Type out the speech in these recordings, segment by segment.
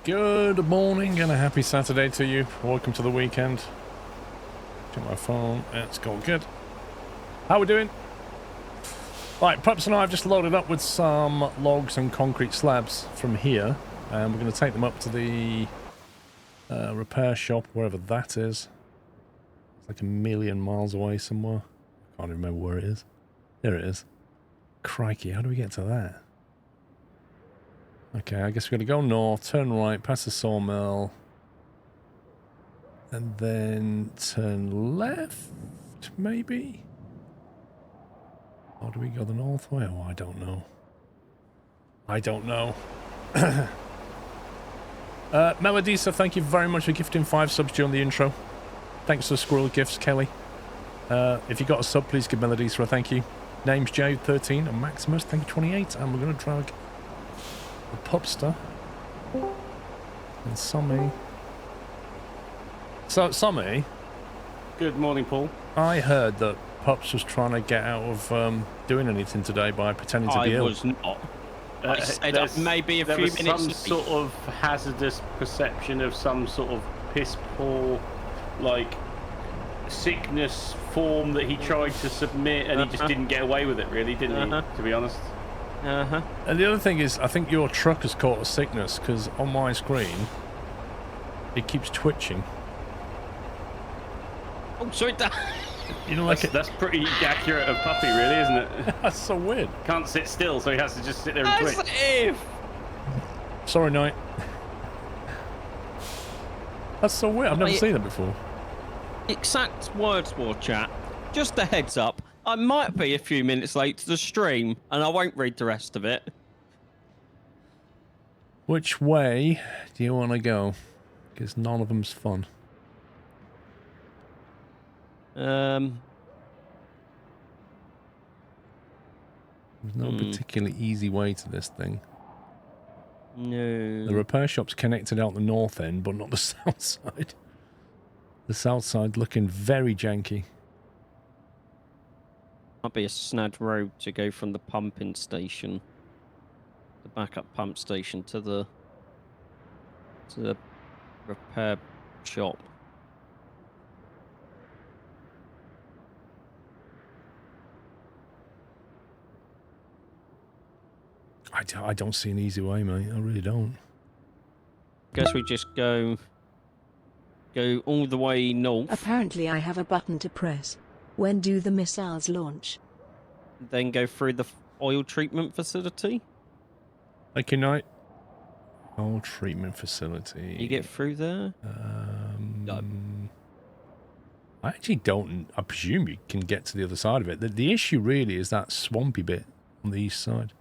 Good morning and a happy Saturday to you. Welcome to the weekend. Check my phone. It's going good. How we doing? Right, Pups and I have just loaded up with some logs and concrete slabs from here. And we're going to take them up to the repair shop, wherever that is. It's like a million miles away somewhere. I can't even remember where it is. There it is. Crikey, how do we get to that? Okay, I guess we're going to go north, turn right, past the sawmill, and then turn left, maybe? Or do we go the north way? Oh, I don't know. I don't know. Melodisa, thank you very much for gifting 5 subs during the intro. Thanks for Squirrel Gifts, Kelly. If you got a sub, please give Melodisa a thank you. Name's Jade13 and Maximus, thank you 28. And we're going to drag the Pupster and Sammy. So, Sammy. Good morning, Paul. I heard that Pups was trying to get out of doing anything today by pretending to be ill. I was not. I said maybe a few minutes. There was some sort of hazardous perception of some sort of piss poor, like, sickness form that he tried to submit, and he just didn't get away with it, really, didn't he? To be honest. And the other thing is, I think your truck has caught a sickness, because on my screen, it keeps twitching. Oh, sorry. You know, like that's pretty accurate of Puppy, really, isn't it? That's so weird. Can't sit still, so he has to just sit there and twitch. If. Sorry, Knight. That's so weird. I've never seen that before. Exact words, war chat. Just a heads up. I might be a few minutes late to the stream, and I won't read the rest of it. Which way do you want to go? Because none of them's fun. There's no particularly easy way to this thing. No. The repair shop's connected out the north end, but not the south side. The south side looking very janky. Might be a snad road to go from the pumping station, the backup pump station, to the repair shop. I don't see an easy way, mate. I really don't. Guess we just go all the way north. Apparently I have a button to press. When do the missiles launch? Then go through the oil treatment facility. Thank you, Knight. Oil treatment facility. You get through there? I actually don't. I presume you can get to the other side of it. The issue really is that swampy bit on the east side.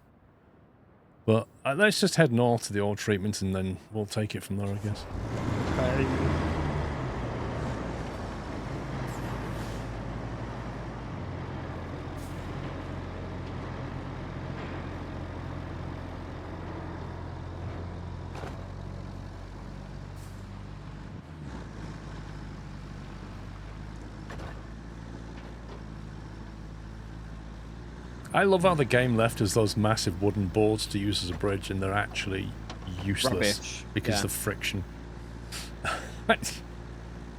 But let's just head north to the oil treatment and then we'll take it from there, I guess. I love how the game left us those massive wooden boards to use as a bridge, and they're actually useless. Rubbish. Because of friction. And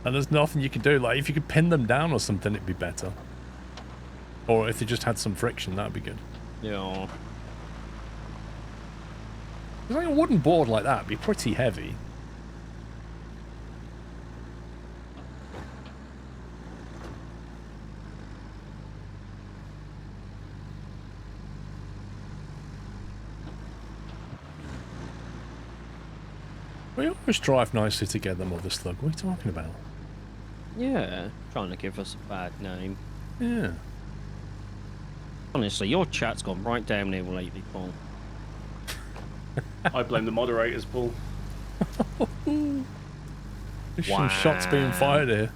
there's nothing you can do. Like, if you could pin them down or something, it'd be better. Or if they just had some friction, that'd be good. Yeah. Like a wooden board like that would be pretty heavy. We always drive nicely together, Mother Slug. What are you talking about? Yeah, trying to give us a bad name. Yeah. Honestly, your chat's gone right downhill lately, Paul. I blame the moderators, Paul. There's some shots being fired here.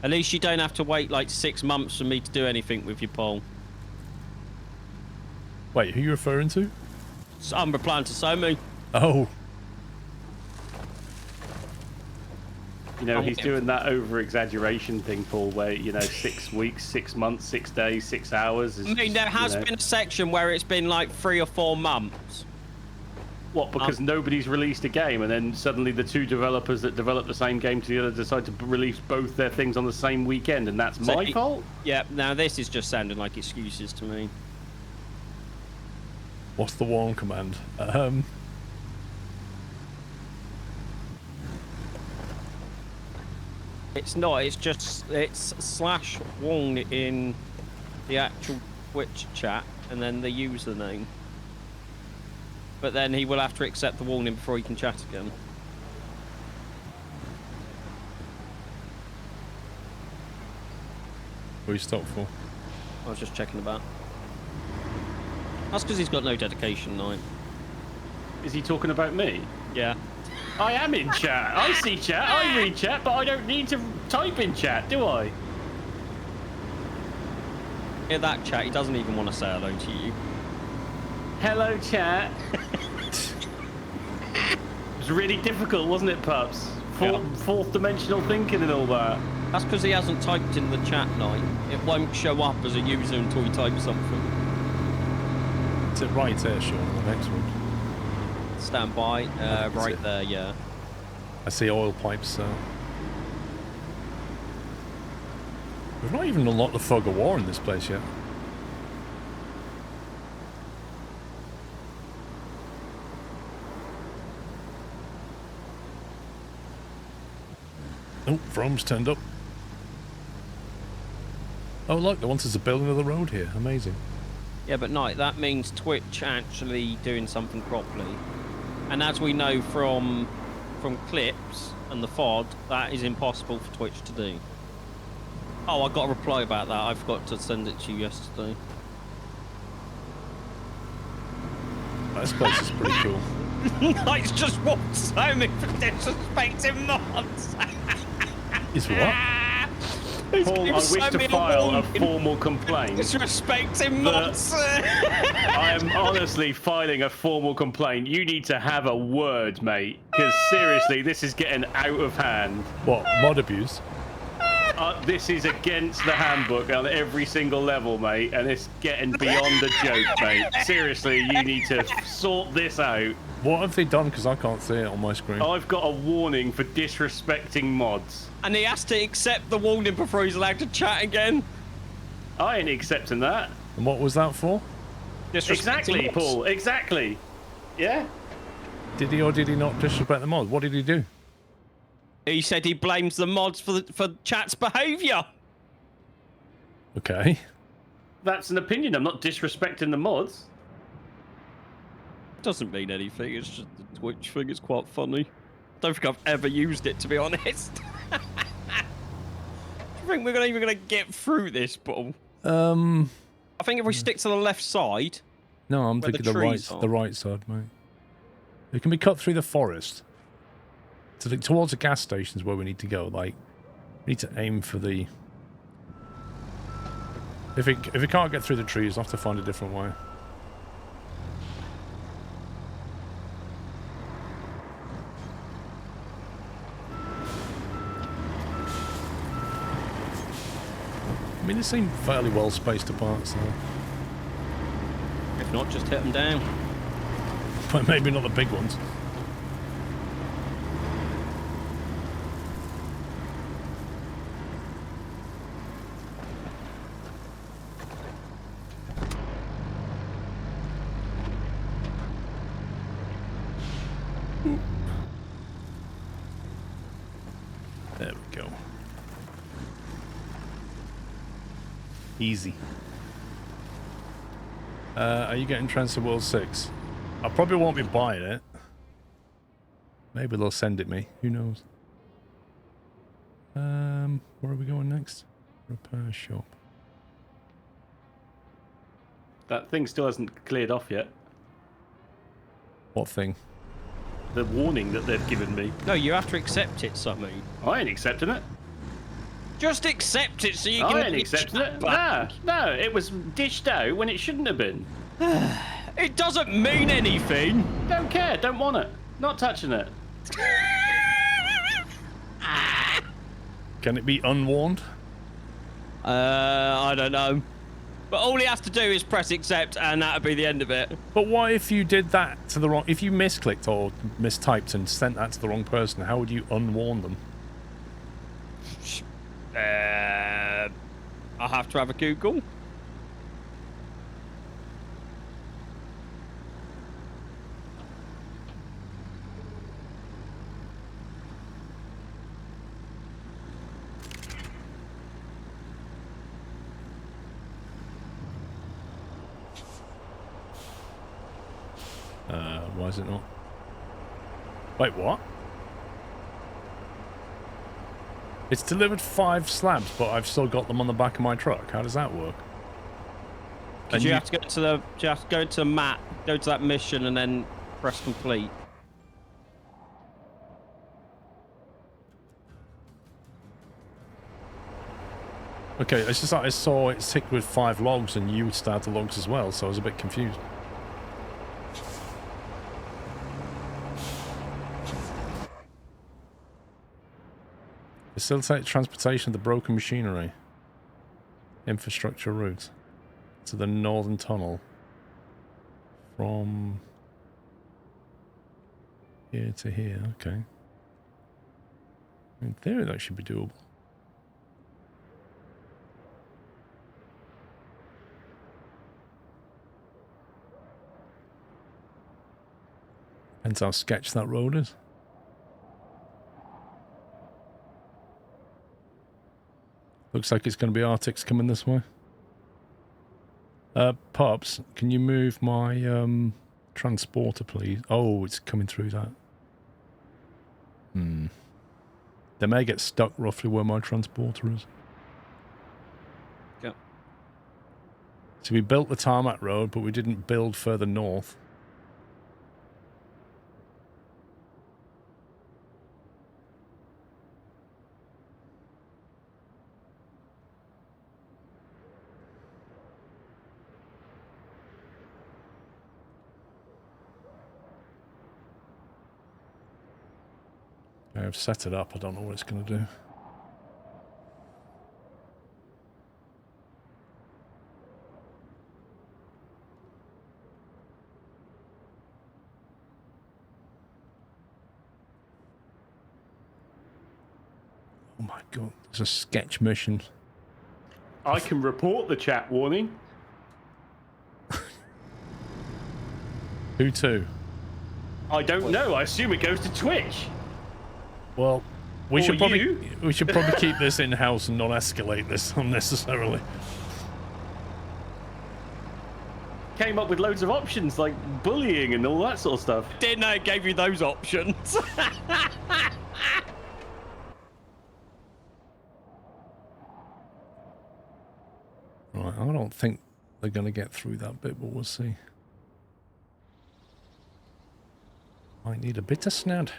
At least you don't have to wait like 6 months for me to do anything with you, Paul. Wait, who are you referring to? I'm replying to Somu. Oh. You know, he's doing that over-exaggeration thing, Paul, where, you know, 6 weeks, 6 months, 6 days, 6 hours. Is I mean, there has been a section where it's been like 3 or 4 months. What, because nobody's released a game, and then suddenly the two developers that develop the same game to the other decide to release both their things on the same weekend, and that's my fault? Yeah, now this is just sounding like excuses to me. What's the warn command? It's not, it's slash Wong in the actual Twitch chat, and then the username. But then he will have to accept the warning before he can chat again. What are you stopped for? I was just checking about. That's because he's got no dedication, Knight. Is he talking about me? Yeah. I am in chat. I see chat. I read chat, but I don't need to type in chat, do I? In that chat, he doesn't even want to say hello to you. Hello, chat. It was really difficult, wasn't it, Pups? Fourth dimensional thinking and all that. That's because he hasn't typed in the chat, Knight. It won't show up as a user until he types something. Is it right there, Sean, the next one? Stand by. Right it. there, yeah. I see oil pipes. We've not even unlocked the fog of war in this place yet. Oh, Vrome's turned up. Oh, look, they want us to build another road here. Amazing. Yeah, but Knight, that means Twitch actually doing something properly. And as we know from clips and the FOD, that is impossible for Twitch to do. Oh, I got a reply about that. I forgot to send it to you yesterday. This place is pretty cool. Knight's just walked home for disrespecting mods. Is what? Paul, I wish to file a formal complaint. Disrespecting mods. I am honestly filing a formal complaint. You need to have a word, mate. Because seriously, this is getting out of hand. What? Mod abuse? This is against the handbook on every single level, mate. And it's getting beyond a joke, mate. Seriously, you need to sort this out. What have they done? Because I can't see it on my screen. I've got a warning for disrespecting mods. And he has to accept the warning before he's allowed to chat again. I ain't accepting that. And what was that for? Exactly, mods. Paul. Exactly. Yeah? Did he or did he not disrespect the mod? What did he do? He said he blames the mods for chat's behaviour. Okay. That's an opinion. I'm not disrespecting the mods. Doesn't mean anything. It's just the Twitch thing. It's quite funny. Don't think I've ever used it, to be honest. Do you think we're even gonna get through this, Paul? I think if we stick to the left side. No, I'm thinking the right side, mate. It can be cut through the forest. Towards the gas stations where we need to go. Like, we need to aim for the. If it can't get through the trees, I'll have to find a different way. I mean, they seem fairly well spaced apart, so. If not, just hit them down. But maybe not the big ones. There we go. Easy. Are you getting Transfer World 6? I probably won't be buying it. Maybe they'll send it me. Who knows? Where are we going next? Repair shop. That thing still hasn't cleared off yet. What thing? The warning that they've given me. No, you have to accept it, Samu. I ain't accepting it. Just accept it so you can. I ain't accepting it. No, it was dished out when it shouldn't have been. It doesn't mean anything. Don't care. Don't want it. Not touching it. Can it be unwarned? I don't know. But all he has to do is press accept, and that'll be the end of it. But what if you did that to the wrong... If you misclicked or mistyped and sent that to the wrong person, how would you unwarn them? I'll have to have a Google. Why is it not? Wait, what? It's delivered 5 slabs, but I've still got them on the back of my truck. How does that work? Because you have to go to the, you have to go to the map, go to that mission, and then press complete. Okay, it's just that I saw it ticked with 5 logs, and you start the logs as well, so I was a bit confused. Facilitate transportation of the broken machinery. Infrastructure route to the northern tunnel from here to here. Okay. In theory, that should be doable. Depends how sketch that road is. Looks like it's going to be Arctics coming this way. Pops, can you move my transporter, please? Oh, it's coming through that. They may get stuck roughly where my transporter is. Yeah. So we built the tarmac road, but we didn't build further north. I've set it up, I don't know what it's going to do. Oh my god, there's a sketch mission. I can report the chat warning. Who to? I don't know. I assume it goes to Twitch. Well, we Or should probably you. keep this in house and not escalate this unnecessarily. Came up with loads of options like bullying and all that sort of stuff. Didn't know it gave you those options. Right, I don't think they're going to get through that bit, but we'll see. Might need a bit of snad.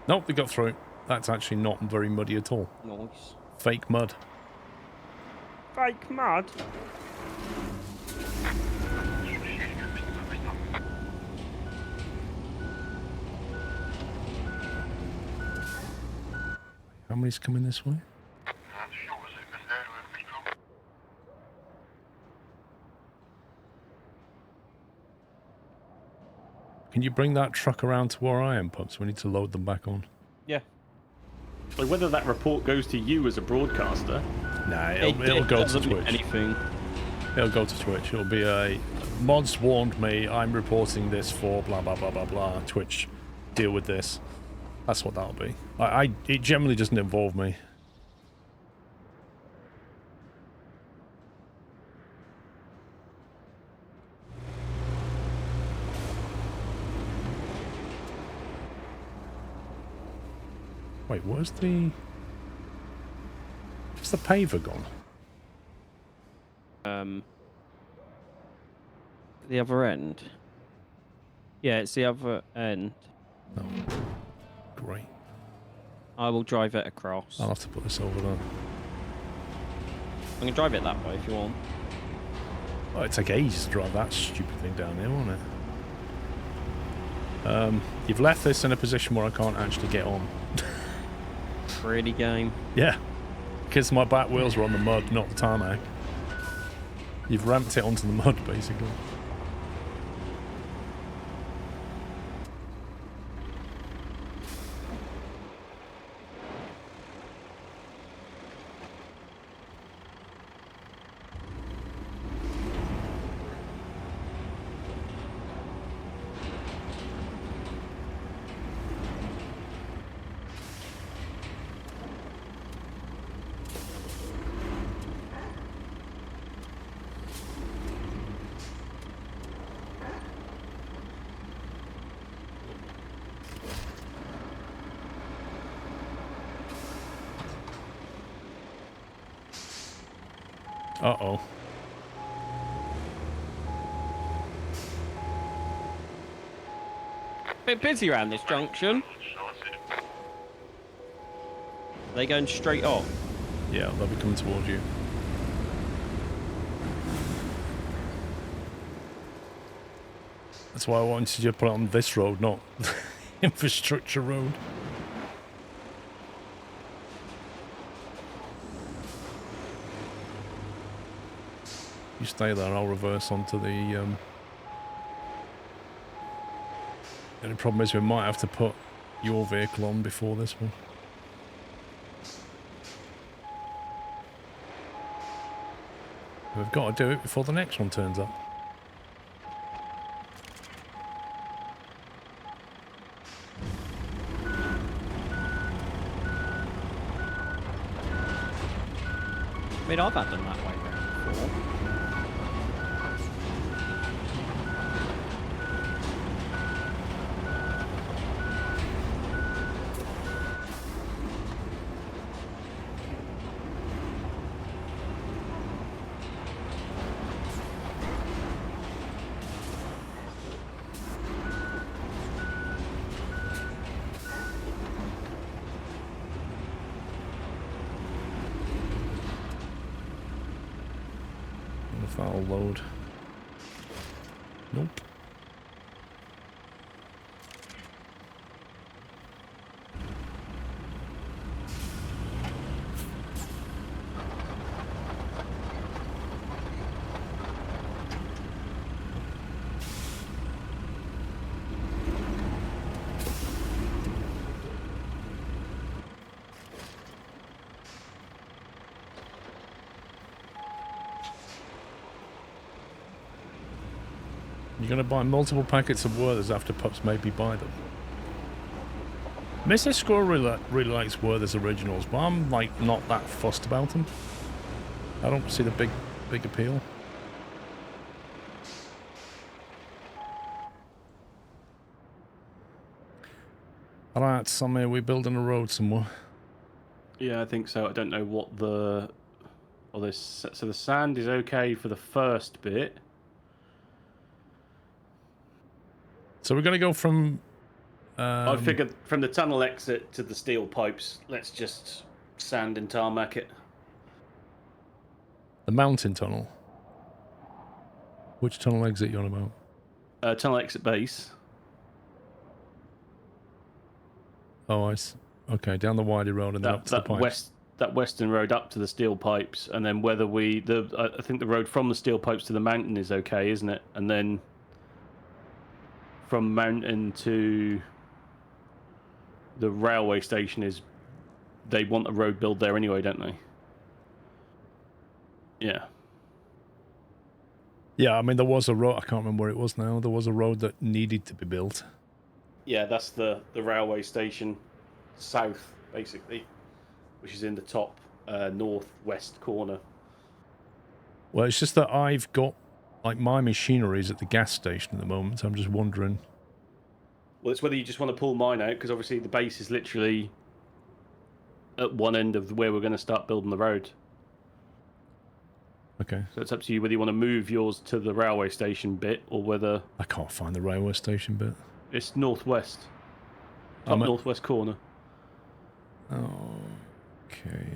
Nope, they got through. That's actually not very muddy at all. Nice. Fake mud. Fake mud. How many's coming this way? Can you bring that truck around to where I am, Pups? We need to load them back on. Yeah. So whether that report goes to you as a broadcaster. Nah, it'll go to Twitch. Anything. It'll go to Twitch. It'll be a... Mods warned me, I'm reporting this for blah, blah, blah, blah, blah. Twitch, deal with this. That's what that'll be. It generally doesn't involve me. Wait, where's the paver gone? The other end. Yeah, it's the other end. Oh, great. I will drive it across. I'll have to put this over there. I can drive it that way if you want. Oh, it'd take ages to drive that stupid thing down here, won't it? You've left this in a position where I can't actually get on. Really game. Yeah. Because my back wheels are on the mud, not the tarmac. You've ramped it onto the mud, basically. Uh-oh. Bit busy around this junction. They going straight off. Yeah, they'll be coming towards you. That's why I wanted you to put it on this road, not infrastructure road. You stay there, I'll reverse onto the... The only problem is we might have to put your vehicle on before this one. We've got to do it before the next one turns up. I mean, I've had them that way round before. If that'll load. Nope. You're going to buy multiple packets of Werthers after pups maybe buy them. Mrs. Squirrel really likes Werther's originals, but I'm like not that fussed about them. I don't see the big appeal. Alright, somewhere we're building a road somewhere. Yeah, I think so. I don't know what the... Well, this... So the sand is okay for the first bit. So we're going to go from... I figured from the tunnel exit to the steel pipes, let's just sand and tarmac it. the mountain tunnel. Which tunnel exit you on about? Tunnel exit base. Oh, okay, down the Widey Road and then up to the pipes. That western road up to the steel pipes, and then whether I think the road from the steel pipes to the mountain is okay, isn't it? And then from mountain to the railway station they want a road build there anyway, don't they? Yeah. Yeah, I mean, there was a road, I can't remember where it was now, there was a road that needed to be built. Yeah, that's the railway station south, basically, which is in the top northwest corner. Well, it's just that I've got, like, my machinery is at the gas station at the moment, so I'm just wondering. Well, it's whether you just want to pull mine out, because obviously the base is literally at one end of where we're going to start building the road. Okay. So it's up to you whether you want to move yours to the railway station bit, or whether... I can't find the railway station bit. It's northwest. Top northwest corner. Okay.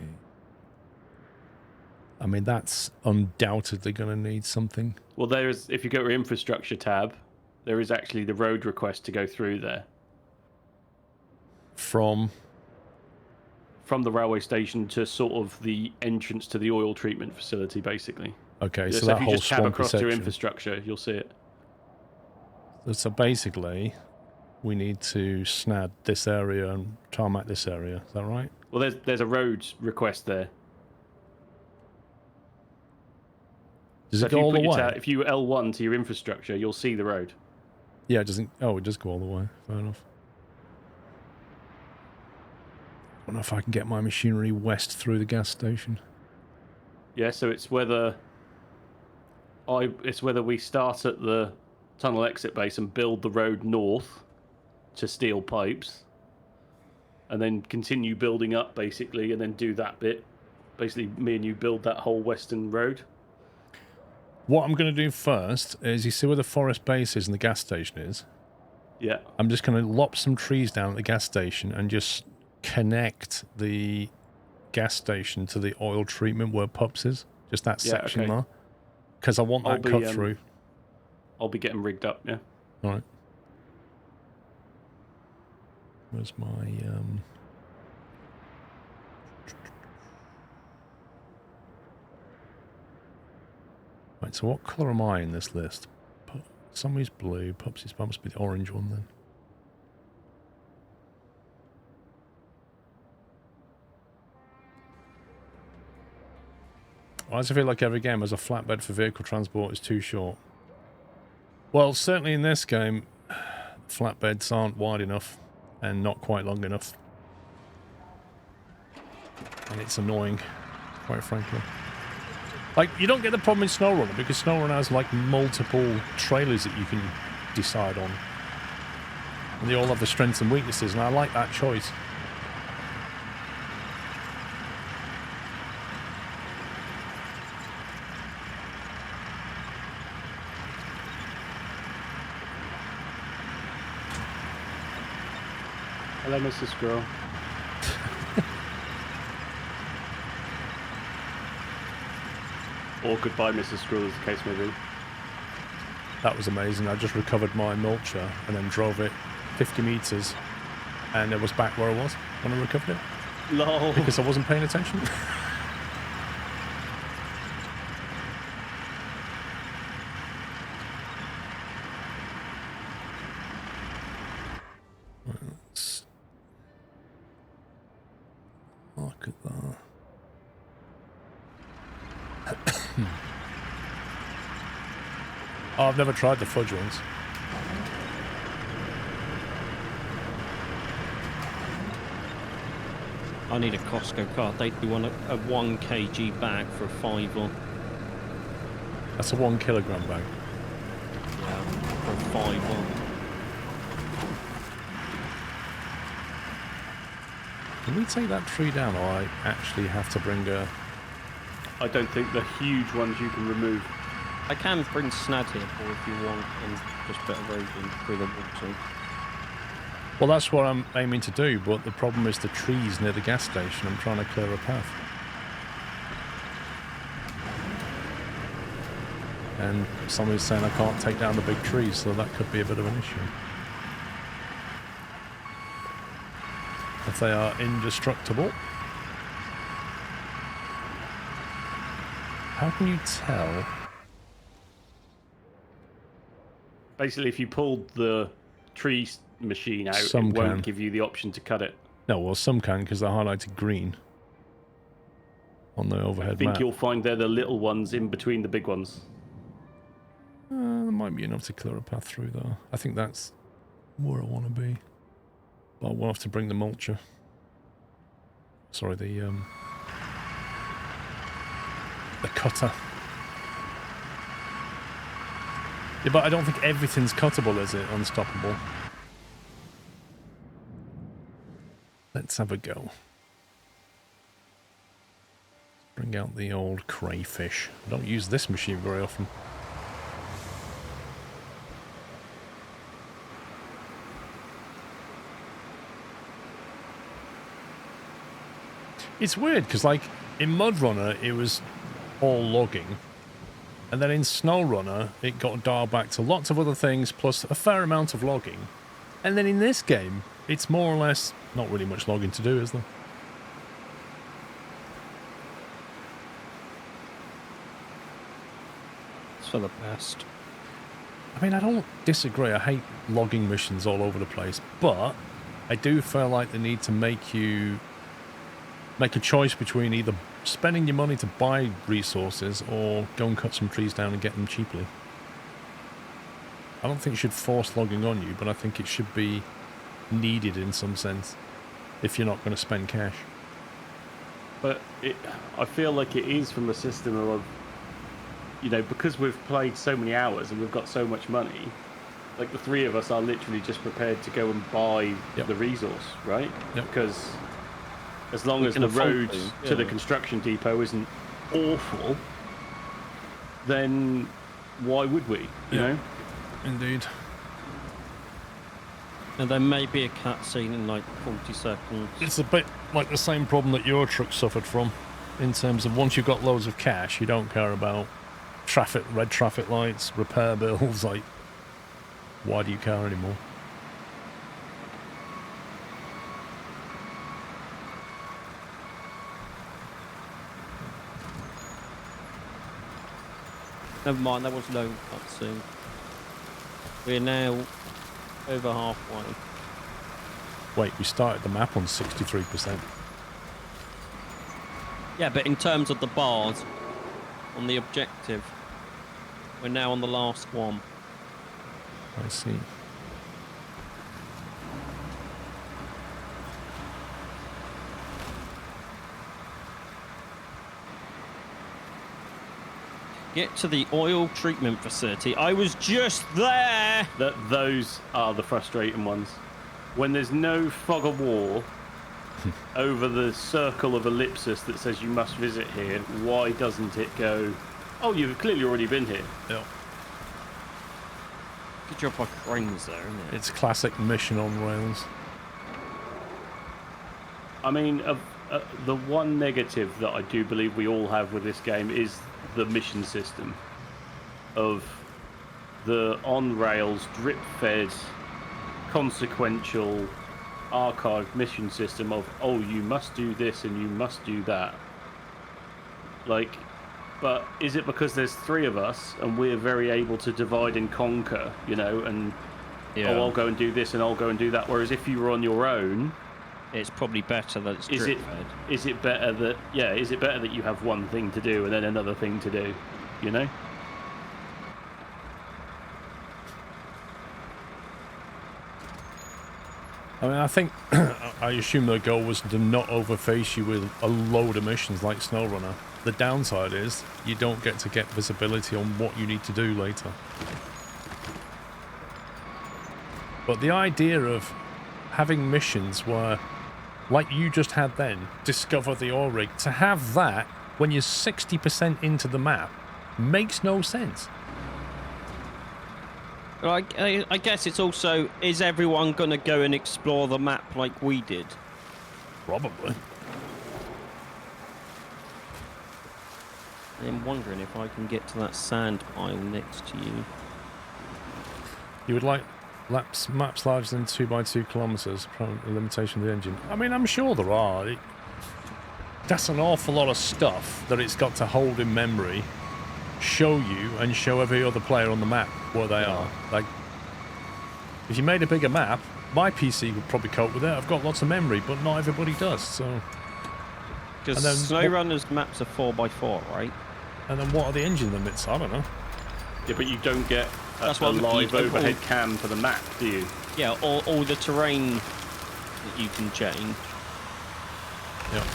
I mean, that's undoubtedly going to need something. Well, if you go to infrastructure tab, there is actually the road request to go through there. From the railway station to sort of the entrance to the oil treatment facility, basically. okay, Yeah, so so that if you whole just tab swampy across through section. infrastructure, you'll see it. So basically, we need to snad this area and tarmac this area. Is that right? Well, there's a road request there. Does So it go all the way? if you L1 to your infrastructure, you'll see the road. Yeah, it doesn't. Oh, it does go all the way. Fair enough. I don't know if I can get my machinery west through the gas station. Yeah, so it's whether we start at the tunnel exit base and build the road north to steel pipes, and then continue building up basically, and then do that bit. Basically, me and you build that whole western road. What I'm going to do first is, you see where the forest base is and the gas station is? Yeah. I'm just going to lop some trees down at the gas station and just connect the gas station to the oil treatment where Pups is. Just that section there. Because I want that cut through. I'll be getting rigged up, yeah. Alright. Where's my... Right, so what colour am I in this list? Somebody's blue, Pupsy's must be the orange one then. Why does it feel like every game has a flatbed for vehicle transport is too short? Well, certainly in this game, flatbeds aren't wide enough and not quite long enough. And it's annoying, quite frankly. Like, you don't get the problem in SnowRunner, because SnowRunner has, like, multiple trailers that you can decide on. And they all have the strengths and weaknesses, and I like that choice. Hello, Mr. Squirrel. Or goodbye, Mrs. Squirrel, as the case may be. That was amazing. I just recovered my mulcher and then drove it 50 metres, and it was back where I was when I recovered it. Lol. Because I wasn't paying attention. Let's look at that. Oh, I've never tried the fudge ones. I need a Costco card. They do want a 1 kg bag for a £5. That's a 1 kilogram bag. Yeah, for a £5. Can we take that tree down, or I actually have to bring a... I don't think the huge ones you can remove. I can bring Snad here for if you want, and just put a road in through the water. Well, that's what I'm aiming to do, but the problem is the trees near the gas station. I'm trying to clear a path. And somebody's saying I can't take down the big trees, so that could be a bit of an issue. If they are indestructible. How can you tell? Basically, if you pulled the tree machine out, Some it won't can. give you the option to cut it. No, well, some can, because they're highlighted green on the overhead I think map. you'll find they're the little ones in between the big ones. There might be enough to clear a path through there. I think that's where I want to be. But we'll have to bring the mulcher. Sorry, the cutter. Yeah, but I don't think everything's cuttable, is it? Unstoppable. Let's have a go. Bring out the old crayfish. I don't use this machine very often. It's weird, because, like, in Mud Runner, it was all logging. And then in SnowRunner, it got dialed back to lots of other things, plus a fair amount of logging. And then in this game, it's more or less not really much logging to do, is there? It's for the best. I mean, I don't disagree. I hate logging missions all over the place, but I do feel like they need to make you make a choice between either spending your money to buy resources or go and cut some trees down and get them cheaply. I don't think it should force logging on you, but I think it should be needed in some sense if you're not going to spend cash. But I feel like it is from a system of, you know, because we've played so many hours and we've got so much money, like the three of us are literally just prepared to go and buy the resource, right? Yep. Because as long as the road to the construction depot isn't awful, then why would we, you know? Indeed. And there may be a cutscene in like 40 seconds. It's a bit like the same problem that your truck suffered from, in terms of once you've got loads of cash, you don't care about red traffic lights, repair bills. Like, why do you care anymore? Never mind, there was no cutscene. We're now over halfway. Wait, we started the map on 63%. Yeah, but in terms of the bars on the objective, we're now on the last one. I see. Get to the oil treatment facility. I was just there! Those are the frustrating ones. When there's no fog of war over the circle of ellipsis that says you must visit here, why doesn't it go, oh, you've clearly already been here? Yeah. Good job by cranes there, isn't it? It's classic mission on rails. I mean, the one negative that I do believe we all have with this game is the mission system of the on-rails, drip-fed, consequential, archived mission system of, oh, you must do this and you must do that. Like, but is it because there's three of us and we're very able to divide and conquer, you know, and oh, I'll go and do this and I'll go and do that, whereas if you were on your own, it's probably better that it's drip fed. Is it better that you have one thing to do and then another thing to do, you know? I mean, I think, I assume the goal was to not overface you with a load of missions like SnowRunner. The downside is you don't get visibility on what you need to do later. But the idea of having missions where, like you just had then, discover the oil rig, to have that when you're 60% into the map makes no sense. Well, I guess it's also, is everyone going to go and explore the map like we did? Probably. I'm wondering if I can get to that sand pile next to you. You would like maps larger than 2x2 kilometers, a limitation of the engine. I mean, I'm sure there are. That's an awful lot of stuff that it's got to hold in memory, show you, and show every other player on the map where they are. Like, if you made a bigger map, my PC would probably cope with it. I've got lots of memory, but not everybody does, so... Because SnowRunner's maps are 4x4, right? And then what are the engine limits? I don't know. Yeah, but you don't get a live overhead cam for the map, do you? Yeah, or the terrain that you can change. Yeah.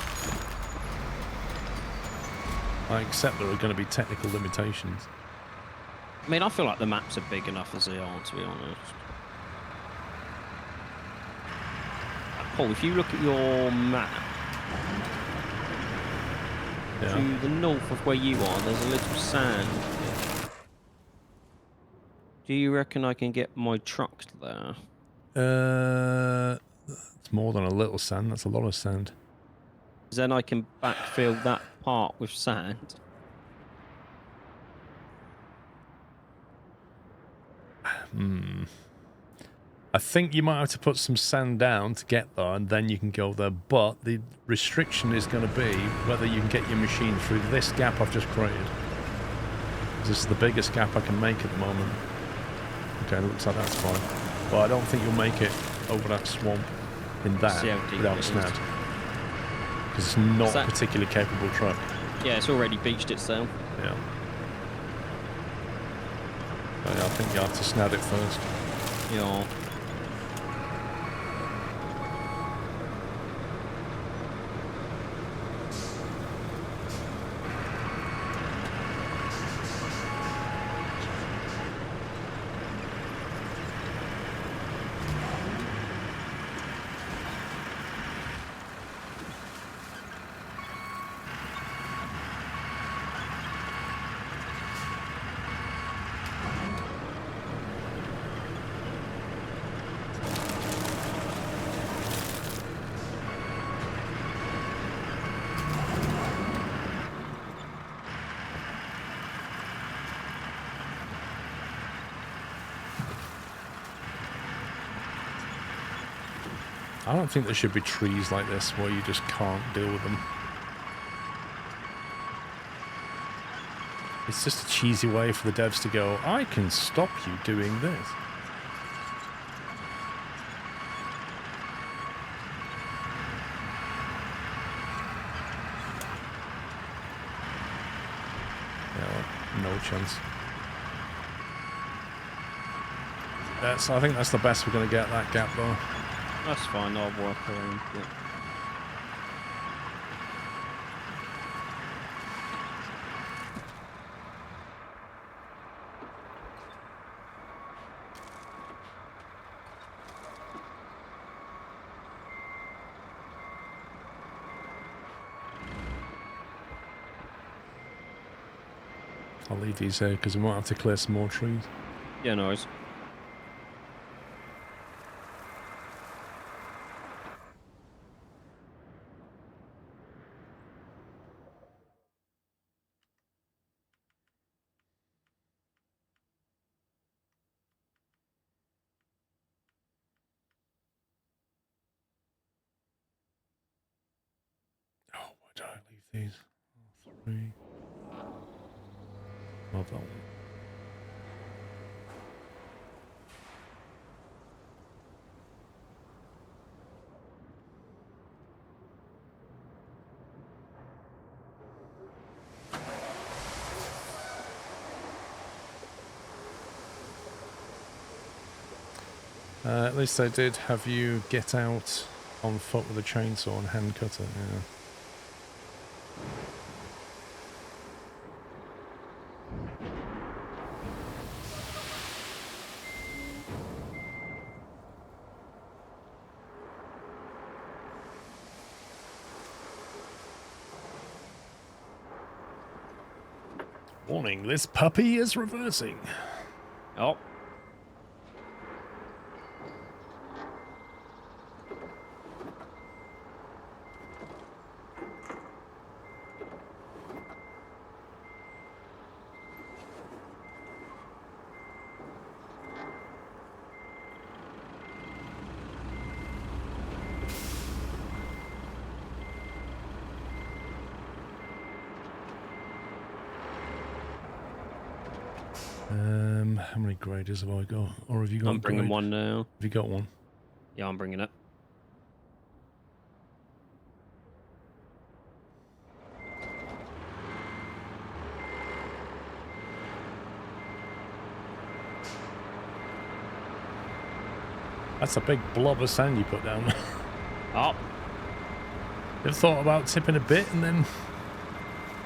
I accept there are going to be technical limitations. I mean, I feel like the maps are big enough as they are, to be honest. Paul, if you look at your map, to the north of where you are, there's a little sand. Do you reckon I can get my truck there? It's more than a little sand. That's a lot of sand. Then I can backfill that part with sand. I think you might have to put some sand down to get there, and then you can go there. But the restriction is going to be whether you can get your machine through this gap I've just created. This is the biggest gap I can make at the moment. Okay, looks like that's fine. But I don't think you'll make it over that swamp in that without snad. Because it's not a particularly capable truck. Yeah, it's already beached itself. Yeah. But yeah, I think you have to snad it first. Yeah. I don't think there should be trees like this where you just can't deal with them. It's just a cheesy way for the devs to go, I can stop you doing this. Yeah, no chance. I think that's the best we're going to get, that gap though. That's fine, I'll work around it. I'll leave these here because we might have to clear some more trees. Yeah, no worries. Why did I leave these? 3. Love that one. At least I did have you get out on foot with a chainsaw and hand cutter, yeah. Warning, this puppy is reversing. Oh. How many graders have I got? Or have you got? I'm bringing one now. Have you got one? Yeah, I'm bringing it. That's a big blob of sand you put down. Oh. You ever thought about tipping a bit and then...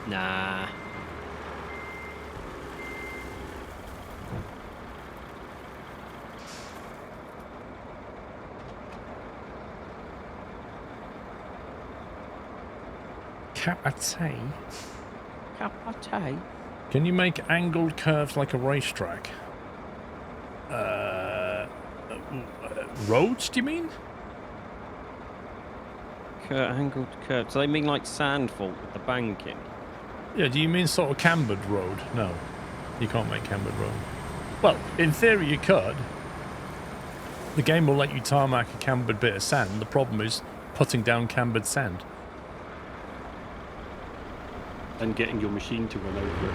Nah. Capate? Capate? Can you make angled curves like a racetrack? Roads, do you mean? Angled curve. Do they mean like sand fault with the banking? Yeah, do you mean sort of cambered road? No. You can't make cambered road. Well, in theory you could. The game will let you tarmac a cambered bit of sand. The problem is putting down cambered sand. And getting your machine to run over it.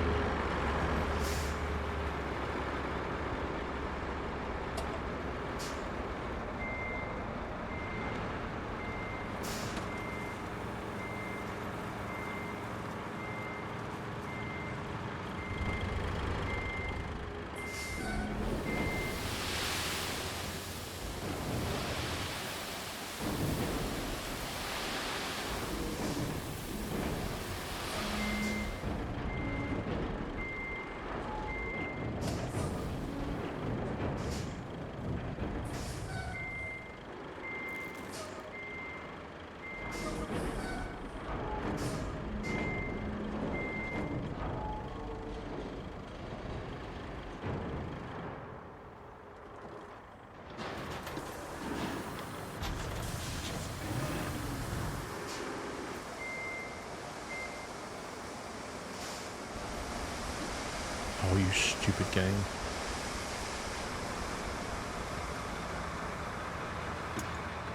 Oh, you stupid game.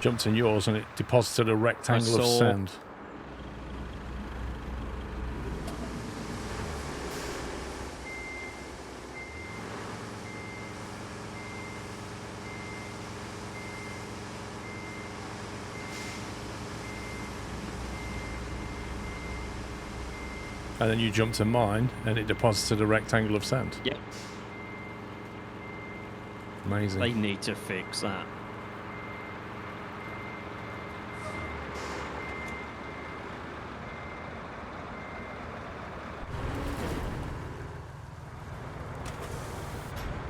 Jumped in yours and it deposited a rectangle of sand. And then you jumped in mine and it deposited a rectangle of sand. Yep. Amazing. They need to fix that.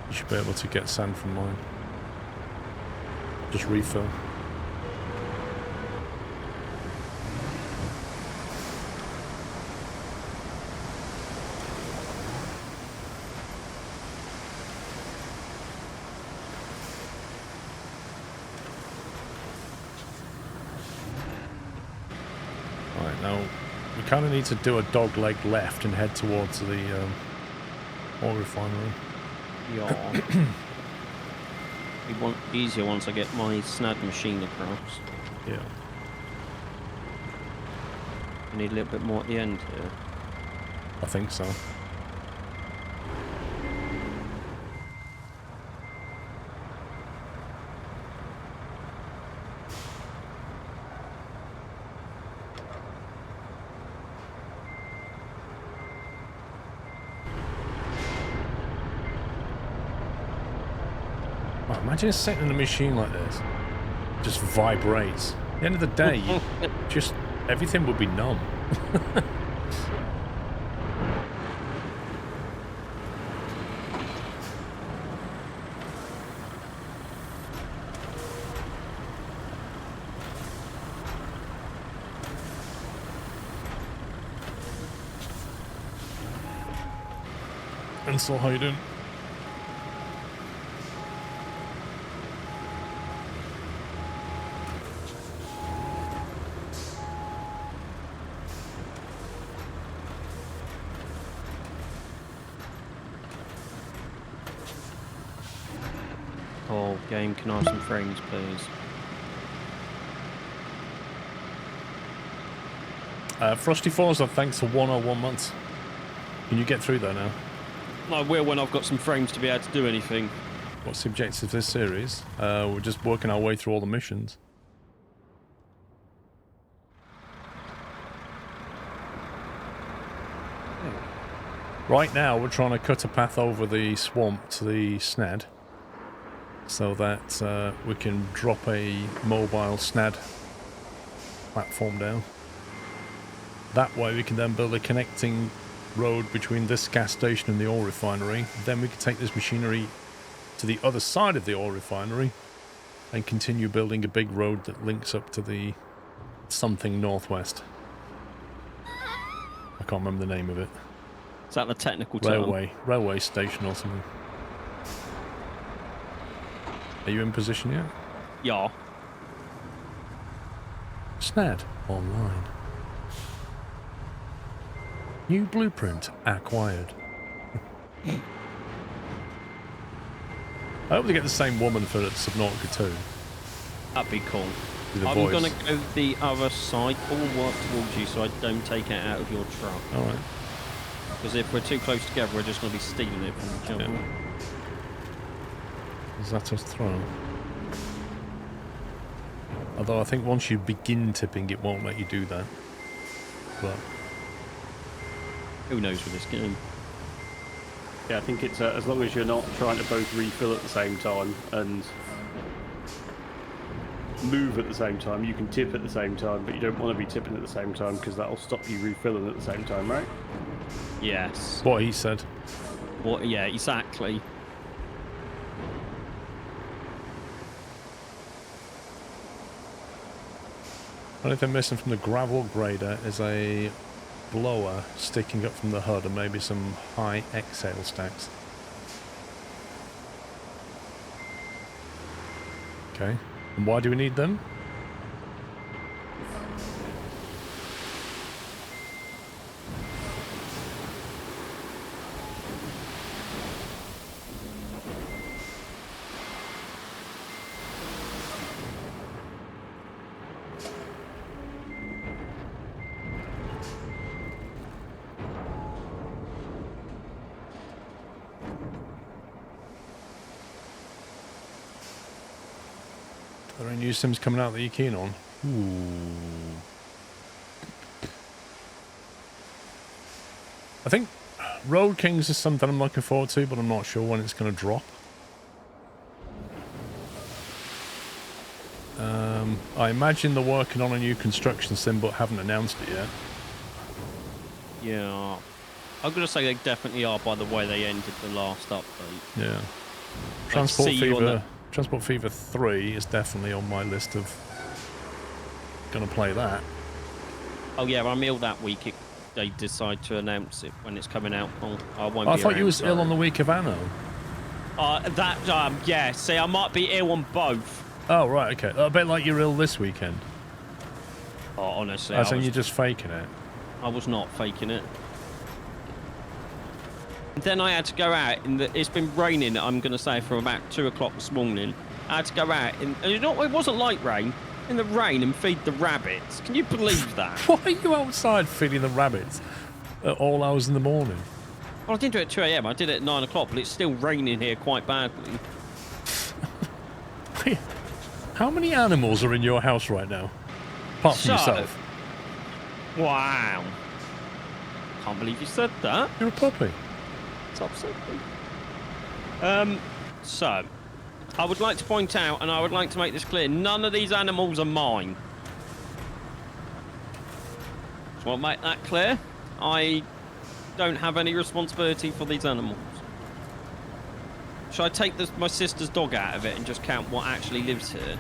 You should be able to get sand from mine. Just refill. Right, now we kind of need to do a dog leg left and head towards the oil refinery. Yeah. It'll be easier once I get my snad machine across. Yeah. I need a little bit more at the end here. I think so. Wow, imagine sitting in a machine like this. Just vibrates. At the end of the day, you just everything would be numb. And so how you doing? Oh, game, can I have some frames, please? Frosty Forza, thanks for 101 months. Can you get through there now? I will when I've got some frames to be able to do anything. What's the objective of this series? We're just working our way through all the missions. Right now, we're trying to cut a path over the swamp to the snad, so that we can drop a mobile snad platform down. That way we can then build a connecting road between this gas station and the oil refinery. Then we can take this machinery to the other side of the oil refinery and continue building a big road that links up to the something northwest. I can't remember the name of it. Is that the technical term? Railway station or something. Are you in position yet? Yeah. Snad online. New blueprint acquired. I hope they get the same woman for Subnautica 2. That'd be cool. With the I'm voice. gonna go the other side, all work towards you so I don't take it out of your truck. Alright. Because if we're too close together, we're just gonna be stealing it from each other. Yeah. Is that us throw? Although I think once you begin tipping, it won't let you do that. But Who knows with this game? Yeah, I think it's as long as you're not trying to both refill at the same time and move at the same time. You can tip at the same time, but you don't want to be tipping at the same time because that'll stop you refilling at the same time, right? Yes. what he said. What? Yeah, exactly. Only thing missing from the gravel grader is a blower sticking up from the hood and maybe some high exhale stacks. Okay. And why do we need them? Are there any new sims coming out that you're keen on? Ooh. I think Road Kings is something I'm looking forward to, but I'm not sure when it's going to drop. I imagine they're working on a new construction sim, but haven't announced it yet. Yeah. I'm gonna say they definitely are by the way they ended the last update. Yeah. Like, see you on the- Transport Fever 3 is definitely on my list of gonna play that. Oh yeah, I'm ill that week. They decide to announce it when it's coming out. I won't. I be thought you around, was ill so- on the week of Anno. Yeah. See, I might be ill on both. Oh right, okay. A bit like you're ill this weekend. Oh, honestly, I think you're just faking it. I was not faking it. Then I had to go out, it's been raining, I'm going to say, from about 2 o'clock this morning. I had to go out, and you know, it wasn't light rain, in the rain and feed the rabbits. Can you believe that? Why are you outside feeding the rabbits at all hours in the morning? Well, I didn't do it at 2 a.m, I did it at 9 o'clock, but it's still raining here quite badly. How many animals are in your house right now? Apart from So- yourself. Wow. Can't believe you said that. You're a puppy. It's upsetting. So, I would like to point out, and I would like to make this clear, none of these animals are mine. Just want to make that clear. I don't have any responsibility for these animals. Should I take my sister's dog out of it and just count what actually lives here?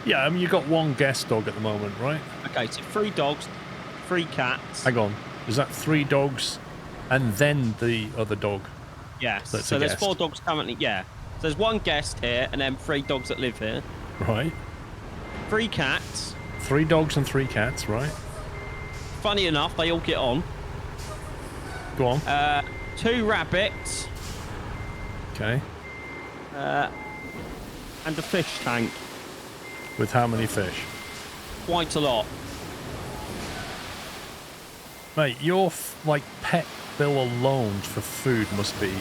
Yeah, I mean, you've got one guest dog at the moment, right? Okay, so 3 dogs, 3 cats. Hang on. Is that 3 dogs and then the other dog? Yes. That's So a there's guest. 4 dogs currently. Yeah. So there's 1 guest here, and then 3 dogs that live here. Right. 3 cats. 3 dogs and 3 cats, right? Funny enough, they all get on. Go on. 2 rabbits. Okay. And a fish tank. With how many fish? Quite a lot. Mate, your like pet bill alone for food must be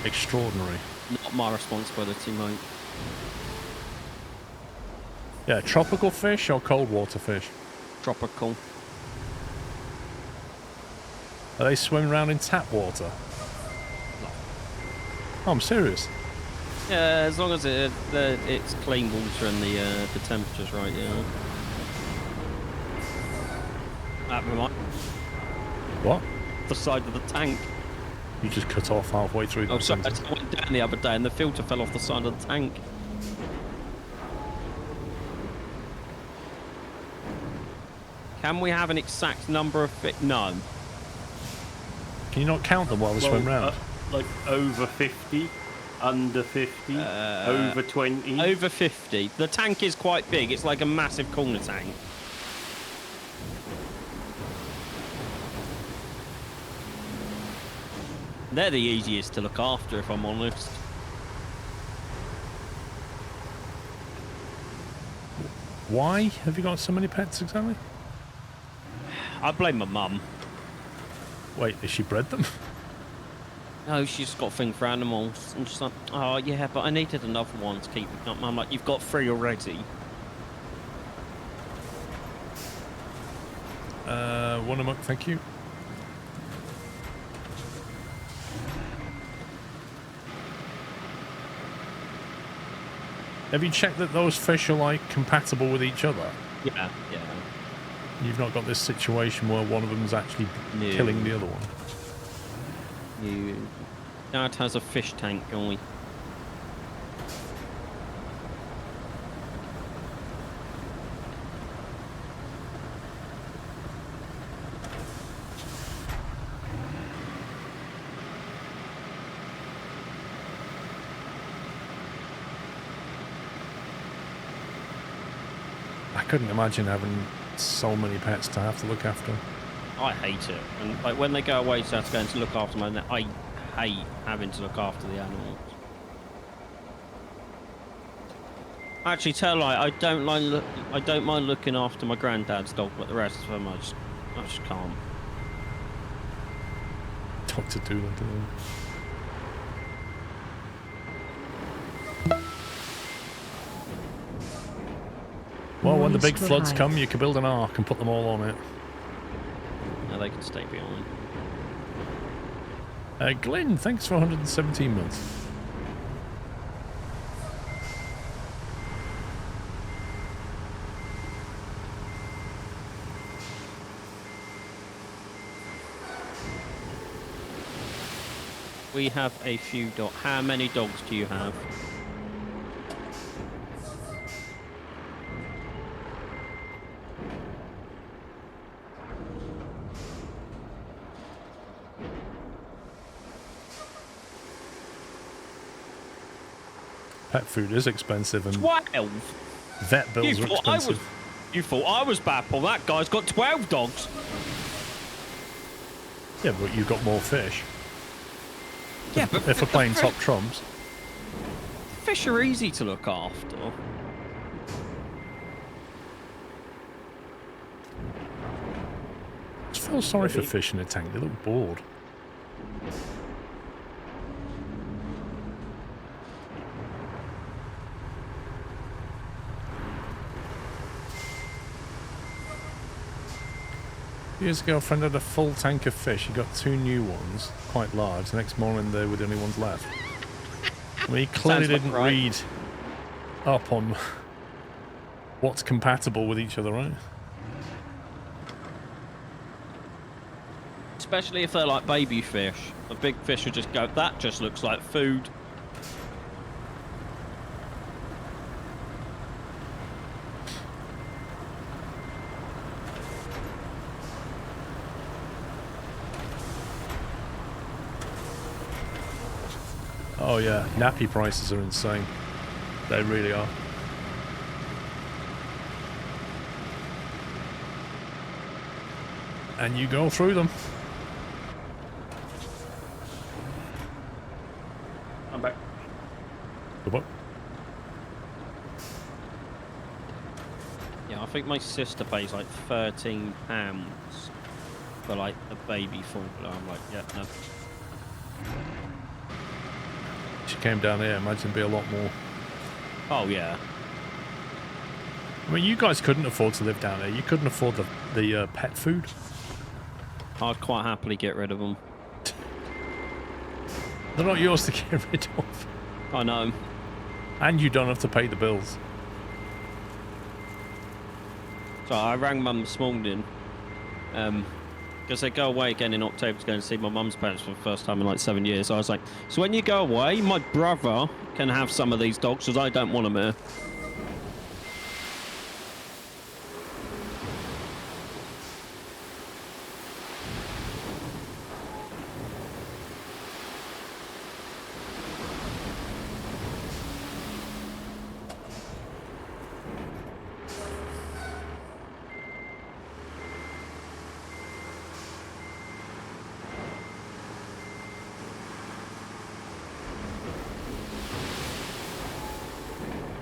extraordinary. Not my responsibility, mate. Yeah, tropical fish or cold water fish? Tropical. Are they swimming around in tap water? Oh, I'm serious. Yeah, as long as it's clean water and the temperature's right, yeah. That reminds What? the side of the tank. You just cut off halfway through the Oh, sorry, I sentence. went down the other day and the filter fell off the side of the tank. Can we have an exact number of fish? No. Can you not count them while they swim round? Like over 50, under 50, over 20. Over 50. The tank is quite big. It's like a massive corner tank. They're the easiest to look after, if I'm honest. Why have you got so many pets exactly? I blame my mum. Wait, has she bred them? No, she's got a thing for animals. And she's like, oh, yeah, but I needed another one to keep me up. I'm like, you've got 3 already. One amok, thank you. Have you checked that those fish are, like, compatible with each other? Yeah. You've not got this situation where one of them's actually killing the other one? Dad has a fish tank, guy. I couldn't imagine having so many pets to have to look after. I hate it. And like when they go away, so I have to go and to look after them. And I hate having to look after the animals. Actually, tell a lie. I don't mind looking after my granddad's dog, but the rest of them, I just can't. Dr. Doolittle. Well, when the big floods come, you can build an ark and put them all on it. Now they can stay behind. Glenn, thanks for 117 months. We have a few dogs. How many dogs do you have? Pet food is expensive and 12? vet bills are expensive. You thought I was bad, Paul. That guy's got 12 dogs. Yeah, but you've got more fish. Yeah, but if we're playing top trumps. Fish are easy to look after. I just feel sorry for fish in a tank. They look bored. Years ago, a friend had a full tank of fish. He got 2 new ones, quite large. The next morning, they were the only ones left. I mean, he clearly didn't read up on what's compatible with each other, right? Especially if they're like baby fish. A big fish would just go, that just looks like food. Oh yeah, nappy prices are insane. They really are. And you go through them. I'm back. Good. Yeah, I think my sister pays like £13 for like a baby formula. I'm like, yeah, no. She came down here, imagine it'd be a lot more. Oh yeah. I mean, you guys couldn't afford to live down here. You couldn't afford the pet food. I'd quite happily get rid of them. They're not yours to get rid of. I know. And you don't have to pay the bills. So I rang Mum this morning. Because they go away again in October to go and see my mum's parents for the first time in like 7 years. I was like, so when you go away, my brother can have some of these dogs because I don't want them here.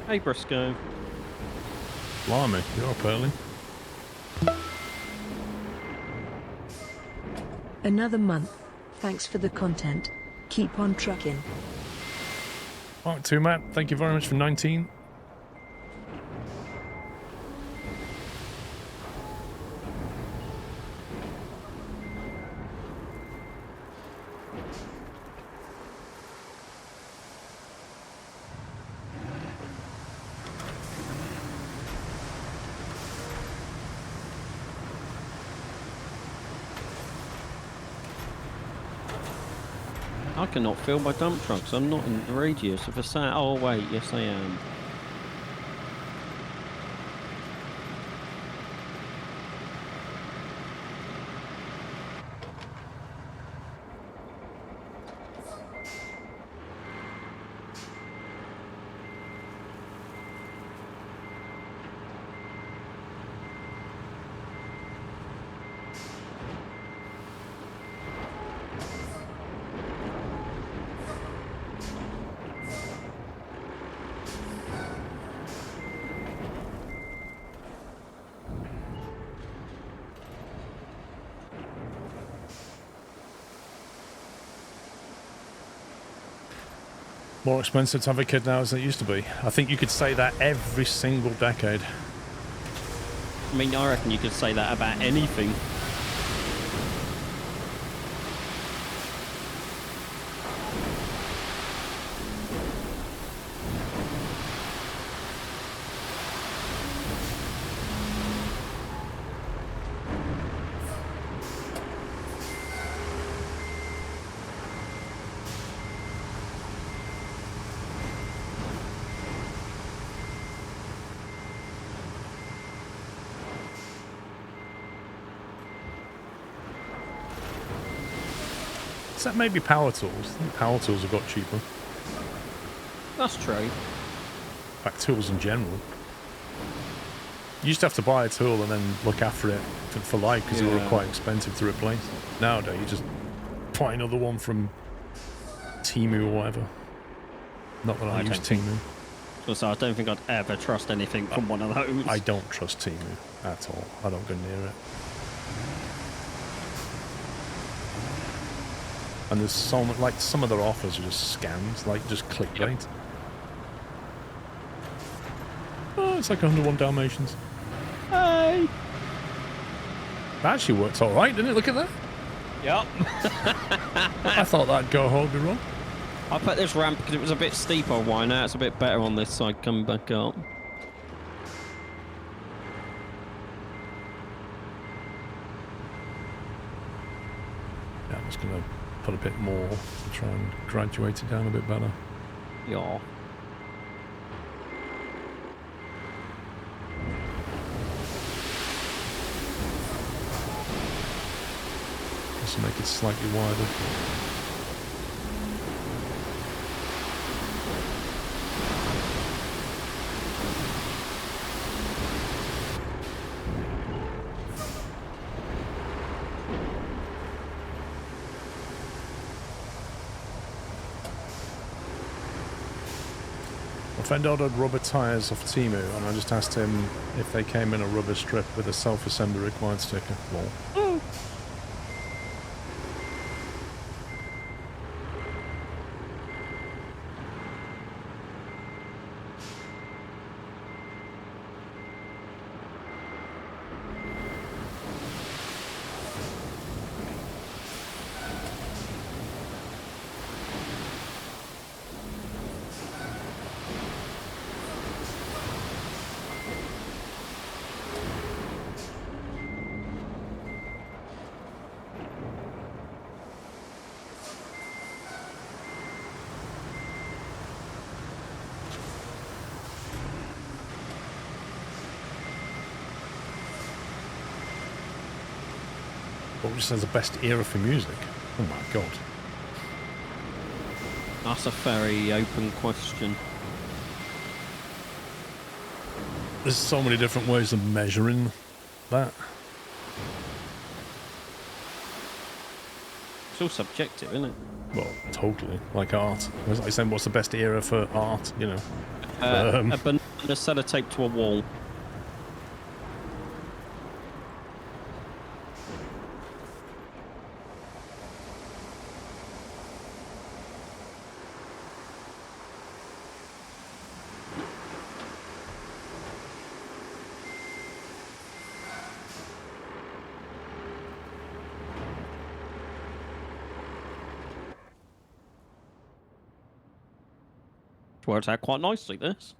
Hey, Briscoe. Blimey, you're up early. Another month. Thanks for the content. Keep on trucking. Mark 2, Matt. Thank you very much for 19. I cannot fill my dump trucks. I'm not in the radius of a sat. Oh wait, yes I am. More expensive to have a kid now as it used to be. I think you could say that every single decade. I mean, I reckon you could say that about anything. Except maybe power tools. I think power tools have got cheaper. That's true. In fact, tools in general. You used to have to buy a tool and then look after it for life because they were quite expensive to replace. Nowadays, you just buy another one from Temu or whatever. Not that I use Temu. Also, I don't think I'd ever trust anything from one of those. I don't trust Temu at all. I don't go near it. And there's so much, like, some of their offers are just scams, like just clickbait. Yep. Oh, it's like 101 Dalmatians. Hey! That actually worked alright, didn't it? Look at that. Yep. I thought that'd go horribly wrong. I put this ramp because it was a bit steeper. Why now? It's a bit better on this side coming back up. Yeah, I'm just going to put a bit more to try and graduate it down a bit better. Yeah. Just to make it slightly wider. My friend ordered rubber tyres off Temu, and I just asked him if they came in a rubber strip with a self-assembly required sticker. Lol. What would you say is the best era for music? Oh my god. That's a very open question. There's so many different ways of measuring that. It's all subjective, isn't it? Well, totally. Like art. It's like saying, what's the best era for art, you know? A banana sellotape to a wall. Works out quite nicely, this.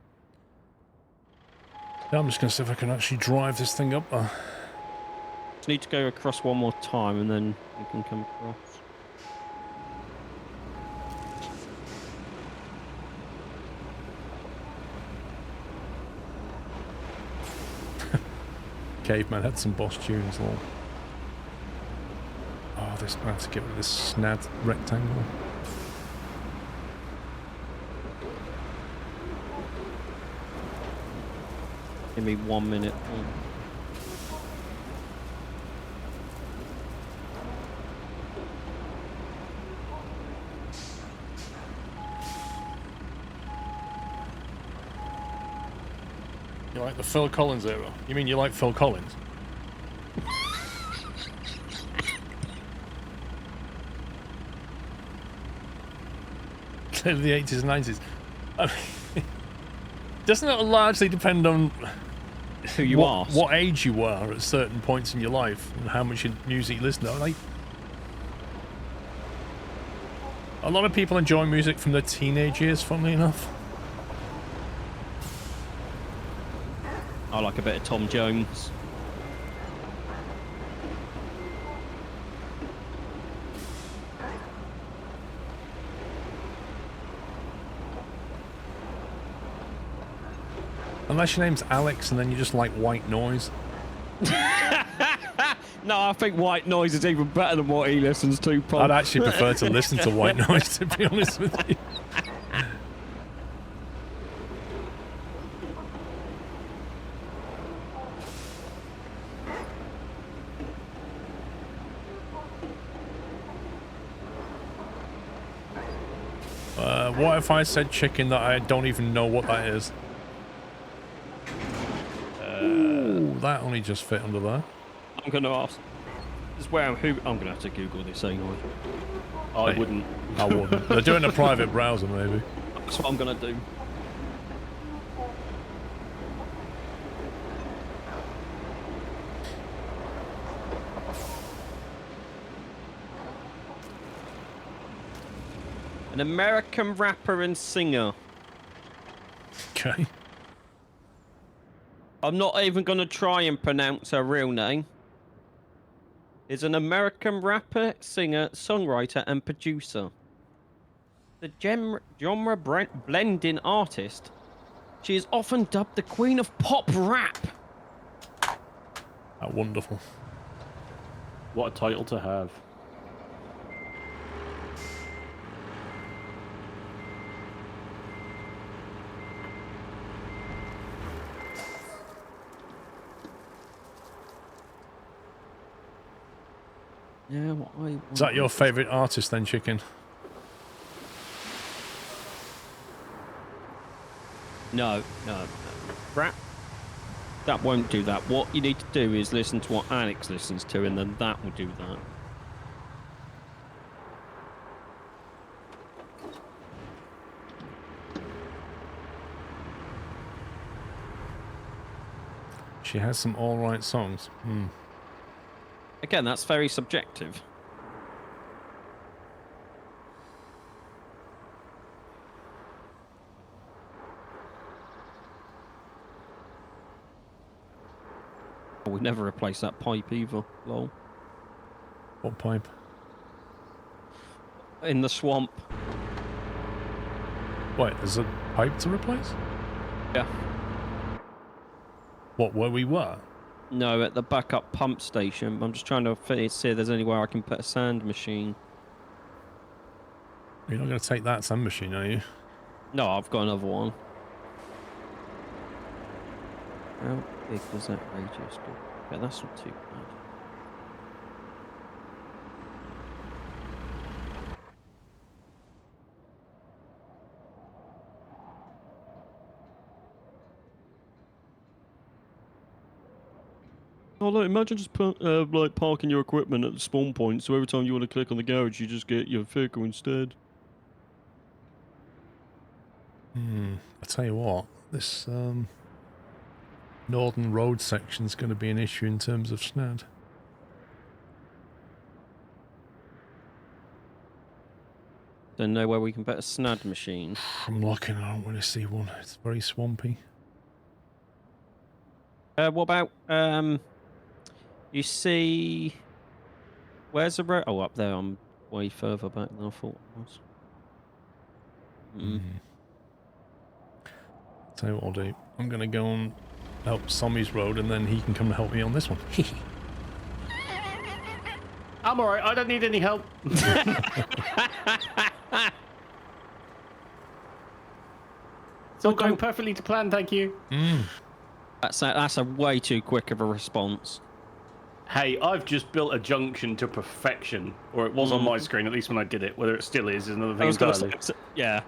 Yeah, I'm just going to see if I can actually drive this thing up there. Just need to go across one more time and then you can come across. Caveman had some boss tunes, lol. Oh, this, I have to get rid of this snad rectangle. Give me 1 minute. You like the Phil Collins era? You mean you like Phil Collins? Clearly the 80s and 90s. I mean, doesn't it largely depend on Who you ask? what age you were at certain points in your life and how much music you listen to? Like, a lot of people enjoy music from their teenage years, funnily enough. I like a bit of Tom Jones. Unless your name's Alex and then you just like white noise. No, I think White Noise is even better than what he listens to, Paul. I'd actually prefer to listen to white noise, to be honest with you. What if I said chicken that I don't even know what that is? Ooh, that only just fit under there. I'm going to ask. This is where I'm going to have to Google this anyway. I Hey, wouldn't. I wouldn't. They're doing a private browser, maybe. That's what I'm going to do. An American rapper and singer. Okay. I'm not even going to try and pronounce her real name. Is an American rapper, singer, songwriter, and producer. The genre blending artist. She is often dubbed the Queen of Pop Rap. Oh, wonderful. What a title to have. Yeah, what I want. Is that your favourite artist then, Chicken? No. Rap. That won't do that. What you need to do is listen to what Alex listens to, and then that will do that. She has some alright songs. Again, that's very subjective. Oh, we never replace that pipe either, lol. What pipe? In the swamp. Wait, there's a pipe to replace? Yeah. What, where we were? No, at the backup pump station. I'm just trying to see if there's anywhere I can put a sand machine. You're not going to take that sand machine, are you? No, I've got another one. How big does that radius do? Yeah, that's not too bad. Oh, look, imagine just like parking your equipment at the spawn point, so every time you want to click on the garage, you just get your vehicle instead. I tell you what, this Northern Road section's going to be an issue in terms of SNAD. Don't know where we can put a snad machine. I'm looking. I don't really see one. It's very swampy. What about you see? Where's the road? Oh, up there. I'm way further back than I thought I was. Tell you what I'll do. I'm gonna go and help Sommy's road, and then he can come and help me on this one. I'm alright, I don't need any help. It's all going perfectly to plan, thank you. That's a way too quick of a response. Hey, I've just built a junction to perfection. Or it was on my screen, at least when I did it. Whether it still is another thing entirely. Yeah.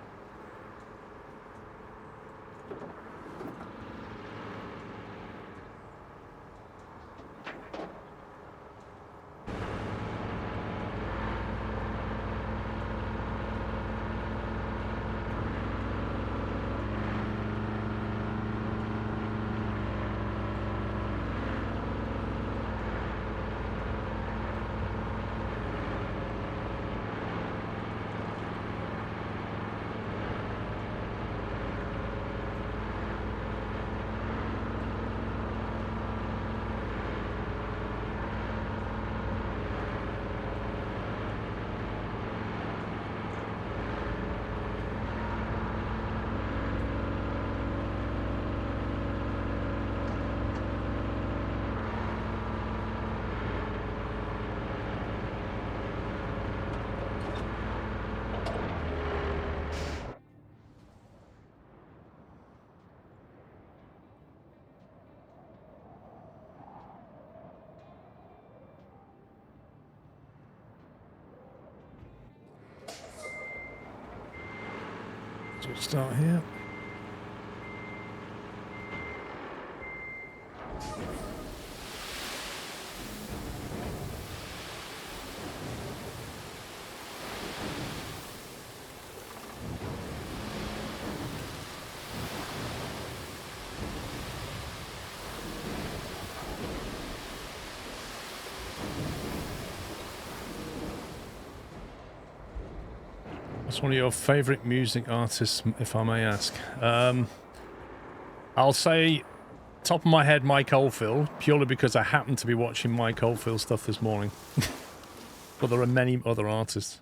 So we'll start here. What's one of your favourite music artists, if I may ask? I'll say, top of my head, Mike Oldfield, purely because I happened to be watching Mike Oldfield stuff this morning. But there are many other artists.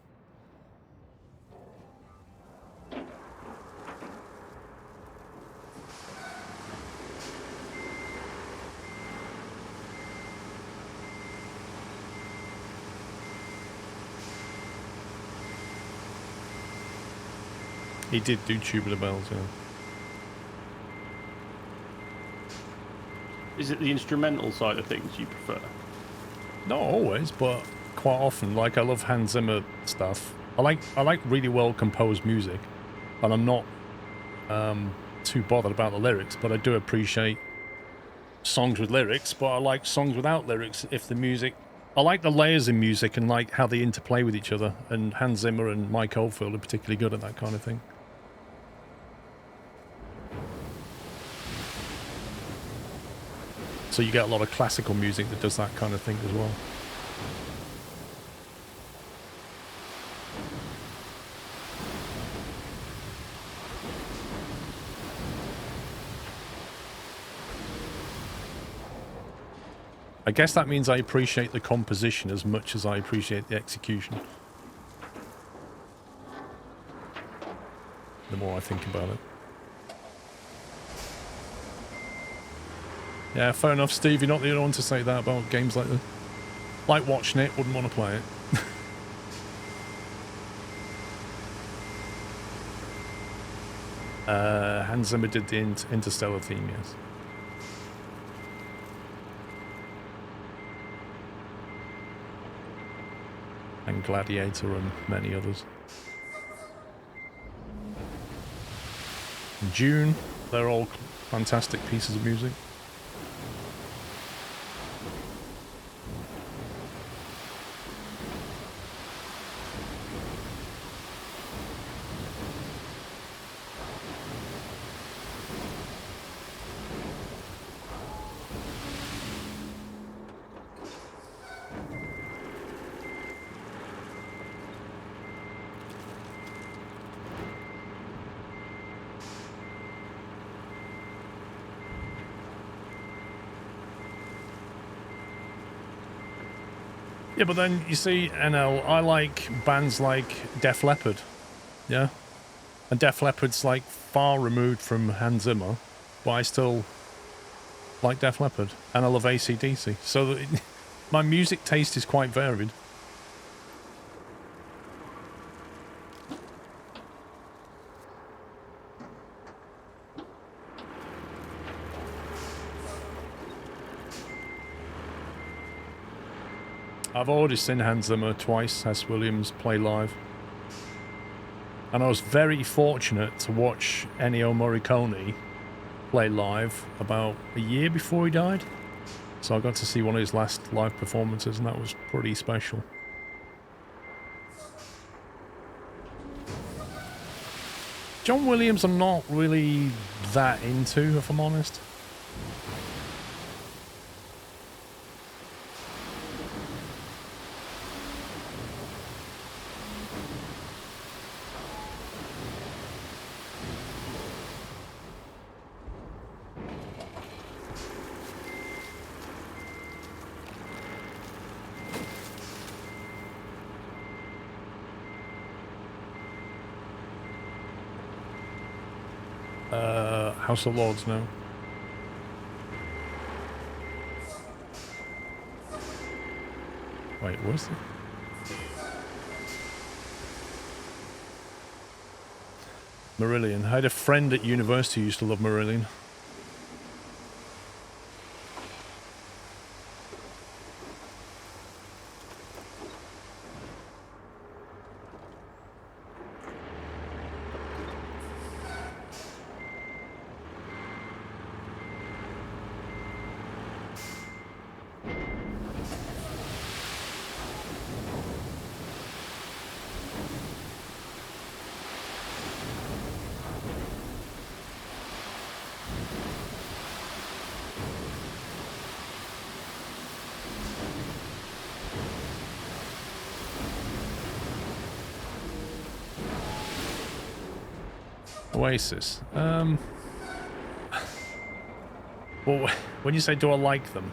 He did do Tubular Bells, yeah. Is it the instrumental side of things you prefer? Not always, but quite often. Like, I love Hans Zimmer stuff. I like really well composed music, and I'm not too bothered about the lyrics, but I do appreciate songs with lyrics, but I like songs without lyrics if the music... I like the layers in music and like how they interplay with each other, and Hans Zimmer and Mike Oldfield are particularly good at that kind of thing. So you get a lot of classical music that does that kind of thing as well. I guess that means I appreciate the composition as much as I appreciate the execution. The more I think about it. Yeah, fair enough, Steve. You're not the only one to say that about games like this. Like watching it, wouldn't want to play it. Hans Zimmer did the Interstellar theme, yes. And Gladiator and many others. June, they're all fantastic pieces of music. Yeah, but then you see, NL, I like bands like Def Leppard, yeah? And Def Leppard's like far removed from Hans Zimmer, but I still like Def Leppard, and I love AC/DC. So my music taste is quite varied. I've already seen Hans Zimmer twice, Hess Williams, play live. And I was very fortunate to watch Ennio Morricone play live about a year before he died. So I got to see one of his last live performances, and that was pretty special. John Williams I'm not really that into, if I'm honest. House of Lords now. Wait, what's it? Marillion. I had a friend at university who used to love Marillion. Oasis. Well, when you say do I like them,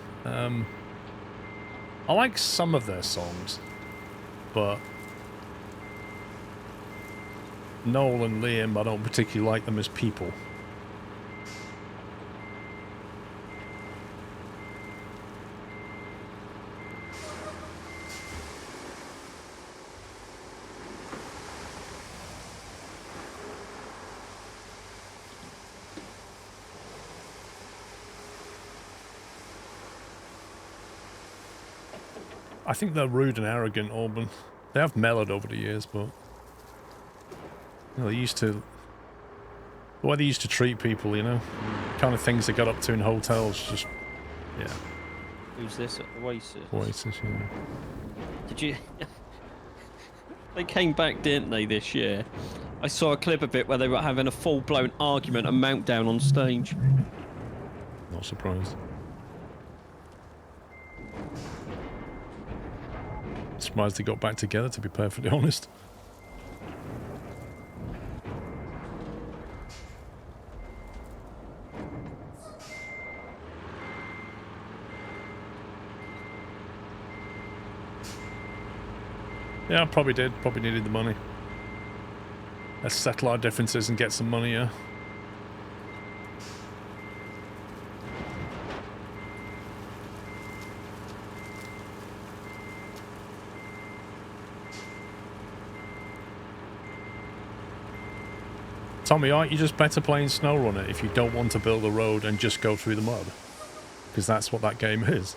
I like some of their songs, but Noel and Liam, I don't particularly like them as people. I think they're rude and arrogant, Auburn. They have mellowed over the years, but you know, they used to, the way they used to treat people, you know, kind of things they got up to in hotels, just, yeah. Who's this at Oasis? Oasis, yeah. Did you? They came back, didn't they, this year? I saw a clip of it where they were having a full-blown argument and meltdown on stage. Not surprised. Surprised they got back together, to be perfectly honest. Yeah, probably did. Probably needed the money. Let's settle our differences and get some money, yeah. Tommy, aren't you just better playing SnowRunner if you don't want to build a road and just go through the mud? Because that's what that game is.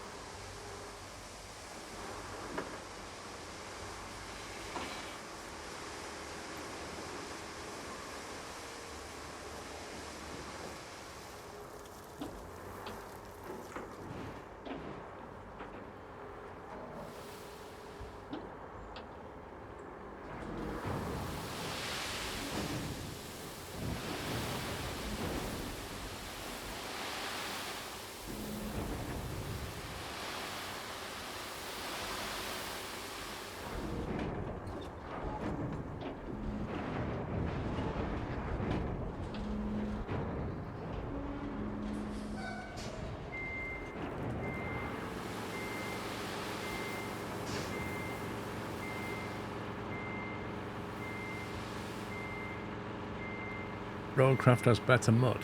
Roadcraft has better mud.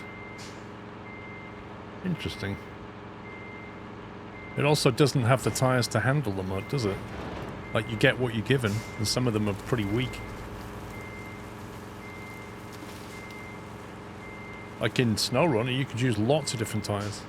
Interesting. It also doesn't have the tyres to handle the mud, does it? Like, you get what you're given, and some of them are pretty weak. Like in SnowRunner, you could use lots of different tyres.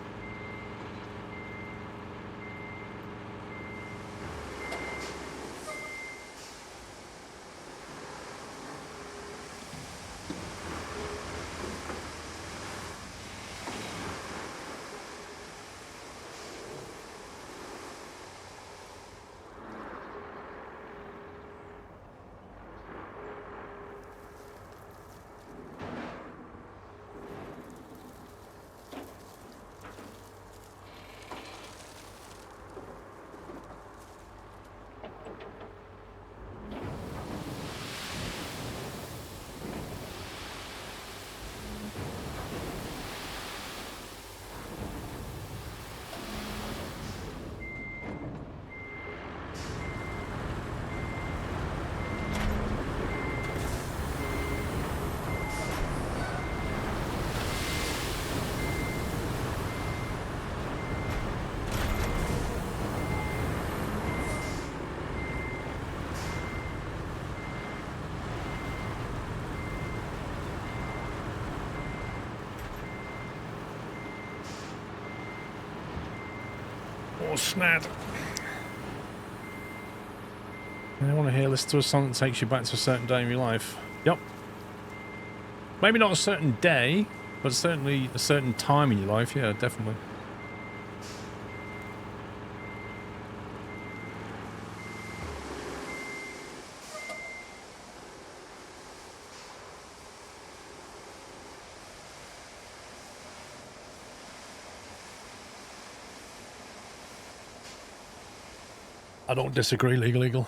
Or snad. I want to hear listen to a song that takes you back to a certain day in your life. Yep. Maybe not a certain day, but certainly a certain time in your life. Yeah, definitely. I don't disagree, legal.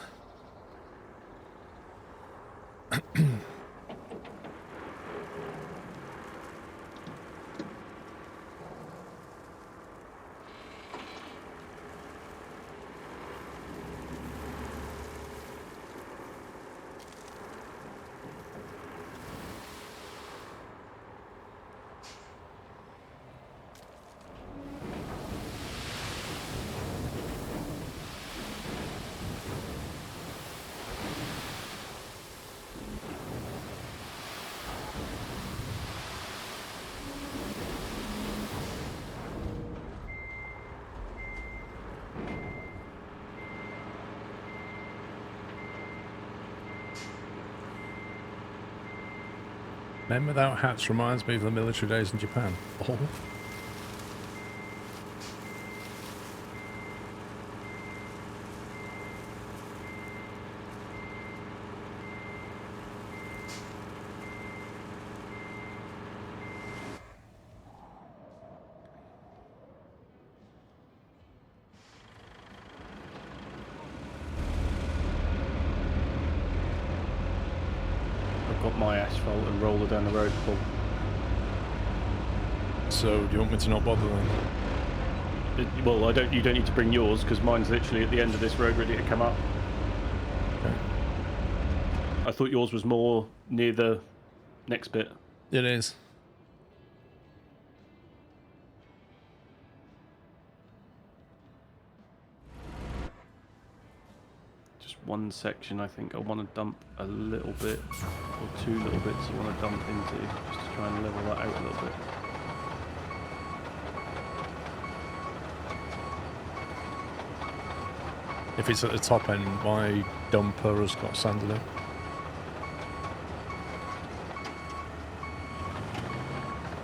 Men without hats reminds me of the military days in Japan. Oh. Got my asphalt and roller down the road full. So, do you want me to not bother then? Well, you don't need to bring yours because mine's literally at the end of this road, ready to come up. Okay. I thought yours was more near the next bit. It is. Just one section, I think I want to dump a little bit, or two little bits I want to dump into, just to try and level that out a little bit. If it's at the top end, my dumper has got sand in it.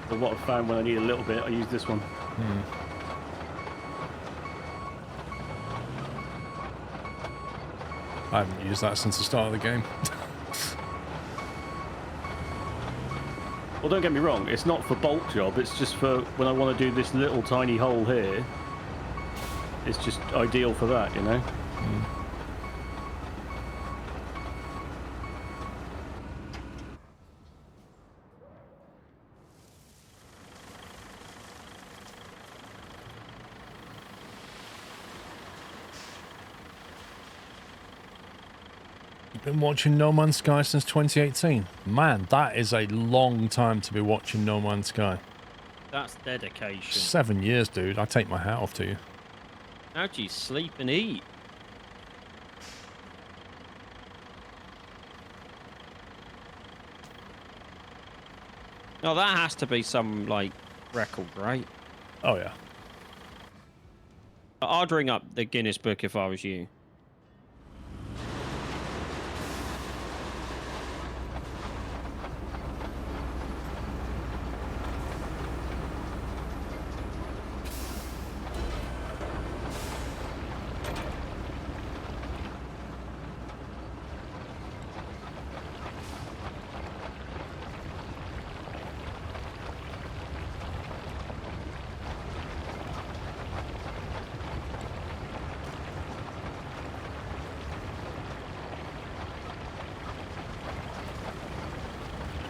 But what I've found when I need a little bit, I use this one. I haven't used that since the start of the game. Well, don't get me wrong, it's not for bulk job, it's just for when I want to do this little tiny hole here. It's just ideal for that, you know? Been watching No Man's Sky since 2018. Man, that is a long time to be watching No Man's Sky. That's dedication. 7 years, dude. I take my hat off to you. How do you sleep and eat? Oh, that has to be some, like, record, right? Oh, yeah. I'd ring up the Guinness Book if I was you.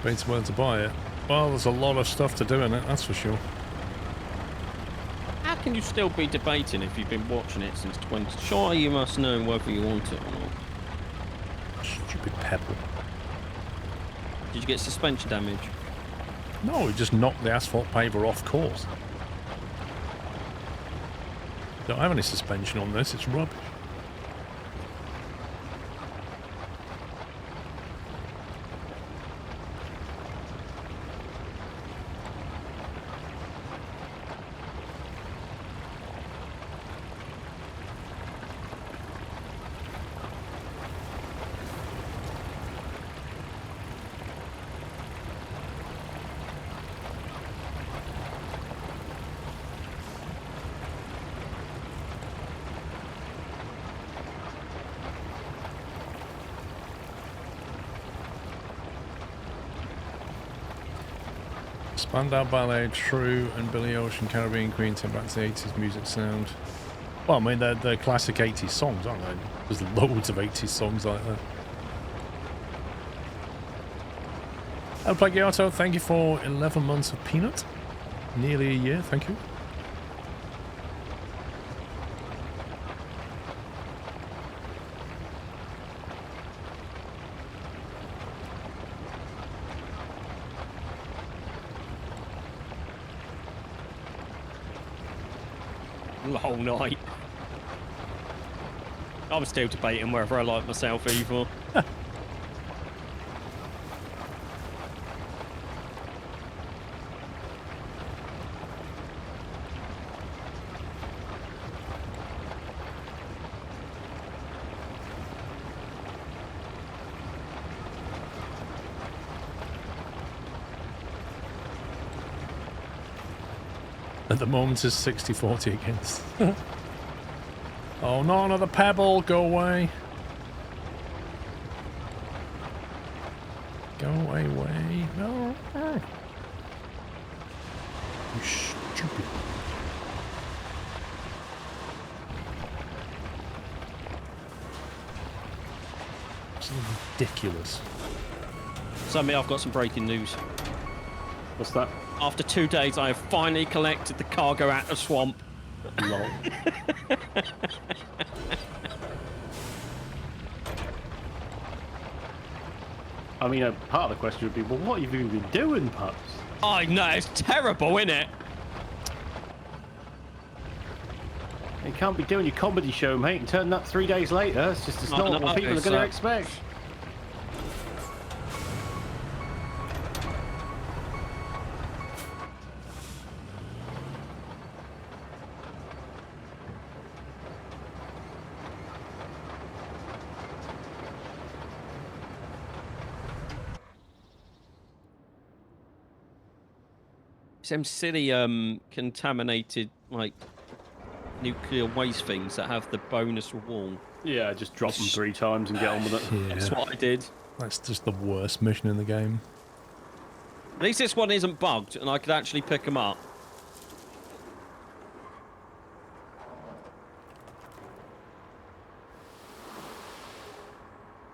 Debating whether to buy it. Well, there's a lot of stuff to do in it, that's for sure. How can you still be debating if you've been watching it since 20? Surely you must know whether you want it or not. Stupid pebble. Did you get suspension damage? No, it just knocked the asphalt paver off course. Don't have any suspension on this, it's rubbish. Spandau Ballet, True, and Billy Ocean, Caribbean Queen take back to the 80s music sound. Well, I mean, they're classic 80s songs, aren't they? There's loads of 80s songs like that. El Plagiato, thank you for 11 months of Peanut. Nearly a year, thank you. The whole night. I'm still debating whether I like myself either. At the moment is 60-40 against. Oh no, another pebble, go away. Go away, way. No. You stupid. Absolutely ridiculous. Sammy, I've got some breaking news. What's that? After 2 days, I have finally collected the cargo out of swamp. Lol. I mean, part of the question would be, well, what have you been doing, pups? I know, it's terrible, isn't it? You can't be doing your comedy show, mate, and turning up 3 days later. It's not what people are going to expect. Some silly contaminated like nuclear waste things that have the bonus wall. Yeah, just drop them 3 times and get on with it. Yeah. That's what I did. That's just the worst mission in the game. At least this one isn't bugged and I could actually pick them up.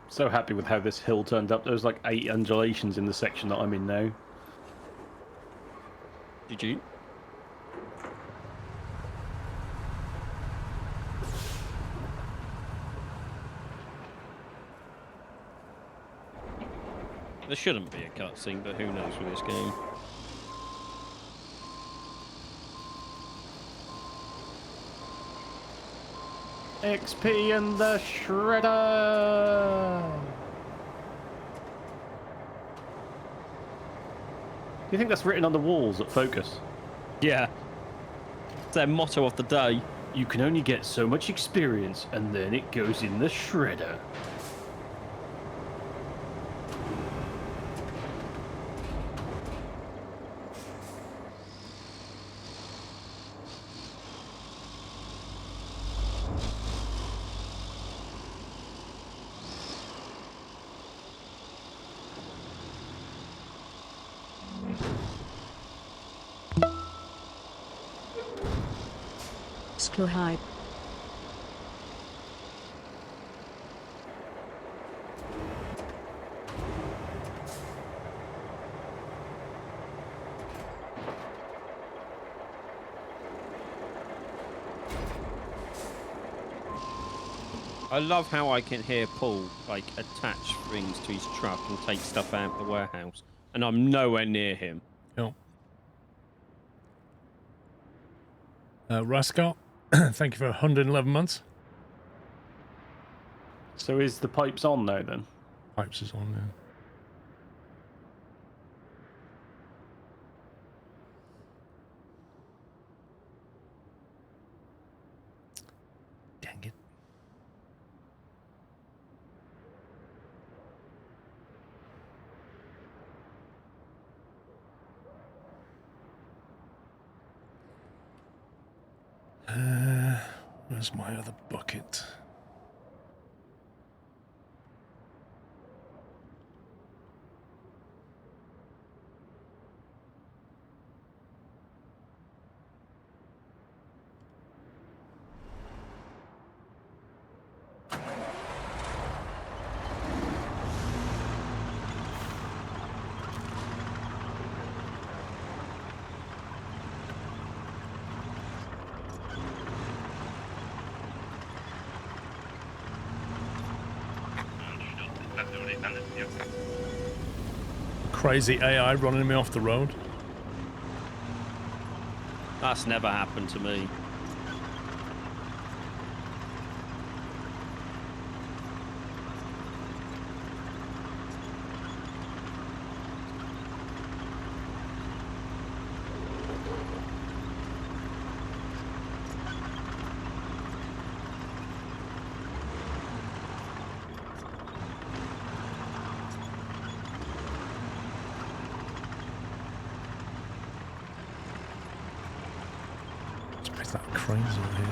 So happy with how this hill turned up. There's like 8 undulations in the section that I'm in now. Did you? There shouldn't be a cutscene, but who knows with this game. XP and the shredder. Do you think that's written on the walls at Focus? Yeah. It's their motto of the day. You can only get so much experience, and then it goes in the shredder. Squirrel hype. I love how I can hear Paul like attach things to his truck and take stuff out of the warehouse, and I'm nowhere near him. Cool. Rascot, thank you for 111 months. So is the pipes on now then? Pipes is on now. Dang it. Where's my other bucket? Crazy AI running me off the road. That's never happened to me. Is that crazy here?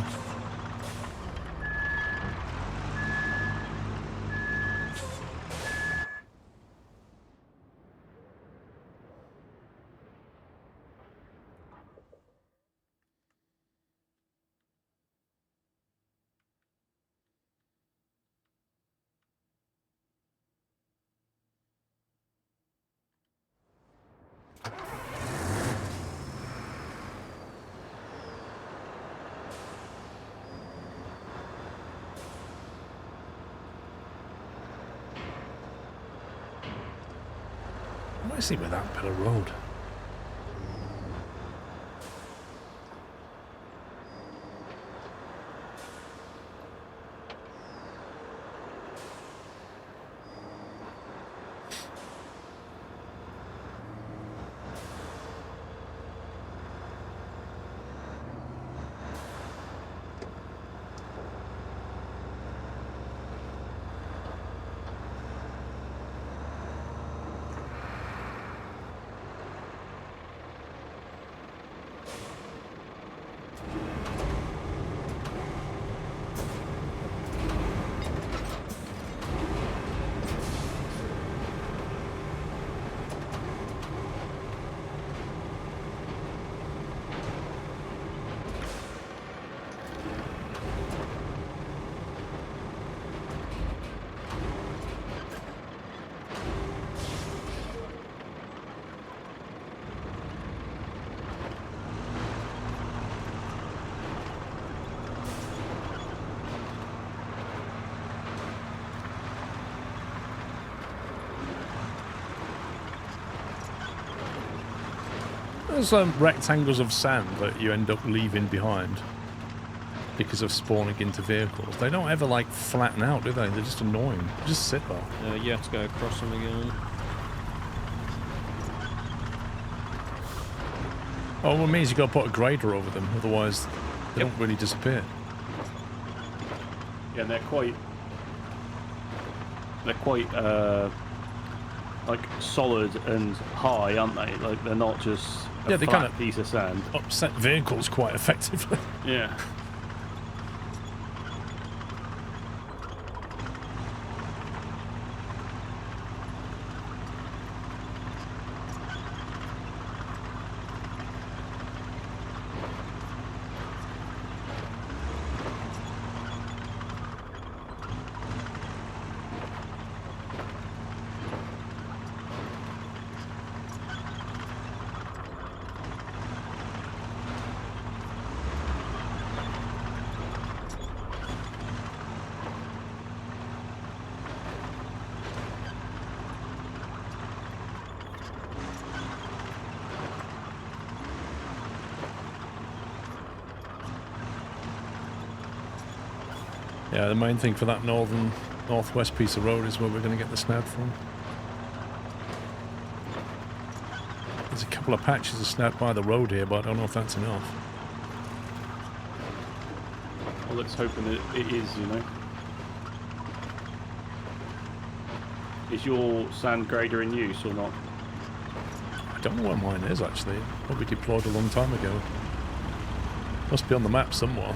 What is he with that bit of road? There's rectangles of sand that you end up leaving behind because of spawning into vehicles. They don't ever like flatten out, do they? They're just annoying. They just sit there. You have to go across them again. Oh, well, it means you got to put a grader over them, otherwise they don't really disappear. Yeah, and they're quite like solid and high, aren't they? Like they're not just a they flat kind of piece of sand. upset vehicles quite effectively. Yeah. Yeah, the main thing for that northwest piece of road is where we're going to get the snout from. There's a couple of patches of snout by the road here, but I don't know if that's enough. Well, let's hope that it is, you know. Is your sand grader in use or not? I don't know where mine is, actually. Probably deployed a long time ago. Must be on the map somewhere.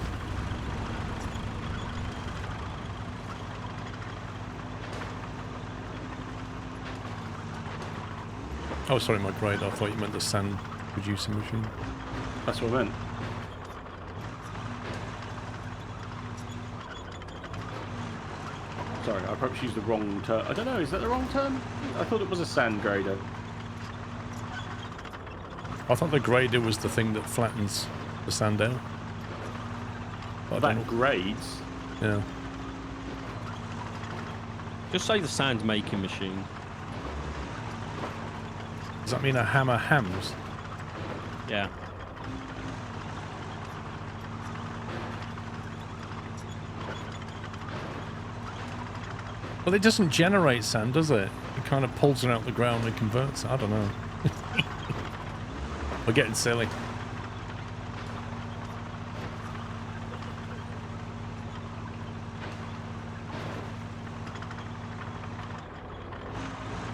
Oh, sorry, my grader. I thought you meant the sand producing machine. That's what I meant. Sorry, I perhaps used the wrong term. I don't know, is that the wrong term? I thought it was a sand grader. I thought the grader was the thing that flattens the sand out. But I don't That know. grades. Yeah. Just say the sand making machine. Does that mean a hammer hams? Yeah. Well, it doesn't generate sand, does it? It kind of pulls it out the ground and converts it. I don't know. We're getting silly.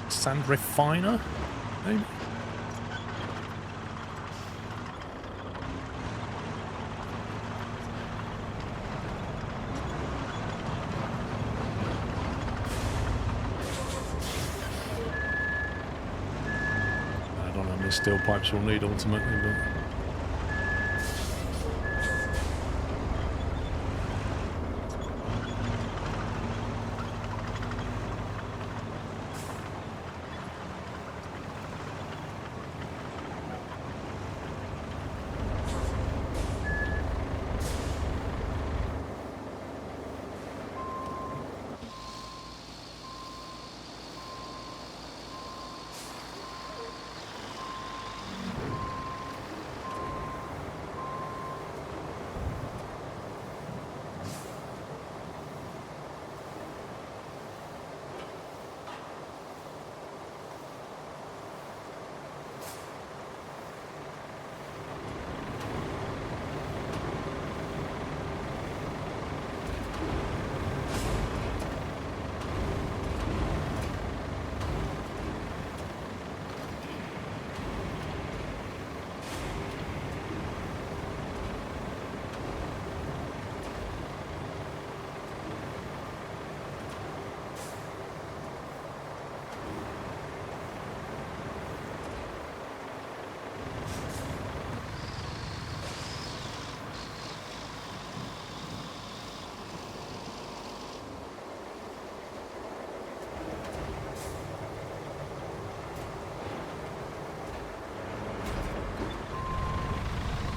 Sand refiner? Maybe? I don't know how many steel pipes we'll need ultimately, but...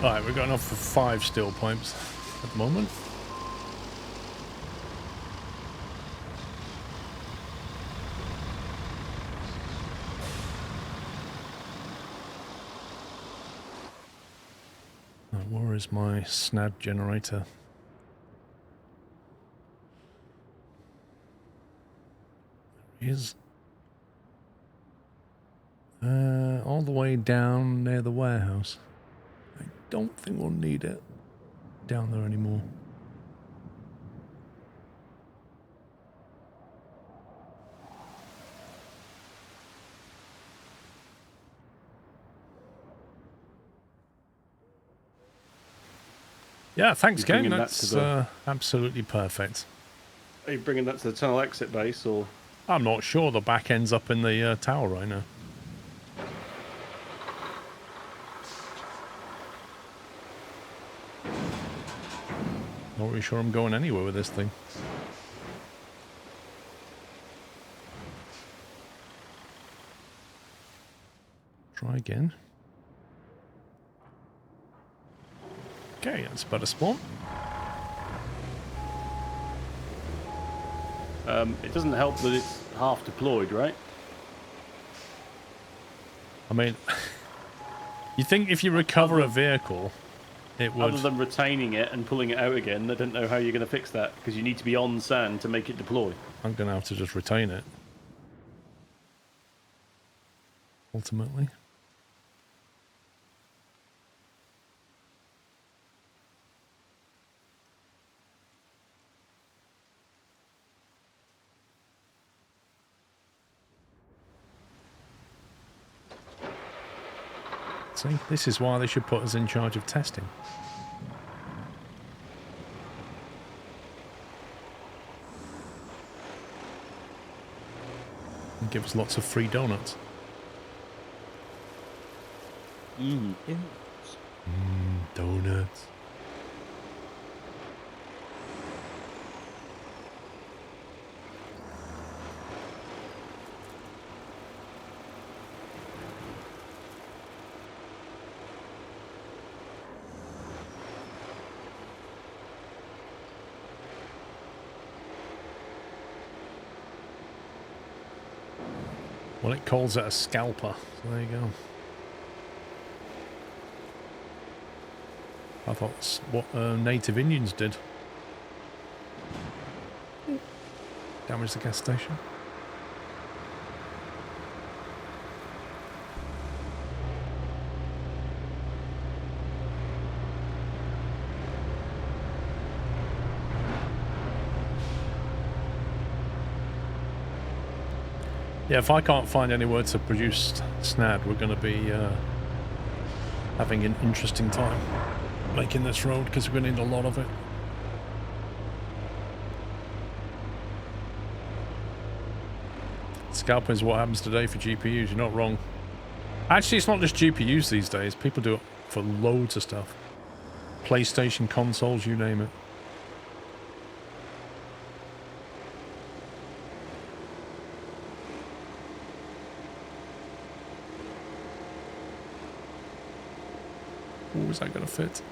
Right, we've got enough for 5 steel pipes at the moment. where is my snad generator? There he is. All the way down near the warehouse. I don't think we'll need it down there anymore. Yeah, thanks, You're Ken. bringing that That's to the- absolutely perfect. Are you bringing that to the tunnel exit base, or? I'm not sure. The back end's up in the tower right now. Not really sure I'm going anywhere with this thing. Try again. Okay, that's a better spawn. It doesn't help that it's half deployed, right? I mean, you think if you recover a vehicle, it would... Other than retaining it and pulling it out again, I don't know how you're going to fix that, because you need to be on sand to make it deploy. I'm going to have to just retain it. Ultimately. See, this is why they should put us in charge of testing. And give us lots of free donuts. Donuts. Well, it calls it a scalper, so there you go. I thought that's what native Indians did. Damage the gas station. Yeah, if I can't find anywhere to produce snad, we're going to be having an interesting time making this road, because we're going to need a lot of it. Scalping is what happens today for GPUs, you're not wrong. Actually, it's not just GPUs these days. People do it for loads of stuff. PlayStation consoles, you name it. Ooh, is that going to fit?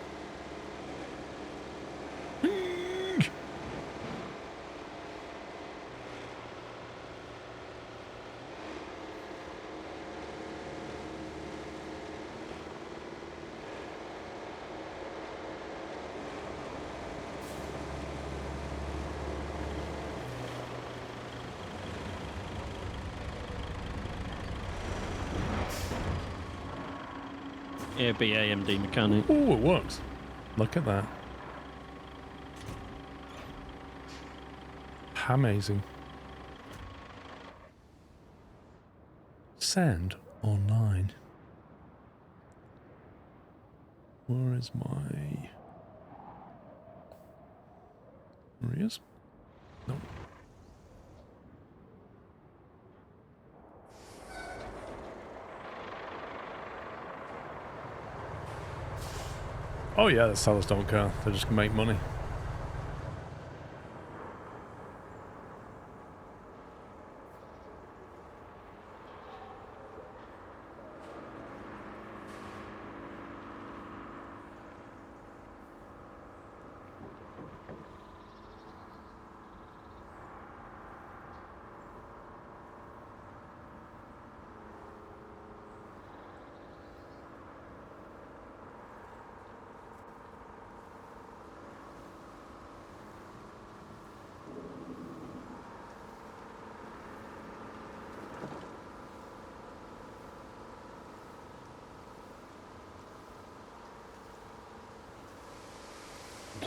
Yeah, be AMD mechanic. Oh, it works. Look at that. Amazing. Sand online. Where is my... There he is. Nope. Oh yeah, the sellers don't care. They just make money.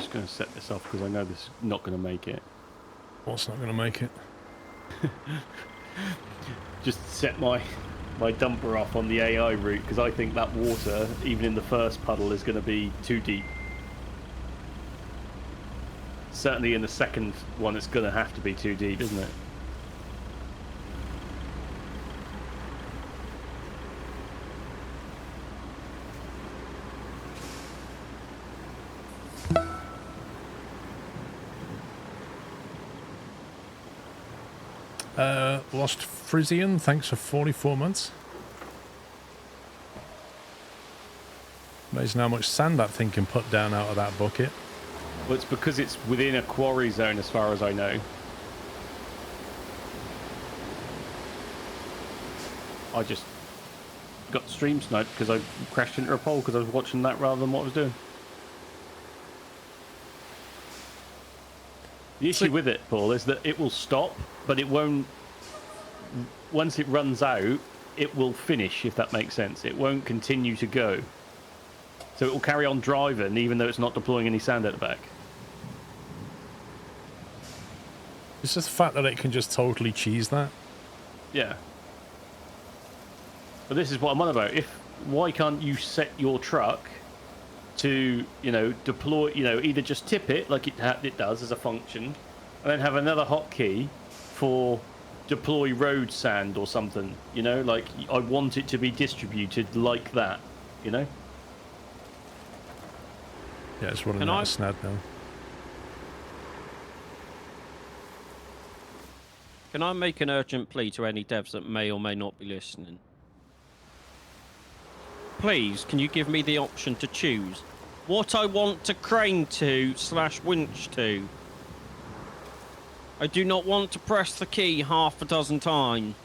just going to set this off because I know this is not going to make it. What's not going to make it? Just set my dumper off on the AI route because I think that water, even in the first puddle, is going to be too deep. Certainly in the second one, it's going to have to be too deep, isn't it? Lost Frisian, thanks for 44 months. Amazing how much sand that thing can put down out of that bucket. Well, it's because it's within a quarry zone as far as I know. I just got stream sniped because I crashed into a pole because I was watching that rather than what I was doing. The issue with it, Paul, is that it will stop, but it won't... Once it runs out, it will finish, if that makes sense. It won't continue to go. So it will carry on driving, even though it's not deploying any sand at the back. It's just the fact that it can just totally cheese that. Yeah. But this is what I'm on about. Why can't you set your truck to, you know, deploy, you know, either just tip it like it does as a function, and then have another hotkey for deploy road sand or something, you know, like I want it to be distributed like that, you know? Yeah, it's running out of snad now. Can I make an urgent plea to any devs that may or may not be listening? Please, can you give me the option to choose what I want to crane to / winch to? I do not want to press the key half a dozen times.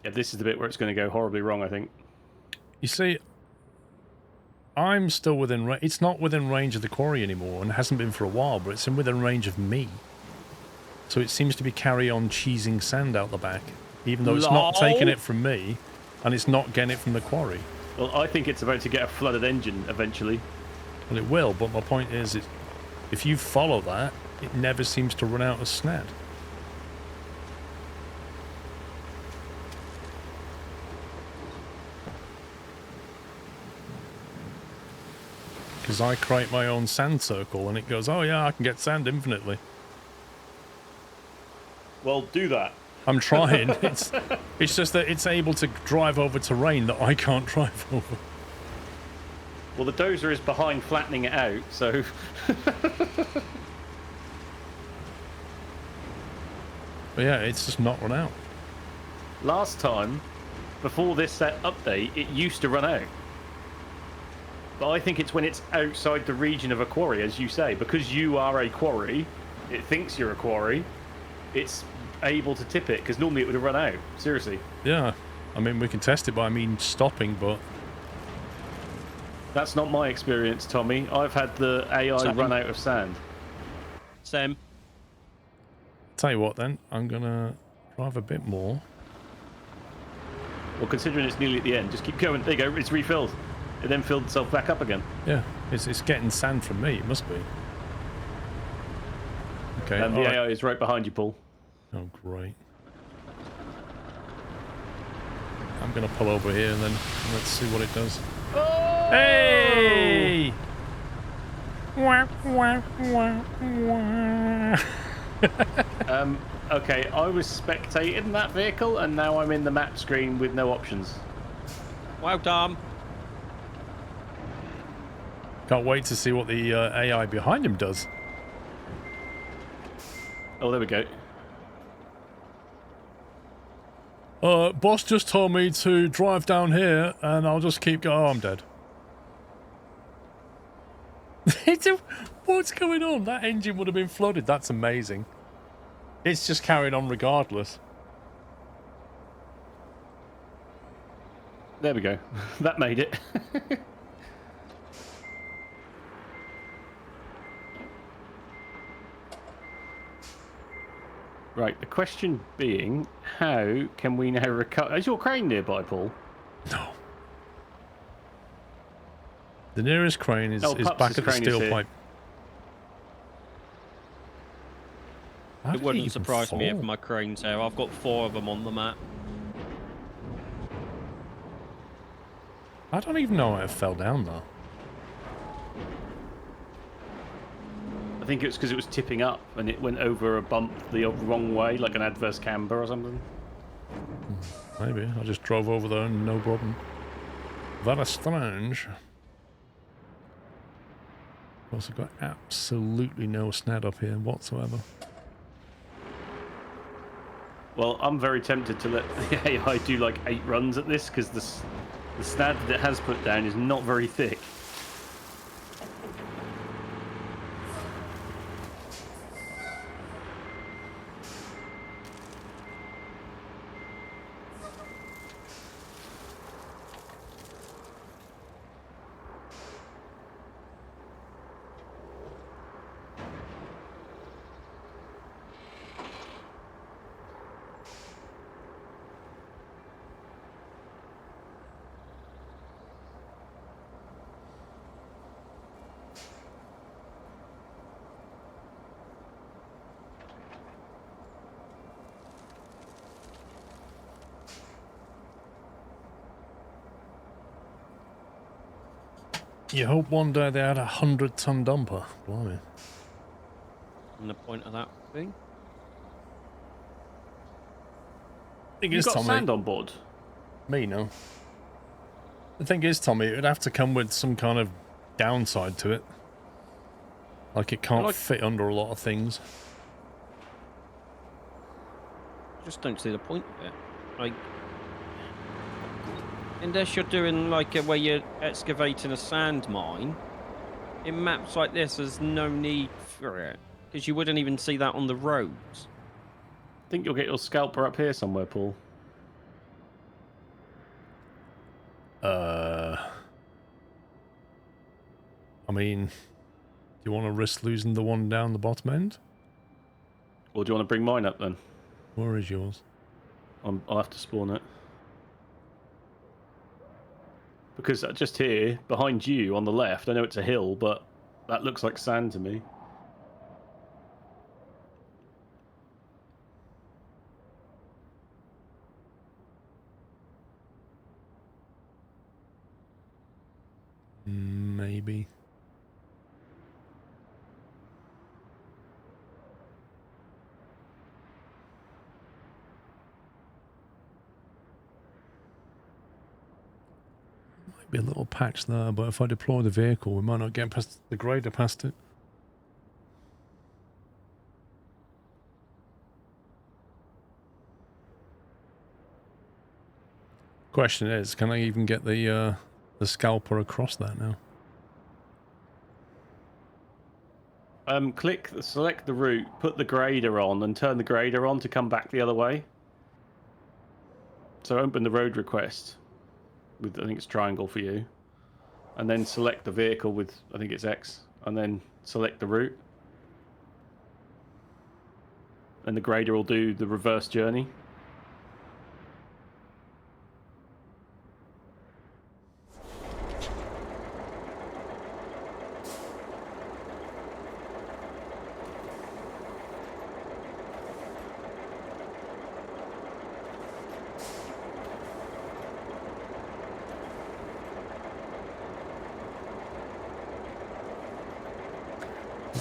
Yeah, this is the bit where it's going to go horribly wrong, I think. You see, I'm still within range. It's not within range of the quarry anymore, and hasn't been for a while, but it's in within range of me. So it seems to be carry on cheesing sand out the back, even though it's not taking it from me, and it's not getting it from the quarry. Well, I think it's about to get a flooded engine eventually. Well, it will, but my point is, if you follow that, it never seems to run out of snad. Because I create my own sand circle, and it goes, oh yeah, I can get sand infinitely. Well, do that. I'm trying. It's just that it's able to drive over terrain that I can't drive over. Well, the dozer is behind flattening it out, so... But yeah, it's just not run out. Last time, before this update, it used to run out. But I think it's when it's outside the region of a quarry, as you say. Because you are a quarry, it thinks you're a quarry, it's able to tip it, because normally it would have run out. Seriously. Yeah. I mean, we can test it by stopping, but... That's not my experience, Tommy. I've had the AI run out of sand. Same. Tell you what then, I'm gonna drive a bit more. Well, considering it's nearly at the end, just keep going. There you go, it's refilled. It then filled itself back up again. Yeah, it's getting sand from me, it must be. Okay, And the AI is right behind you, Paul. Oh, great. I'm gonna pull over here and then let's see what it does. Oh! Hey! Wah, wah, wah, wah. Okay, I was spectating that vehicle, and now I'm in the map screen with no options. Well done. Can't wait to see what the AI behind him does. Oh, there we go. Boss just told me to drive down here, and I'll just keep going. Oh, I'm dead. What's going on? That engine would have been flooded. That's amazing. It's just carrying on regardless. There we go. That made it. Right, the question being, how can we now recover... Is your crane nearby, Paul? No. The nearest crane is Pups' back at the crane is steel here. pipe. How It did wouldn't even surprise me if fall? my crane's there. I've got 4 of them on the map. I don't even know how it fell down though. I think it's because it was tipping up and it went over a bump the wrong way, like an adverse camber or something. Maybe. I just drove over there and no problem. That is strange. I've also got absolutely no snad up here whatsoever. Well, I'm very tempted to let the AI do like 8 runs at this because the snad that it has put down is not very thick. You hope one day they had a 100-ton dumper. Blimey. And the point of that thing. Thing You is, got Tommy, sand on board. me no. The thing is, Tommy, it would have to come with some kind of downside to it. Like it can't fit under a lot of things. Just don't see the point of it. Like, unless you're doing like where you're excavating a sand mine, in maps like this, there's no need for it because you wouldn't even see that on the roads. I think you'll get your scalper up here somewhere, Paul. I mean, do you want to risk losing the one down the bottom end? Or do you want to bring mine up then? Where is yours? I'll have to spawn it. Because just here, behind you on the left, I know it's a hill, but that looks like sand to me. Maybe. Might be a little patch there, but if I deploy the vehicle, we might not get past the grader past it. Question is, can I even get the scalper across that now? Select the route, put the grader on, and turn the grader on to come back the other way. So open the road request with, I think it's triangle for you, and then select the vehicle with, I think it's X, and then select the route. And the grader will do the reverse journey.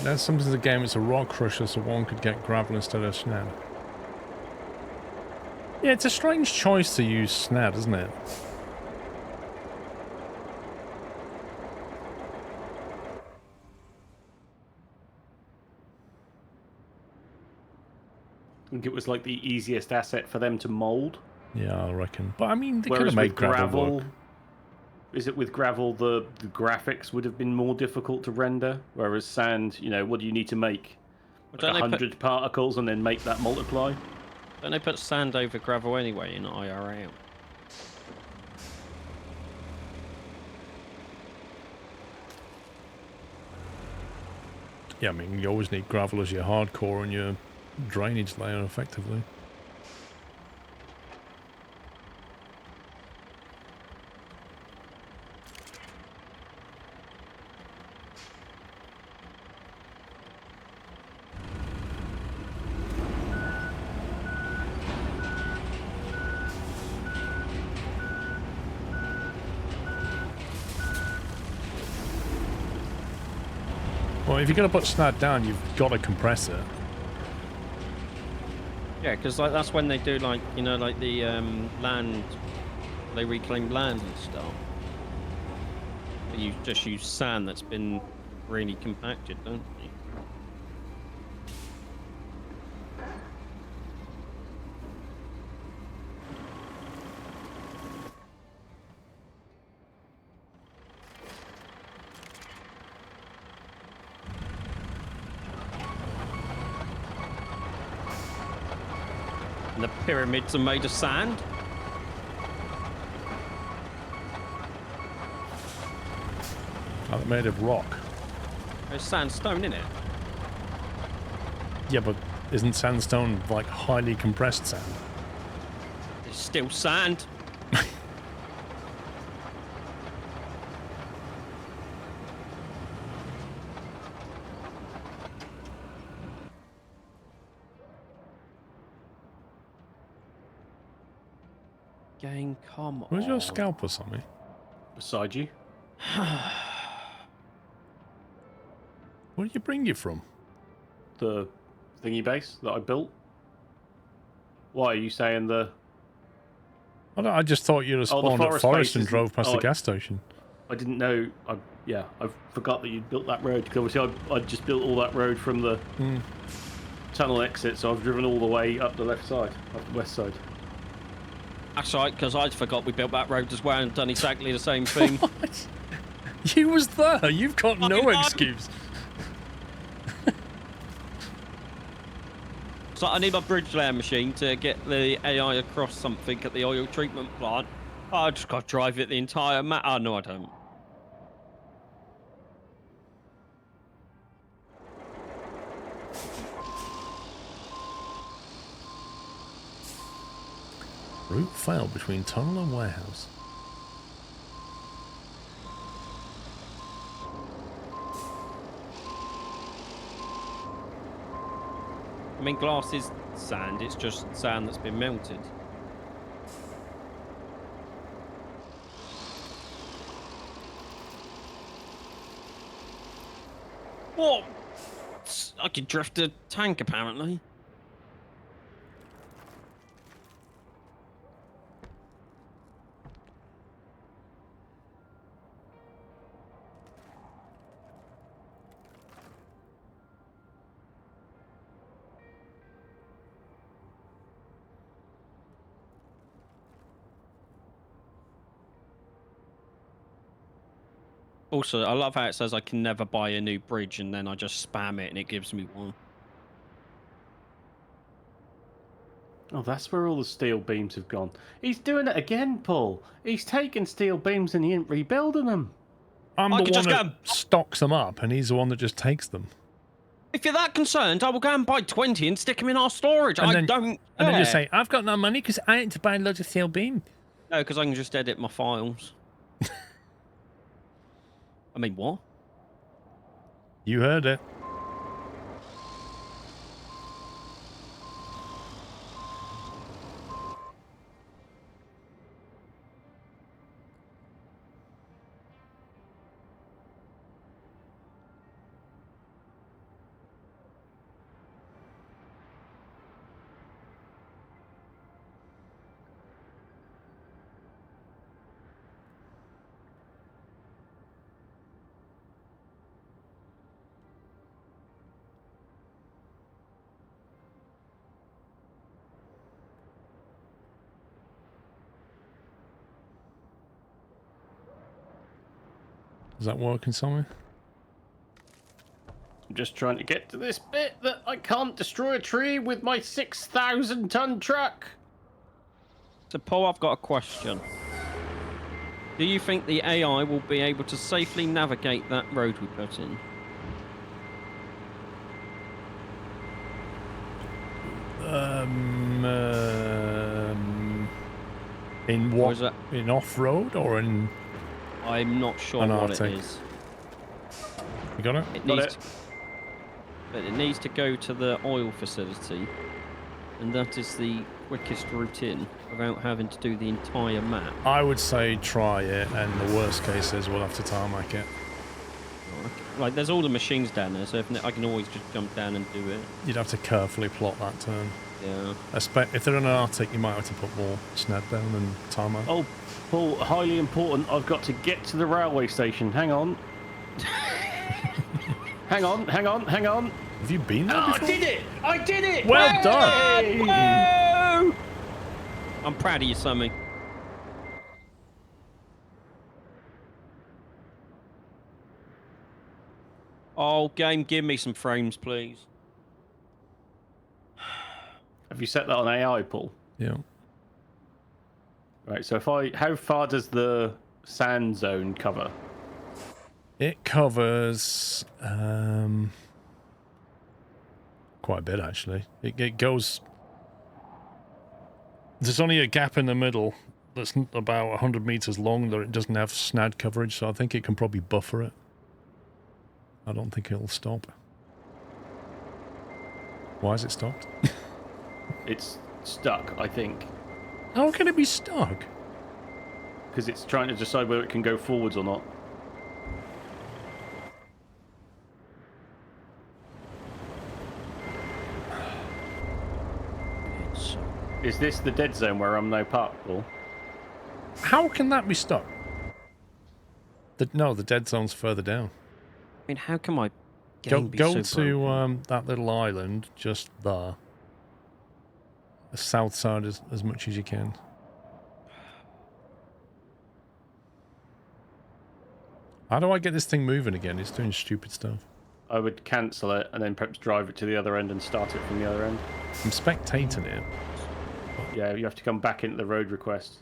There's something to the game, it's a rock crusher, so one could get gravel instead of snad. Yeah, it's a strange choice to use snad, isn't it? I think it was like the easiest asset for them to mold. Yeah, I reckon. But I mean, they could Whereas have made with gravel, work. is it with gravel the graphics would have been more difficult to render? Whereas sand, you know, what do you need to make? Like Don't they 100 particles and then make that multiply? Don't they put sand over gravel anyway in IRL? Yeah, I mean, you always need gravel as your hardcore and your drainage layer, effectively. Well, if you're going to put snad down, you've got to compress it. Yeah, because like that's when they do like like the land, they reclaim land and stuff. But you just use sand that's been really compacted, don't you? And the pyramids are made of sand. Oh, they're made of rock. There's sandstone in it. Yeah, but isn't sandstone like highly compressed sand? It's still sand. Gang, come on. Where's your scalper, Sammy? Beside you. Where did you bring you from? The thingy base that I built. Why are you saying the... I, don't, I just thought you'd have spawned at forest and drove past the gas station. I didn't know. I forgot that you'd built that road. Because obviously I just built all that road from the tunnel exit, so I've driven all the way up the left side, up the west side. That's right, because I forgot we built that road as well and done exactly the same thing. What? You was there. You've got no excuse. So I need my bridge layer machine to get the AI across something at the oil treatment plant. I just got to drive it the entire map. Oh, no, I don't. Route failed between tunnel and warehouse. I mean, glass is sand. It's just sand that's been melted. What? I could drift a tank, apparently. Also, I love how it says I can never buy a new bridge, and then I just spam it and it gives me one. Oh, that's where all the steel beams have gone. He's doing it again, Paul. He's taking steel beams and he ain't rebuilding them. I'm the one that stocks them up, and he's the one that just takes them. If you're that concerned, I will go and buy 20 and stick them in our storage. And I then, don't. And then you say, I've got no money because I had to buy loads of steel beams. No, because I can just edit my files. I mean, what? You heard it. Is that working somewhere? I'm just trying to get to this bit that I can't destroy a tree with my 6,000-ton truck. So, Paul, I've got a question. Do you think the AI will be able to safely navigate that road we put in? In what? Is that... In off-road or in... I'm not sure what it is. You got it? But it needs to go to the oil facility, and that is the quickest route in without having to do the entire map. I would say try it, and the worst case is we'll have to tarmac it. Oh, okay. Like, there's all the machines down there, so I can always just jump down and do it. You'd have to carefully plot that turn. Yeah. If they're in an Arctic, you might have to put more snap down and tarmac. Oh, Paul, highly important. I've got to get to the railway station. Hang on. hang on. Have you been there Oh, before? I did it! I did it! Well done! Hey! Whoa! I'm proud of you, Sammy. Oh, game, give me some frames, please. Have you set that on AI, Paul? Yeah. Right, so how far does the sand zone cover? It covers quite a bit, actually. It goes... There's only a gap in the middle that's about 100 meters long that it doesn't have SNAD coverage, so I think it can probably buffer it. I don't think it'll stop. Why is it stopped? It's stuck, I think. How can it be stuck? Because it's trying to decide whether it can go forwards or not. Is this the dead zone where I'm no part, Paul? How can that be stuck? No, the dead zone's further down. I mean, how can my Go game be so to broken? that little island just there. The south side as much as you can. How do I get this thing moving again? It's doing stupid stuff. I would cancel it and then perhaps drive it to the other end and start it from the other end. I'm spectating it. Yeah, you have to come back into the road request.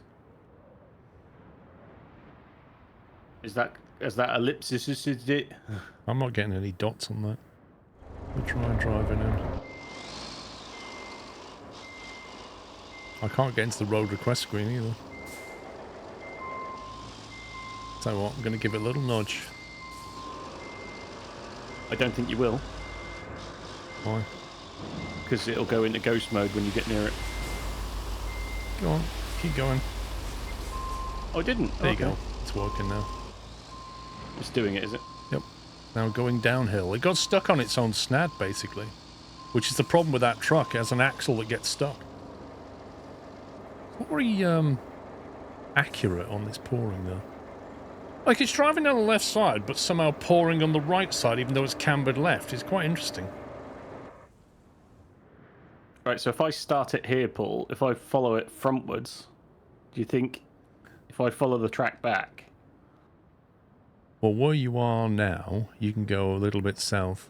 Is that ellipsis? Is it? I'm not getting any dots on that. We'll try driving in. I can't get into the road request screen either. So what? I'm going to give it a little nudge. I don't think you will, Why? because it'll go into ghost mode when you get near it. Go on. Keep going. Oh, it didn't. There Okay. you go. It's working now. It's doing it, is it? Yep. Now going downhill. It got stuck on its own snad, basically. Which is the problem with that truck. It has an axle that gets stuck. Not very, accurate on this pouring, though. Like, it's driving down the left side, but somehow pouring on the right side, even though it's cambered left. It's quite interesting. Right, so if I start it here, Paul, if I follow it frontwards, do you think if I follow the track back? Well, where you are now, you can go a little bit south.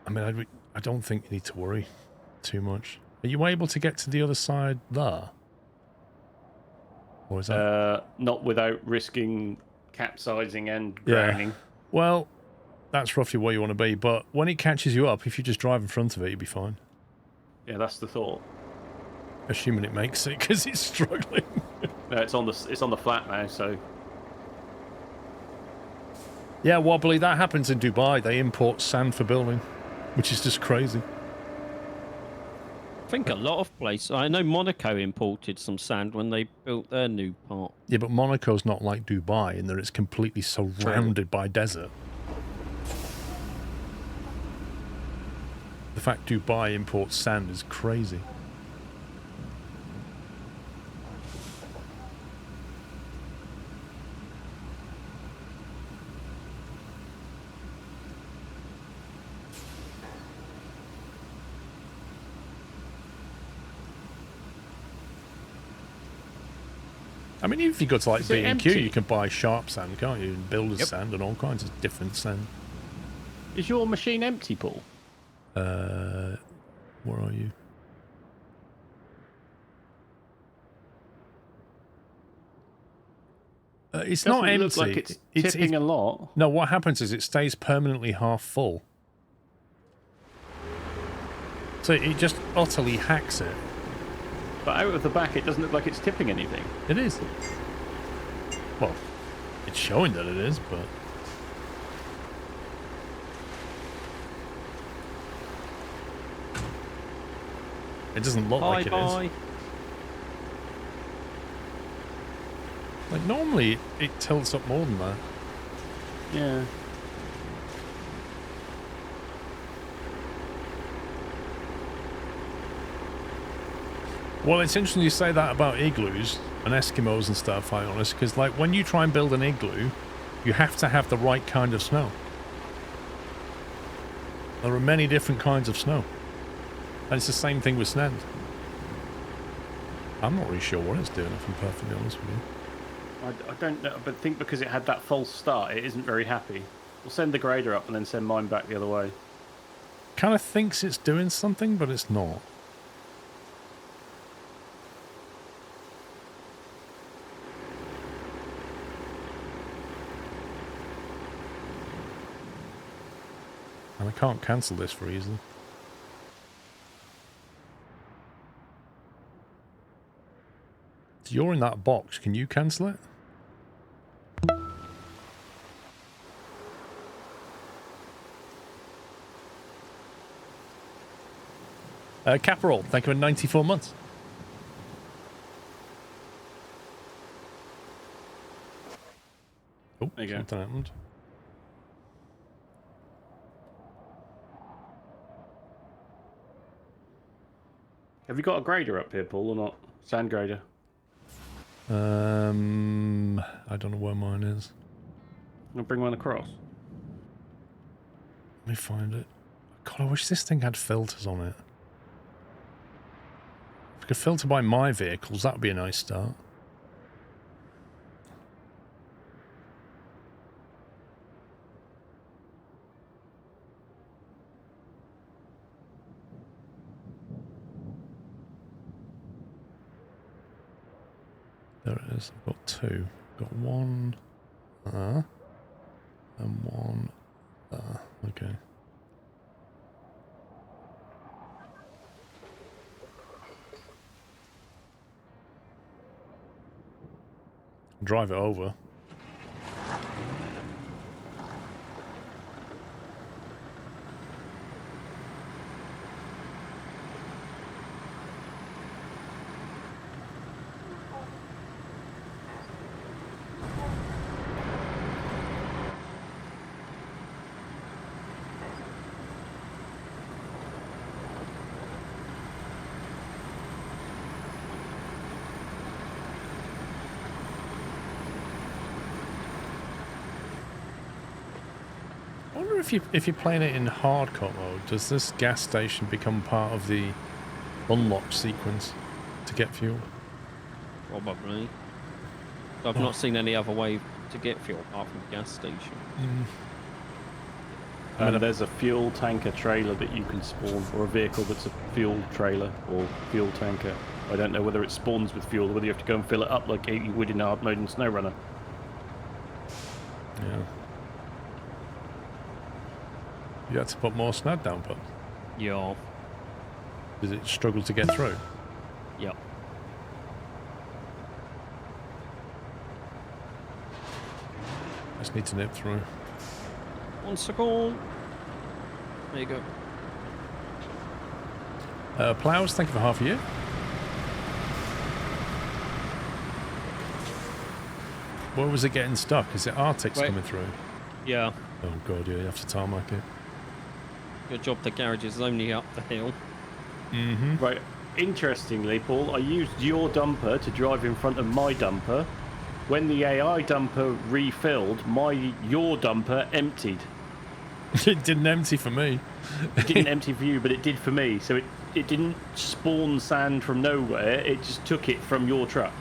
I mean, I don't think you need to worry too much. Are you able to get to the other side there? Or is that... Not without risking capsizing and drowning. Well, that's roughly where you want to be, but when it catches you up, if you just drive in front of it, you'll be fine. Yeah, that's the thought. Assuming it makes it, because it's struggling. No, it's on the flat now, so Yeah, wobbly, that happens in Dubai. They import sand for building, which is just crazy. I think a lot of places. I know Monaco imported some sand when they built their new part. Yeah, but Monaco's not like Dubai in that it's completely surrounded by desert. The fact Dubai imports sand is crazy. I mean, if you go to like Is it B&Q, empty? you can buy sharp sand, can't you? And builder's sand and all kinds of different sand. is your machine empty, Paul? Where are you? It's not Doesn't empty. look like it's tipping a lot. No, what happens is it stays permanently half full. So it just utterly hacks it. But out of the back, it doesn't look like it's tipping anything. It is. Well, it's showing that it is, but... It doesn't look like it is. Like, normally it tilts up more than that. Yeah. Well, it's interesting you say that about igloos and Eskimos and stuff, I honest, because like when you try and build an igloo, you have to have the right kind of snow. There are many different kinds of snow. And it's the same thing with sand. I'm not really sure what it's doing, if I'm perfectly honest with you. I don't know, but think because it had that false start, it isn't very happy. We'll send the grader up and then send mine back the other way. Kind of thinks it's doing something, but it's not. And I can't cancel this for easily. So you're in that box. Can you cancel it? Caparol, thank you for 94 months. Oh, There you go. something happened. Have you got a grader up here, Paul, or not? Sand grader. I don't know where mine is. I'll bring one across. Let me find it. God, I wish this thing had filters on it. If I could filter by my vehicles, that would be a nice start. There it is. I've got two. I've got one there and one there. Okay. Drive it over. I wonder if you're playing it in hardcore mode, does this gas station become part of the unlock sequence to get fuel? Probably. I've not seen any other way to get fuel apart from the gas station. There's a fuel tanker trailer that you can spawn, or a vehicle that's a fuel trailer or fuel tanker. I don't know whether it spawns with fuel or whether you have to go and fill it up like you would in a hard mode in SnowRunner. Yeah. You had to put more snow down, but Yeah. did it struggle to get through? Yep. Just need to nip through. 1 second. There you go. Plows, thank you for half a year. Where was it getting stuck? Is it Arctic's Wait. coming through? Yeah. Oh god, yeah, you have to tarmac it. Good job the garage is only up the hill. Mm-hmm. Right. Interestingly, Paul, I used your dumper to drive in front of my dumper. When the AI dumper refilled, your dumper emptied. It didn't empty for me. It didn't empty for you, but it did for me. So it didn't spawn sand from nowhere. It just took it from your truck.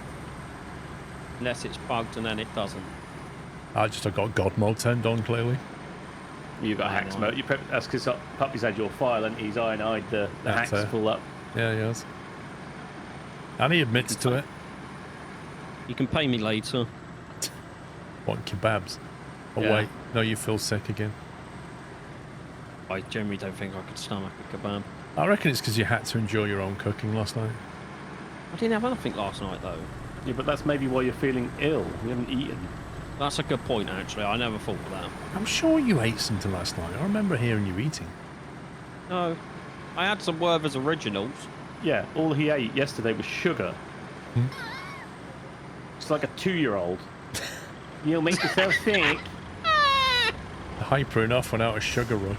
Unless it's bugged and then it doesn't. I got God mode turned on, clearly. You got hacks mode. That's because Puppy's had your file, and he's ironed the That's hacks full up. Yeah, he has. And he admits to it. You can pay me later. What, kebabs? Oh Yeah. wait, no, you feel sick again. I generally don't think I could stomach a kebab. I reckon it's because you had to enjoy your own cooking last night. I didn't have anything last night though. Yeah, but that's maybe why you're feeling ill. You haven't eaten. That's a good point actually. I never thought of that. I'm sure you ate something last night. I remember hearing you eating. No. I had some Werther's originals. Yeah, all he ate yesterday was sugar. It's like a 2-year-old. You'll make yourself sick. hyper enough without a sugar rush.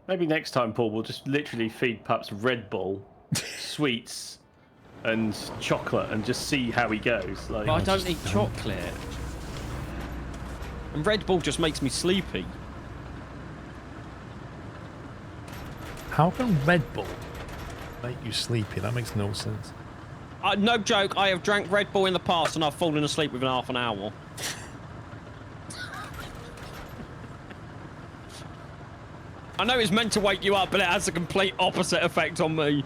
Maybe next time, Paul, we'll just literally feed Pups Red Bull, sweets, and chocolate, and just see how he goes. Like, But I don't eat chocolate. And Red Bull just makes me sleepy. How can Red Bull make you sleepy? That makes no sense. No joke, I have drank Red Bull in the past and I've fallen asleep within half an hour. I know it's meant to wake you up, but it has a complete opposite effect on me.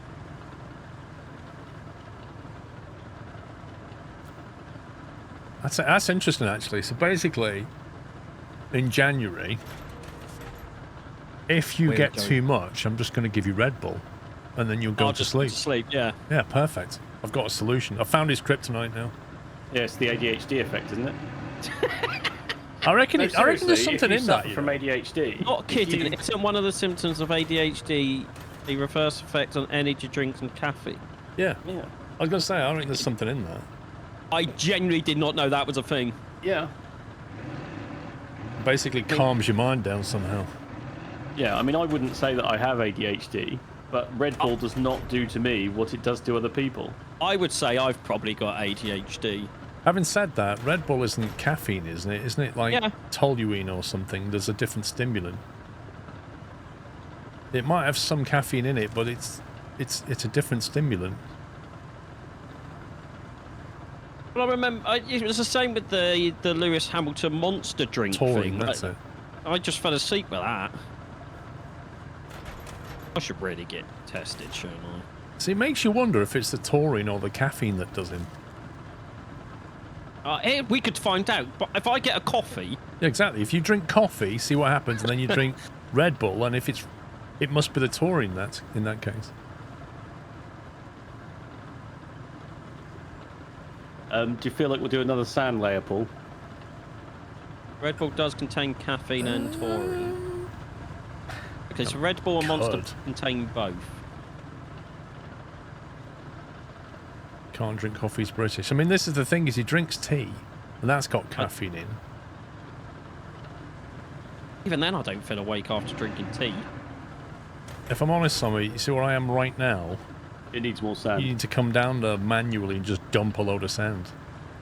That's interesting, actually. So basically, in January, if you get too much, I'm just going to give you Red Bull, and then you'll go to sleep. Sleep, yeah. Yeah, perfect. I've got a solution. I found his kryptonite now. yeah, it's the ADHD effect, isn't it? I reckon. No, I reckon there's seriously, something if you in that. suffer You from know? ADHD. Not kidding, if you- isn't one of the symptoms of ADHD the reverse effect on energy drinks and caffeine? Yeah. Yeah. I was going to say, I reckon there's something in that. I genuinely did not know that was a thing. Yeah. Basically calms your mind down somehow. Yeah, I mean, I wouldn't say that I have ADHD, but Red Bull does not do to me what it does to other people. I would say I've probably got ADHD. Having said that, Red Bull isn't caffeine, isn't it? Isn't it like toluene or something? There's a different stimulant. It might have some caffeine in it, but it's a different stimulant. Well, I remember it was the same with the Lewis Hamilton Monster drink Taurine, thing. that's it. I just fell asleep with that. I should really get tested, shouldn't I? See, it makes you wonder if it's the taurine or the caffeine that does him. We could find out, but if I get a coffee... Yeah, exactly. If you drink coffee, see what happens, and then you drink Red Bull, and if it must be the taurine that's in that case. Do you feel like we'll do another sand layer, Paul? Red Bull does contain caffeine and taurine. Okay, so Red Bull and Monster contain both. Can't drink coffee, he's British. I mean, this is the thing, is he drinks tea, and that's got caffeine in. Even then, I don't feel awake after drinking tea. If I'm honest, Sammy, you see where I am right now? It needs more sand. You need to come down there manually and just dump a load of sand.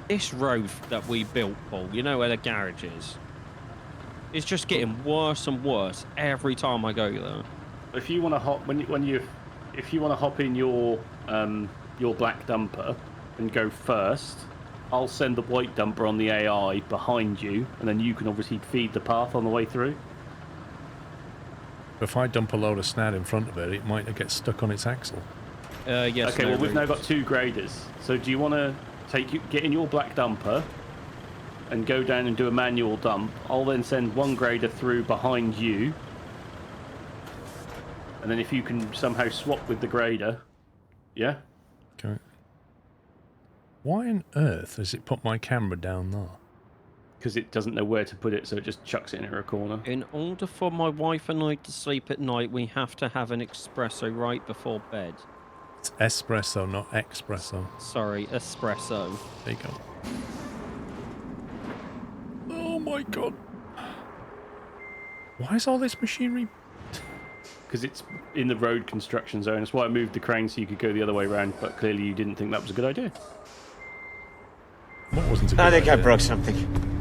This road that we built, Paul, you know where the garage is? It's just getting worse and worse every time I go there. If you want to hop if you want to hop in your black dumper and go first, I'll send the white dumper on the AI behind you, and then you can obviously feed the path on the way through. If I dump a load of snad in front of it, it might get stuck on its axle. Yes. Okay, no well, we've now route. got 2 graders. So do you want to get in your black dumper and go down and do a manual dump? I'll then send 1 grader through behind you. And then if you can somehow swap with the grader, yeah? Okay. Why on earth has it put my camera down there? Because it doesn't know where to put it, so it just chucks it in a corner. In order for my wife and I to sleep at night, we have to have an espresso right before bed. It's espresso, not espresso. Sorry, espresso. There you go. Oh my god. Why is all this machinery? Because it's in the road construction zone. That's why I moved the crane so you could go the other way around, but clearly you didn't think that was a good idea. What wasn't a good I think I idea? broke something.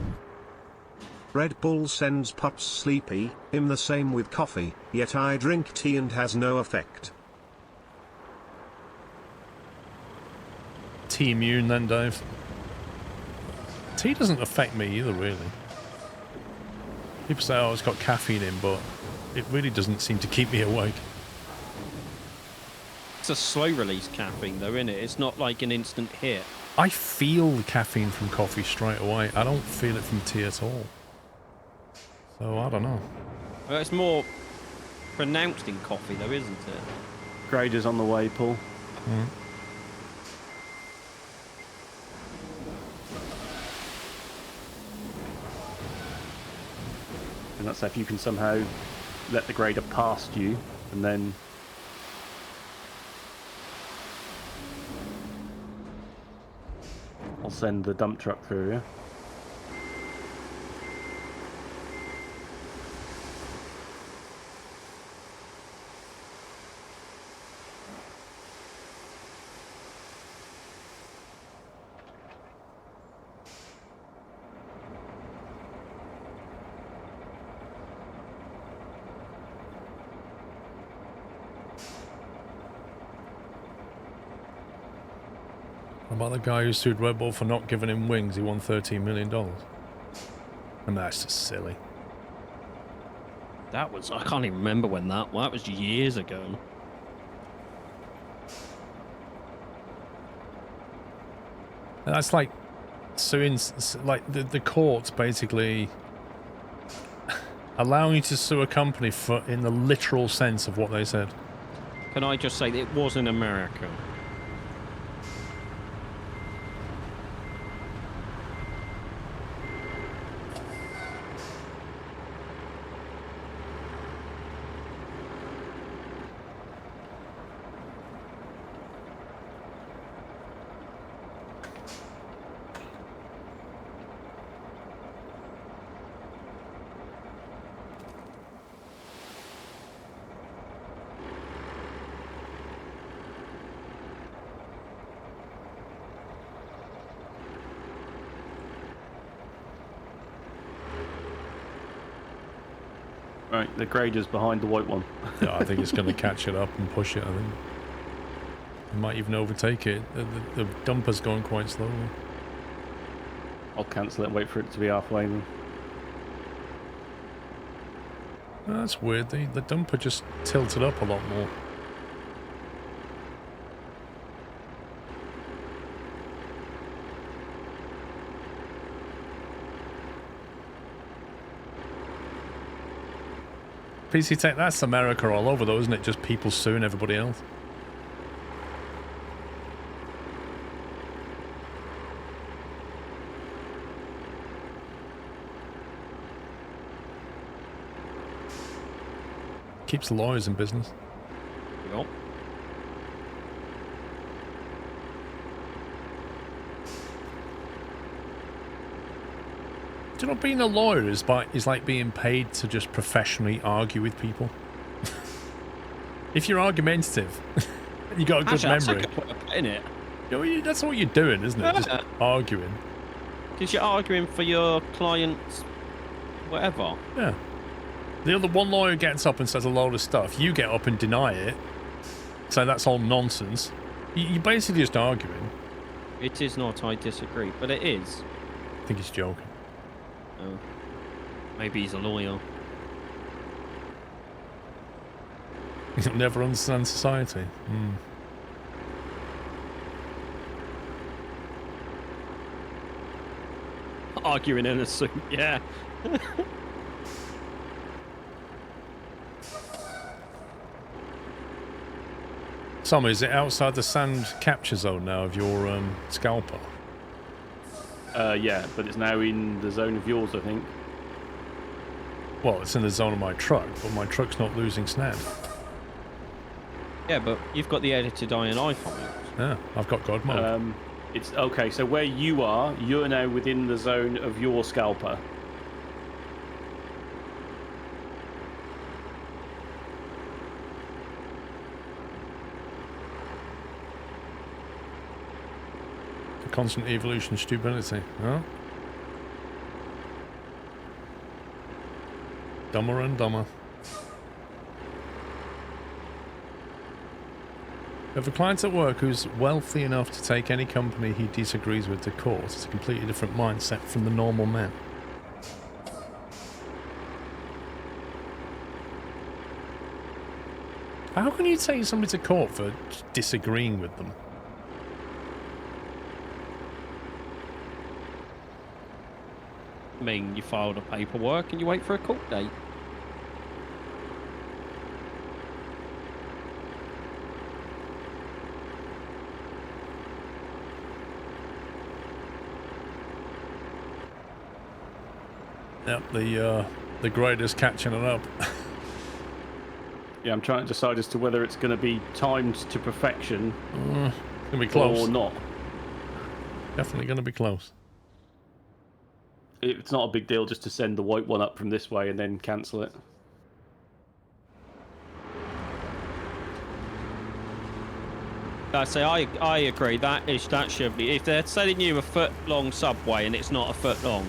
Red Bull sends pups sleepy, I'm the same with coffee, yet I drink tea and has no effect. Tea immune then, Dave. Tea doesn't affect me either, really. People say, oh, it's got caffeine in, but it really doesn't seem to keep me awake. It's a slow release caffeine though, isn't it? It's not like an instant hit. I feel the caffeine from coffee straight away. I don't feel it from tea at all. So, I don't know. Well, it's more pronounced in coffee though, isn't it? Grader's on the way, Paul. Mm. And that's if you can somehow let the grader past you, and then... I'll send the dump truck through, yeah? How about the guy who sued Red Bull for not giving him wings? He won $13 million. And that's just silly. That was, I can't even remember when that was years ago. And that's like suing, like the courts basically allowing you to sue a company for in the literal sense of what they said. Can I just say that it was in America? Right, the grader's behind the white one. Yeah, I think it's going to catch it up and push it, I think. It might even overtake it. The dumper's going quite slowly. I'll cancel it and wait for it to be halfway then. Oh, that's weird. The dumper just tilted up a lot more. PC Tech, that's America all over though, isn't it? Just people suing everybody else. Keeps lawyers in business. Yep. Do you know, being a lawyer is like being paid to just professionally argue with people. If you're argumentative, and you got a good memory. That's a good way of putting it. You know, that's what you're doing, isn't it? Just arguing. Because you're arguing for your clients, whatever. Yeah. The other one lawyer gets up and says a load of stuff. You get up and deny it. So that's all nonsense. You're basically just arguing. It is not, I disagree, but it is. I think he's joking. Oh. Maybe he's a lawyer. He'll never understand society. Arguing in a suit, yeah. Tom, is it outside the sand capture zone now of your scalper? Yeah, but it's now in the zone of yours, I think. Well, it's in the zone of my truck, but my truck's not losing snap. Yeah, but you've got the edited INI from it. Yeah, I've got God mode. It's okay, so where you are, you're now within the zone of your scalper. The constant evolution stupidity. Oh. Dumber and dumber. If a client at work who's wealthy enough to take any company he disagrees with to court, it's a completely different mindset from the normal man. How can you take somebody to court for disagreeing with them? I mean, you file the paperwork and you wait for a court date. Yep, the grader's catching it up. Yeah, I'm trying to decide as to whether it's going to be timed to perfection Gonna be close. or not. Definitely going to be close. It's not a big deal just to send the white one up from this way and then cancel it. I say I agree. That should be. If they're selling you a foot-long subway and it's not a foot long.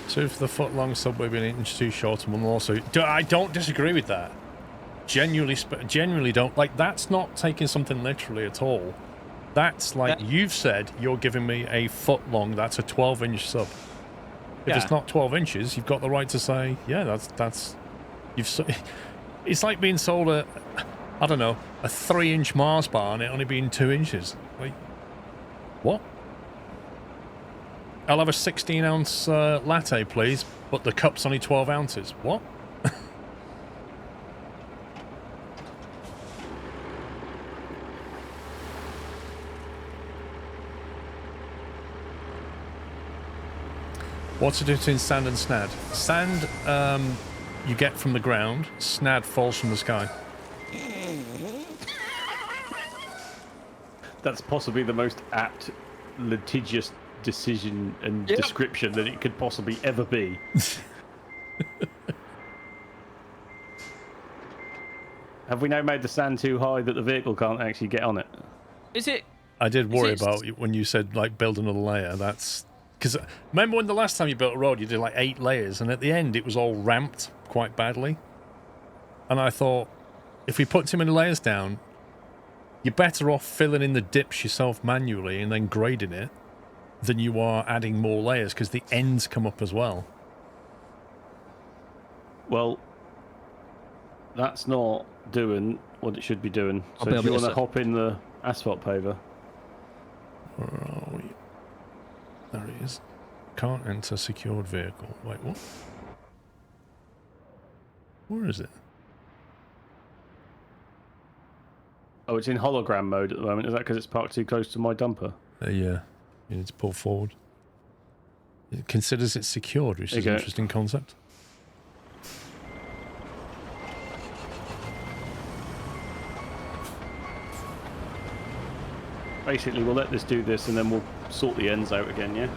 So if the foot-long subway being an inch too short, and one also... I don't disagree with that. Genuinely don't. Like, that's not taking something literally at all. That's like, you've said you're giving me a foot long, that's a 12-inch sub. If it's not 12 inches, you've got the right to say, yeah, that's... It's like being sold a... I don't know, a 3-inch Mars bar and it only being 2 inches. Like, what? I'll have a 16-ounce latte, please, but the cup's only 12 ounces. What? What's the difference between sand and snad? Sand, you get from the ground. Snad falls from the sky. That's possibly the most apt, litigious decision and description that it could possibly ever be. Have we now made the sand too high that the vehicle can't actually get on it? Is it? I did worry about when you said, like, build another layer. That's... Because remember when the last time you built a road, you did, like, 8 layers, and at the end it was all ramped quite badly? And I thought, if we put too many layers down, you're better off filling in the dips yourself manually and then grading it than you are adding more layers, because the ends come up as well. Well, that's not doing what it should be doing. So do you want to hop in the asphalt paver? Where are we? There he is. Can't enter secured vehicle. Wait, what? Where is it? Oh, it's in hologram mode at the moment. Is that because it's parked too close to my dumper? Yeah. You need to pull forward. It considers it secured, which is an interesting concept. Basically, we'll let this do this and then we'll sort the ends out again, yeah?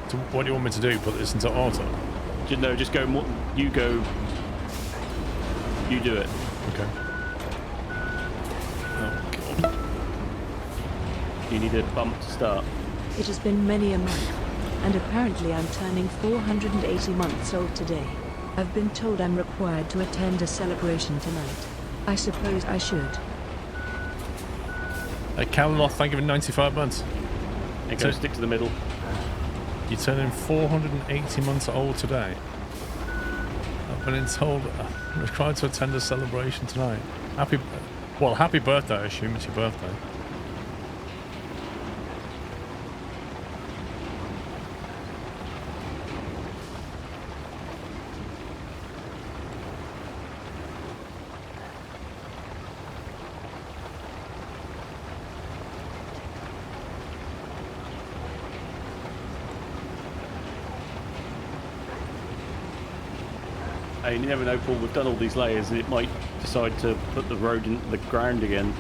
So what do you want me to do? Put this into auto? No, just go, you go, you do it. Okay. Oh, God. You need a bump to start. It has been many a month, and apparently I'm turning 480 months old today. I've been told I'm required to attend a celebration tonight. I suppose I should. Hey, Callanoff, thank you for 95 months. And go stick to the middle. You're turning 480 months old today. I've been told I'm required to attend a celebration tonight. Happy birthday, I assume it's your birthday. You never know, Paul, we've done all these layers and it might decide to put the road in the ground again.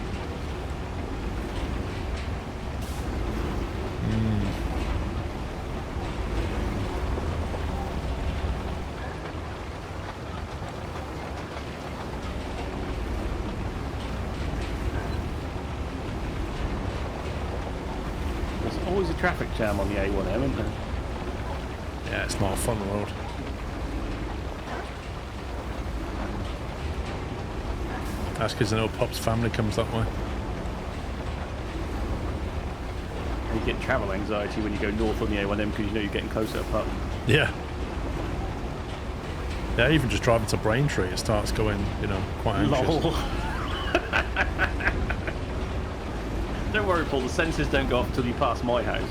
There's always a traffic jam on the A1M, isn't there? Yeah, it's not a fun road. That's because I know Pop's family comes that way. You get travel anxiety when you go north on the A1M because you know you're getting closer to Pup. Yeah. Yeah, even just driving to Braintree, it starts going, you know, quite anxious. Lol. Don't worry, Paul, the sensors don't go off until you pass my house.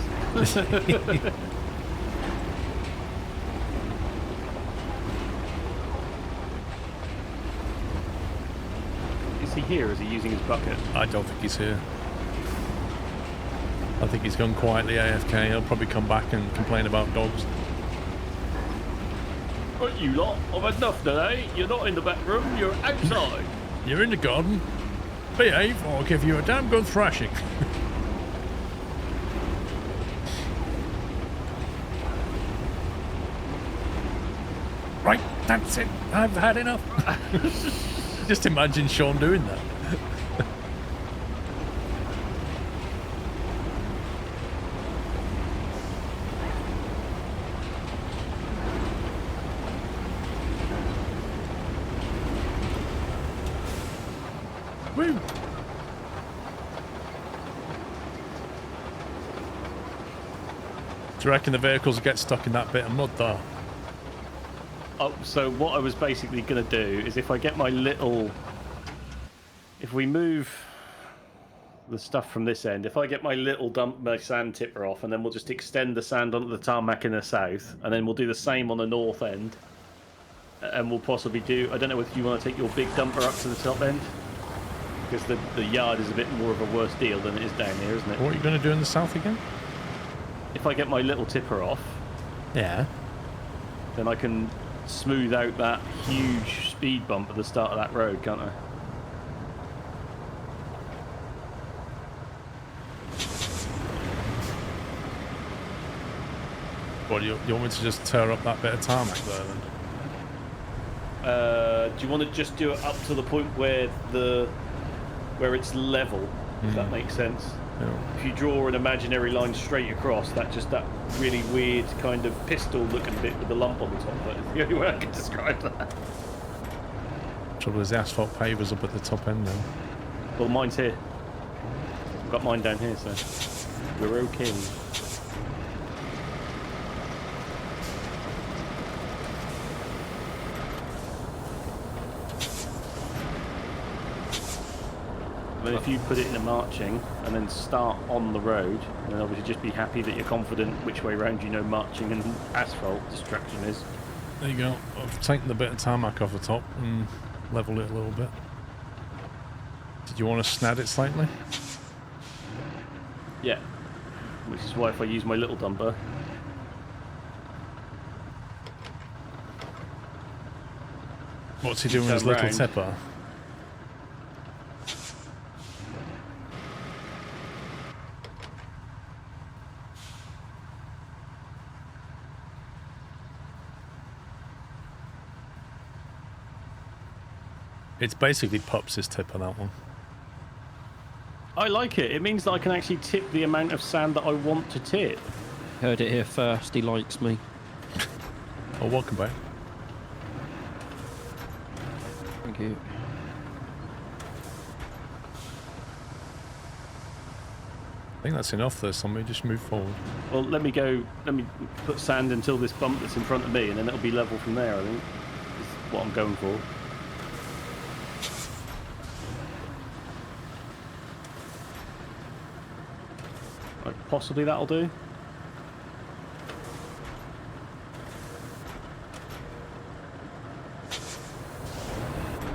Is he here or is he using his bucket? I don't think he's here. I think he's gone quietly AFK. He'll probably come back and complain about dogs. Right, you lot, I've had enough today. You're not in the back room, you're outside. You're in the garden. Behave or I'll give you a damn good thrashing. Right, that's it. I've had enough. Just imagine Sean doing that. Woo! Do you reckon the vehicles get stuck in that bit of mud though? Oh, so what I was basically going to do is if I get my little... If we move the stuff from this end, if I get my little my sand tipper off, and then we'll just extend the sand onto the tarmac in the south, and then we'll do the same on the north end. And we'll possibly do... I don't know if you want to take your big dumper up to the top end. Because the yard is a bit more of a worse deal than it is down here, isn't it? What are you going to do in the south again? If I get my little tipper off... Yeah. Then I can smooth out that huge speed bump at the start of that road, can't I? What, you want me to just tear up that bit of tarmac there then? Do you want to just do it up to the point where it's level, if that makes sense? Yeah. If you draw an imaginary line straight across, that really weird kind of pistol-looking bit with the lump on the top, but it's the only way I can describe that. Trouble is the asphalt pavers up at the top end then. Well, mine's here. I've got mine down here, so we're okay. Then if you put it in a marching and then start on the road, and then obviously just be happy that you're confident which way round you know marching and asphalt distraction is. There you go. I've taken the bit of tarmac off the top and leveled it a little bit. Did you want to snad it slightly? Yeah. Which is why if I use my little dumper. What's he doing with his Turn little round. tipper? It's basically Pups' tipper, that one. I like it. It means that I can actually tip the amount of sand that I want to tip. Heard it here first. He likes me. Oh, welcome back. Thank you. I think that's enough there, somebody just move forward. Well, let me put sand until this bump that's in front of me, and then it'll be level from there, I think. Is what I'm going for. Right, possibly that'll do.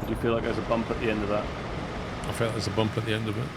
Do you feel like there's a bump at the end of that? I feel like there's a bump at the end of it.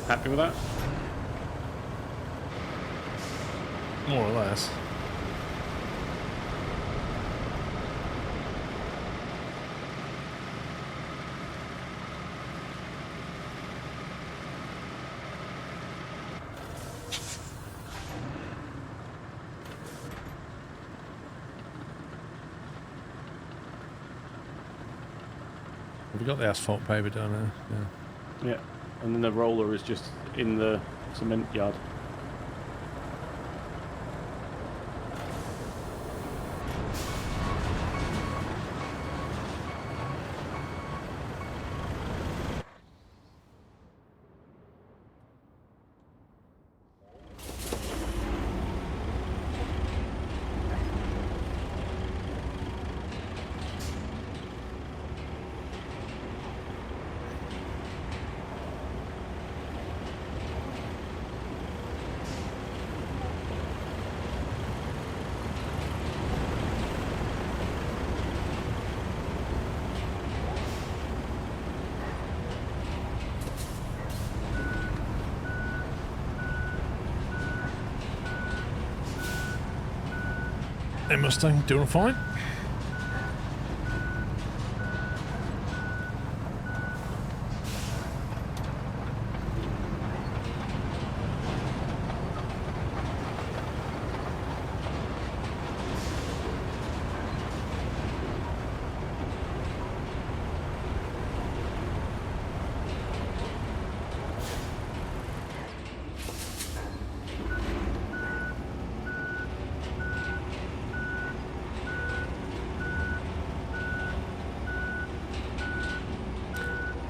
Happy with that? More or less. Have we got the asphalt paver down there? Yeah. Yeah. And then the roller is just in the cement yard. Hey Mustang, doing fine.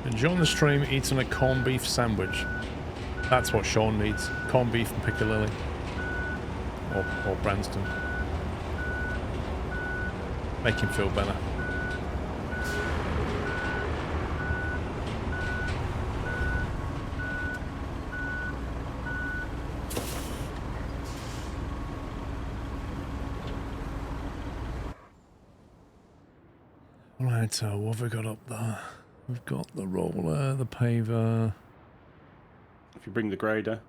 Enjoying the stream, eating a corned beef sandwich. That's what Sean needs. Corned beef and Piccadilly. Or Branston. Make him feel better. Right, so what have we got up there? We've got the roller, the paver. If you bring the grader.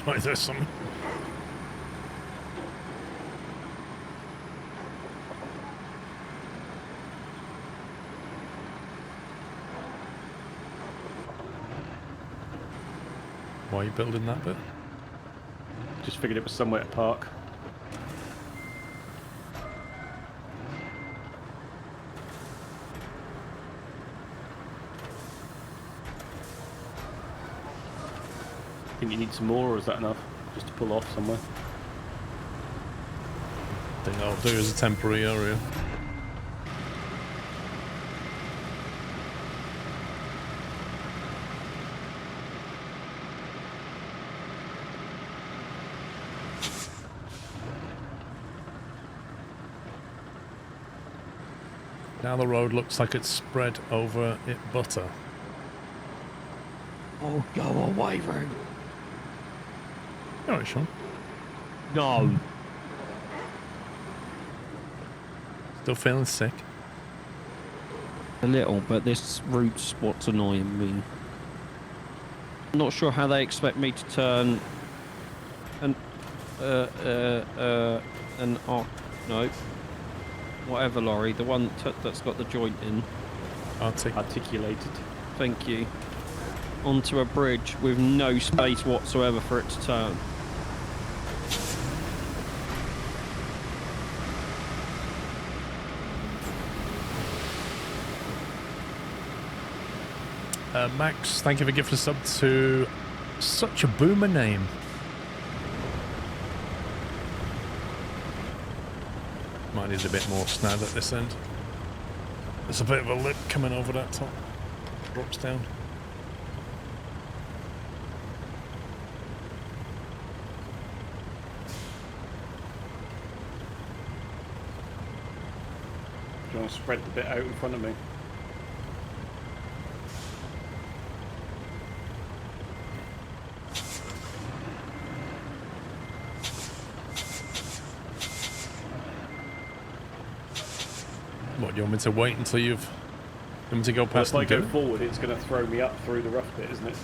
Right, there's something. Why are you building that bit? Just figured it was somewhere to park. Think you need some more, or is that enough? Just to pull off somewhere. I think I'll do as a temporary area. Now the road looks like it's spread over it butter. Oh, go away, then. Alright, Sean. No. Still feeling sick? A little, but this route spot's annoying me. I'm not sure how they expect me to turn an no, whatever lorry, the one that's got the joint in. Articulated. Thank you. Onto a bridge with no space whatsoever for it to turn. Max, thank you for gifting a sub to such a boomer name. Mine is a bit more snad at this end. There's a bit of a lip coming over that top. Drops down. Do you want to spread the bit out in front of me? What, do you want me to wait until you want me to go past If I and go do it? forward, it's going to throw me up through the rough bit, isn't it?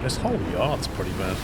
This whole yard's pretty bad.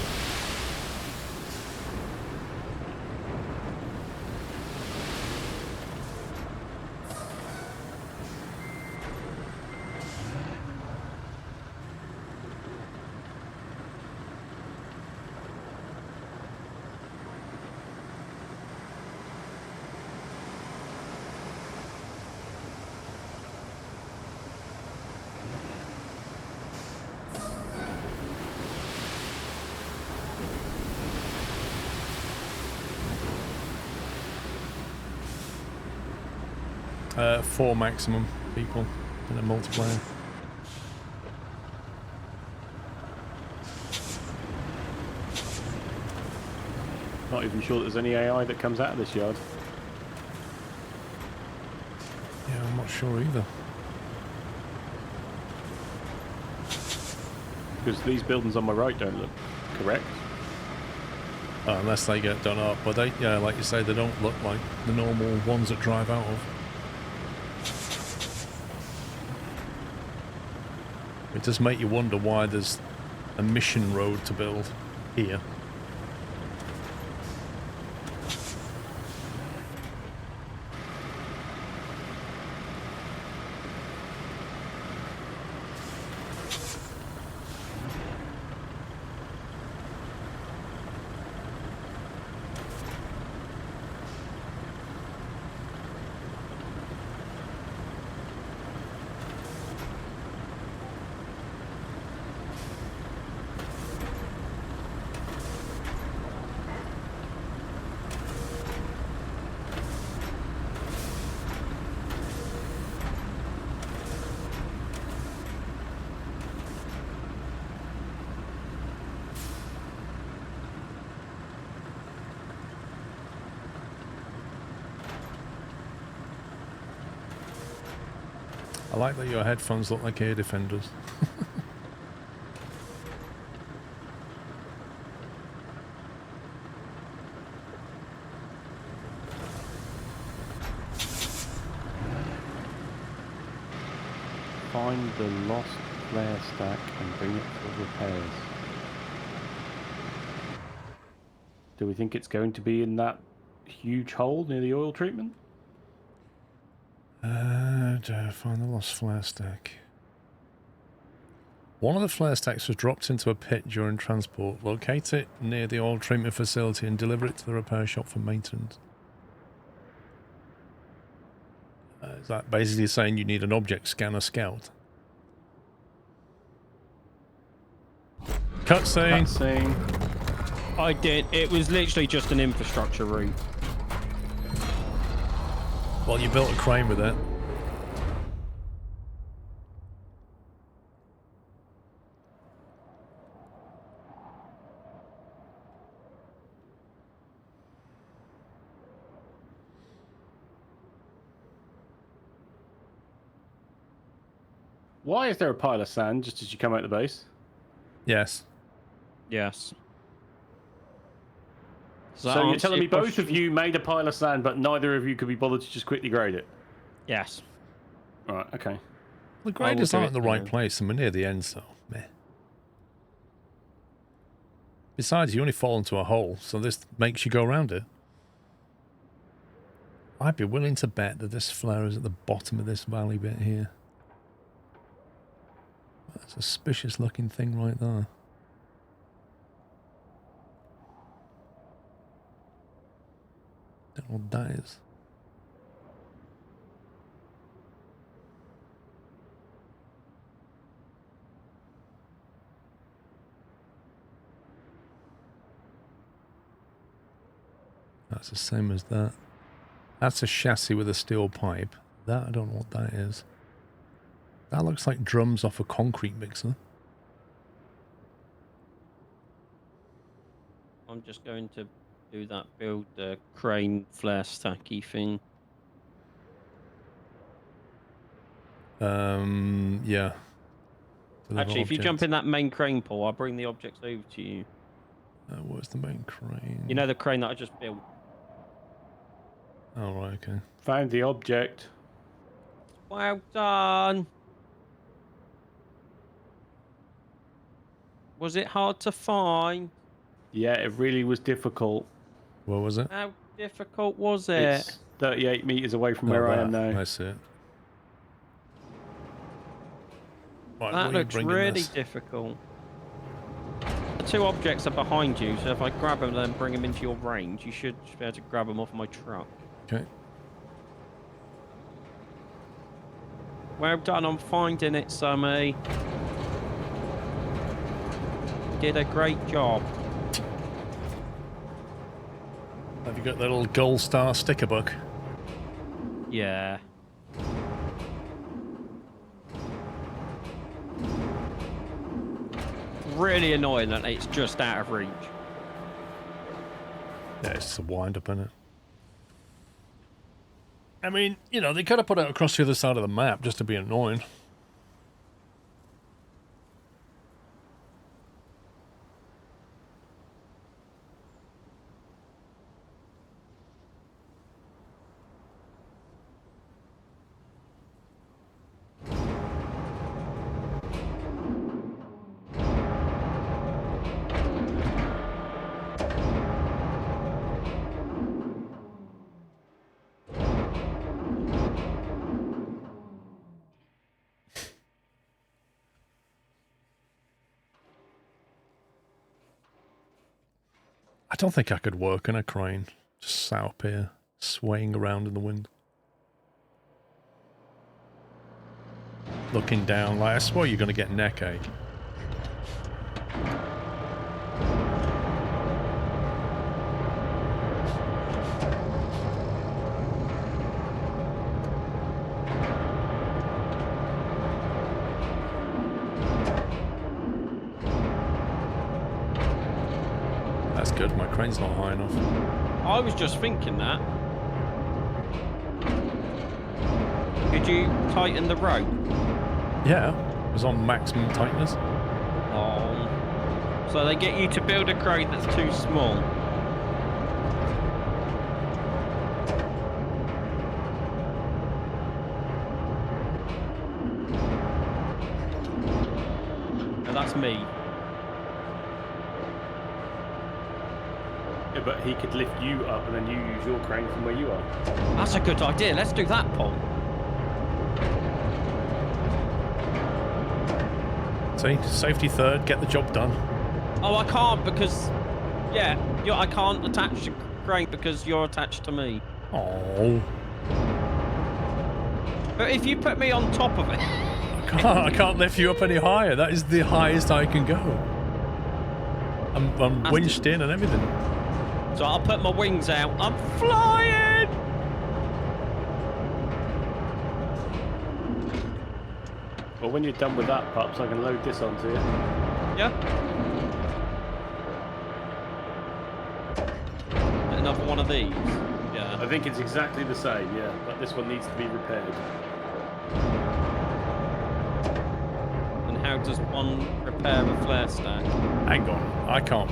4 maximum people in a multiplayer. Not even sure there's any AI that comes out of this yard. Yeah, I'm not sure either. Because these buildings on my right don't look correct. Unless they get done up, but they, yeah, like you say, they don't look like the normal ones that drive out of. It does make you wonder why there's a mission road to build here. I like that your headphones look like air defenders. Find the lost flare stack and bring it for repairs. Do we think it's going to be in that huge hole near the oil treatment? Find the lost flare stack. One of the flare stacks was dropped into a pit during transport. Locate it near the oil treatment facility and deliver it to the repair shop for maintenance. Is that basically saying you need an object scanner scout? Cutscene. Cutscene. I did. It was literally just an infrastructure route. Well, you built a crane with it. Why is there a pile of sand just as you come out the base? Yes. Yes. So you're telling me both of you made a pile of sand, but neither of you could be bothered to just quickly grade it? Yes. Right, okay. The graders aren't in the right place and we're near the end, so meh. Besides, you only fall into a hole, so this makes you go around it. I'd be willing to bet that this flare is at the bottom of this valley bit here. That's a suspicious looking thing right there. Don't know what that is. That's the same as that. That's a chassis with a steel pipe. That, I don't know what that is. That looks like drums off a concrete mixer. I'm just going to do that build crane flare stacky thing. Yeah. Actually, if you jump in that main crane pool, I'll bring the objects over to you. Where's the main crane? You know the crane that I just built? Oh, right, okay. Found the object. Well done. Was it hard to find? Yeah, it really was difficult. What was it? How difficult was it? It's 38 meters away from where I am now. I see it. Right, That looks really difficult. The 2 objects are behind you, so if I grab them and then bring them into your range, you should be able to grab them off my truck. Okay. Well done on finding it, Sammy. You did a great job. Have you got that little gold star sticker book? Yeah. really annoying that it's just out of reach. Yeah, it's just a wind-up, isn't it? I mean, you know, they could have put it across the other side of the map just to be annoying. I don't think I could work in a crane. Just sat up here, swaying around in the wind. Looking down, like, I swear you're going to get neck ache. That's good, my crane's not high enough. I was just thinking that. Could you tighten the rope? Yeah, it was on maximum tightness. Oh. So they get you to build a crane that's too small. And that's me. Yeah, but he could lift you up and then you use your crane from where you are. That's a good idea. Let's do that, Paul. See, safety third, get the job done. Oh, I can't because, yeah, I can't attach the crane because you're attached to me. Oh, But if you put me on top of it, I can't lift you up any higher. That is the highest I can go. I'm winched in and everything. so I'll put my wings out. I'm flying. Well, when you're done with that, Pups, I can load this onto you. Yeah. Another one of these. Yeah. I think it's exactly the same, yeah, but this one needs to be repaired. And how does one repair a flare stack? Hang on, I can't.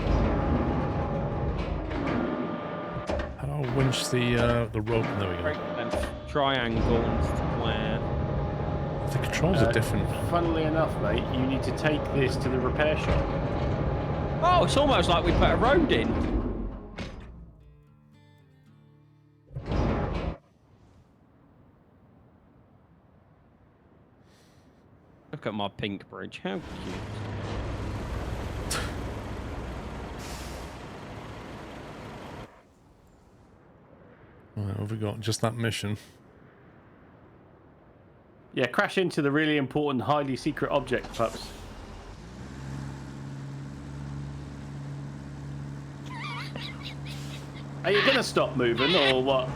How do I winch the rope? There we go. Break length, triangle and square. The controls are different. Funnily enough, mate, you need to take this to the repair shop. Oh, it's almost like we put a road in. Look at my pink bridge. How cute. Right, what have we got? Just that mission. Yeah, crash into the really important, highly secret object, Pups. Are you gonna stop moving, or what?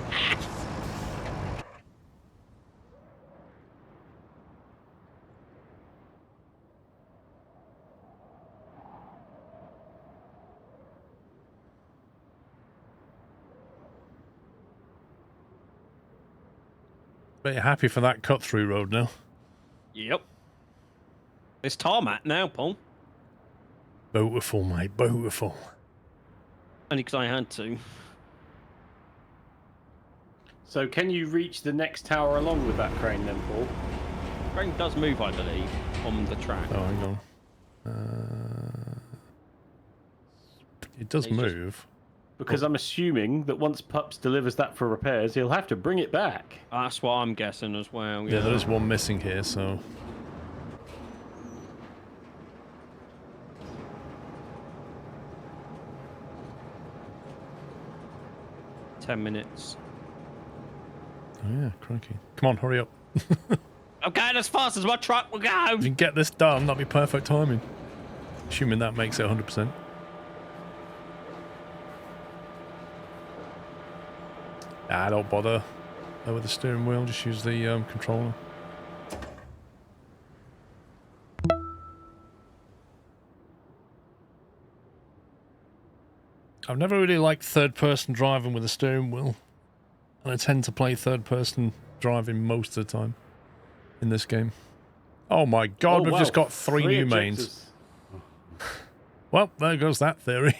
Bet you're happy for that cut-through road now. Yep. It's tarmac now, Paul. Beautiful, mate. Beautiful. Only because I had to. So can you reach the next tower along with that crane then, Paul? Crane does move, I believe, on the track. Oh, hang on. It does It's just- move. Because I'm assuming that once Pups delivers that for repairs, he'll have to bring it back. That's what I'm guessing as well. Yeah, there is one missing here, so... 10 minutes. Oh yeah, crikey. Come on, hurry up. I'm going as fast as my truck will go. If you can get this done, that'll be perfect timing. Assuming that makes it 100%. Ah, don't bother. Over the steering wheel, just use the controller. I've never really liked third-person driving with a steering wheel. And I tend to play third-person driving most of the time in this game. Oh my god, we've just got three new mains. Well, there goes that theory.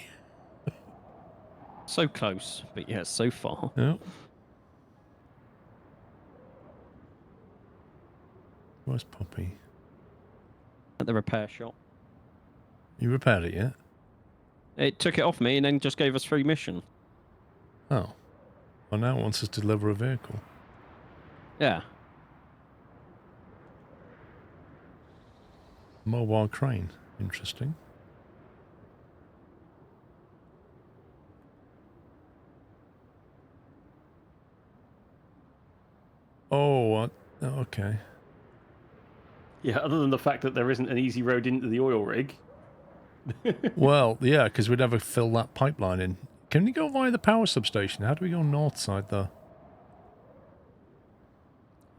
So close, but yeah, so far. Yeah. Where's Poppy? At the repair shop. You repaired it yet? It took it off me and then just gave us free mission. Oh. Well, now it wants us to deliver a vehicle. Yeah. Mobile crane. Interesting. Oh, what? Okay. Yeah, other than the fact that there isn't an easy road into the oil rig. Well, yeah, because we'd never fill that pipeline in. Can we go via the power substation? How do we go north side, though?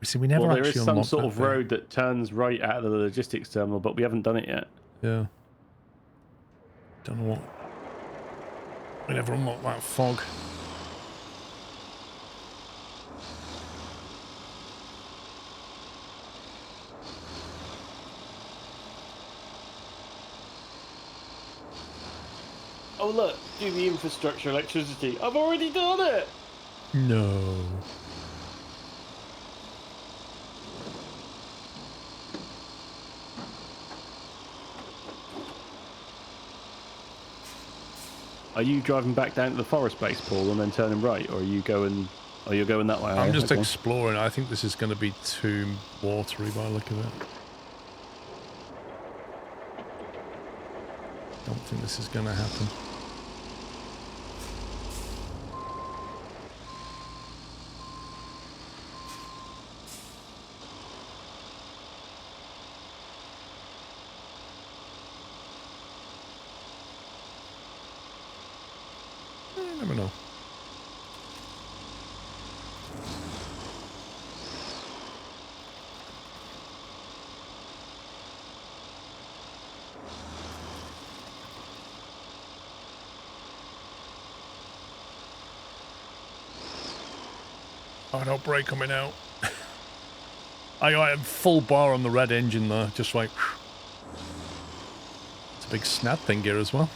See, we never Well, there actually is some unlocked sort that of bit. road that turns right out of the logistics terminal, but we haven't done it yet. Yeah. Don't know what. We never unlocked that fog. Oh look, do the infrastructure electricity. I've already done it! No. Are you driving back down to the forest base, Paul, and then turning right, or are you going? Oh, you're going that way. I'm just okay. exploring. I think this is going to be too watery by the look of it. Don't think this is going to happen. You never know. Oh, no brake coming out. I am full bar on the red engine though, just like... It's a big snap thing here as well.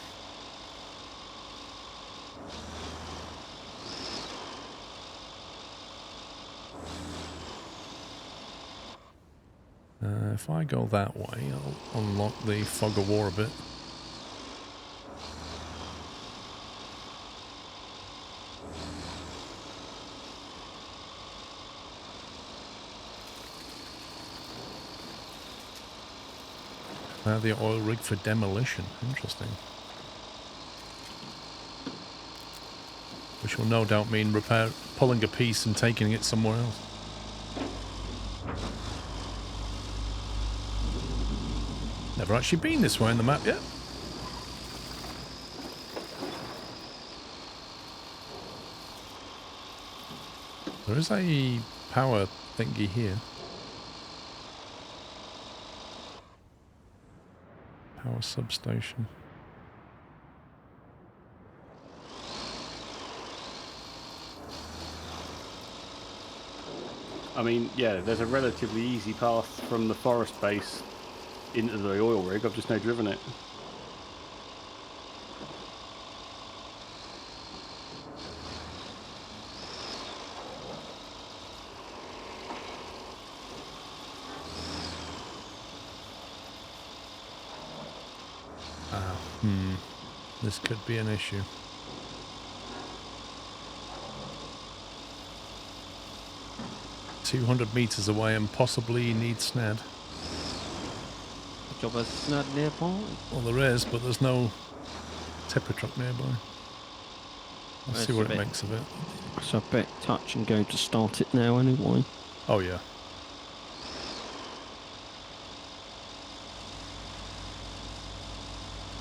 If I go that way, I'll unlock the fog of war a bit. The oil rig for demolition. Interesting. Which will no doubt mean pulling a piece and taking it somewhere else. Never actually been this way in the map yet. There is a power thingy here. Power substation. I mean, yeah, there's a relatively easy path from the forest base into the oil rig. I've just now driven it. This could be an issue. "200 meters away and possibly need snad." Job as snad nearby. Well, there is, but there's no tipper truck nearby. Let's see what it makes of it. So I bet touch and go to start it now anyway. Oh yeah.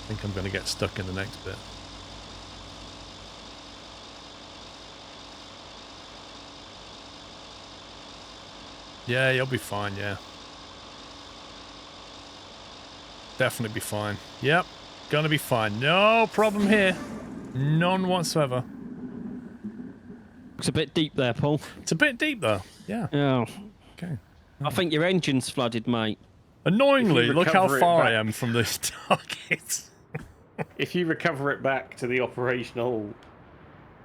I think I'm going to get stuck in the next bit. Yeah, you'll be fine, yeah. Definitely be fine. Yep, gonna be fine. No problem here. None whatsoever. It's a bit deep there, Paul. It's a bit deep though. Yeah. Yeah. Okay. I think your engine's flooded, mate. Annoyingly, look how recover it far I back- am from this target. If you recover it back to the operational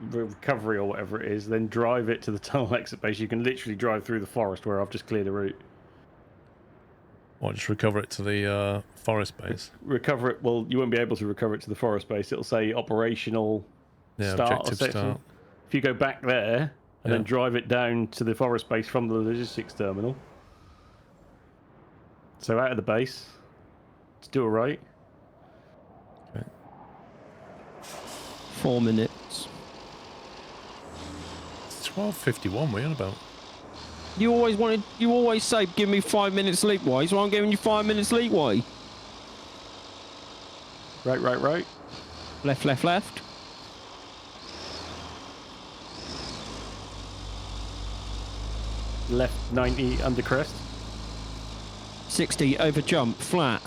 recovery or whatever it is, then drive it to the tunnel exit base. You can literally drive through the forest where I've just cleared a route. Or just recover it to the forest base. Recover it. Well, you won't be able to recover it to the forest base. It'll say operational Yeah, start or objective section. start. If you go back there and then Yeah. drive it down to the forest base from the logistics terminal. So out of the base. Let's do it right. Okay. 4 minutes. It's 12:51. What are you on about? You always say, give me 5 minutes leeway, so I'm giving you 5 minutes leeway. Right, right, right. Left, left, left. Left 90 under crest. 60 over jump, flat.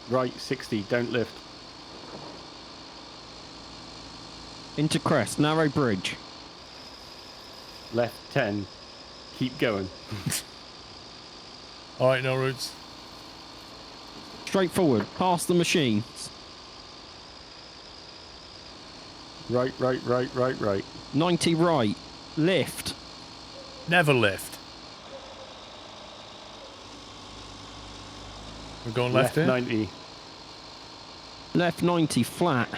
Right 60, don't lift. Into crest, narrow bridge. Left 10, keep going. Alright, no routes. Straight forward, past the machines. Right, right, right, right, right. 90 right, lift. Never lift. We're going left here? 90. Left 90 flat.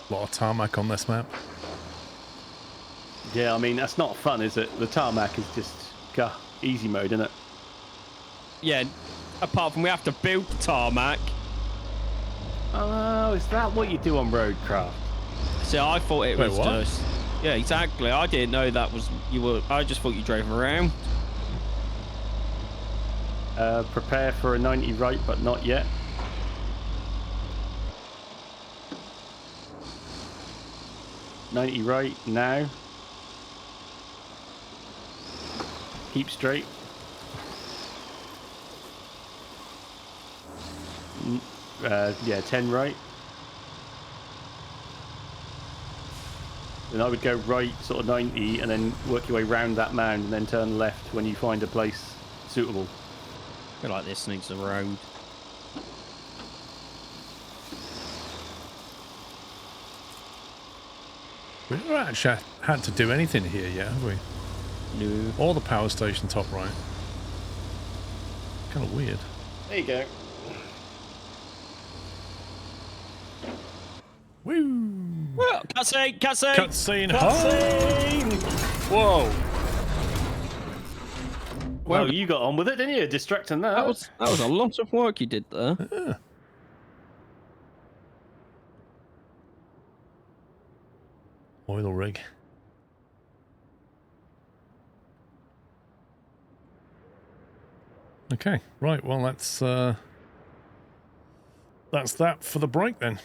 A lot of tarmac on this map. Yeah, I mean, that's not fun, is it? The tarmac is just easy mode, isn't it? Yeah, apart from we have to build the tarmac. Oh, is that what you do on Roadcraft? See, I thought it Wait, was what? just... Yeah, exactly. I didn't know that was... I just thought you drove around. Prepare for a 90 right, but not yet. $90 right, now. Keep straight. Yeah, 10 right. Then I would go right, sort of 90, and then work your way round that mound, and then turn left when you find a place suitable. I feel like this needs a road. We've never actually had to do anything here yet, have we? No. Or the power station top right. Kind of weird. There you go. Woo! Well, cutscene, cutscene! Cutscene. Cutscene! Whoa! Well, you got on with it, didn't you? Distracting that. That was a lot of work you did there. Yeah. Oil rig. Okay, right. Well, that's that for the break then.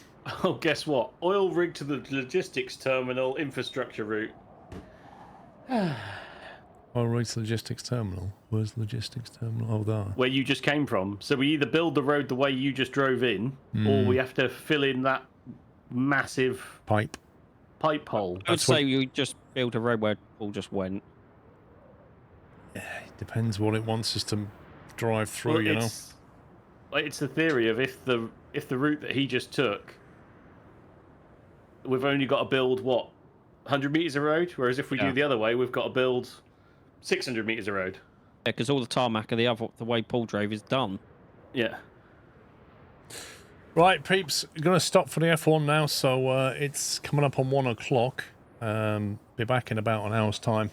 Oh, guess what? Oil rig to the logistics terminal infrastructure route. Oil rig to logistics terminal. Where's the logistics terminal? Oh, there. Where you just came from. So we either build the road the way you just drove in, or we have to fill in that massive Pipe. pipe hole. I would That's what- say you just built a road where Paul just went. Depends what it wants us to drive through, Well, you know. it's the theory of if the route that he just took, we've only got to build what 100 meters of road, whereas if we Yeah. do the other way, we've got to build 600 meters of road. Yeah, because all the tarmac of the way Paul drove is done. Yeah. Right, peeps, going to stop for the F1 now, so it's coming up on 1 o'clock. Be back in about an hour's time,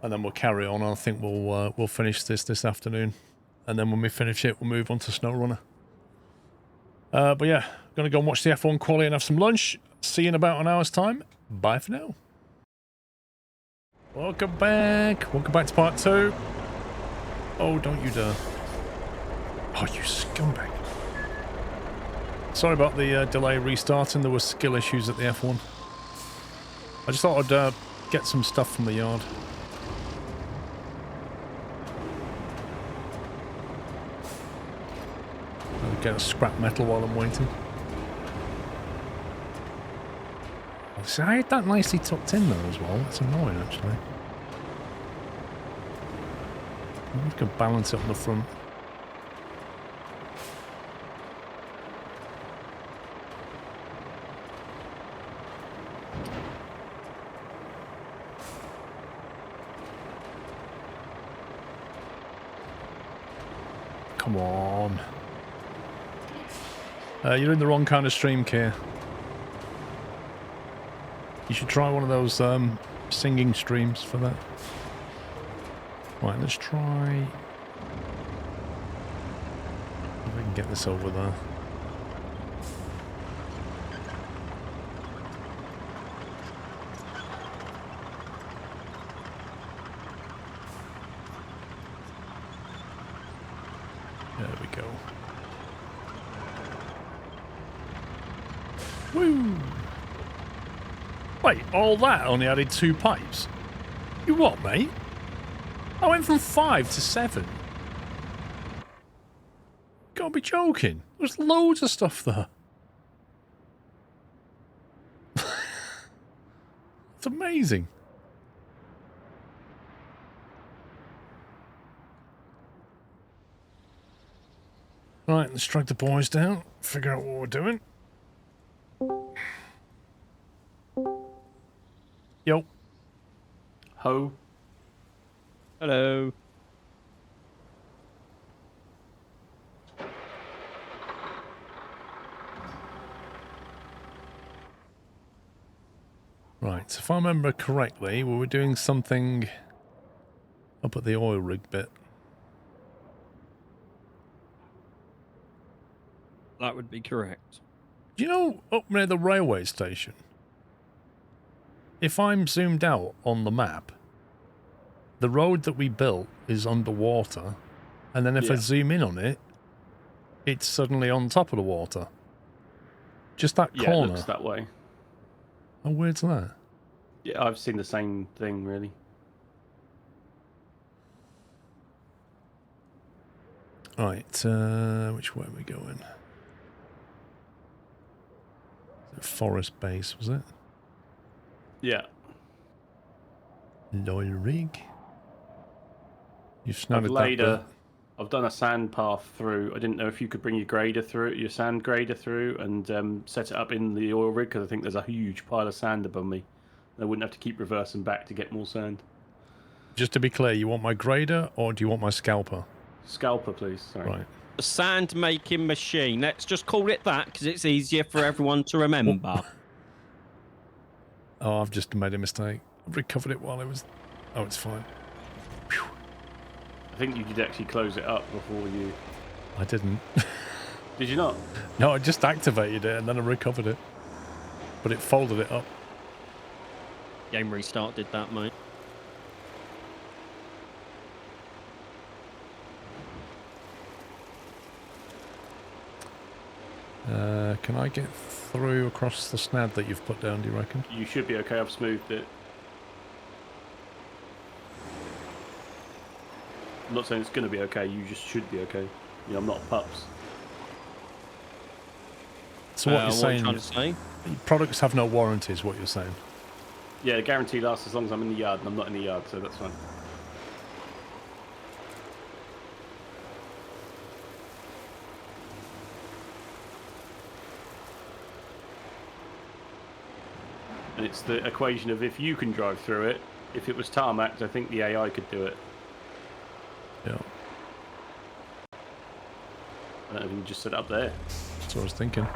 and then we'll carry on. I think we'll finish this afternoon, and then when we finish it, we'll move on to SnowRunner. But yeah, going to go and watch the F1 quali and have some lunch. See you in about an hour's time. Bye for now. Welcome back. Welcome back to part 2. Oh, don't you dare. Oh, you scumbag. Sorry about the delay restarting. There were skill issues at the F1. I just thought I'd get some stuff from the yard. I'll get a scrap metal while I'm waiting. Oh, see, I had that nicely tucked in there as well. That's annoying, actually. I'm just going to balance it on the front. Come on. You're in the wrong kind of stream, Keir. You should try one of those singing streams for that. Right, let's try... if we can get this over there. There we go. Woo! Wait, all that only added 2 pipes? You what, mate? I went from 5 to 7. Gotta be joking. There's loads of stuff there. It's amazing. Right, let's drag the boys down, figure out what we're doing. Yo. Ho. Hello. Right, so if I remember correctly, we were doing something up at the oil rig bit. That would be correct. Do you know up near the railway station? If I'm zoomed out on the map, the road that we built is underwater, and then if I zoom in on it, it's suddenly on top of the water. Just that Yeah, corner. it looks that way. How weird's that? Yeah, I've seen the same thing, really. Right, which way are we going? Forest base, was it? Yeah. Oil rig. You've I've snatched laid that I've done a sand path through. I didn't know if you could bring your grader through, your sand grader through, and set it up in the oil rig, because I think there's a huge pile of sand above me. I wouldn't have to keep reversing back to get more sand. bit. Just to be clear, you want my grader or do you want my scalper? Scalper, please. Sorry. Right. A sand making machine. Let's just call it that because it's easier for everyone to remember. Oh, I've just made a mistake. I've recovered it while I was... Oh, it's fine. Whew. I think you did actually close it up before you... I didn't. Did you not? No, I just activated it and then I recovered it. But it folded it up. Game restart did that, mate. Can I get through across the snad that you've put down, do you reckon? You should be okay. I've smoothed it. I'm not saying it's going to be okay. You just should be okay. You know, I'm not pups. So what you're What saying, you trying to say? products have no warranties, what you're saying. Yeah, the guarantee lasts as long as I'm in the yard, and I'm not in the yard, so that's fine. And it's the equation of if you can drive through it. If it was tarmacked, I think the AI could do it. Yeah, I don't know if you can just set it up there. that's what I was thinking.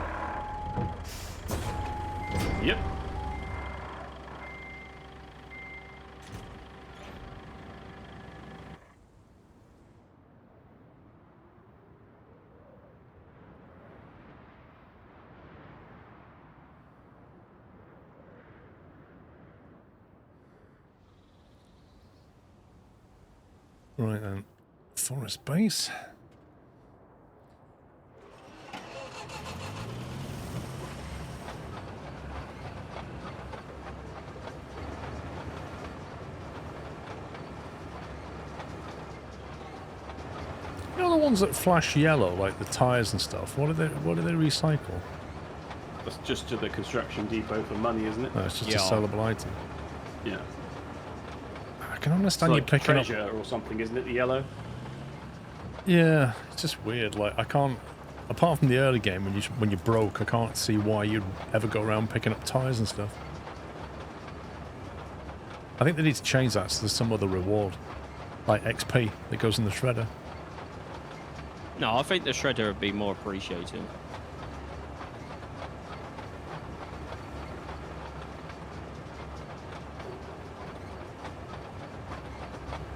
Yep. Right then, forest base. the ones that flash yellow, like the tyres and stuff? What do they recycle? That's just to the construction depot for money, isn't it? No, it's just Yeah. a sellable item. Yeah. I can understand It's you like picking up. treasure or something, isn't it? The yellow. Yeah, it's just weird. Like I can't. Apart from the early game when you're broke, I can't see why you'd ever go around picking up tyres and stuff. I think they need to change that so there's some other reward, like XP that goes in the shredder. No, I think the shredder would be more appreciated.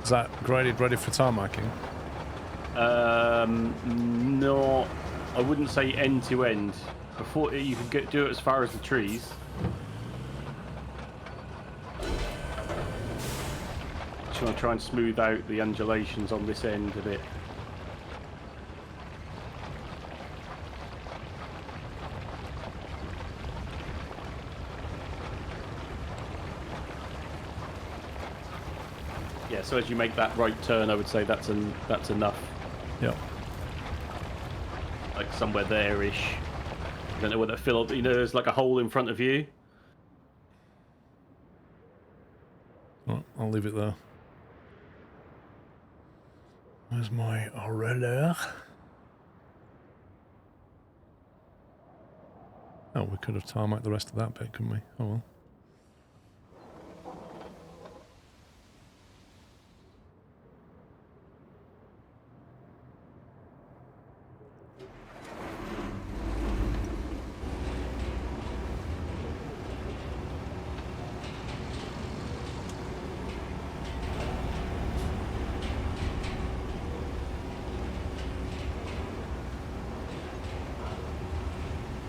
Is that graded ready for tarmacking? Not. I wouldn't say end to end. Before you could do it as far as the trees. Just want to try and smooth out the undulations on this end a bit. Yeah, so as you make that right turn, I would say that's enough. Yeah. Like somewhere there-ish. I don't know whether fill. You know, there's like a hole in front of you. Well, I'll leave it there. Where's my roller? Oh, we could have tarmacked the rest of that bit, couldn't we? Oh well.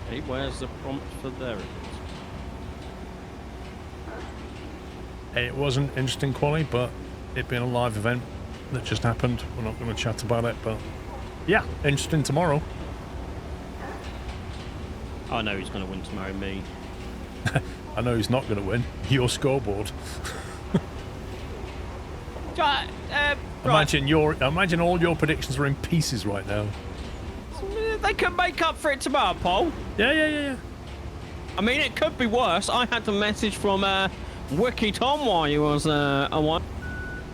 Hey, where's the prompt for there? It wasn't interesting, Quali, but it being a live event that just happened, we're not going to chat about it, but yeah, interesting tomorrow. I know he's going to win tomorrow, me. I know he's not going to win. Your scoreboard. Right. Imagine all your predictions are in pieces right now. They can make up for it tomorrow, Paul. Yeah. I mean, it could be worse. I had the message from Wiki Tom while he was on. Of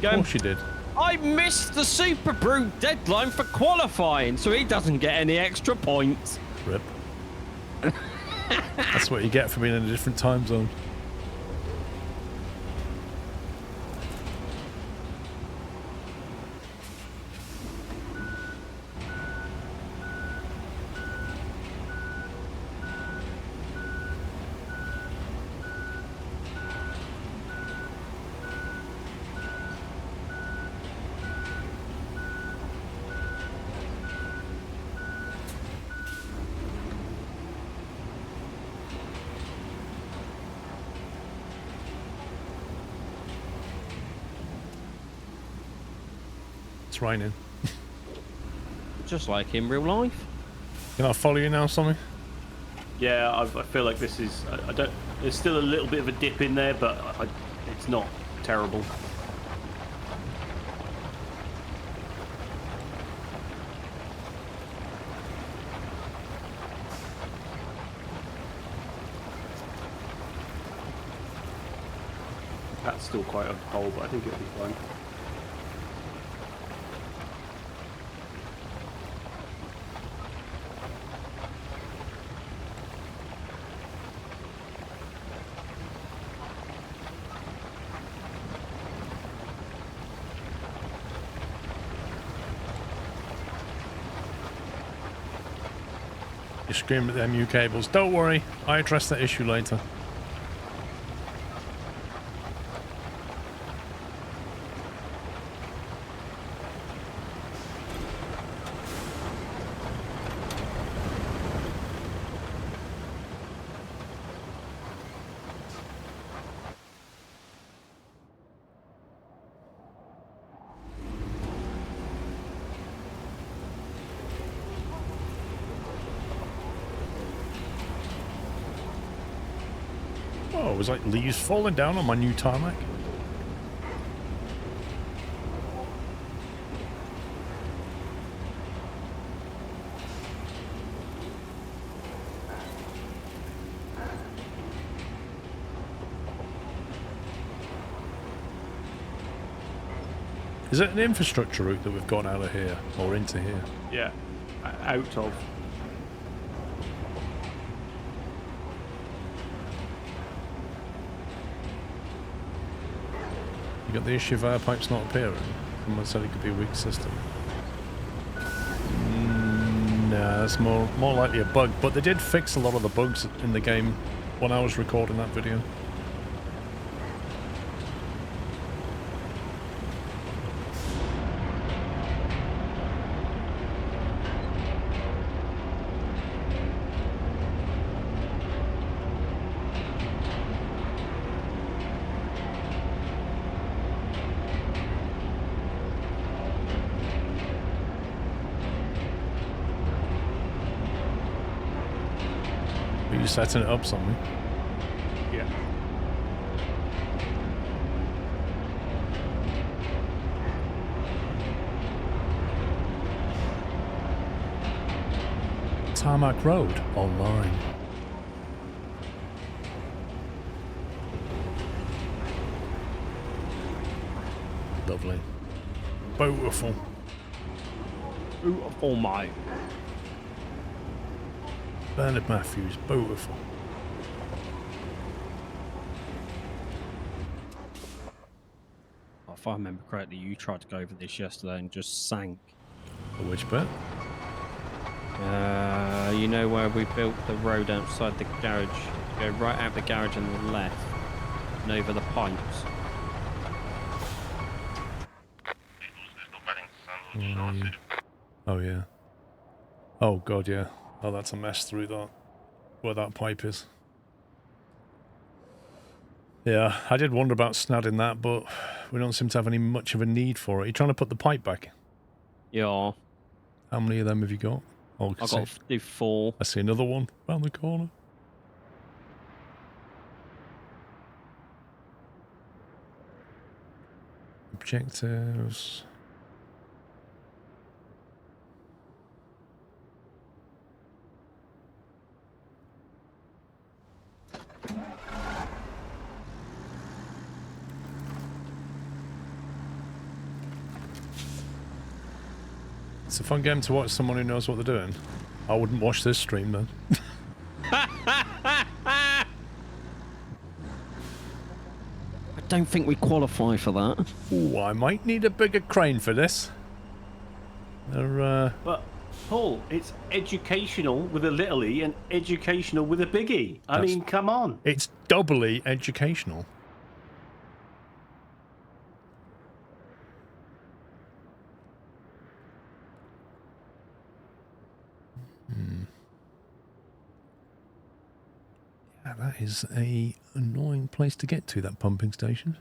course you did. I missed the Super Brew deadline for qualifying, so he doesn't get any extra points. Rip. That's what you get for being in a different time zone. It's raining. Just like in real life. Can I follow you now, Sammy? Yeah, I feel like this is. I don't. There's still a little bit of a dip in there, but it's not terrible. That's still quite a hole, but I think it'll be fine. You're screaming at the MU cables. Don't worry, I address that issue later. Oh, it was like leaves falling down on my new tarmac. Is it an infrastructure route that we've gone out of here or into here? Yeah, out of. You got the issue of air pipes not appearing? Someone said it could be a weak system. Nah, that's more likely a bug, but they did fix a lot of the bugs in the game when I was recording that video. Are you setting it up something? Yeah. Tarmac Road online. Lovely. Beautiful. Beautiful, mate. Bernard Matthews, beautiful. If I remember correctly, you tried to go over this yesterday and just sank. Which bit? You know where we built the road outside the garage? Go right out the garage on the left and over the pipes. Oh yeah. Oh god, yeah. Oh, that's a mess through that. Where that pipe is. Yeah, I did wonder about snadding that, but we don't seem to have any much of a need for it. Are you trying to put the pipe back? Yeah. How many of them have you got? Oh, I've got to do 4. I see another one around the corner. Objectives. It's a fun game to watch someone who knows what they're doing. I wouldn't watch this stream then. I don't think we qualify for that. Ooh, I might need a bigger crane for this. But, Paul, it's educational with a little e and educational with a big E. I mean, come on. It's doubly educational. Yeah, that is a annoying place to get to, that pumping station.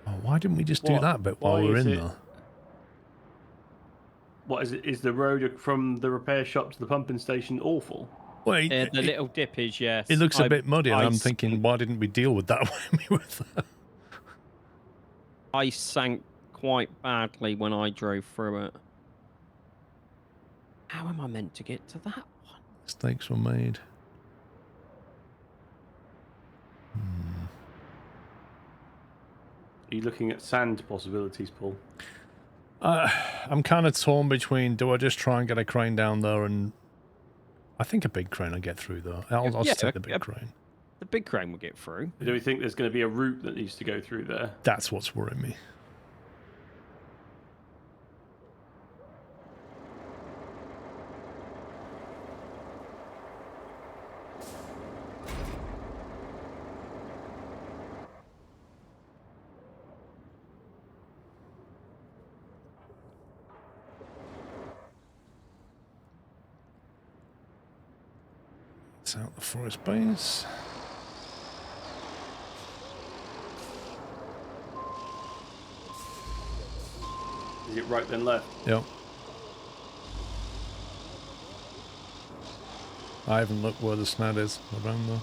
Oh, why didn't we just do that bit while we were in there? What is it? Is the road from the repair shop to the pumping station awful? Well, The little dip is, yes. it looks a bit muddy, and I'm thinking, why didn't we deal with that when we were there? I sank quite badly when I drove through it. How am I meant to get to that one? Mistakes were made. Are you looking at sand possibilities, Paul? I'm kind of torn between, do I just try and get a crane down there, and I think a big crane will get through though. I'll just take the big crane. The big crane will get through. Do we think there's going to be a route that needs to go through there? That's what's worrying me. It's out the forest base. Is it right then left? Yep. I haven't looked where the snad is around there.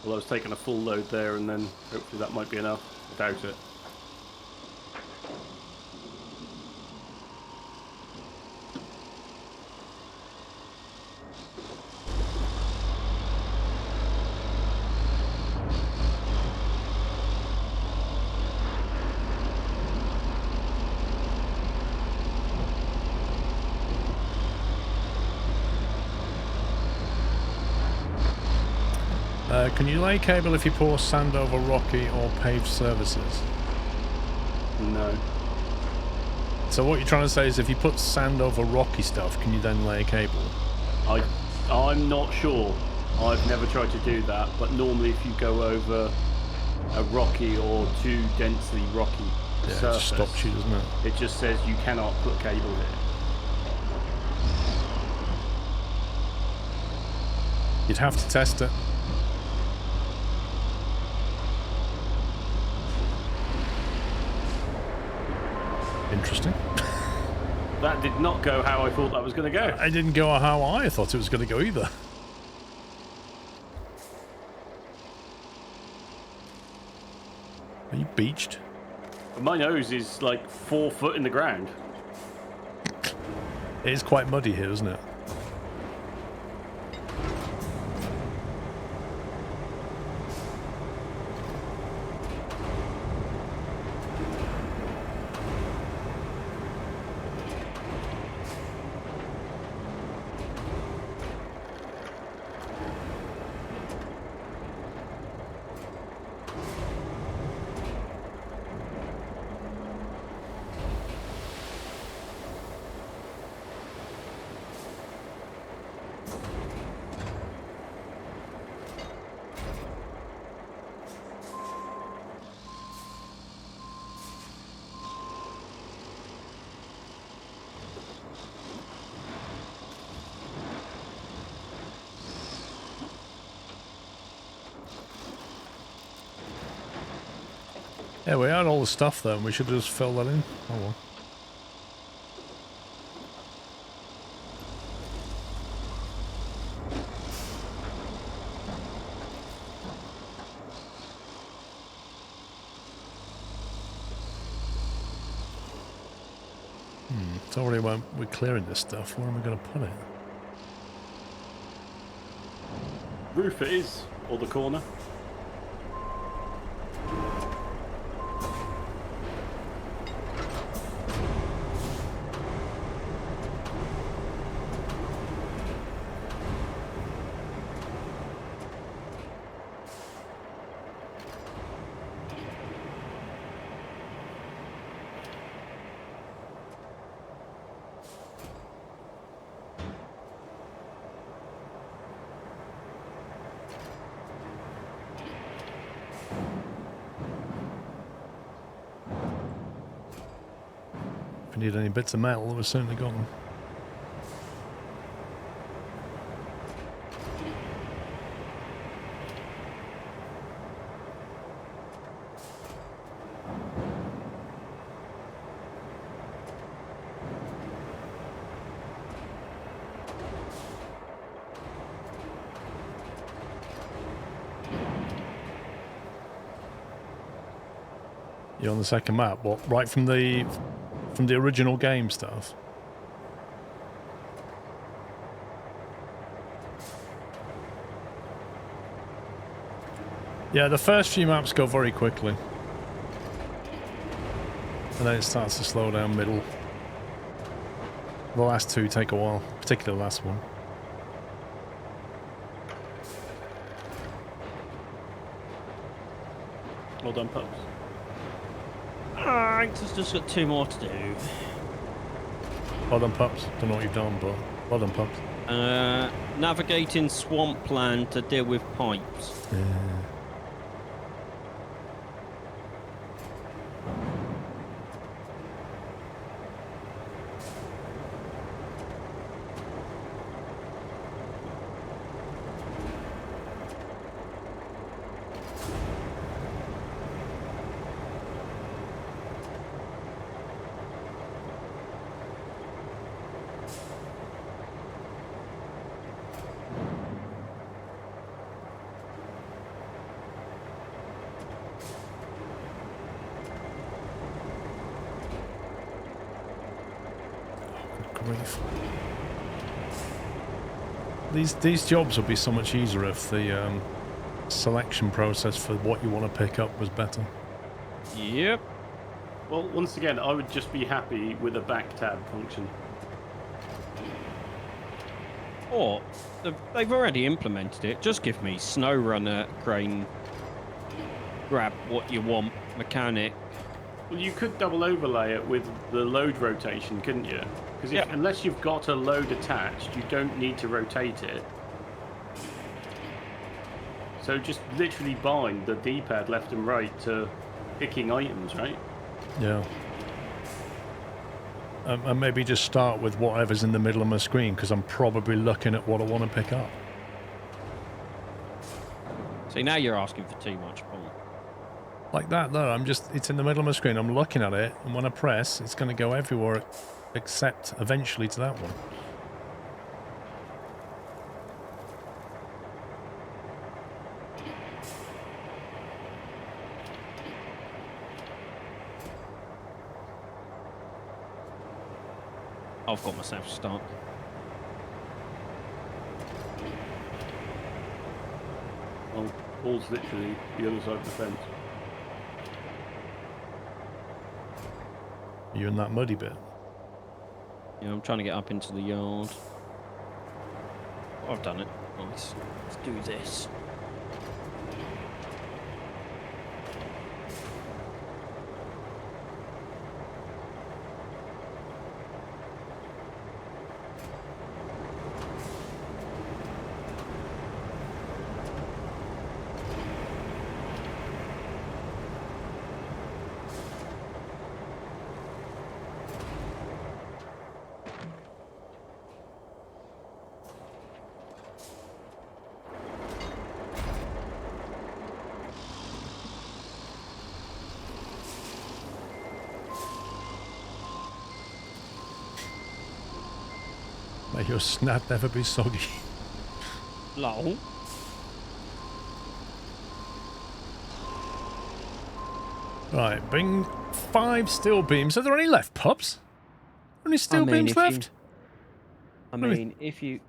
Well, I was taking a full load there, and then hopefully that might be enough. I doubt it. Can you lay cable if you pour sand over rocky or paved surfaces? No. So what you're trying to say is if you put sand over rocky stuff, can you then lay a cable? I'm not sure. I've never tried to do that, but normally if you go over a rocky or too densely rocky surface, It just stops you, doesn't it? It just says you cannot put cable here. You'd have to test it. Interesting. That did not go how I thought that was going to go. I didn't go how I thought it was going to go either. Are you beached? My nose is like 4 foot in the ground. It is quite muddy here, isn't it? Yeah, we had all the stuff though, and we should have just filled that in. Oh well. It's already when we're clearing this stuff. Where am I going to put it? Roof it is, or the corner. If we need any bits of metal, we've certainly got them. You're on the second map, what? Right from the original game stuff? Yeah, the first few maps go very quickly. And then it starts to slow down middle. The last two take a while, particularly the last one. Well done, pups. It's just got 2 more to do. Well done, pups. Don't know what you've done, but well done, pups. Navigating swampland to deal with pipes. These jobs would be so much easier if the selection process for what you want to pick up was better. Yep. Well, once again, I would just be happy with a back tab function. Or they've already implemented it. Just give me snow runner, crane, grab what you want, mechanic. Well, you could double overlay it with the load rotation, couldn't you? Because unless you've got a load attached, you don't need to rotate it. So just literally bind the D-pad left and right to picking items, right? Yeah. And maybe just start with whatever's in the middle of my screen, because I'm probably looking at what I want to pick up. See, now you're asking for too much, Paul. Like that, though. It's in the middle of my screen. I'm looking at it, and when I press, it's going to go everywhere except eventually to that one. I've got myself stuck. Well, Paul's literally the other side of the fence. Are you in that muddy bit? Yeah, I'm trying to get up into the yard. I've done it. Nice. Let's do this. May your snap never be soggy. Lol. Right, bring 5 steel beams. Are there any left, pups? Any steel beams left? If you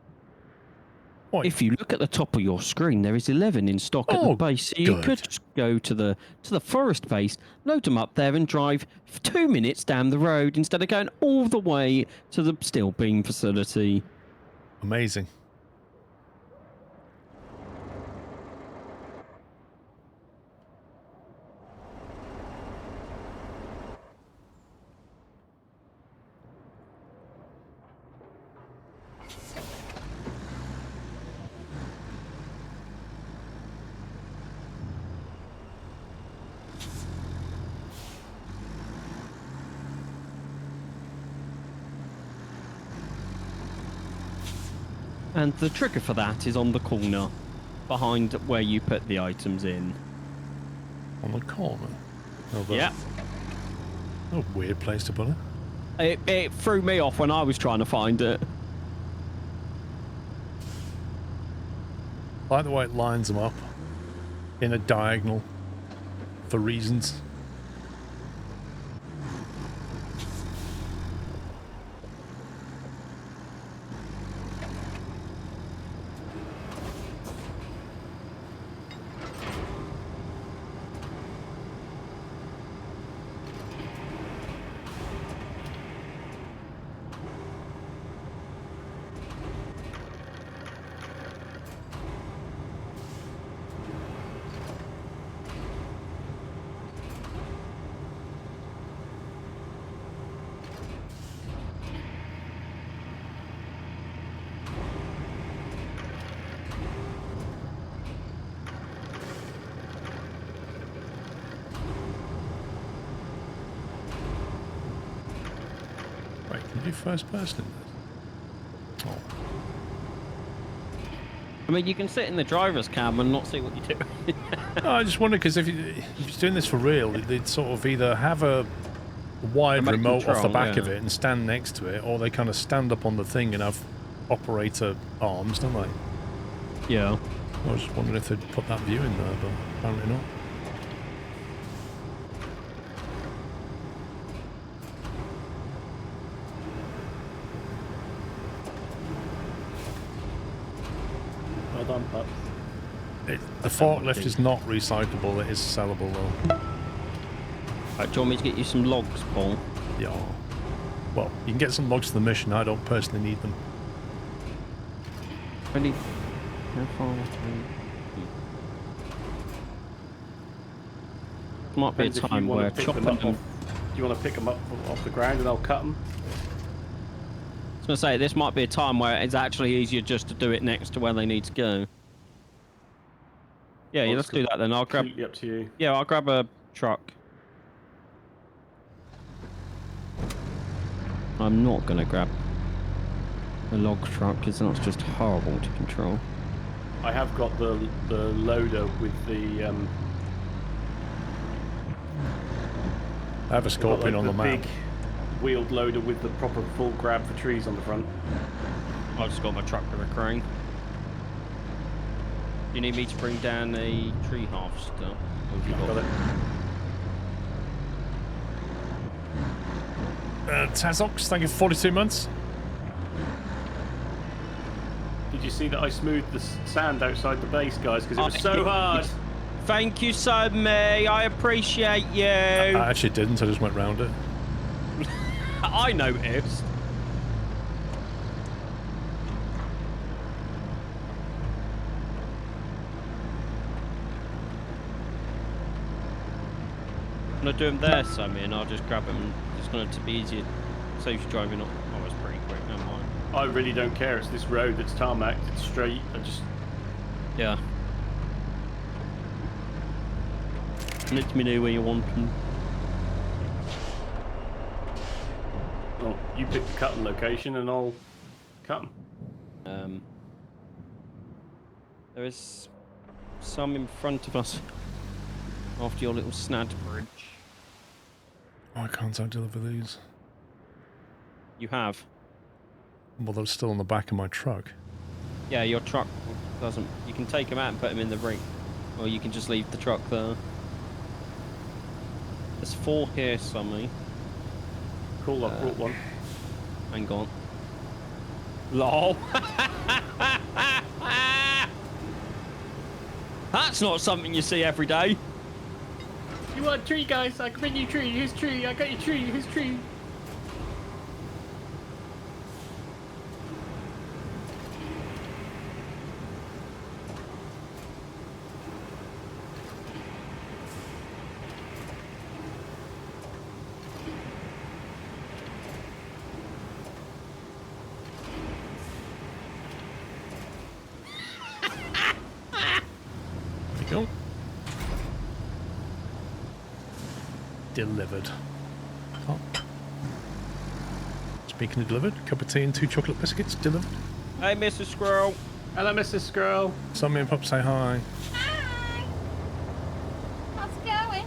What? if you look at the top of your screen, there is 11 in stock at the base. So you good. could just go to the forest base, load them up there, and drive 2 minutes down the road instead of going all the way to the steel beam facility. Amazing. And the trigger for that is on the corner, behind where you put the items in. On the corner? Oh, that- Yeah. A weird place to put it. It threw me off when I was trying to find it. I like the way it lines them up in a diagonal for reasons. Right, can you do first person in this? Oh. I mean, you can sit in the driver's cab and not see what you do. No, I just wonder, because if you're doing this for real, they'd sort of either have a wide Remote remote off the control, back of yeah. it and stand next to it, or they kind of stand up on the thing and have operator arms, don't they? Yeah. I was just wondering if they'd put that view in there, but apparently not. Well done, pups. The forklift is not recyclable, it is sellable though. Right, do you want me to get you some logs, Paul? Yeah. Well, you can get some logs for the mission, I don't personally need them. Really? How far to might be a Depends if you time wanna where pick chopping them up them. off- Do you want to pick them up off the ground and I'll cut them? I was going to say, this might be a time where it's actually easier just to do it next to where they need to go. Yeah, Well, let's it's do that then. I'll grab. Completely up to you. Yeah, I'll grab a truck. I'm not going to grab a log truck because that's just horrible to control. I have got the loader with the I have a scorpion on the map. big wheeled loader with the proper full grab for trees on the front. I've just got my truck with a crane. You need me to bring down a tree harvester? Or have you Got it. Tazox, thank you for 42 months. Did you see that I smoothed the sand outside the base, guys? Because it was so hard. Thank you so much. I appreciate you. I actually didn't, I just went round it. I noticed. I'm gonna do them there, Sammy, and I'll just grab them. It's going to be easier. Saves you driving up. Oh, it's pretty quick. Never mind. I really don't care. It's this road that's tarmac. It's straight. I just... Yeah. Let me know where you want them. Well, you pick the cutting location and I'll cut them. There is some in front of us after your little snad bridge. Why can't I deliver these? You have. Well, they're still on the back of my truck. Yeah, your truck doesn't. You can take them out and put them in the ring, or you can just leave the truck there. There's 4 here, Sammy. Cool, I brought one. Hang on. LOL. That's not something you see every day. You want a tree, guys? I can bring you a tree. Here's tree. I got your tree. Here's tree. There you go. Delivered. Oh. Speaking of delivered, cup of tea and 2 chocolate biscuits delivered. Hey, Mr. Squirrel. Hello, Mrs. Squirrel. Sammy and Pop say hi. Hi. How's it going?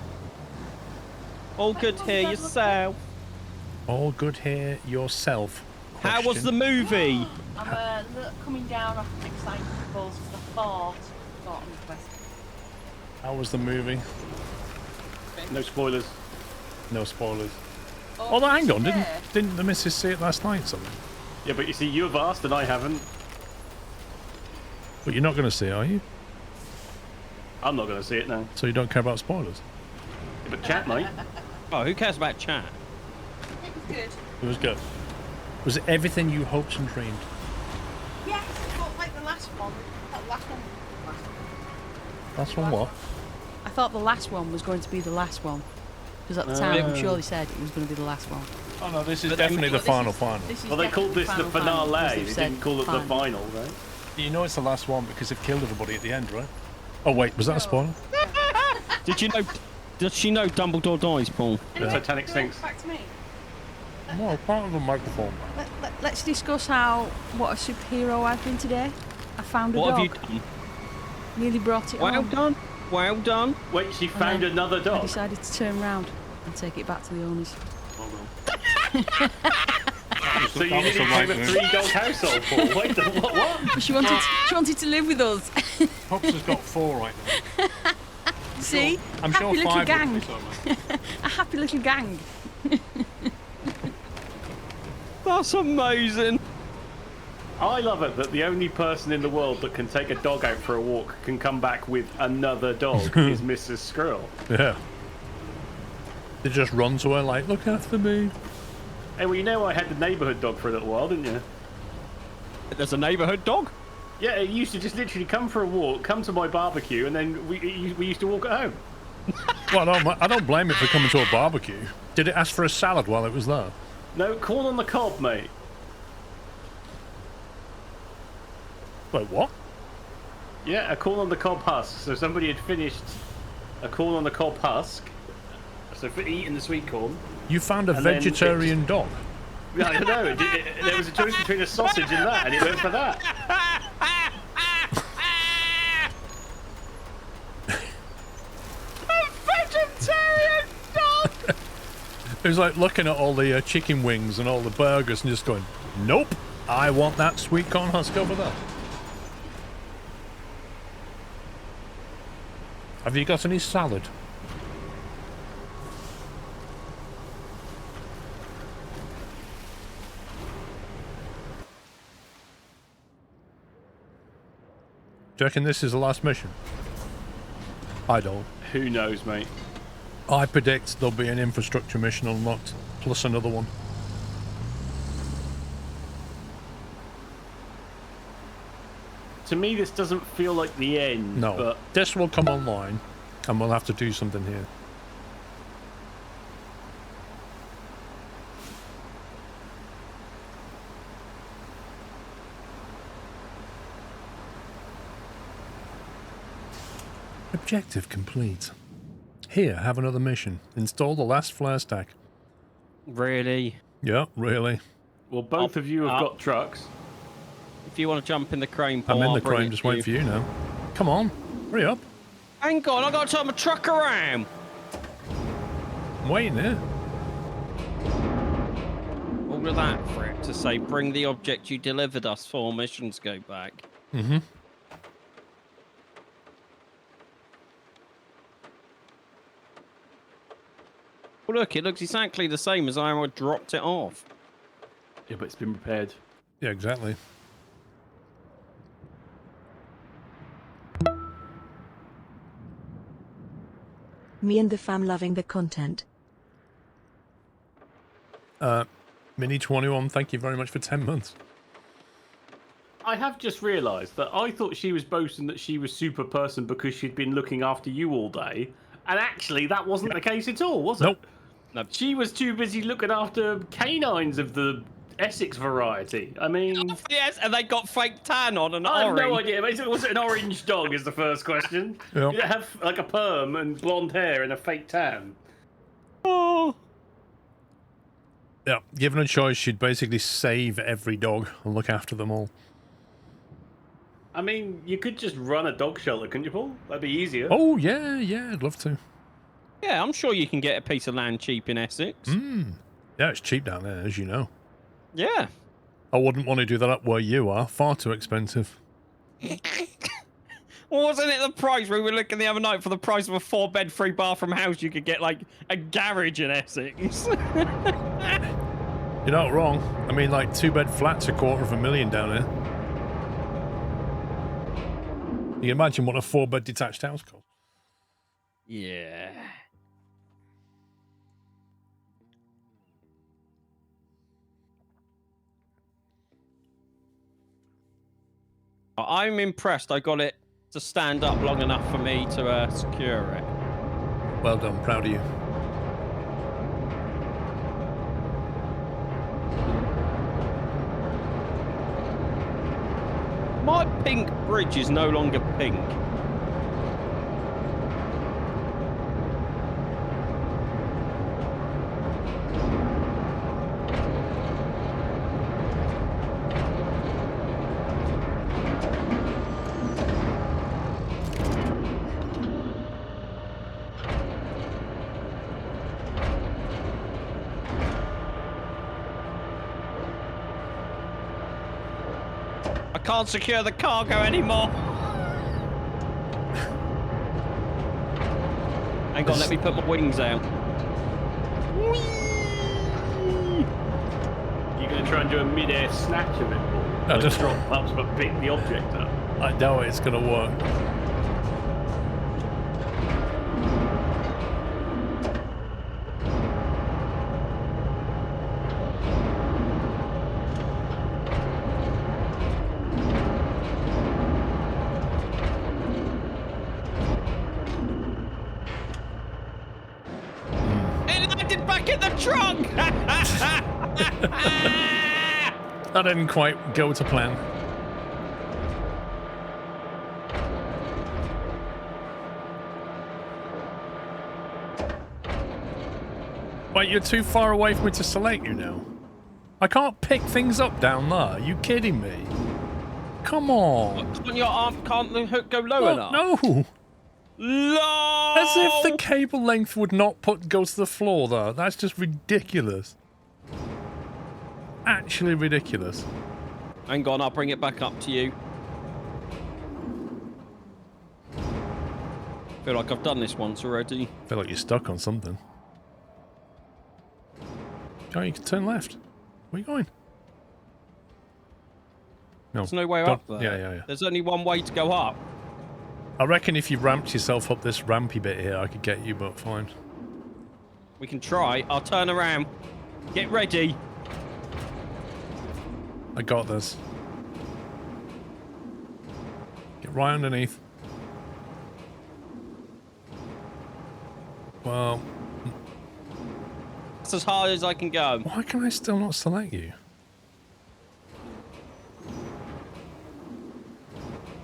All good here yourself. All good here yourself. How was the movie? I'm coming down off excited balls because I thought got on the quest. How was the movie? No spoilers. No spoilers. Oh, hang on, didn't the missus see it last night? Something. Yeah, but you see, you have asked and I haven't. But you're not going to see it, are you? I'm not going to see it now. So you don't care about spoilers? Yeah, but chat might. Oh, who cares about chat? It was good. It was good. Was it everything you hoped and dreamed? Yes, but like the last one. That last one. Last one what? I thought the last one was going to be the last one. Because at the time, I'm sure they said it was going to be the last one. Oh no, this is But definitely the This final is- final. this is Well, they called this the definitely final finale. because They they've said didn't call it the final, right? You know it's the last one because they've killed everybody at the end, right? Oh wait, was that a spoiler? Did you know? Does she know Dumbledore dies, Paul? The Titanic sinks. Back to me. No, part of a microphone. Let's discuss what a superhero I've been today. I found a What have dog. you done? Nearly brought it Well home. done. Well done. Wait, she found then another I dog. decided to turn round and take it back to the owners. So you nearly became a 3-dog household, Paul. Wait, what? But she wanted to live with us. Pops has got 4 right now. See? I'm happy sure little 5 gang. would be so much. A happy little gang. That's amazing. I love it that the only person in the world that can take a dog out for a walk can come back with another dog is Mrs. Squirrel. Yeah. They just run to her like, look after me. Hey, well, you know I had the neighbourhood dog for a little while, didn't you? There's a neighbourhood dog. Yeah, it used to just literally come for a walk, come to my barbecue, and then we used to walk at home. Well, I don't blame it for coming to a barbecue. Did it ask for a salad while it was there? No, corn on the cob, mate. Wait, what? Yeah, a corn on the cob husk. So somebody had finished a corn on the cob husk, so for eating the sweet corn. You found a And then vegetarian dog? I don't know. There was a choice between a sausage and that, and it went for that. It was like looking at all the chicken wings and all the burgers and just going, nope, I want that sweet corn husk over there. Have you got any salad? Do you reckon this is the last mission? I don't. Who knows, mate? I predict there'll be an infrastructure mission unlocked, plus another one. To me, this doesn't feel like the end. No, but this will come online, and we'll have to do something here. Objective complete. Here, have another mission. Install the last flare stack. Really? Yeah, really. well, both of you have got trucks. If you want to jump in the crane, Paul, I'm in I'll the bring crane, it just to waiting for you now. Come on, hurry up. Hang on, I got to turn my truck around. I'm waiting here. All of that for it to say, bring the object you delivered us 4 missions go back. Mm-hmm. Well, look, it looks exactly the same as I dropped it off. Yeah, but it's been repaired. Yeah, exactly. Me and the fam loving the content. Mini21, thank you very much for 10 months. I have just realised that I thought she was boasting that she was super person because she'd been looking after you all day, and actually that wasn't the case at all, was it? Nope. No. She was too busy looking after canines of the Essex variety. I mean... Yes, and they got fake tan on and I have orange. no idea. Was it an orange dog is the first question. Yep. Did it have like a perm and blonde hair and a fake tan? Oh. Yeah, given a choice, she'd basically save every dog and look after them all. I mean, you could just run a dog shelter, couldn't you, Paul? That'd be easier. Oh, yeah, I'd love to. Yeah, I'm sure you can get a piece of land cheap in Essex. Yeah, it's cheap down there, as you know. Yeah. I wouldn't want to do that up where you are. Far too expensive. Well, wasn't it the price we were looking the other night for the price of a 4-bed, 3-bathroom house? You could get like a garage in Essex. You're not wrong. I mean, like 2-bed flats, $250,000 down here. You can imagine what a 4-bed detached house costs. Yeah. I'm impressed. I got it to stand up long enough for me to secure it. Well done, proud of you. My pink bridge is no longer pink. I can't secure the cargo anymore. Hang on, let me put my wings out. You're going to try and do a mid-air snatch of it, Paul? No, Like just- drop ups but pick the object up. I know it's going to work. at the truck! That didn't quite go to plan. Wait, you're too far away for me to select you now. I can't pick things up down there. Are you kidding me? Come on. Can't your arm, can't the hook go low enough? No. No! As if the cable length would not go to the floor, though. That's just ridiculous. Actually ridiculous. Hang on, I'll bring it back up to you. Feel like I've done this once already. Feel like you're stuck on something. Oh, you can turn left. Where are you going? No. There's no way Don't- up there. Yeah. There's only one way to go up. I reckon if you ramped yourself up this rampy bit here, I could get you, but fine. We can try. I'll turn around. Get ready. I got this. Get right underneath. Well, That's as hard as I can go. why can I still not select you?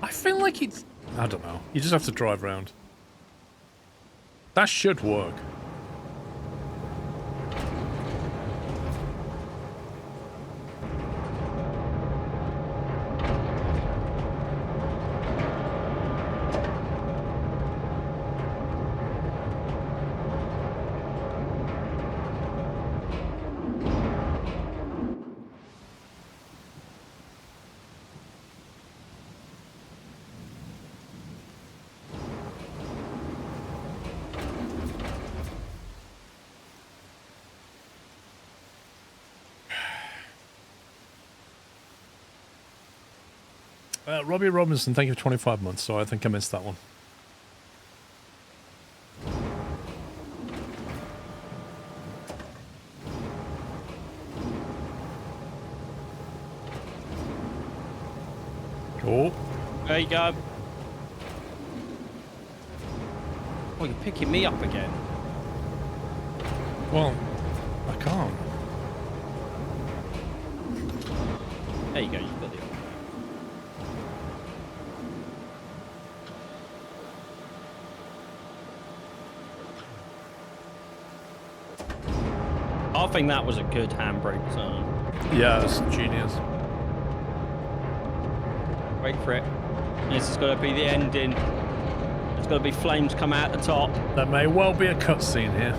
I feel like it's... I don't know. You just have to drive around. That should work. Robbie Robinson, thank you for 25 months, so I think I missed that one. Oh. There you go. Oh, you're picking me up again. Well, I can't. There you go, you've got the other. I think that was a good handbrake turn. Yeah, that's genius. Wait for it. This is going to be the ending. There's going to be flames come out the top. There may well be a cutscene here.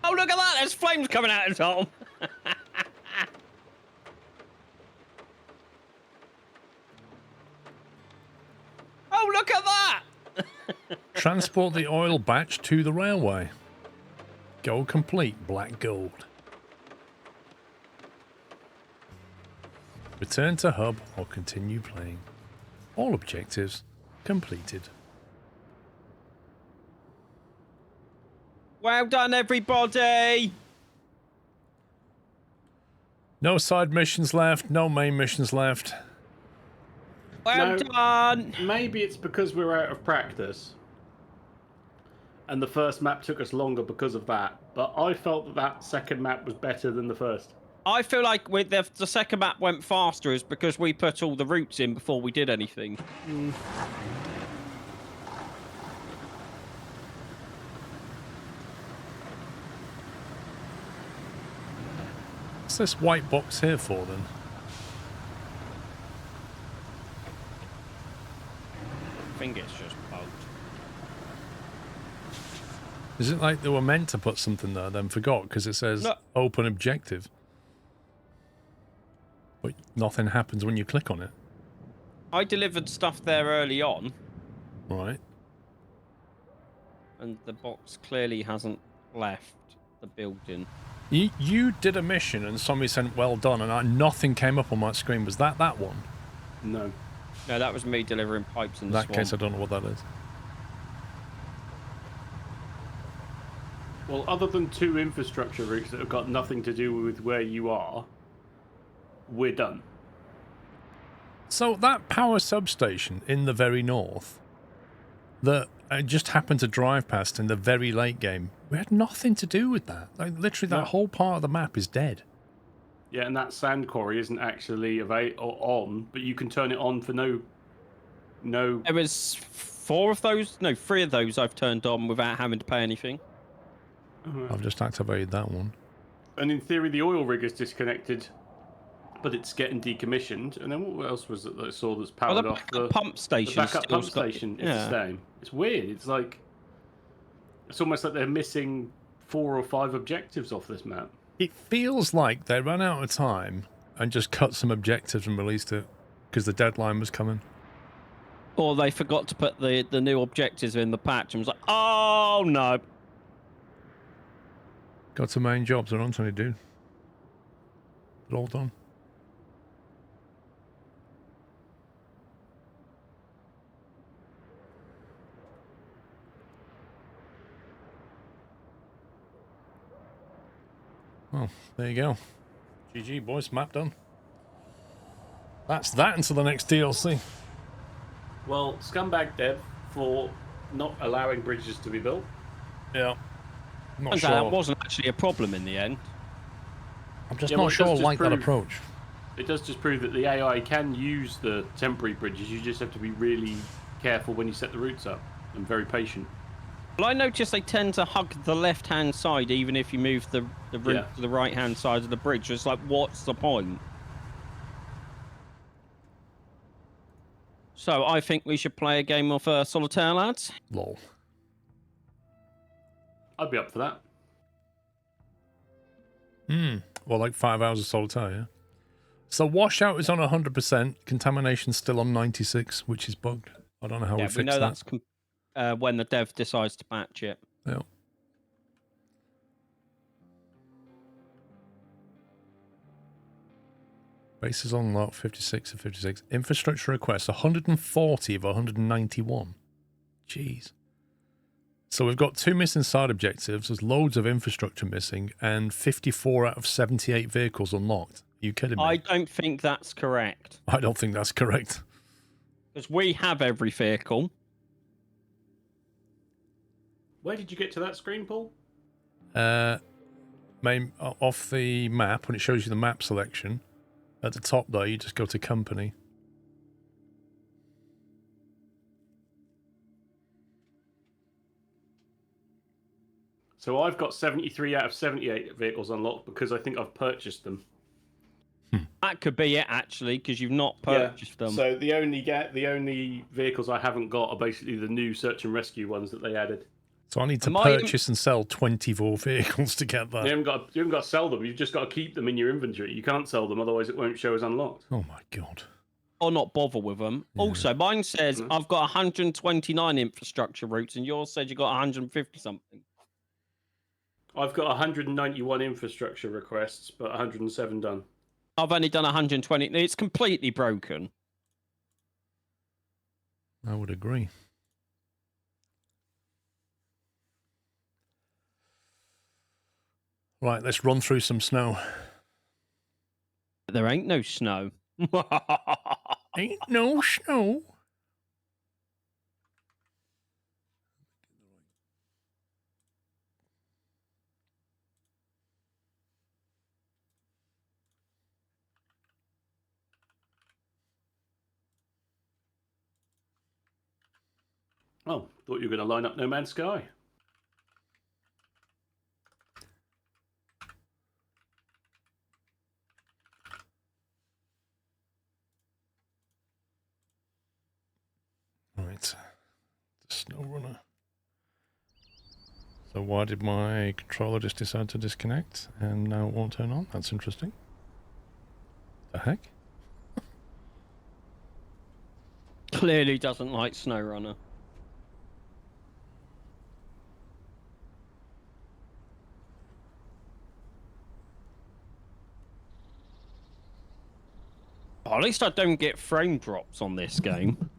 Oh, look at that! There's flames coming out the top. Oh, look at that! Transport the oil batch to the railway. Goal complete, black gold. Return to hub or continue playing. All objectives completed. Well done, everybody! No side missions left, no main missions left. Well No. done! Maybe it's because we're out of practice. And the first map took us longer because of that. But I felt that that second map was better than the first. I feel like with the second map went faster is because we put all the routes in before we did anything. What's this white box here for then? I think it's just bugged. Is it like they were meant to put something there, then forgot because it says No. open objective? But nothing happens when you click on it. I delivered stuff there early on, Right. and the box clearly hasn't left the building. You did a mission and somebody sent well done and nothing came up on my screen. Was that one? No. No, that was me delivering pipes in In the that swamp. case, I don't know what that is. Well, other than 2 infrastructure routes that have got nothing to do with where you are, we're done. So that power substation in the very north, that I just happened to drive past in the very late game. We had nothing to do with that. Like, literally, that whole part of the map is dead. Yeah, and that sand quarry isn't actually on, but you can turn it on for no. There was 3 of those I've turned on without having to pay anything. I've just activated that one. And in theory, the oil rig is disconnected, but it's getting decommissioned. And then what else was it that I saw that's powered off? The pump station. The backup pump station is the same. It's weird. It's like it's almost like they're missing 4 or 5 objectives off this map. It feels like they ran out of time and just cut some objectives and released it because the deadline was coming. Or they forgot to put the new objectives in the patch and was like, oh no. Got some main jobs they're on, so they do. They're all done. Well, there you go. GG, boys. Map done. That's that until the next DLC. Well, scumbag dev for not allowing bridges to be built. Yeah. I'm not Turns sure. out that wasn't actually a problem in the end. I'm just not sure I like that approach. It does just prove that the AI can use the temporary bridges. You just have to be really careful when you set the routes up and very patient. Well, I noticed they tend to hug the left-hand side even if you move the route to the right-hand side of the bridge. It's like, what's the point? So I think we should play a game of Solitaire, lads. Lol. I'd be up for that. Well, like 5 hours of Solitaire, yeah? So washout is on 100%. Contamination's still on 96, which is bugged. I don't know how we fix that. Yeah, we know that's when the dev decides to patch it. Yeah. Bases on lot 56 of 56. Infrastructure requests 140 of 191. Jeez. So we've got 2 missing side objectives. There's loads of infrastructure missing and 54 out of 78 vehicles unlocked. Are you kidding me? I don't think that's correct. I don't think that's correct. Because we have every vehicle. Where did you get to that screen, Paul? Off the map, when it shows you the map selection, at the top there, you just go to company. So I've got 73 out of 78 vehicles unlocked because I think I've purchased them. That could be it, actually, because you've not purchased them. So the only vehicles I haven't got are basically the new search and rescue ones that they added. So I need to purchase and sell 24 vehicles to get that. You haven't got to sell them. You've just got to keep them in your inventory. You can't sell them, otherwise it won't show as unlocked. Oh my god. Or not bother with them. Yeah. Also, mine says I've got 129 infrastructure routes, and yours said you got 150 something. I've got 191 infrastructure requests, but 107 done. I've only done 120. It's completely broken. I would agree. Right, let's run through some snow. There ain't no snow. Ain't no snow. Oh, thought you were going to line up No Man's Sky. Right, the snow runner. So why did my controller just decide to disconnect and now it won't turn on? That's interesting. The heck? Clearly doesn't like SnowRunner. Oh, at least I don't get frame drops on this game.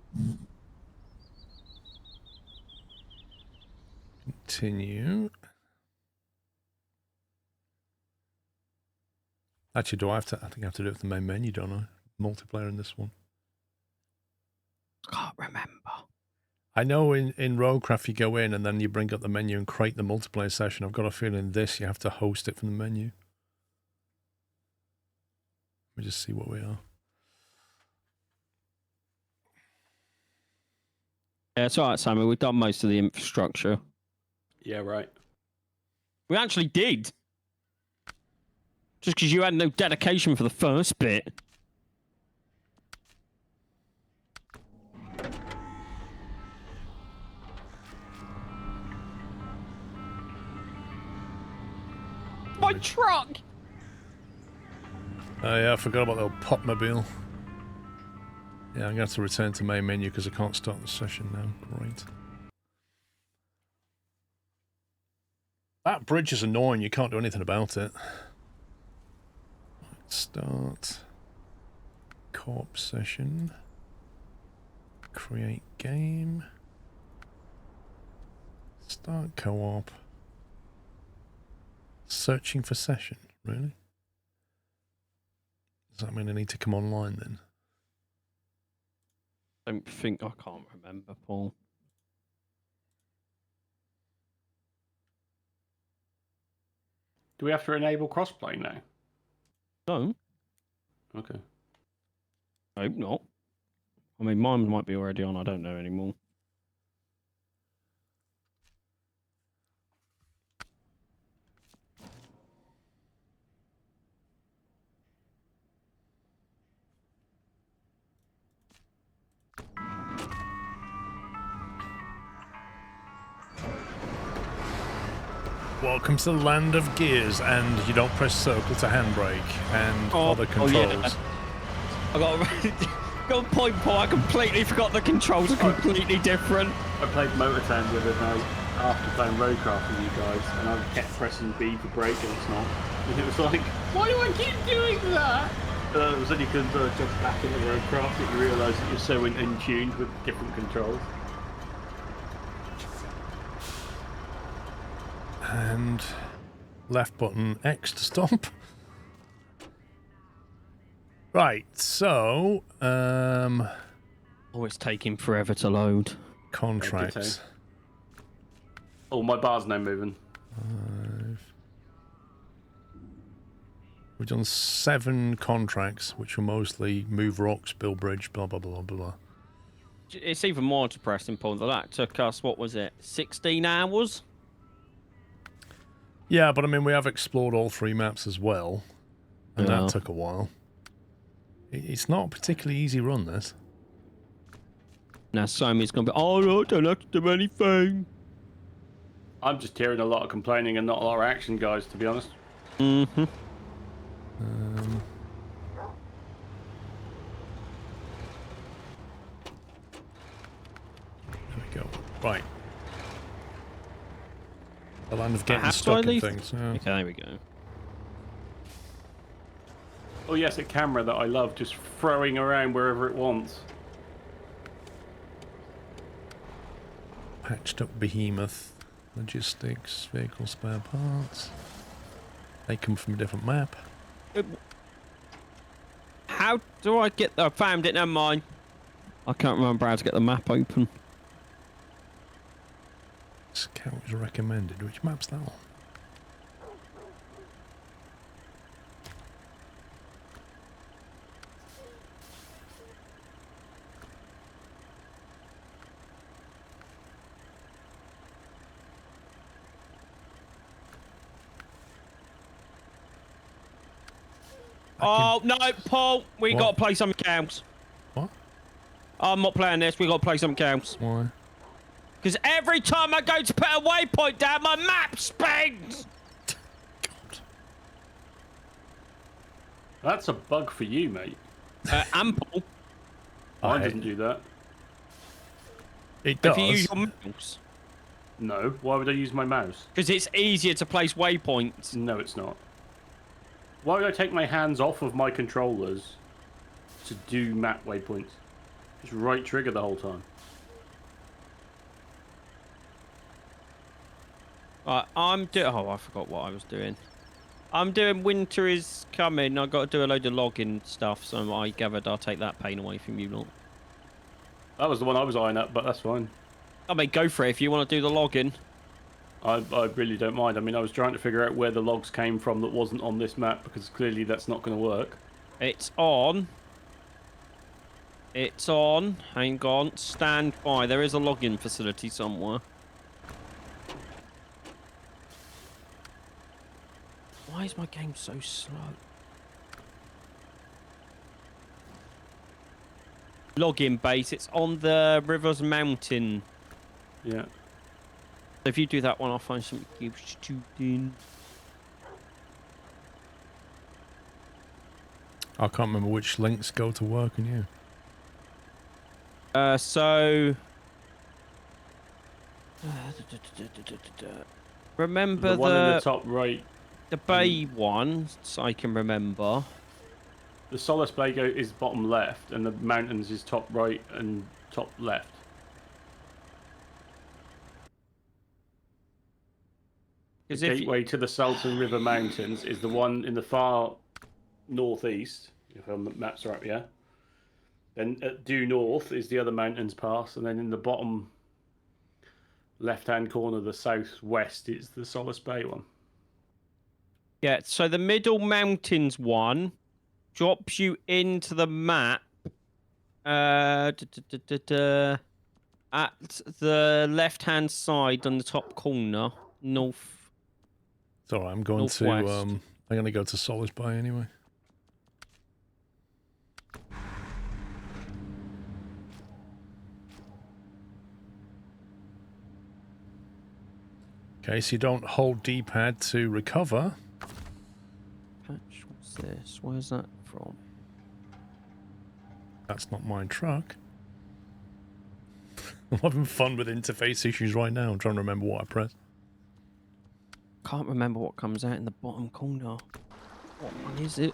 Continue. Actually, do I have to? I think I have to do it with the main menu, don't I? Multiplayer in this one. Can't remember. I know in Roadcraft you go in and then you bring up the menu and create the multiplayer session. I've got a feeling this you have to host it from the menu. Let me just see what we are. Yeah, it's all right, Sammy. We've done most of the infrastructure. Yeah, right. We actually did. Just because you had no dedication for the first bit. My truck! Oh yeah, I forgot about the old Popmobile. Yeah, I'm going to have to return to main menu because I can't start the session now. Great. That bridge is annoying. You can't do anything about it. Start. Co-op session. Create game. Start co-op. Searching for session. Really? Does that mean I need to come online then? I don't think I can't remember, Paul. Do we have to enable crossplay now? No, Okay. I hope not. I mean, mine might be already on. I don't know anymore. Welcome to the land of gears, and you don't press circle to handbrake and other controls. Yeah. I got a point, Paul. I completely forgot the controls are completely different. I played Motortown the other night after playing Roadcraft with you guys, and I kept pressing B for brake, and it's not. And it was like, why do I keep doing that? It was only because I jumped back into Roadcraft that you realise that you're so in tune with different controls. And left button X to stop. Right, so Oh, it's taking forever to load. Contracts. Oh, my bar's now moving. 5. We've done 7 contracts, which were mostly move rocks, build bridge, blah blah blah blah. It's even more depressing, Paul. That took us, what was it, 16 hours? Yeah, but I mean, we have explored all 3 maps as well, and that took a while. It's not a particularly easy run, this. Now Sammy's going to be, oh, no, I don't have to do anything. I'm just hearing a lot of complaining and not a lot of action, guys, to be honest. Mm-hmm. There we go. Right. The land of getting stuck in things. Yeah. Okay, there we go. Oh yes, a camera that I love, just throwing around wherever it wants. Patched up behemoth. Logistics, vehicle spare parts. They come from a different map. How do I get... I found it, never mind. I can't remember how to get the map open. Scout is recommended. Which map's that one? Oh, no, Paul, we What? got to play something else. What? I'm not playing this, we got to play something else. Why? Because every time I go to put a waypoint down, my map spins! God. That's a bug for you, mate. And Paul, Mine doesn't do that. It does. if you use your mouse. No. Why would I use my mouse? Because it's easier to place waypoints. No, it's not. Why would I take my hands off of my controllers to do map waypoints? Just right trigger the whole time. Right, oh, I forgot what I was doing. I'm doing winter is coming. I've got to do a load of logging stuff, so I gathered I'll take that pain away from you lot. That was the one I was eyeing up, but that's fine. I mean, go for it if you want to do the login. I really don't mind. I mean, I was trying to figure out where the logs came from that wasn't on this map, because clearly that's not going to work. It's on. It's on. Hang on. Stand by. There is a login facility somewhere. Why is my game so slow? Login base. It's on the Rivers Mountain. Yeah. If you do that one, I'll find some shooting. I can't remember which links go to work and you. So remember the one in the top right. The bay one, so I can remember. The Solace Bay is bottom left, and the mountains is top right and top left. The gateway to the Salton River Mountains is the one in the far northeast, if our maps are up, yeah? Then at due north is the other mountains pass, and then in the bottom left-hand corner, the southwest, is the Solace Bay one. Yeah, so the middle mountains one drops you into the map at the left-hand side on the top corner, north. It's alright, I'm going to I'm gonna go to Solace Bay anyway. Okay, so you don't hold D-pad to recover. Patch, what's this? Where's that from? That's not my truck. I'm having fun with interface issues right now. I'm trying to remember what I pressed. Can't remember what comes out in the bottom corner. What one is it?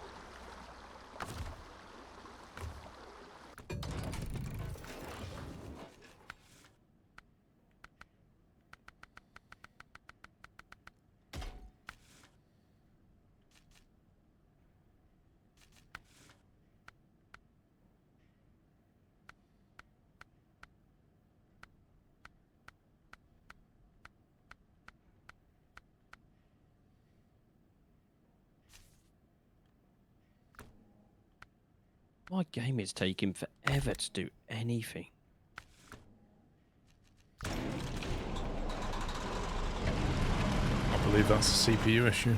My game is taking forever to do anything. I believe that's a CPU issue.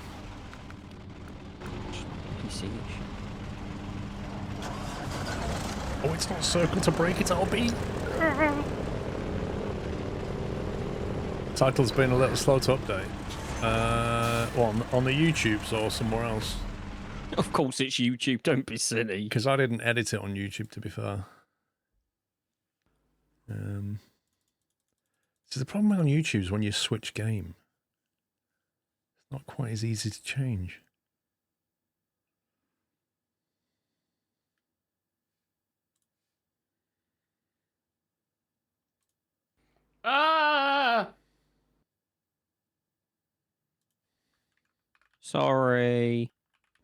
PC issue. Oh, it's not circle to break it, LB. Title's been a little slow to update. Well, on the YouTubes or somewhere else. Of course it's YouTube, don't be silly. Because I didn't edit it on YouTube, to be fair. So the problem on YouTube is when you switch game, it's not quite as easy to change. Ah! Sorry.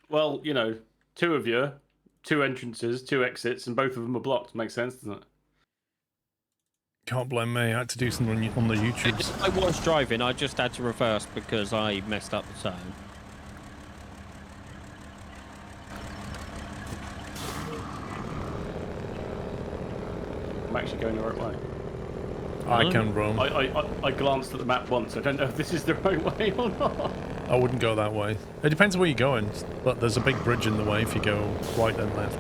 Well, you know, two of you, two entrances, two exits, and both of them are blocked. Makes sense, doesn't it? Can't blame me. I had to do something on the YouTubes. I was driving, I just had to reverse because I messed up the turn. I'm actually going the right way. I can roam. I glanced at the map once. I don't know if this is the right way or not. I wouldn't go that way. It depends where you're going, but there's a big bridge in the way if you go right and left.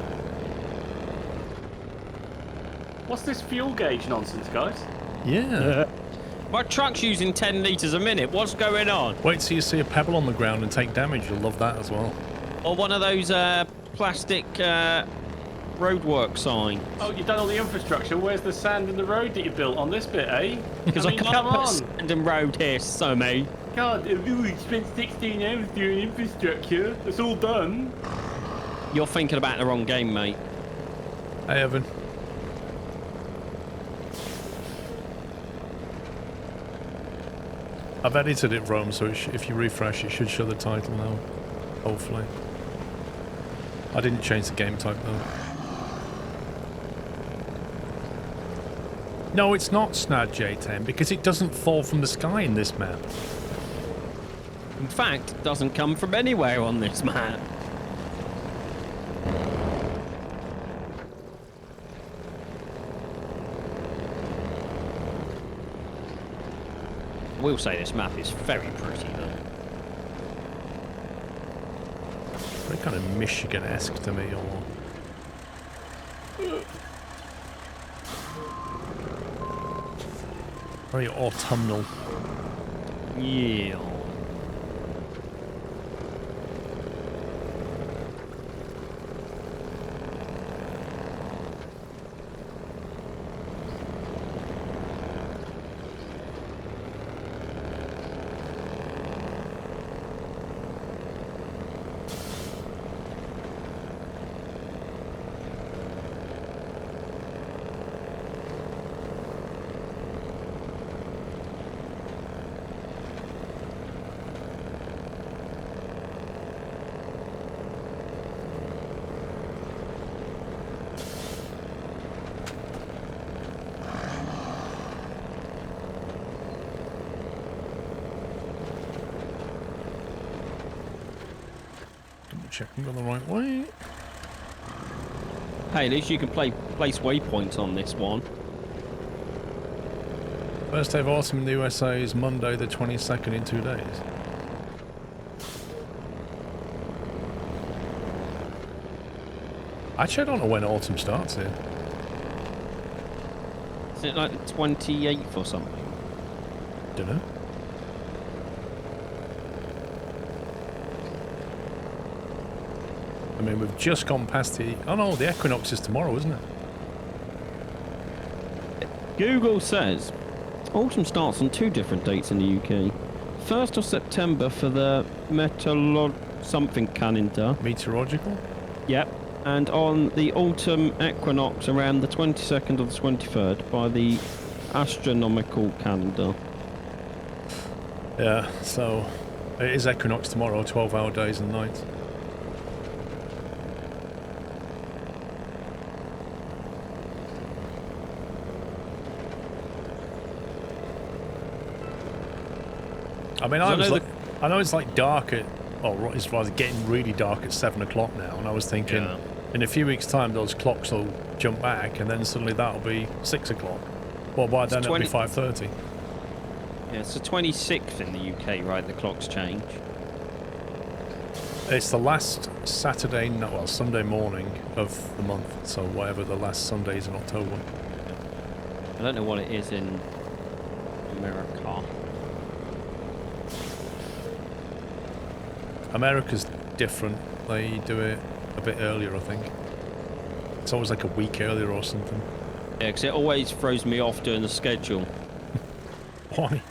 What's this fuel gauge nonsense, guys? Yeah. My truck's using 10 litres a minute. What's going on? Wait till you see a pebble on the ground and take damage. You'll love that as well. Or one of those plastic roadwork sign. Oh, you've done all the infrastructure. Where's the sand and the road that you built on this bit, eh? Because I mean, can't come put on. sand and road here, so me. God, we spent 16 hours doing infrastructure. It's all done. You're thinking about the wrong game, mate. Hey, Evan. I've edited it, Rome, so if you refresh, it should show the title now. Hopefully. I didn't change the game type, though. No, it's not Snad J10 because it doesn't fall from the sky in this map. In fact, it doesn't come from anywhere on this map. I will say this map is very pretty though. Very kind of Michigan-esque to me, or... Very autumnal. Yeah. Checking on the right way. Hey, at least you can place waypoints on this one. First day of autumn in the USA is Monday the 22nd in 2 days. Actually, I don't know when autumn starts here. Is it like the 28th or something? Don't know. I mean, we've just gone past the... Oh no, the equinox is tomorrow, isn't it? Google says autumn starts on 2 different dates in the UK. 1st of September for the something calendar. Meteorological? Yep. And on the autumn equinox around the 22nd or the 23rd by the astronomical calendar. Yeah, so it is equinox tomorrow, 12-hour days and nights. I mean, I know it's like dark at, well, it's rather getting really dark at 7 o'clock now, and I was thinking, in a few weeks' time, those clocks will jump back, and then suddenly that'll be 6 o'clock. Well, by then it'll be 5:30. Yeah, it's the 26th in the UK, right? The clocks change. It's the last Saturday, no, well, Sunday morning of the month, so whatever the last Sunday is in October. I don't know what it is in America. America's different. They do it a bit earlier, I think. It's always like a week earlier or something. Yeah, because it always throws me off doing the schedule. Why?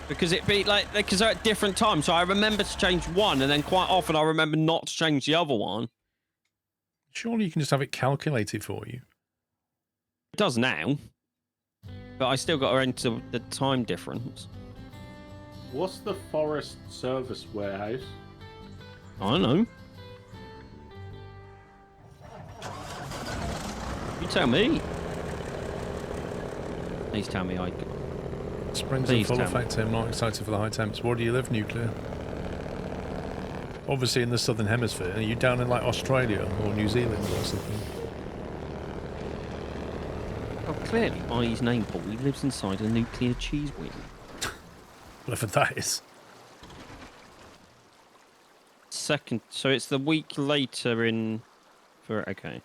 Because it be like, because they're at different times, so I remember to change one, and then quite often I remember not to change the other one. Surely you can just have it calculated for you. It does now, but I still got to enter the time difference. What's the Forest Service warehouse? I don't know. You tell me. Please tell me I... Springs in full effect here. I'm not excited for the high temps. Where do you live, Nuclear? Obviously in the southern hemisphere. Are you down in like Australia or New Zealand or something? Oh, clearly by his name, Paul, he lives inside a nuclear cheese wheel. Whatever that is. Second, so it's the week later in... Okay.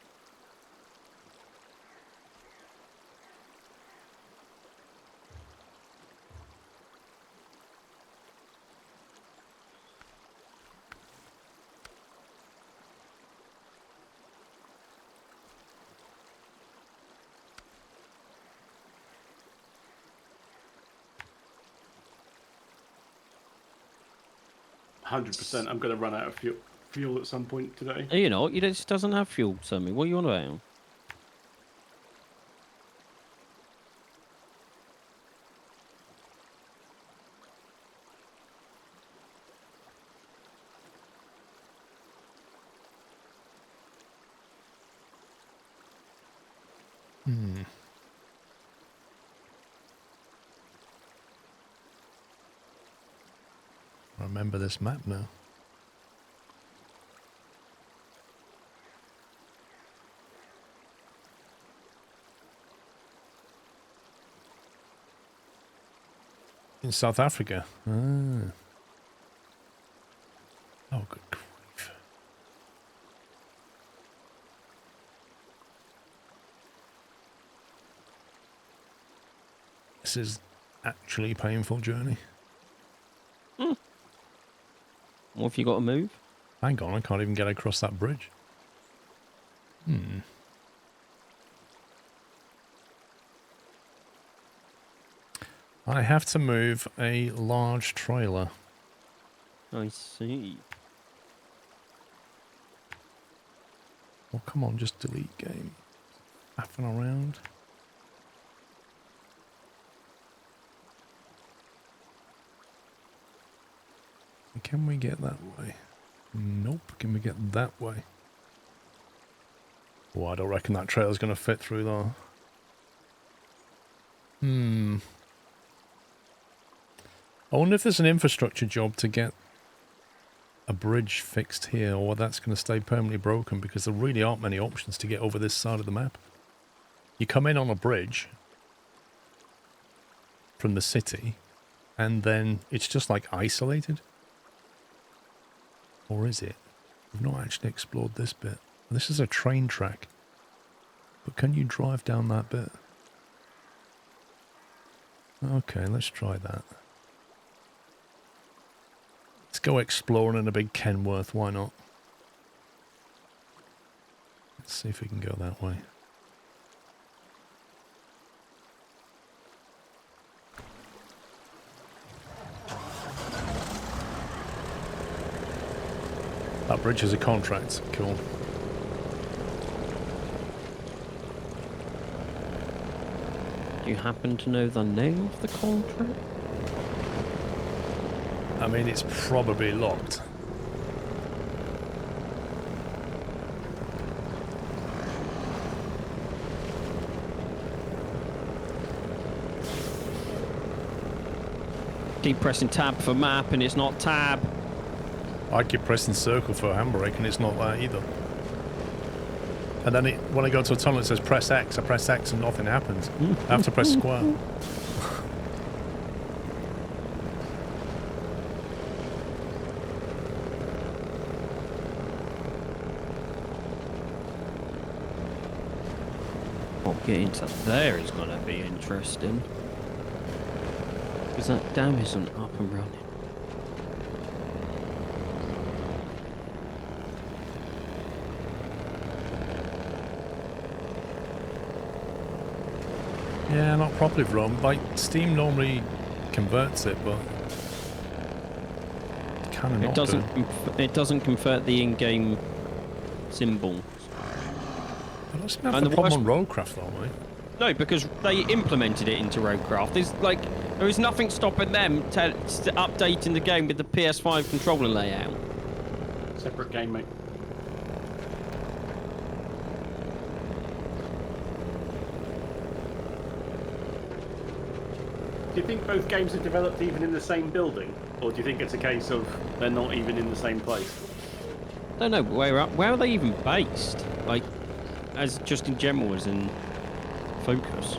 %. I'm going to run out of fuel at some point today. You know, it just doesn't have fuel, Sammy. What are you on about? remember this map now. In South Africa. Ah. Oh, good grief. This is actually a painful journey. What have you got to move? Hang on, I can't even get across that bridge. I have to move a large trailer. I see. Oh, come on, just delete game. Faffing around. Can we get that way? Nope. Can we get that way? Oh, I don't reckon that trailer's going to fit through there. I wonder if there's an infrastructure job to get a bridge fixed here, or that's going to stay permanently broken, because there really aren't many options to get over this side of the map. You come in on a bridge from the city, and then it's just like isolated. Or is it? We've not actually explored this bit. This is a train track. But can you drive down that bit? Okay, let's try that. Let's go exploring in a big Kenworth, why not? Let's see if we can go that way. That bridge is a contract. Cool. Do you happen to know the name of the contract? I mean, it's probably locked. Keep pressing tab for map and it's not tab. I keep pressing circle for handbrake and it's not that either. And then when I go to a tunnel it says press X. I press X and nothing happens. I have to press square. Well, getting to there is going to be interesting. Because that dam isn't up and running. Yeah, not properly run. Like, Steam normally converts it, but kind of not. It doesn't convert the in-game symbol. But that's not the problem on Roadcraft, though, mate. No, because they implemented it into Roadcraft. There is nothing stopping them updating the game with the PS5 controller layout. Separate game, mate. Do you think both games are developed even in the same building? Or do you think it's a case of they're not even in the same place? I don't know, where are they even based? Like, as just in general, as in focus?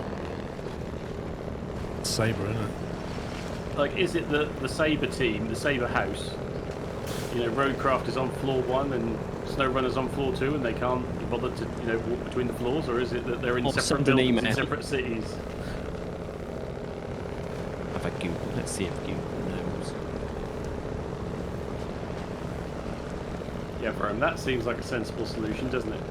Sabre, isn't it? Like, is it the Sabre team, the Sabre house? You know, Roadcraft is on floor 1 and SnowRunner's on floor 2 and they can't be bothered to, you know, walk between the floors? Or is it that they're in separate buildings in separate cities? Have a Google. Let's see if Google knows. Yeah, Bram, that seems like a sensible solution, doesn't it?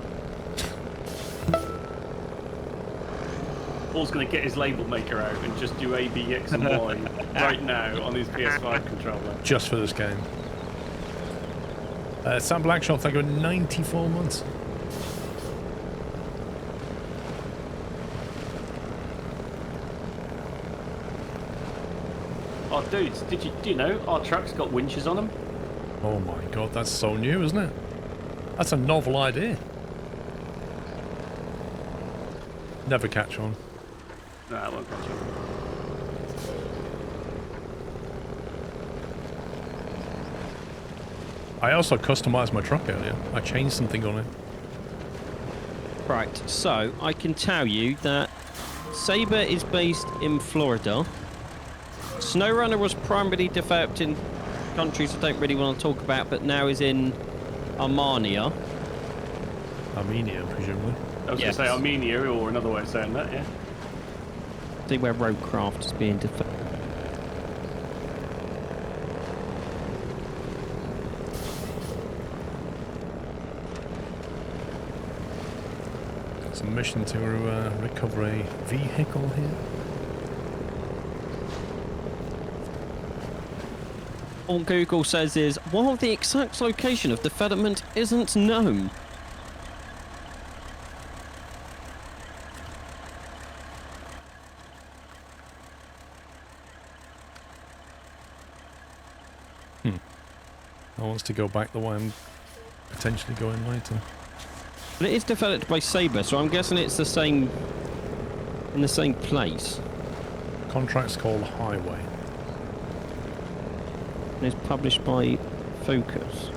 Paul's going to get his label maker out and just do A, B, X, and Y right now on his PS5 controller. Just for this game. Sam Blackshot, thank you, 94 months. Oh, dudes, do you know our truck's got winches on them? Oh my god, that's so new, isn't it? That's a novel idea. Never catch on. No, I won't catch on. I also customized my truck earlier. I changed something on it. Right, so I can tell you that Sabre is based in Florida. SnowRunner was primarily developed in countries I don't really want to talk about, but now is in Armenia. Armenia, presumably. I was Yes. going to say Armenia, or another way of saying that, yeah. See where Roadcraft is being developed. It's a mission to recover a vehicle here. All Google says is, while the exact location of development isn't known. I wants to go back the way I'm potentially going later. But it is developed by Sabre, so I'm guessing it's the same in the same place. Contract's called Highway. And it's published by Focus.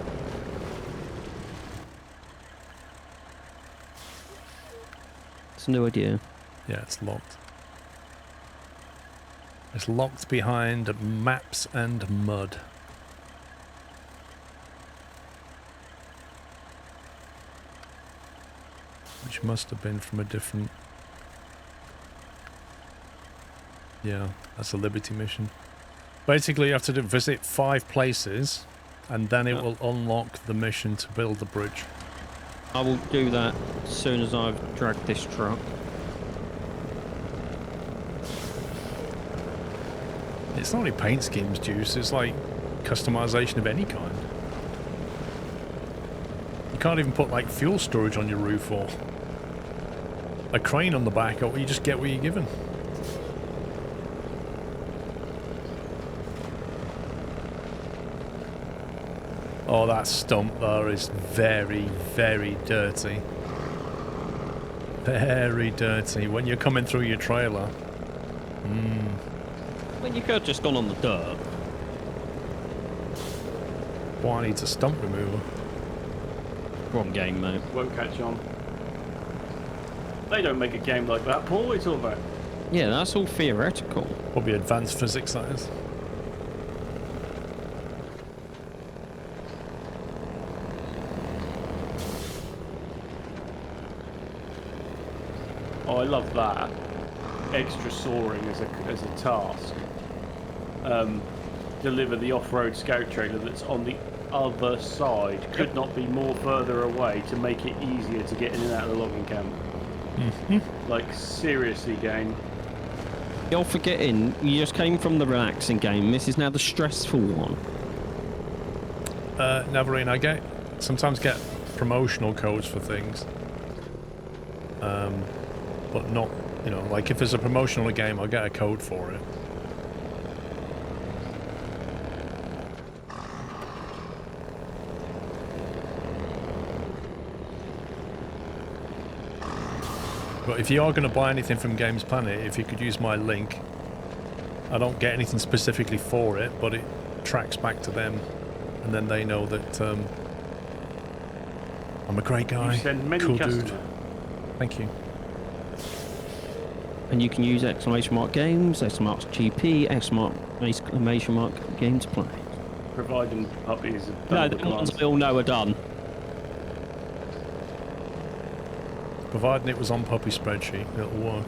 It's no idea. Yeah, it's locked. It's locked behind maps and mud. Which must have been from a different... Yeah, that's a Liberty mission. Basically, you have to visit 5 places, and then it will unlock the mission to build the bridge. I will do that as soon as I've dragged this truck. It's not only paint schemes, Juice, it's like customization of any kind. You can't even put like fuel storage on your roof or a crane on the back, or you just get what you're given. Oh, that stump there is very, very dirty. Very dirty. When you're coming through your trailer. Well, you could have just gone on the dirt. Boy, I need a stump remover. Wrong game, mate. Won't catch on. They don't make a game like that, Paul. What are you talking about? Yeah, that's all theoretical. Probably advanced physics, that is. Oh, I love that. Extra soaring as a task. Deliver the off-road scout trailer that's on the other side. Could not be more further away to make it easier to get in and out of the logging camp. Like, seriously, game. You're forgetting, you just came from the relaxing game. This is now the stressful one. Navarine, I sometimes get promotional codes for things. But not, you know, like if there's a promotional game, I'll get a code for it. But if you are going to buy anything from Games Planet, if you could use my link, I don't get anything specifically for it, but it tracks back to them, and then they know that I'm a great guy, You send many cool customers. dude. Thank you. And you can use exclamation mark games, exclamation mark GP, exclamation mark games play. Providing puppies. No, the ones we all know are done. Providing it was on Puppy spreadsheet, it'll work.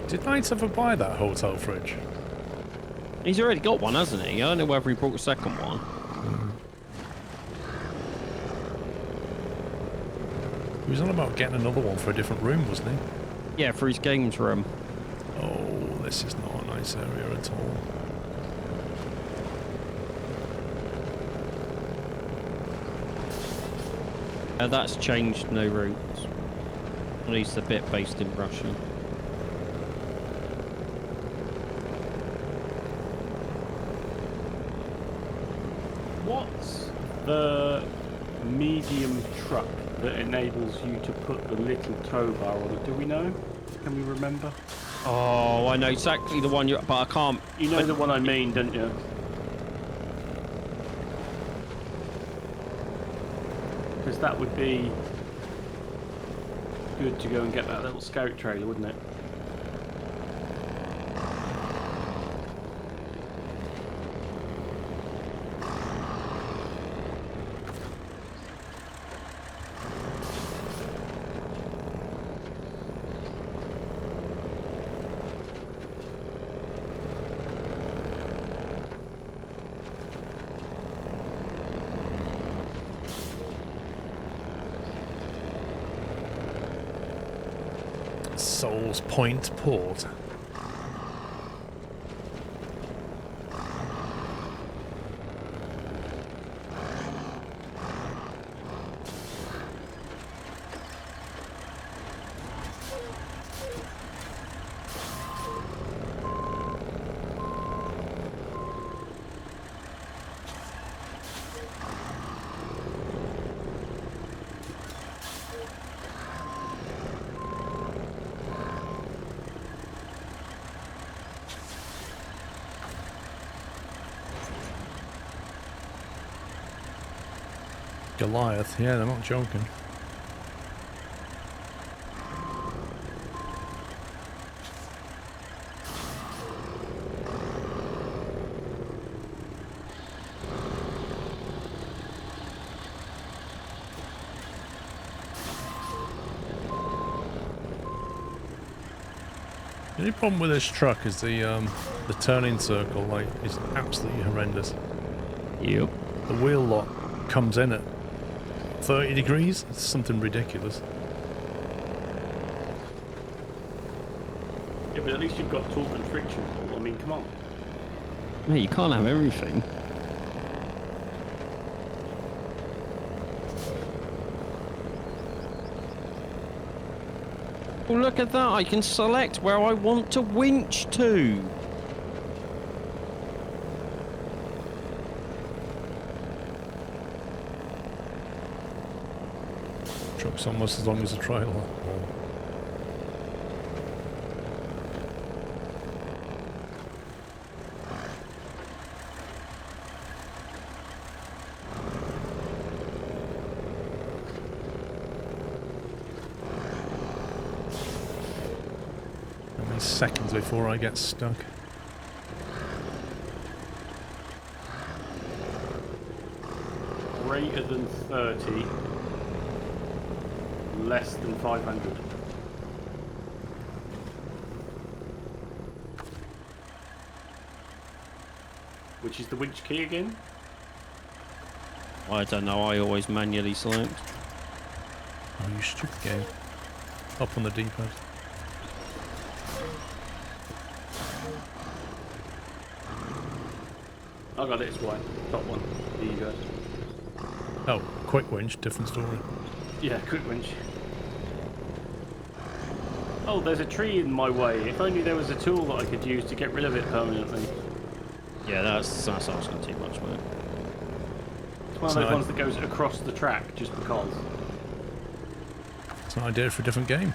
Did Knights ever buy that hotel fridge? He's already got one, hasn't he? I don't know whether he brought a second one. He was on about getting another one for a different room, wasn't he? Yeah, for his games room. Oh, this is not a nice area at all. That's changed, no routes. At least the bit based in Russia. What's the medium truck that enables you to put the little tow bar on it? Do we know? Can we remember? Oh, I know exactly the one but I can't. You know the one I mean, don't you? Because that would be good to go and get that little scout trailer, wouldn't it? Souls Point Port. Goliath, yeah, they're not joking. The only problem with this truck is the turning circle, like, is absolutely horrendous. Yep. The wheel lock comes in at 30 degrees? It's something ridiculous. Yeah, but at least you've got torque and friction. I mean, come on. Mate, you can't have everything. Oh, look at that. I can select where I want to winch to. Truck's almost as long as a trailer. How many seconds before I get stuck? Greater than 30. Less than 500. Which is the winch key again? I don't know. I always manually select. Oh, you stupid game. Up on the D-pad. I got it, it's white. Top one. There you go. Oh, quick winch, different story. Yeah, quick winch. Oh, there's a tree in my way. If only there was a tool that I could use to get rid of it permanently. Yeah, that's asking too much, mate. It's one of those ones that goes across the track just because. It's an idea for a different game.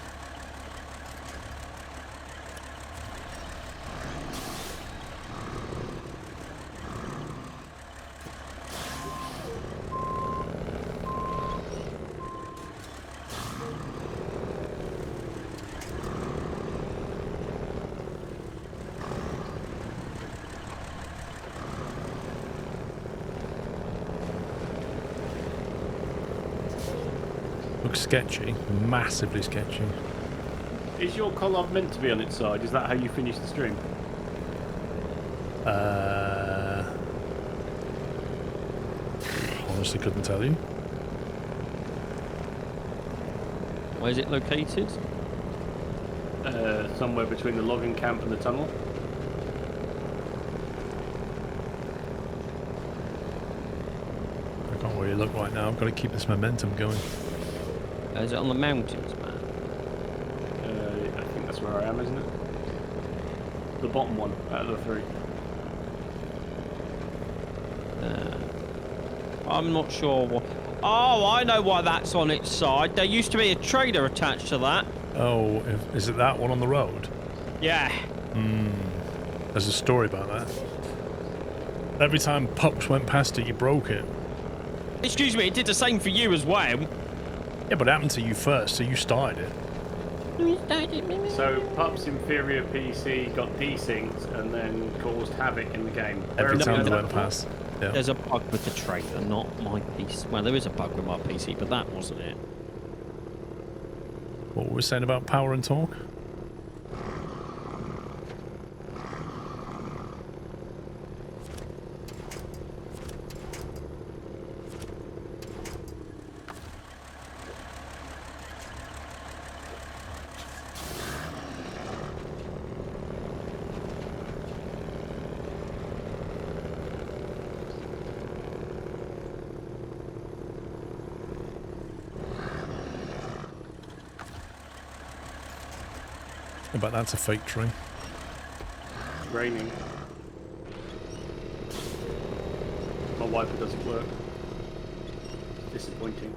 Looks sketchy, massively sketchy. Is your collab meant to be on its side? Is that how you finish the stream? Honestly couldn't tell you. Where's it located? Somewhere between the logging camp and the tunnel. I can't really look right now, I've got to keep this momentum going. Is it on the mountains, man? I think that's where I am, isn't it? The bottom one out of the three. I'm not sure what... Oh, I know why that's on its side. There used to be a trailer attached to that. Oh, is it that one on the road? Yeah. There's a story about that. Every time Pups went past it, you broke it. Excuse me, it did the same for you as well. Yeah, but it happened to you first, so you started it. So Pup's inferior PC got desynced and then caused havoc in the game. Every Where time was they that went before? past. Yeah. There's a bug with the trailer, not my PC. Well, there is a bug with my PC, but that wasn't it. What were we saying about power and torque? I bet that's a fake tree. It's raining. My wiper doesn't work. Disappointing.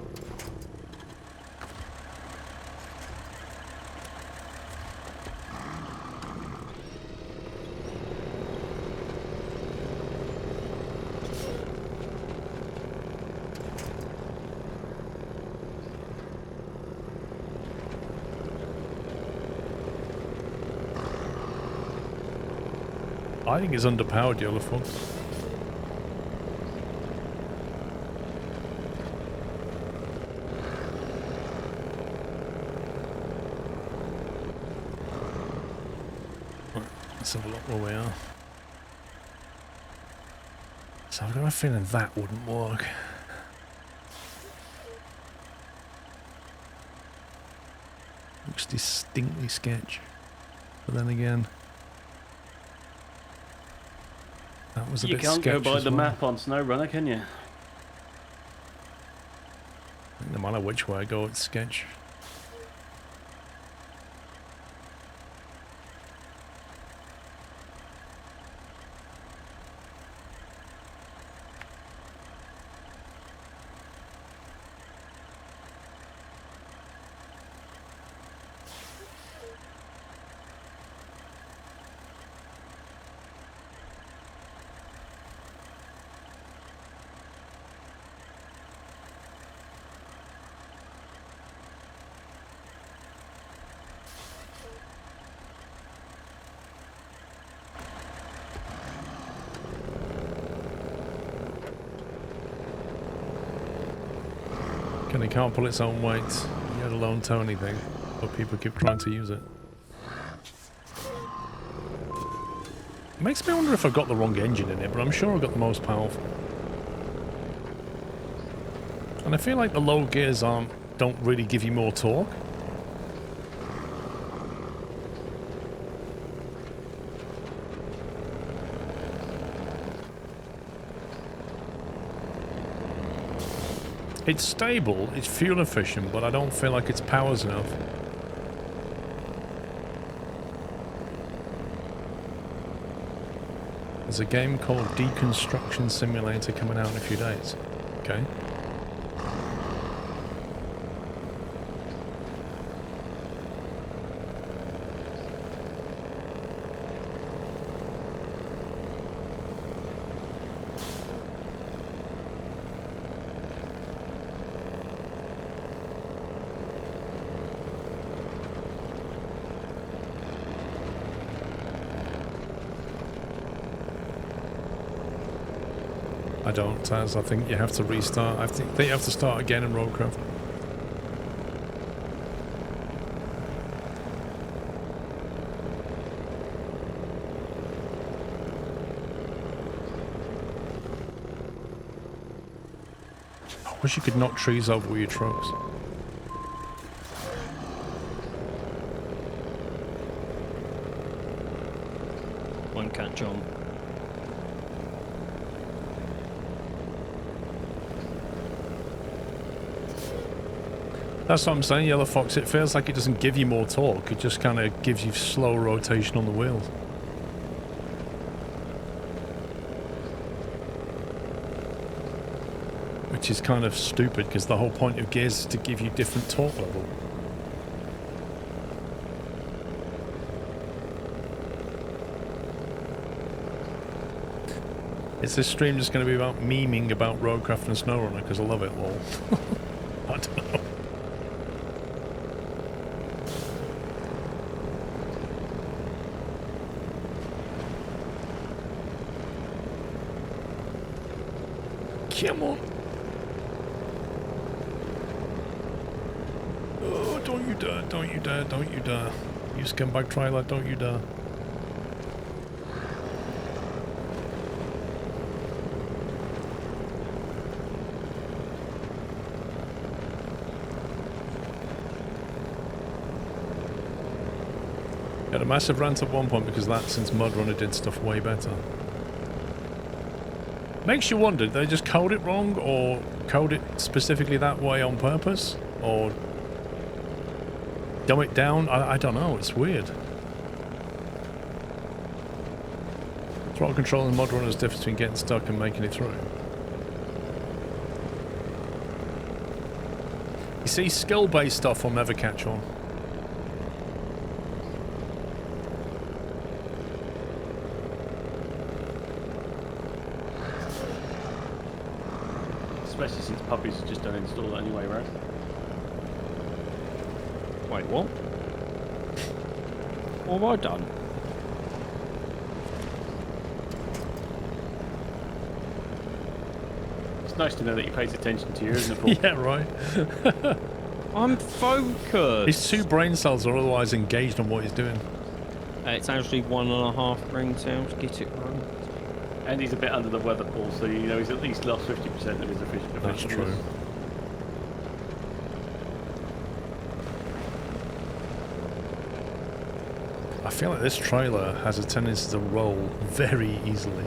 I think it's underpowered, Yellow Fox. Right, let's have a look where we are. So I've got a feeling that wouldn't work. Looks distinctly sketch. But then again... That was a You bit can't go sketchy by as the well. map on SnowRunner, can you? I think no matter which way I go, it's sketch. And it can't pull its own weight, let alone tow anything, but people keep trying to use it. It makes me wonder if I've got the wrong engine in it, but I'm sure I've got the most powerful. And I feel like the low gears don't really give you more torque. It's stable, it's fuel efficient, but I don't feel like its power's enough. There's a game called Deconstruction Simulator coming out in a few days. Okay. I don't, Taz. I think you have to restart. I think you have to start again in Roadcraft. I wish you could knock trees over with your trucks. One can't jump. That's what I'm saying, Yellow Fox. It feels like it doesn't give you more torque. It just kind of gives you slow rotation on the wheels. Which is kind of stupid because the whole point of gears is to give you different torque level. Is this stream just going to be about memeing about Roadcraft and SnowRunner because I love it, lol? I don't know. Come on. Oh, don't you dare, don't you dare, don't you dare. You scumbag trailer, don't you dare. Had a massive rant at one point because of that, since Mudrunner did stuff way better. Makes you wonder, did they just code it wrong, or code it specifically that way on purpose, or dumb it down? I don't know, it's weird. Throttle control and Mudrunner is the difference between getting stuck and making it through. You see, skill-based stuff will never catch on. Especially since puppies just don't install it anyway, right? Wait, what? What have I done? It's nice to know that he pays attention to you, isn't it, Paul? Yeah, right. I'm focused. His 2 brain cells are otherwise engaged on what he's doing. It's actually 1.5 brain cells. Get it right. And he's a bit under the weather, Paul, so you know he's at least lost 50% of his efficiency. That's true. I feel like this trailer has a tendency to roll very easily.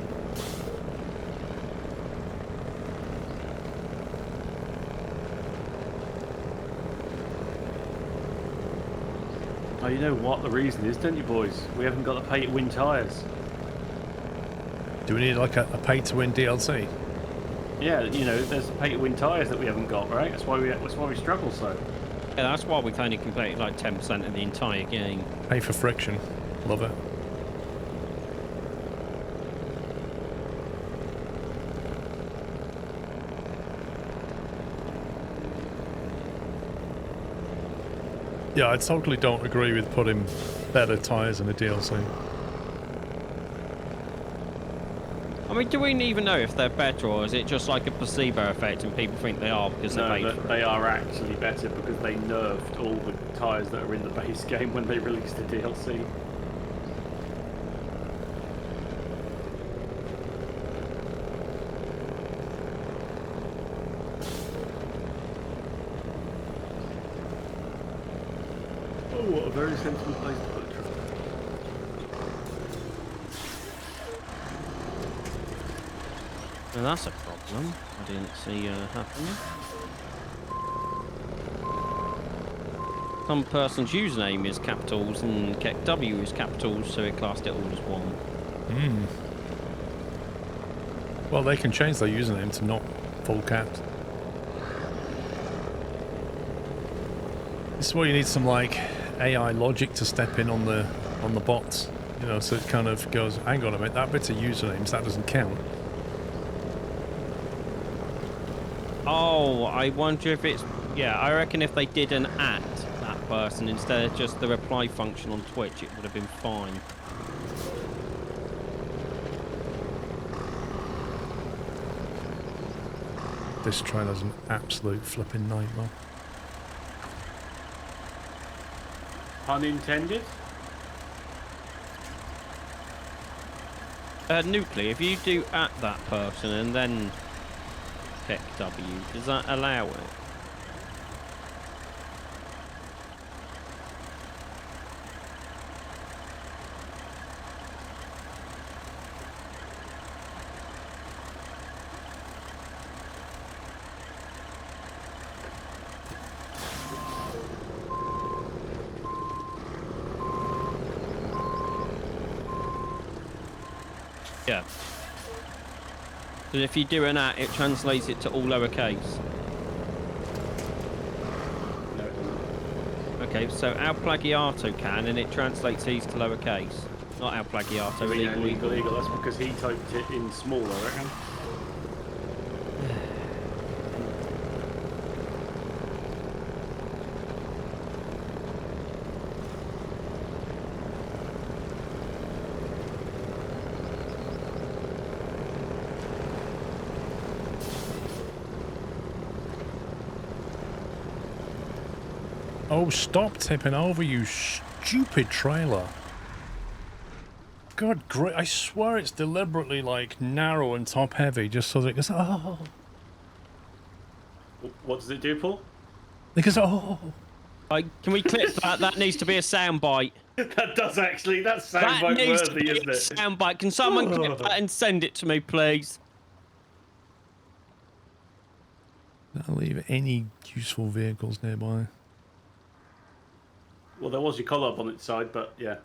Oh, you know what the reason is, don't you, boys? We haven't got the pay-to-win tyres. Do we need like a pay-to-win DLC? Yeah, you know, there's pay-to-win tyres that we haven't got, right? That's why we struggle so. Yeah, that's why we've only completed like 10% of the entire game. Pay for friction. Love it. Yeah, I totally don't agree with putting better tyres in a DLC. I mean, do we even know if they're better, or is it just like a placebo effect and people think they are because they're paid for it? They are actually better because they nerfed all the tyres that are in the base game when they released the DLC. Oh, what a very sensible place to put the truck. Well, that's a problem. I didn't see happening. Some person's username is capitals and W is capitals, so it classed it all as one. Hmm. Well, they can change their username to not full caps. This is where you need some like AI logic to step in on the bots, you know, so it kind of goes, hang on a minute, that bit's a username, so that doesn't count. Oh, I wonder if it's... Yeah, I reckon if they did an @ that person instead of just the reply function on Twitch, it would have been fine. This trailer's an absolute flipping nightmare. Pun intended? Nuclear, if you do @ that person and then pick W, does that allow it? Yeah. Because if you do an at, it translates it to all lowercase. No, it doesn't. Okay, so Al Plagiato can, and it translates these to lowercase. Not Al Plagiato, illegal. Illegal. That's because he typed it in small, I reckon. Oh, stop tipping over, you stupid trailer. God, great. I swear it's deliberately, like, narrow and top-heavy just so that it goes, oh. What does it do, Paul? It goes, oh. Can we clip that? That needs to be a soundbite. That does actually. That's That soundbite needs to worthy, be a isn't it? soundbite. Can someone clip that and send it to me, please? I'll leave any useful vehicles nearby. Well, there was your collab on its side, but yeah.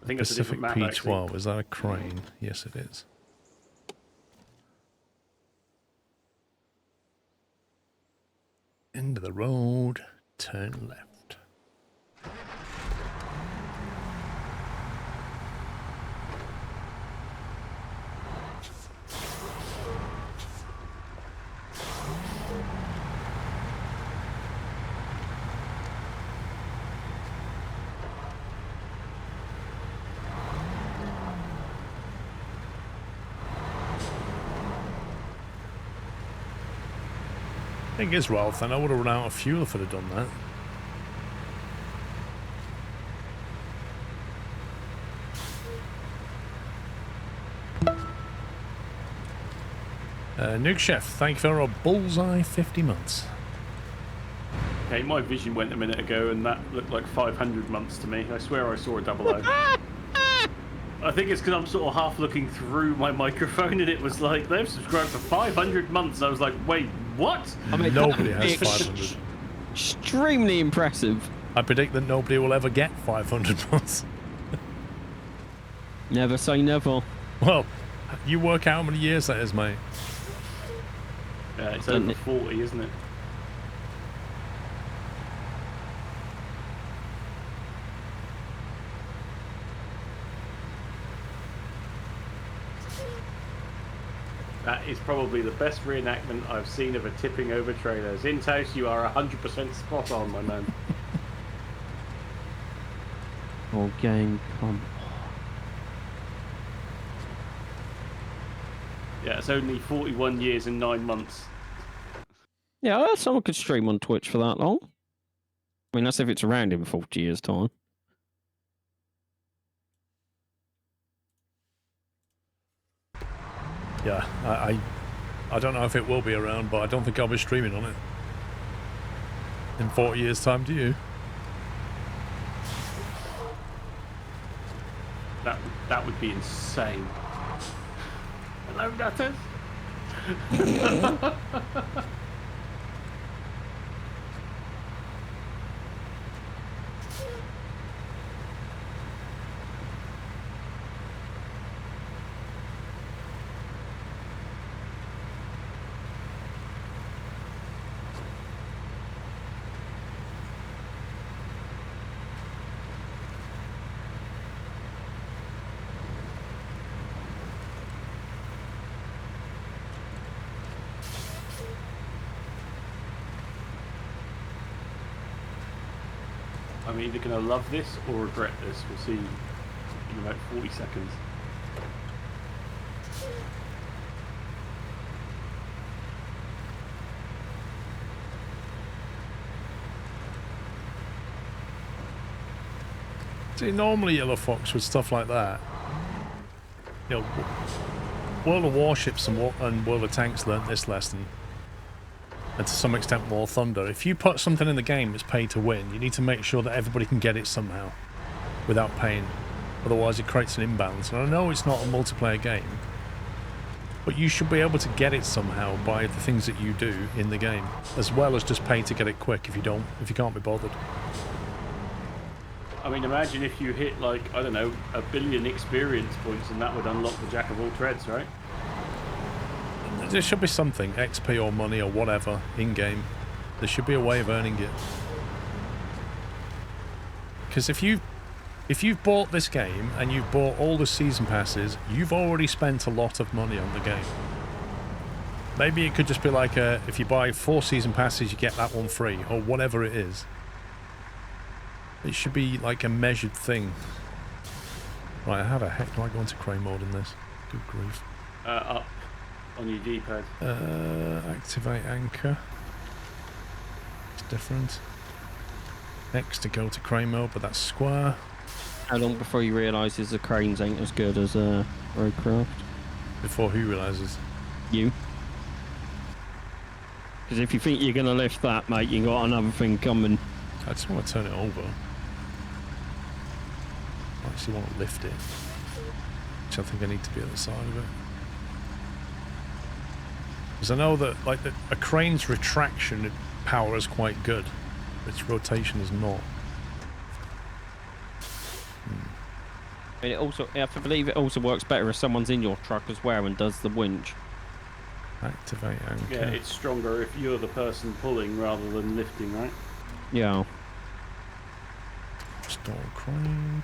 I think that's a Pacific different map, actually. P12, is that a crane? Yes, it is. End of the road, turn left. Thing is, Ralph, then I would have run out of fuel if I'd have done that. Nuke Chef, thank you for a bullseye 50 months. Okay, my vision went a minute ago, and that looked like 500 months to me. I swear I saw a 00. I think it's because I'm sort of half looking through my microphone, and it was like, they've subscribed for 500 months. I was like, wait, what? I mean, Nobody has 500. Extremely impressive. I predict that nobody will ever get 500 months. Never say never. Well, you work out how many years that is, mate. Yeah, it's over 40, isn't it? That is probably the best reenactment I've seen of a tipping over trailer. Zintos, you are 100% spot on, my man. Oh, game, come. Yeah, it's only 41 years and 9 months. Yeah, someone could stream on Twitch for that long. I mean, that's if it's around in 40 years' time. Yeah, I don't know if it will be around, but I don't think I'll be streaming on it in 40 years' time, do you? That would be insane. Hello, Nutters. I'm either going to love this or regret this. We'll see in about 40 seconds. See, normally Yellow Fox with stuff like that, you know, World of Warships and World of Tanks learnt this lesson. And to some extent War Thunder. If you put something in the game that's pay to win, you need to make sure that everybody can get it somehow without paying. Otherwise it creates an imbalance. And I know it's not a multiplayer game, but you should be able to get it somehow by the things that you do in the game, as well as just pay to get it quick if you can't be bothered. I mean, imagine if you hit like, I don't know, 1 billion experience points and that would unlock the Jack of all trades, right? There should be something, XP or money or whatever, in-game. There should be a way of earning it. Because if you've bought this game and you've bought all the season passes, you've already spent a lot of money on the game. Maybe it could just be like if you buy 4 season passes, you get that one free, or whatever it is. It should be like a measured thing. Right, how the heck do I go into crane mode in this? Good grief. Up on your D-pad. Activate anchor. It's different. X to go to crane mode, but that's square. How long before you realises the cranes ain't as good as Roadcraft? Before who realises? You. Because if you think you're going to lift that, mate, you got another thing coming. I just want to turn it over. I actually want to lift it. Which I think I need to be at the side of it. Because I know that like a crane's retraction power is quite good. Its rotation is not. And it also, I believe it also works better if someone's in your truck as well and does the winch. Activate anchor. Yeah, it's stronger if you're the person pulling rather than lifting, right? Yeah. Store crane.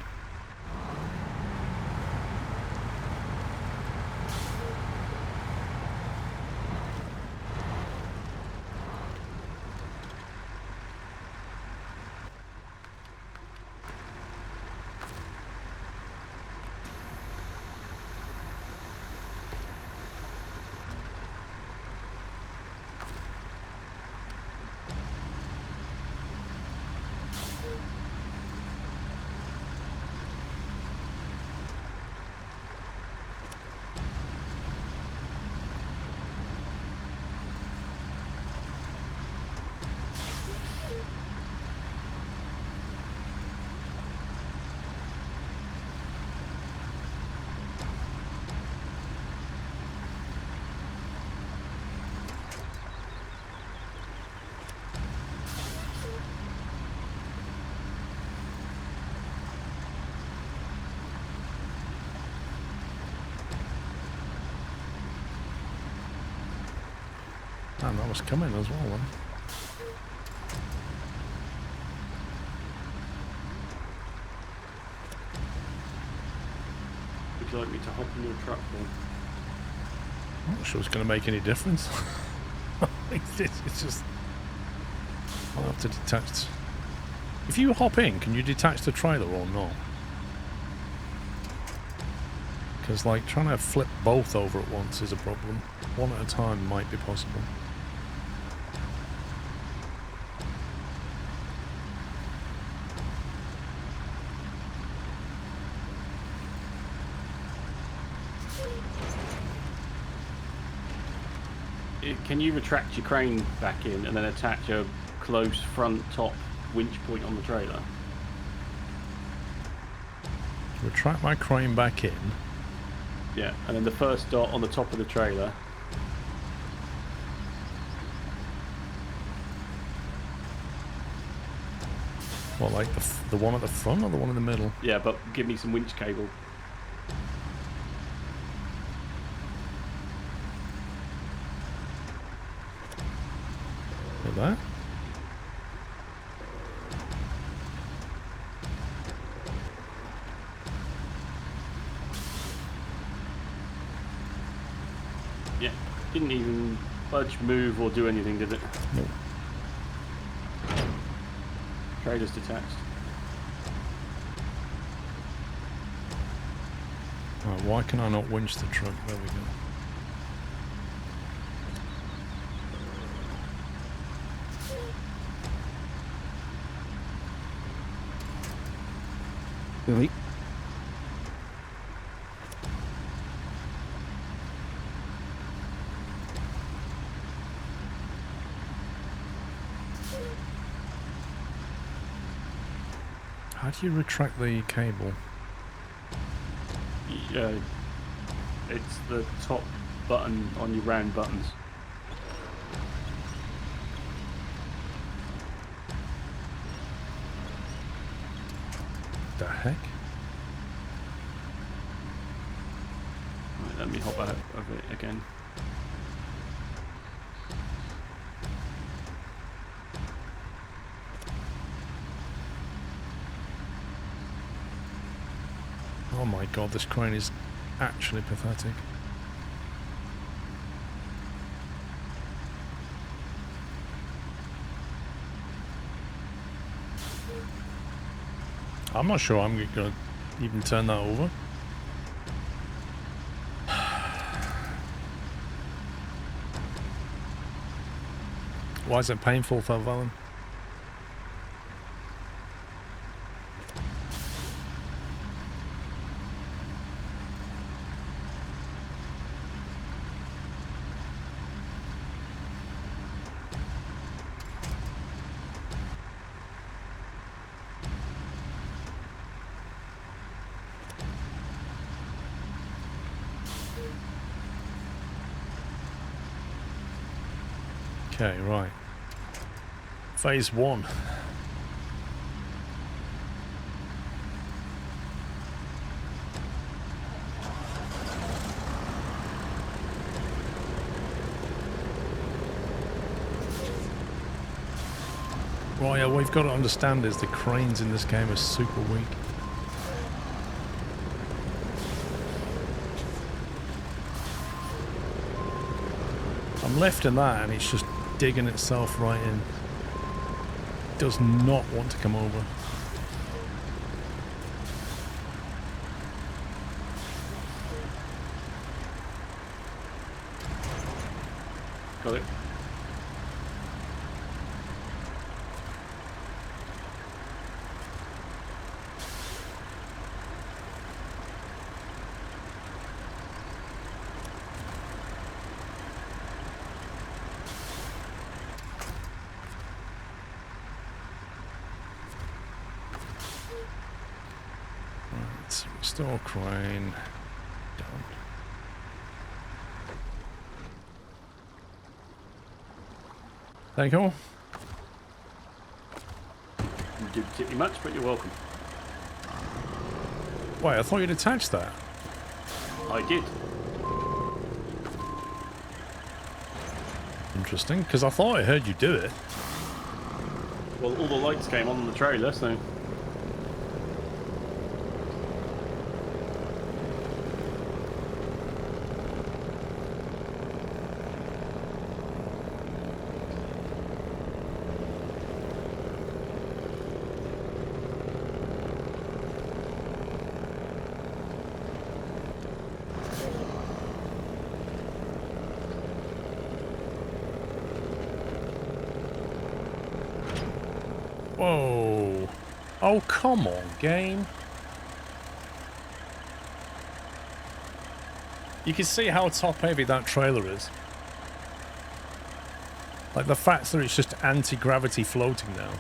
And that was coming as well then. Would you like me to hop in your truck then? I'm not sure it's going to make any difference. It's just... I'll have to detach... If you hop in, can you detach the trailer or not? Because like trying to flip both over at once is a problem. One at a time might be possible. Can you retract your crane back in and then attach a close front top winch point on the trailer? Retract my crane back in. Yeah, and then the first dot on the top of the trailer. What, like the one at the front or the one in the middle? Yeah, but give me some winch cable. Like that? Yeah, didn't even budge, move, or do anything, did it? Nope. Trailer's detached. Right, why can I not winch the truck? There we go. Really? How do you retract the cable? Yeah, it's the top button on your round buttons. heck? Right, let me hop out of it again. Oh my god, this crane is actually pathetic. I'm not sure I'm going to even turn that over. Why is it painful for Valen? Okay, right. Phase 1. Right, yeah, what we've got to understand is the cranes in this game are super weak. I'm lifting that and it's just digging itself right in. It does not want to come over. Got it. Right, restore crane. Done. Thank you. You didn't tip me much, but you're welcome. Wait, I thought you'd attached that. I did. Interesting, because I thought I heard you do it. Well, all the lights came on the trailer, so... Whoa. Oh, come on, game. You can see how top heavy that trailer is. Like the fact that it's just anti-gravity floating now.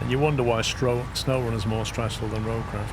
And you wonder why SnowRun is more stressful than Roadcraft.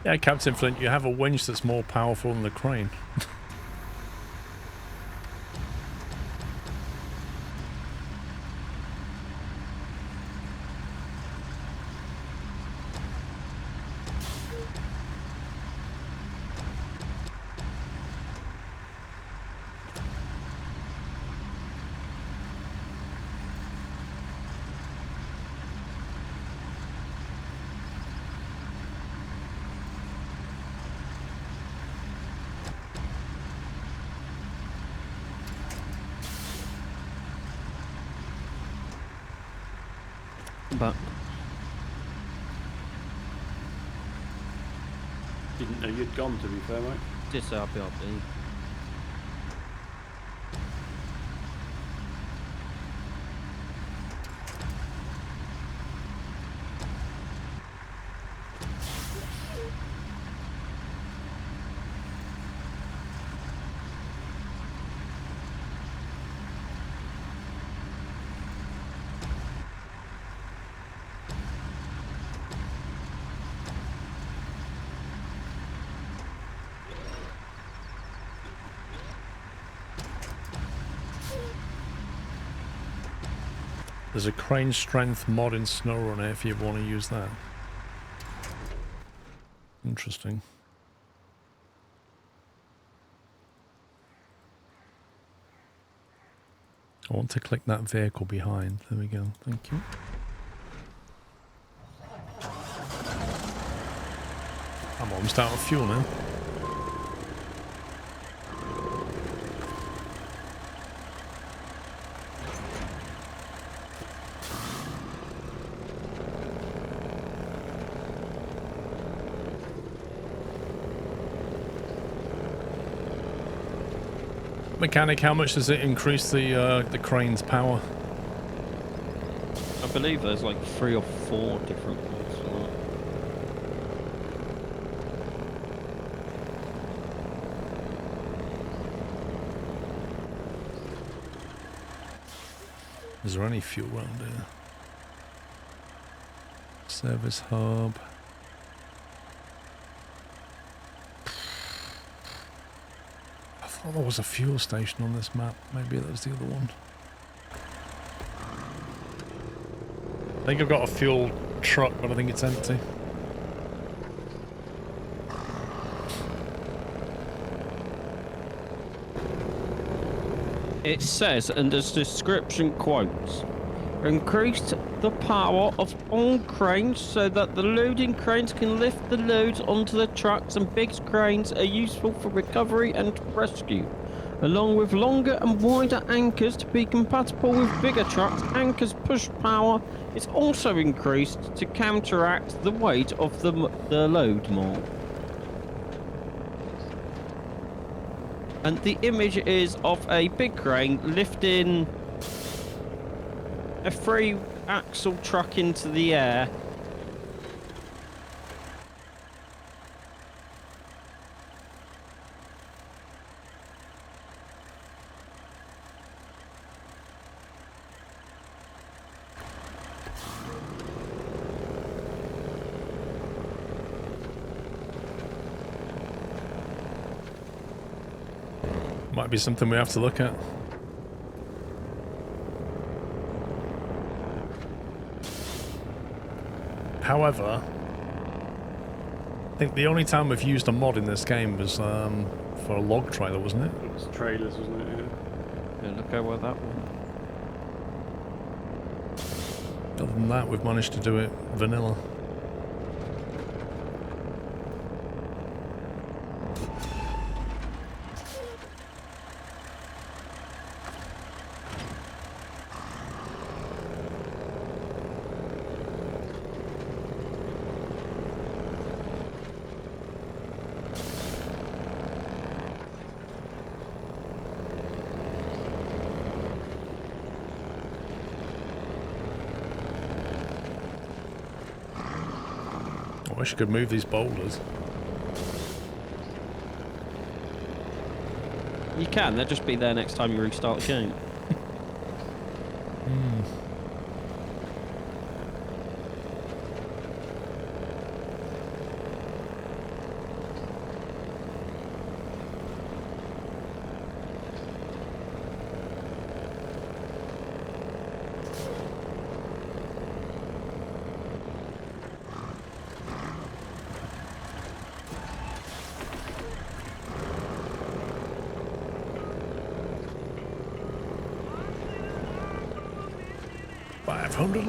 Yeah, Captain Flint, you have a winch that's more powerful than the crane. But Didn't know you'd gone, to be fair, mate. this RBRB. There's a crane strength mod in SnowRunner if you want to use that. Interesting. I want to click that vehicle behind. There we go. Thank you. I'm almost out of fuel now. Mechanic, how much does it increase the crane's power? I believe there's like 3 or 4 different ones for that. Is there any fuel around here? Service hub. I thought there was a fuel station on this map. Maybe that was the other one. I think I've got a fuel truck, but I think it's empty. It says, and as description quotes, increased the power of all cranes so that the loading cranes can lift the loads onto the trucks, and big cranes are useful for recovery and rescue, along with longer and wider anchors to be compatible with bigger trucks. Anchors push power is also increased to counteract the weight of the load more. And the image is of a big crane lifting a 3-axle truck into the air. Might be something we have to look at. However, I think the only time we've used a mod in this game was for a log trailer, wasn't it? It was trailers, wasn't it? Yeah, look over that one. Other than that, we've managed to do it vanilla. I wish I could move these boulders. You can, they'll just be there next time you restart the game.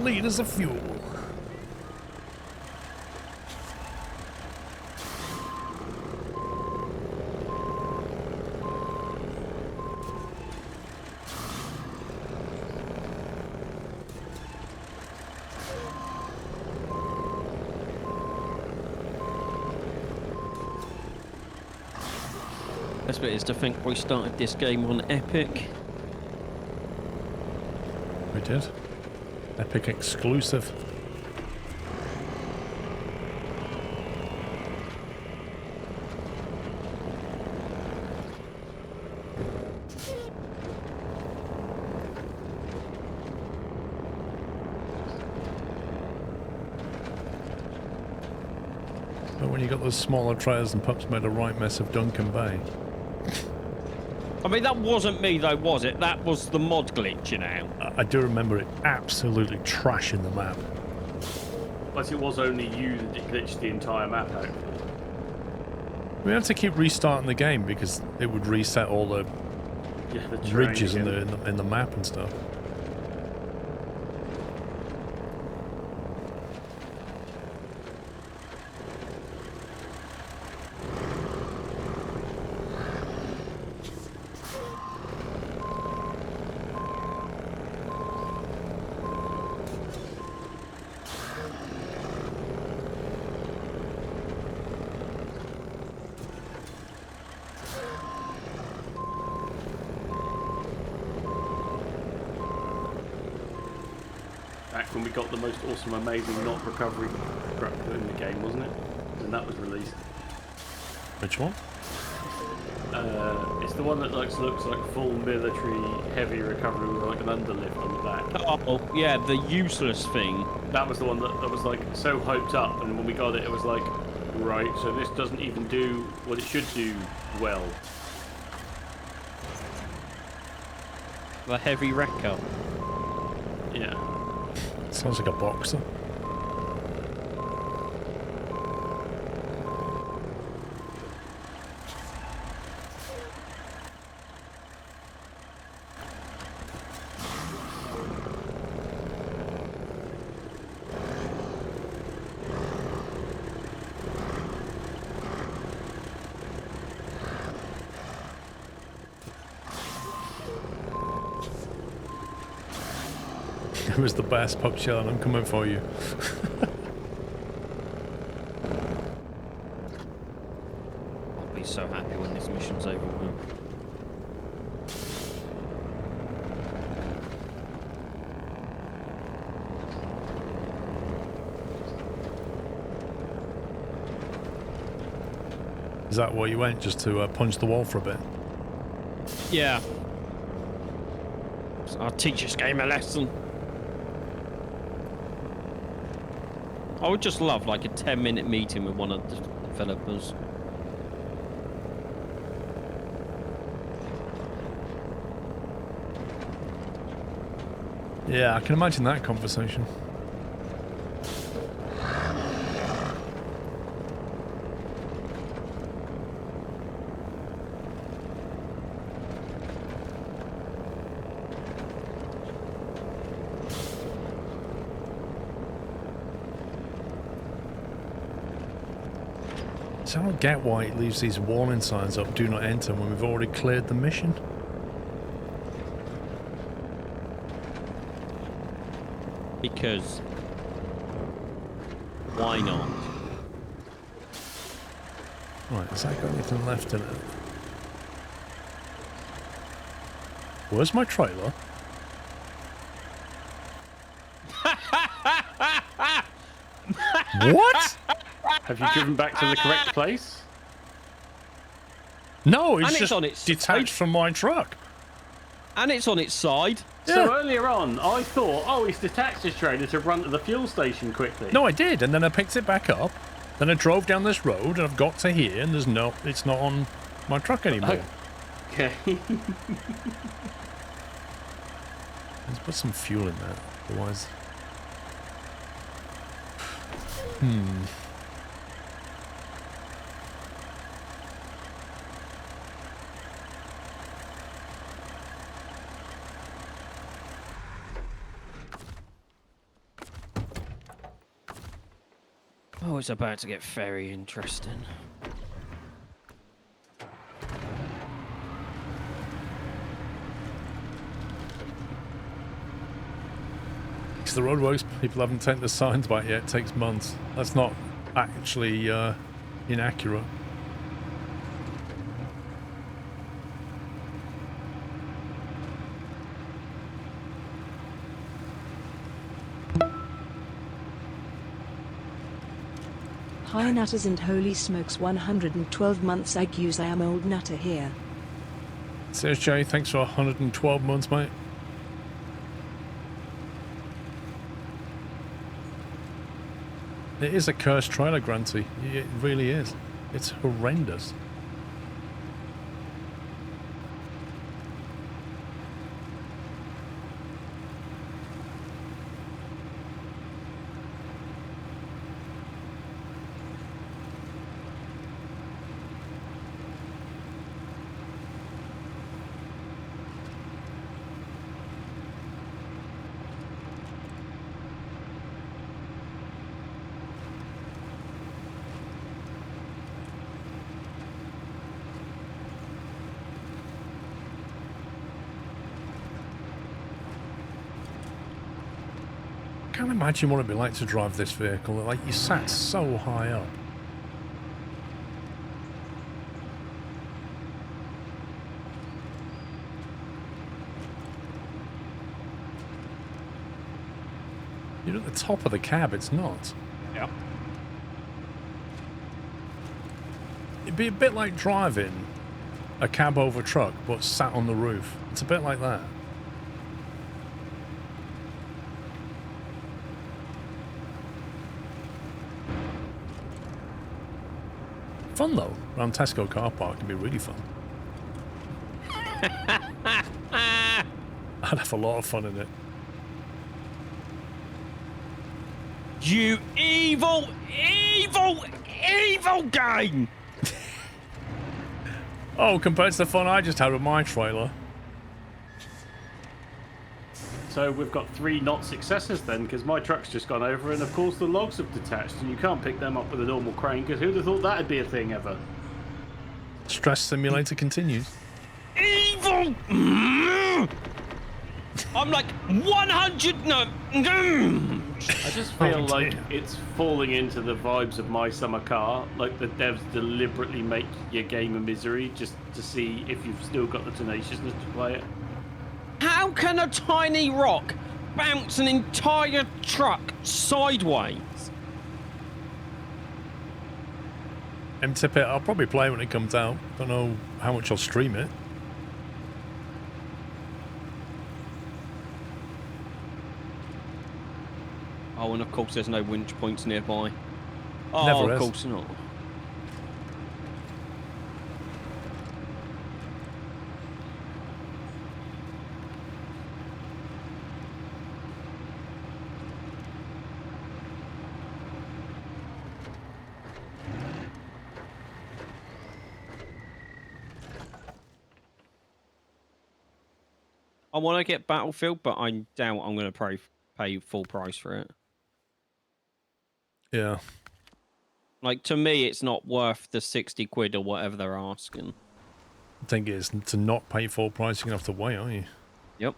Liters of fuel. Best bit is to think we started this game on Epic. We did. Epic exclusive. But when you got those smaller trailers and Pups made a right mess of Duncan Bay. I mean, that wasn't me though, was it? That was the mod glitch, you know. I do remember it absolutely trashing the map. But it was only you that glitched the entire map out. We had to keep restarting the game because it would reset all the The ridges in terrain the, in the map and stuff. Back when we got the most awesome, amazing not recovery truck in the game, wasn't it? When that was released. Which one? It's the one that looks like full military heavy recovery with like an underlift on the back. Oh, yeah, the useless thing. That was the one that was like so hyped up, and when we got it, it was like, right, so this doesn't even do what it should do well. The heavy wrecker. Yeah. Sounds like a boxer. It was the best, Pop Shell, and I'm coming for you. I'll be so happy when this mission's over with. Is that where you went, just to punch the wall for a bit? Yeah. So I'll teach this game a lesson. I would just love like a 10-minute meeting with one of the developers. Yeah, I can imagine that conversation. So I don't get why it leaves these warning signs up, do not enter, when we've already cleared the mission. Because why not? Right, has that got anything left in it? Where's my trailer? What? Have you driven back to the correct place? No, it's And it's just on its detached side. from my truck. And it's on its side. So earlier on, I thought, oh, he's detached his trailer to run to the fuel station quickly. No, I did, and then I picked it back up. Then I drove down this road, and I've got to here, and it's not on my truck anymore. Okay. Let's put some fuel in there, otherwise. Oh, it's about to get very interesting. Because the roadworks, people haven't taken the signs back yet. It takes months. That's not actually inaccurate. Hi Nutters and holy smokes, 112 months I am old nutter here. Cheers, Jay. Thanks for 112 months, mate. It is a cursed trailer, Granty. It really is. It's horrendous. I can't imagine what it'd be like to drive this vehicle. Like, you sat so high up. You're at the top of the cab, it's not. Yeah. It'd be a bit like driving a cab over truck, but sat on the roof. It's a bit like that. Fun though, around Tesco car park can be really fun. I'd have a lot of fun in it. You evil, evil, evil game! Oh, compared to the fun I just had with my trailer. So we've got 3 not successes then, because my truck's just gone over, and of course the logs have detached, and you can't pick them up with a normal crane, because who'd have thought that'd be a thing ever? Stress simulator continues. Evil! I'm like 100. No. I just feel like dear. it's falling into the vibes of My Summer Car, like the devs deliberately make your game a misery just to see if you've still got the tenaciousness to play it. How can a tiny rock bounce an entire truck sideways? M-Tip it, I'll probably play it when it comes out. Don't know how much I'll stream it. Oh, and of course there's no winch points nearby. Oh, Never of is. course not. I want to get Battlefield, but I doubt I'm going to pay full price for it. Yeah. Like, to me, it's not worth the 60 quid or whatever they're asking. The thing is, to not pay full price, you're going to have to wait, aren't you? Yep.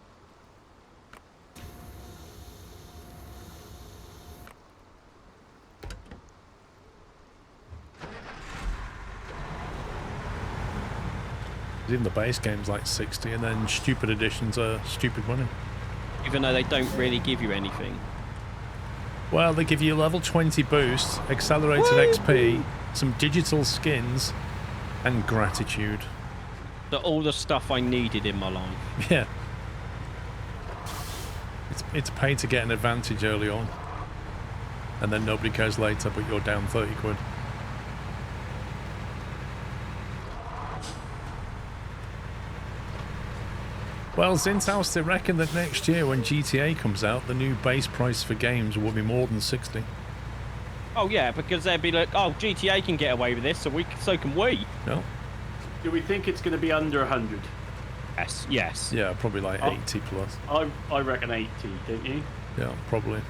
Even the base game's like 60, and then stupid editions are stupid money. Even though they don't really give you anything. Well, they give you level 20 boost, accelerated XP, some digital skins, and gratitude. All the stuff I needed in my life. Yeah. It's paid to get an advantage early on. And then nobody cares later, but you're down 30 quid. Well, Zintaus, they reckon that next year when GTA comes out, the new base price for games will be more than 60. Oh, yeah, because they'd be like, oh, GTA can get away with this, so can we. No? Do we think it's going to be under 100? Yes, yes. Yeah, probably like 80 plus. I reckon 80, don't you? Yeah, probably.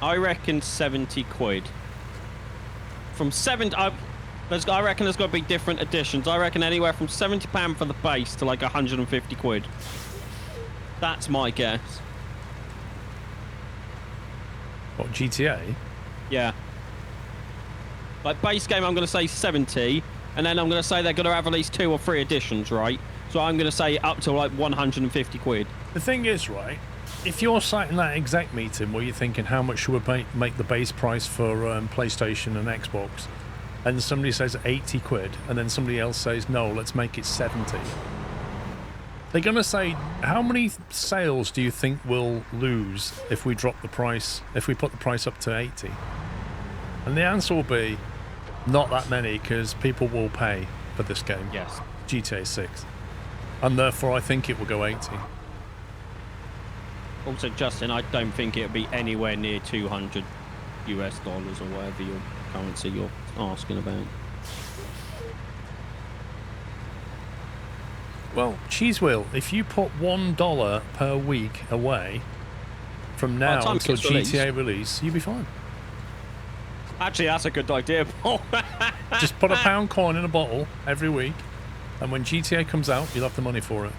I reckon 70 quid. From 7... I reckon there's got to be different editions. I reckon anywhere from £70 for the base to like 150 quid. That's my guess. What, GTA? Yeah. Like base game, I'm going to say 70, and then I'm going to say they're going to have at least 2 or 3 editions, right? So I'm going to say up to like 150 quid. The thing is, right, if you're sat in that exec meeting where you're thinking how much should we make the base price for PlayStation and Xbox, and somebody says 80 quid, and then somebody else says, no, let's make it 70. They're going to say, how many sales do you think we'll lose if we drop the price, if we put the price up to 80? And the answer will be, not that many, because people will pay for this game. Yes. GTA 6. And therefore, I think it will go 80. Also, Justin, I don't think it'll be anywhere near 200 US dollars or whatever your currency you're asking about. Well, Cheese Wheel, if you put $1 per week away from By the now time it until gets GTA release, you'll be fine. Actually, that's a good idea, Paul. Just put a pound coin in a bottle every week, and when GTA comes out, you'll have the money for it.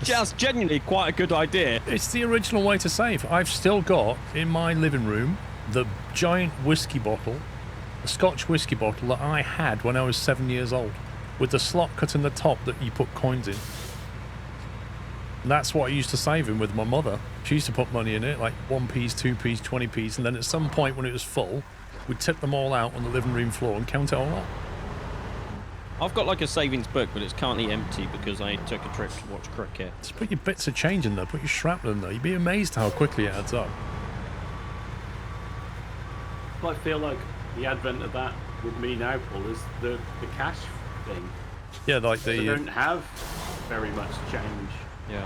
Just genuinely quite a good idea. It's the original way to save. I've still got in my living room the giant whiskey bottle, a Scotch whiskey bottle that I had when I was 7 years old, with the slot cut in the top that you put coins in. And that's what I used to save in with my mother. She used to put money in it, like 1p's, 2p's, 20p's, and then at some point when it was full, we'd tip them all out on the living room floor and count it all up. I've got like a savings book, but it's currently empty because I took a trip to watch cricket. Just put your bits of change in there, put your shrapnel in there. You'd be amazed how quickly it adds up. I feel like the advent of that with me now, Paul, is the cash thing. Yeah, like They don't have very much change. Yeah.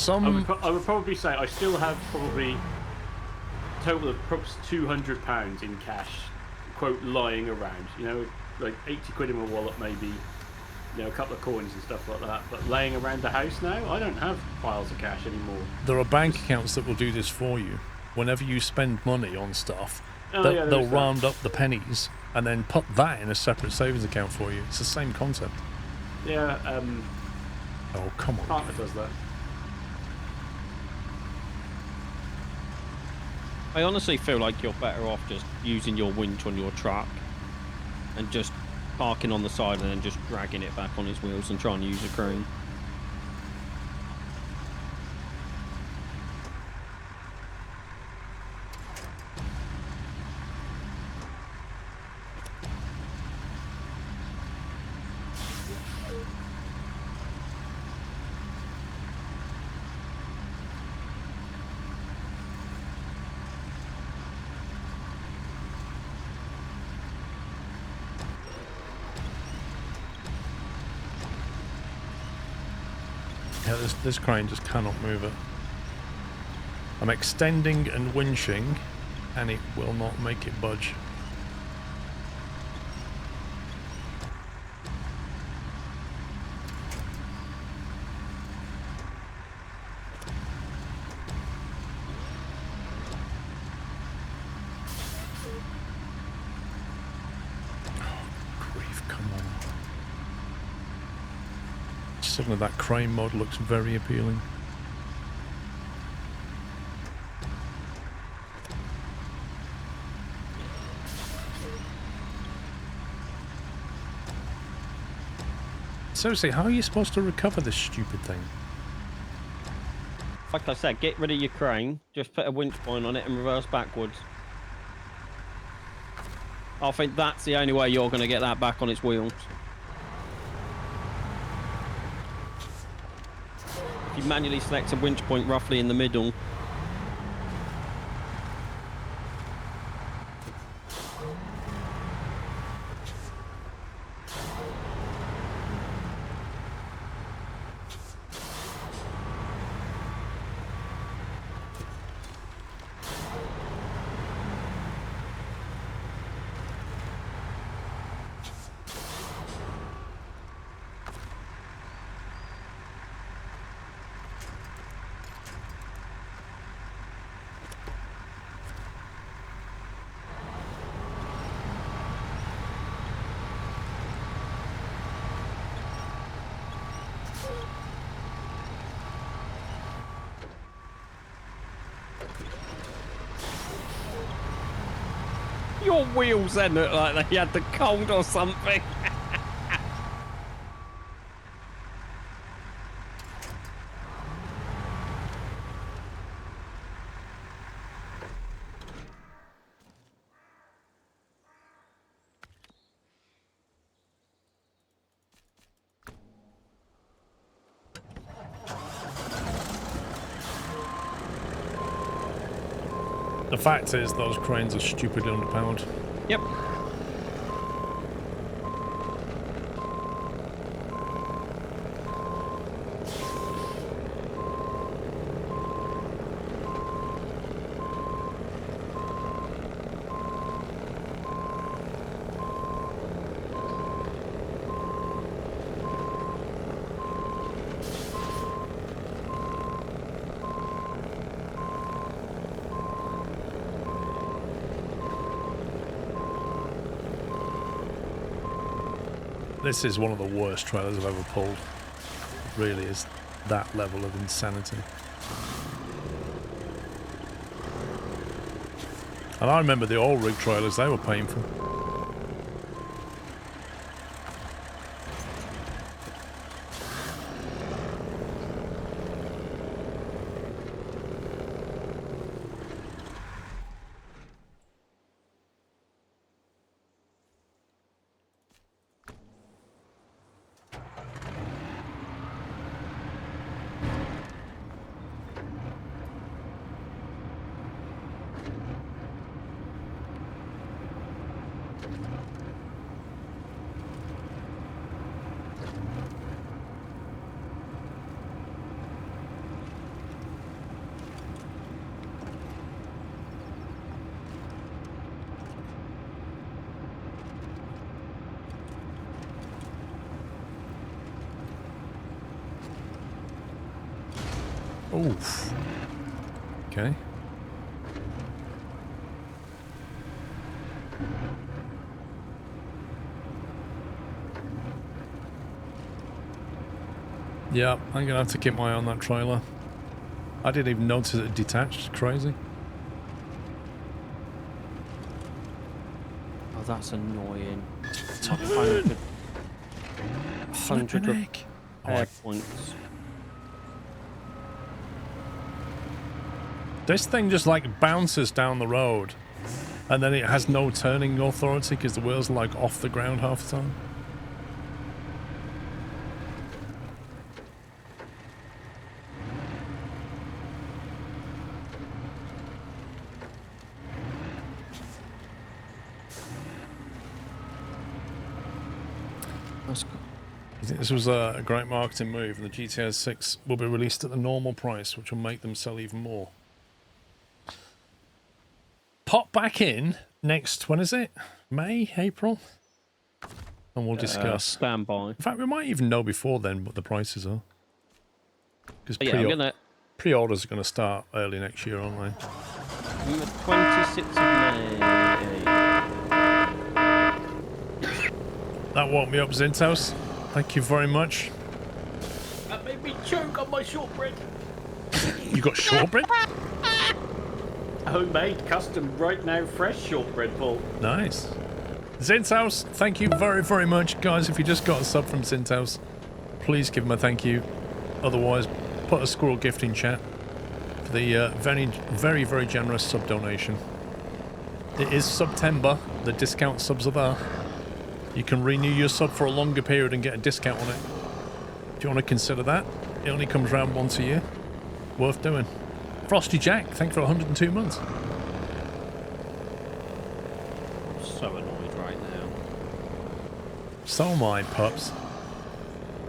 I would probably say I still have probably a total of perhaps £200 in cash, quote, lying around. You know, like 80 quid in my wallet, maybe, you know, a couple of coins and stuff like that. But laying around the house now, I don't have piles of cash anymore. There are bank accounts that will do this for you. Whenever you spend money on stuff, Oh, yeah, they'll there's that. round up the pennies and then put that in a separate savings account for you. It's the same concept. Yeah, Oh, come on. partner does that. I honestly feel like you're better off just using your winch on your truck and just parking on the side and then just dragging it back on its wheels and trying to use a crane. Yeah, this crane just cannot move it. I'm extending and winching, and it will not make it budge. Oh, grief, come on. Suddenly that crane mod looks very appealing. Seriously, how are you supposed to recover this stupid thing? Like I said, get rid of your crane, just put a winch point on it and reverse backwards. I think that's the only way you're going to get that back on its wheels. If you manually select a winch point roughly in the middle. Your wheels then look like they had the cold or something. The fact is, those cranes are stupidly underpowered. Yep. This is one of the worst trailers I've ever pulled. It really is that level of insanity. And I remember the old rig trailers, they were painful. Oof. Okay. Yeah, I'm gonna have to keep my eye on that trailer. I didn't even notice it detached. It's crazy. Oh, that's annoying. 100 repair points. This thing just like bounces down the road and then it has no turning authority because the wheels are like off the ground half the time. That's cool. I think this was a great marketing move, and the GTR 6 will be released at the normal price, which will make them sell even more. Pop back in next, when is it? May? April? And we'll discuss. Stand by. In fact, we might even know before then what the prices are. Because Yeah, I'm gonna. pre-orders are going to start early next year, aren't they? 26th of May. That woke me up, Zintos. Thank you very much. That made me choke on my shortbread. You got shortbread? Homemade, custom, right now, fresh shortbread, Paul. Nice. Zintos, thank you very, very much. Guys, if you just got a sub from Zintos, please give him a thank you. Otherwise, put a squirrel gift in chat for the very, very, very generous sub donation. It is September. The discount subs are there. You can renew your sub for a longer period and get a discount on it. If you want to consider that, it only comes around once a year. Worth doing. Frosty Jack, thank you for 102 months. I'm so annoyed right now. So am I, pups.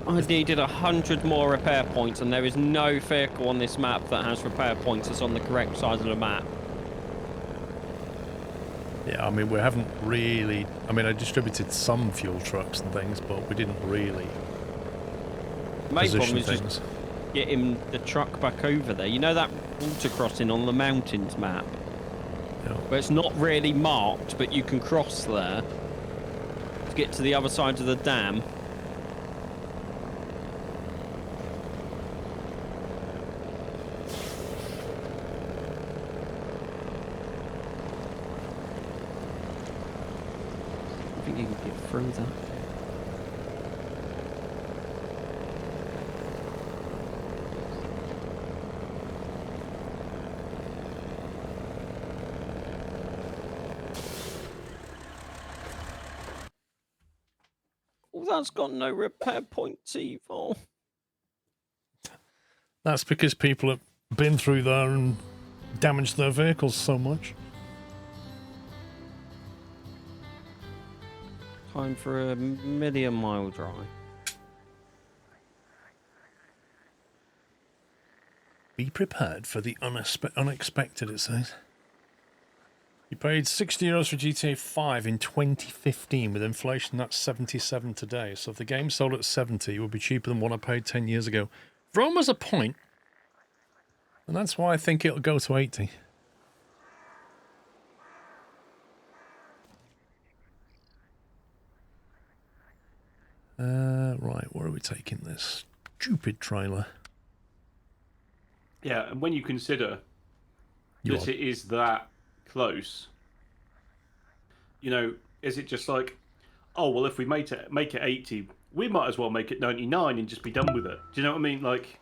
I needed 100 more repair points, and there is no vehicle on this map that has repair points that's on the correct side of the map. Yeah, I mean, we haven't really... I mean, I distributed some fuel trucks and things, but we didn't really The main problem position is things. just getting the truck back over there. You know that water crossing on the mountains map? Yeah. Where it's not really marked, but you can cross there to get to the other side of the dam. through that. Oh, that's got no repair points either. That's because people have been through there and damaged their vehicles so much. Time for a million-mile drive. Be prepared for the unexpected, it says. You paid €60 for GTA 5 in 2015. With inflation, that's 77 today. So if the game sold at 70, it would be cheaper than what I paid 10 years ago. Rome has a point, and that's why I think it'll go to 80. Right, where are we taking this? Stupid trailer. Yeah, and when you consider that it is that close, you know, is it just like, oh well, if we make it 80, we might as well make it 99 and just be done with it. Do you know what I mean? Like,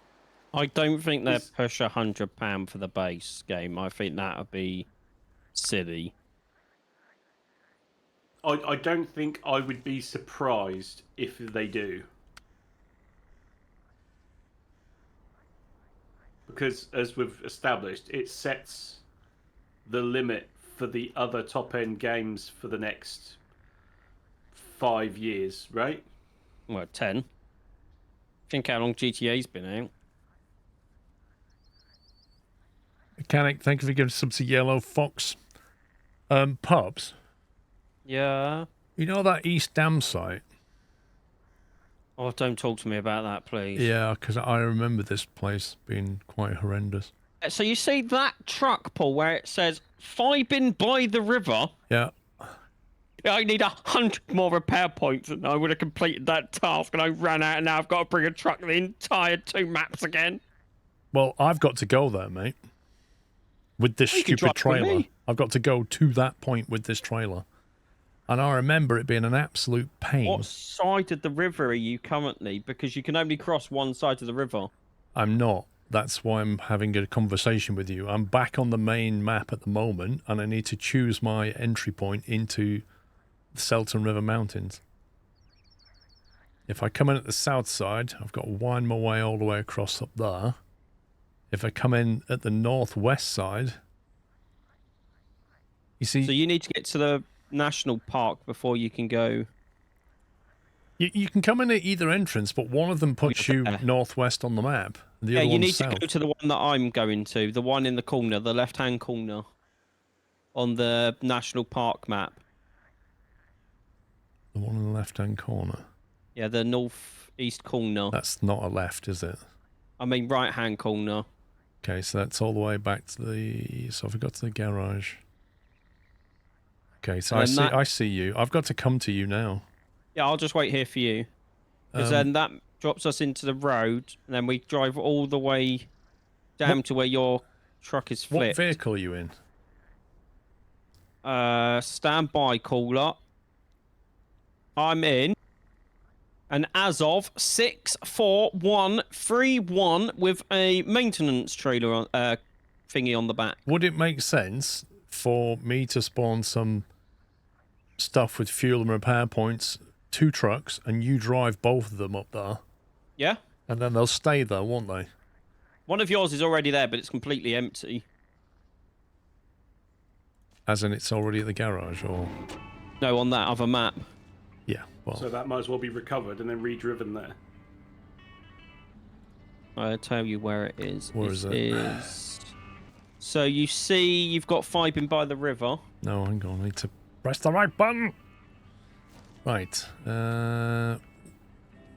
I don't think they'd push £100 for the base game. I think that would be silly. I don't think I would be surprised if they do. Because, as we've established, it sets the limit for the other top-end games for the next 5 years, right? Well, 10. Think how long GTA's been out. Mechanic, thank you for giving subs to Yellow Fox. Pubs. Yeah. You know that East Dam site? Oh, don't talk to me about that, please. Yeah, because I remember this place being quite horrendous. So you see that truck, Paul, where it says "Fibin by the river"? Yeah. I need 100 more repair points, and I would have completed that task, and I ran out, and now I've got to bring a truck the entire 2 maps again. Well, I've got to go there, mate. With this stupid trailer. I've got to go to that point with this trailer. And I remember it being an absolute pain. What side of the river are you currently? Because you can only cross one side of the river. I'm not. That's why I'm having a conversation with you. I'm back on the main map at the moment, and I need to choose my entry point into the Selton River Mountains. If I come in at the south side, I've got to wind my way all the way across up there. If I come in at the northwest side, you see... So you need to get to the national park before you can go... You can come in at either entrance, but one of them puts you northwest on the map. The other you need south. to go to the one that I'm going to, the one in the corner, the left-hand corner, on the national park map. The one in the left-hand corner? Yeah, the north-east corner. That's not a left, is it? I mean right-hand corner. Okay, so that's all the way back to the... So if I got to the garage... Okay, so I see you. I've got to come to you now. Yeah, I'll just wait here for you. Because then that drops us into the road, and then we drive all the way down to where your truck is flipped. What vehicle are you in? Standby caller. I'm in. And as of 64131 with a maintenance trailer on, thingy on the back. Would it make sense for me to spawn some stuff with fuel and repair points, 2 trucks, and you drive both of them up there? Yeah. And then they'll stay there, won't they? One of yours is already there, but it's completely empty. As in it's already at the garage, or...? No, on that other map. Yeah, well... So that might as well be recovered and then re-driven there. I'll tell you where it is. Where is it? So you see you've got Fibin by the river. No, hang on. I need to press the right button! Right.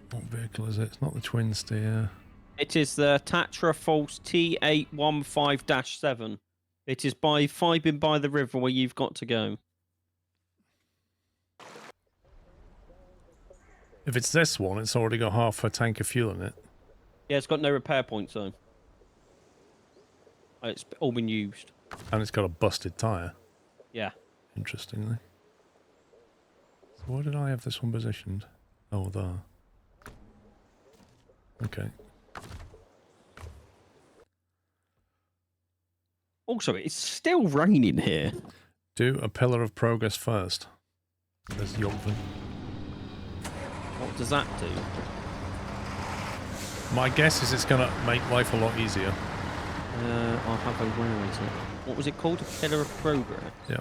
What vehicle is it? It's not the twin steer. It is the Tatra False T815-7. It is by Fibin by the river where you've got to go. If it's this one, it's already got half a tank of fuel in it. Yeah, it's got no repair points though. It's all been used. And it's got a busted tyre. Yeah. Interestingly. Where did I have this one positioned? Oh, there. Okay. Also, it's still raining here. Do a pillar of progress first. There's Yorkville. What does that do? My guess is it's going to make life a lot easier. I'll have a... Where is it? What was it called? A pillar of progress? Yeah.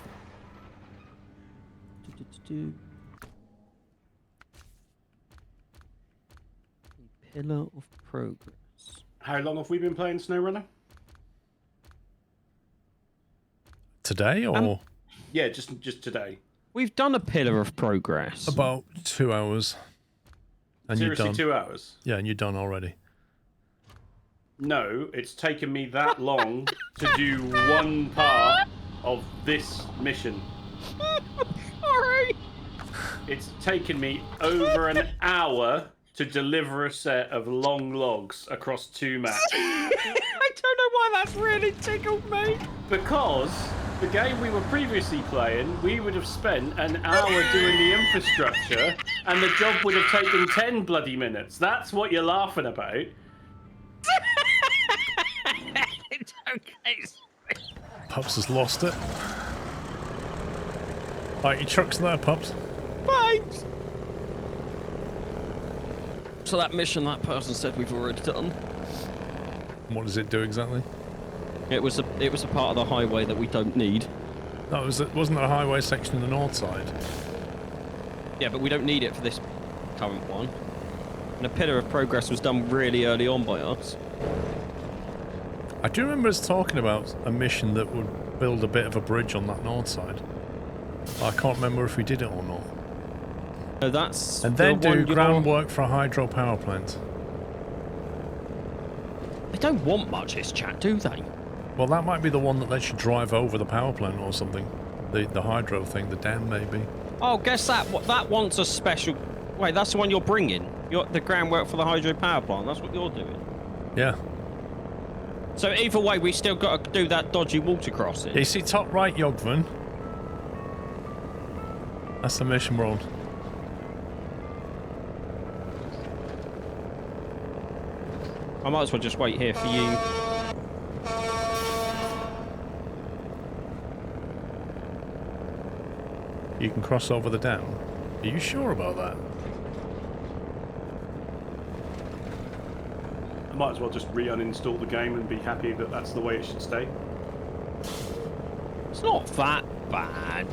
A pillar of progress. How long have we been playing SnowRunner? Today or? Yeah, just today. We've done a pillar of progress. About 2 hours. And Seriously, you're done. 2 hours? Yeah, and you're done already. No, it's taken me that long to do one part of this mission. Sorry. It's taken me over an hour to deliver a set of long logs across 2 maps. I don't know why that's really tickled me. Because the game we were previously playing, we would have spent an hour doing the infrastructure, and the job would have taken 10 bloody minutes. That's what you're laughing about. It's okay. Pups has lost it. Right, your truck's there, Pups. Thanks. So that mission that person said we've already done. What does it do exactly? It was a part of the highway that we don't need. No, wasn't there a highway section in the north side? Yeah, but we don't need it for this current one. And a pillar of progress was done really early on by us. I do remember us talking about a mission that would build a bit of a bridge on that north side. I can't remember if we did it or not. No, that's And then the do one groundwork for a hydro power plant. They don't want much this chat, do they? Well, that might be the one that lets you drive over the power plant or something. The hydro thing, the dam maybe. Oh, guess that wants a special... Wait, that's the one you're bringing? The groundwork for the hydro power plant, that's what you're doing? Yeah. So either way, we still got to do that dodgy water crossing. You see top right, Yogvan? That's the mission we're on. I might as well just wait here for you. You can cross over the dam. Are you sure about that? I might as well just re-uninstall the game and be happy that that's the way it should stay. It's not that bad.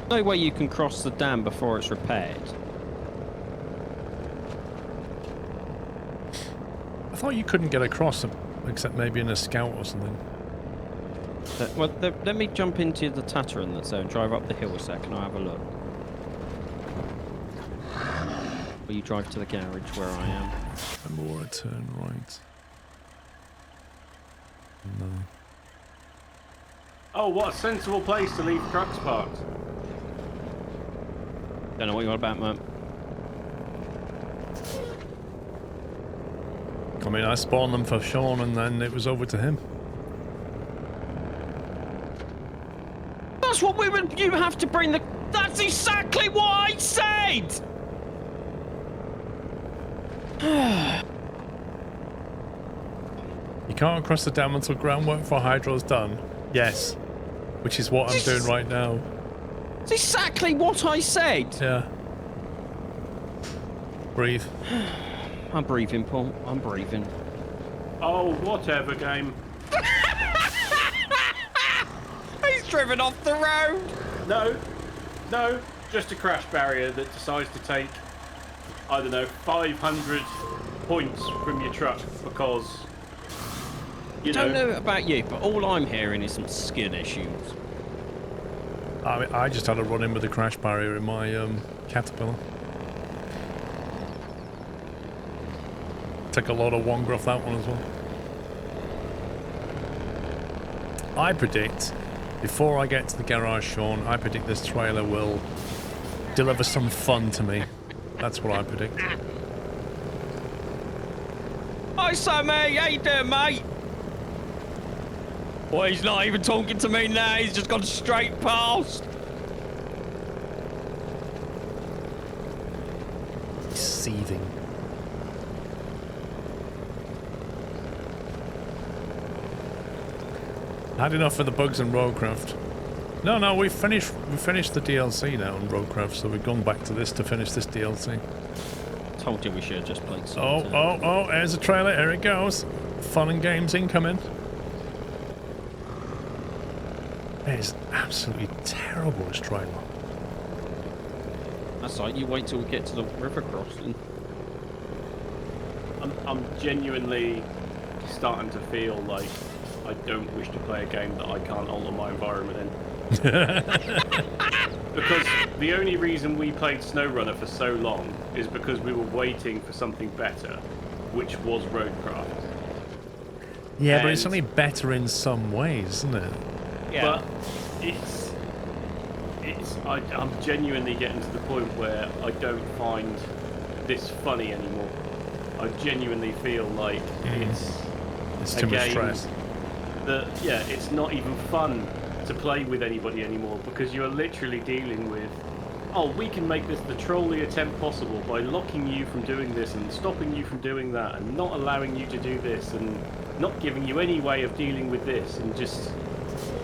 No way you can cross the dam before it's repaired. I thought you couldn't get across except maybe in a scout or something. Well, let me jump into the Tataran that's there and drive up the hill a second. I'll have a look. Will you drive to the garage where I am? And more a turn right. No. Oh, what a sensible place to leave trucks parked. Don't know what you're on about, man. I mean, I spawned them for Sean and then it was over to him. That's what we would... You have to bring the... That's exactly what I said! You can't cross the dam until groundwork for hydro's done. Yes. Which is what I'm doing right now. It's exactly what I said! Yeah. Breathe. I'm breathing, Paul. I'm breathing. Oh, whatever, game. He's driven off the road! No, just a crash barrier that decides to take, I don't know, 500 points from your truck because, I don't know about you, but all I'm hearing is some skin issues. I mean, I just had a run in with a crash barrier in my Caterpillar. Took a lot of wanger off that one as well. I predict, before I get to the garage, Sean, I predict this trailer will deliver some fun to me. That's what I predict. Hi, Sammy. How you doing, mate? Well, he's not even talking to me now. He's just gone straight past. He's seething. Had enough of the bugs in Roadcraft. No, we finished the DLC now on Roadcraft, so we've gone back to this to finish this DLC. Told you we should have just played Oh, there's a trailer. Here it goes. Fun and games incoming. It is absolutely terrible, this trailer. That's like, you wait till we get to the river crossing. I'm genuinely starting to feel like I don't wish to play a game that I can't alter my environment in. Because the only reason we played SnowRunner for so long is because we were waiting for something better, which was Roadcraft. Yeah, but it's only better in some ways, isn't it? Yeah. But I'm genuinely getting to the point where I don't find this funny anymore. I genuinely feel like it's too much stress. It's not even fun to play with anybody anymore, because you're literally dealing with, oh, we can make this the trolly attempt possible by locking you from doing this and stopping you from doing that and not allowing you to do this and not giving you any way of dealing with this, and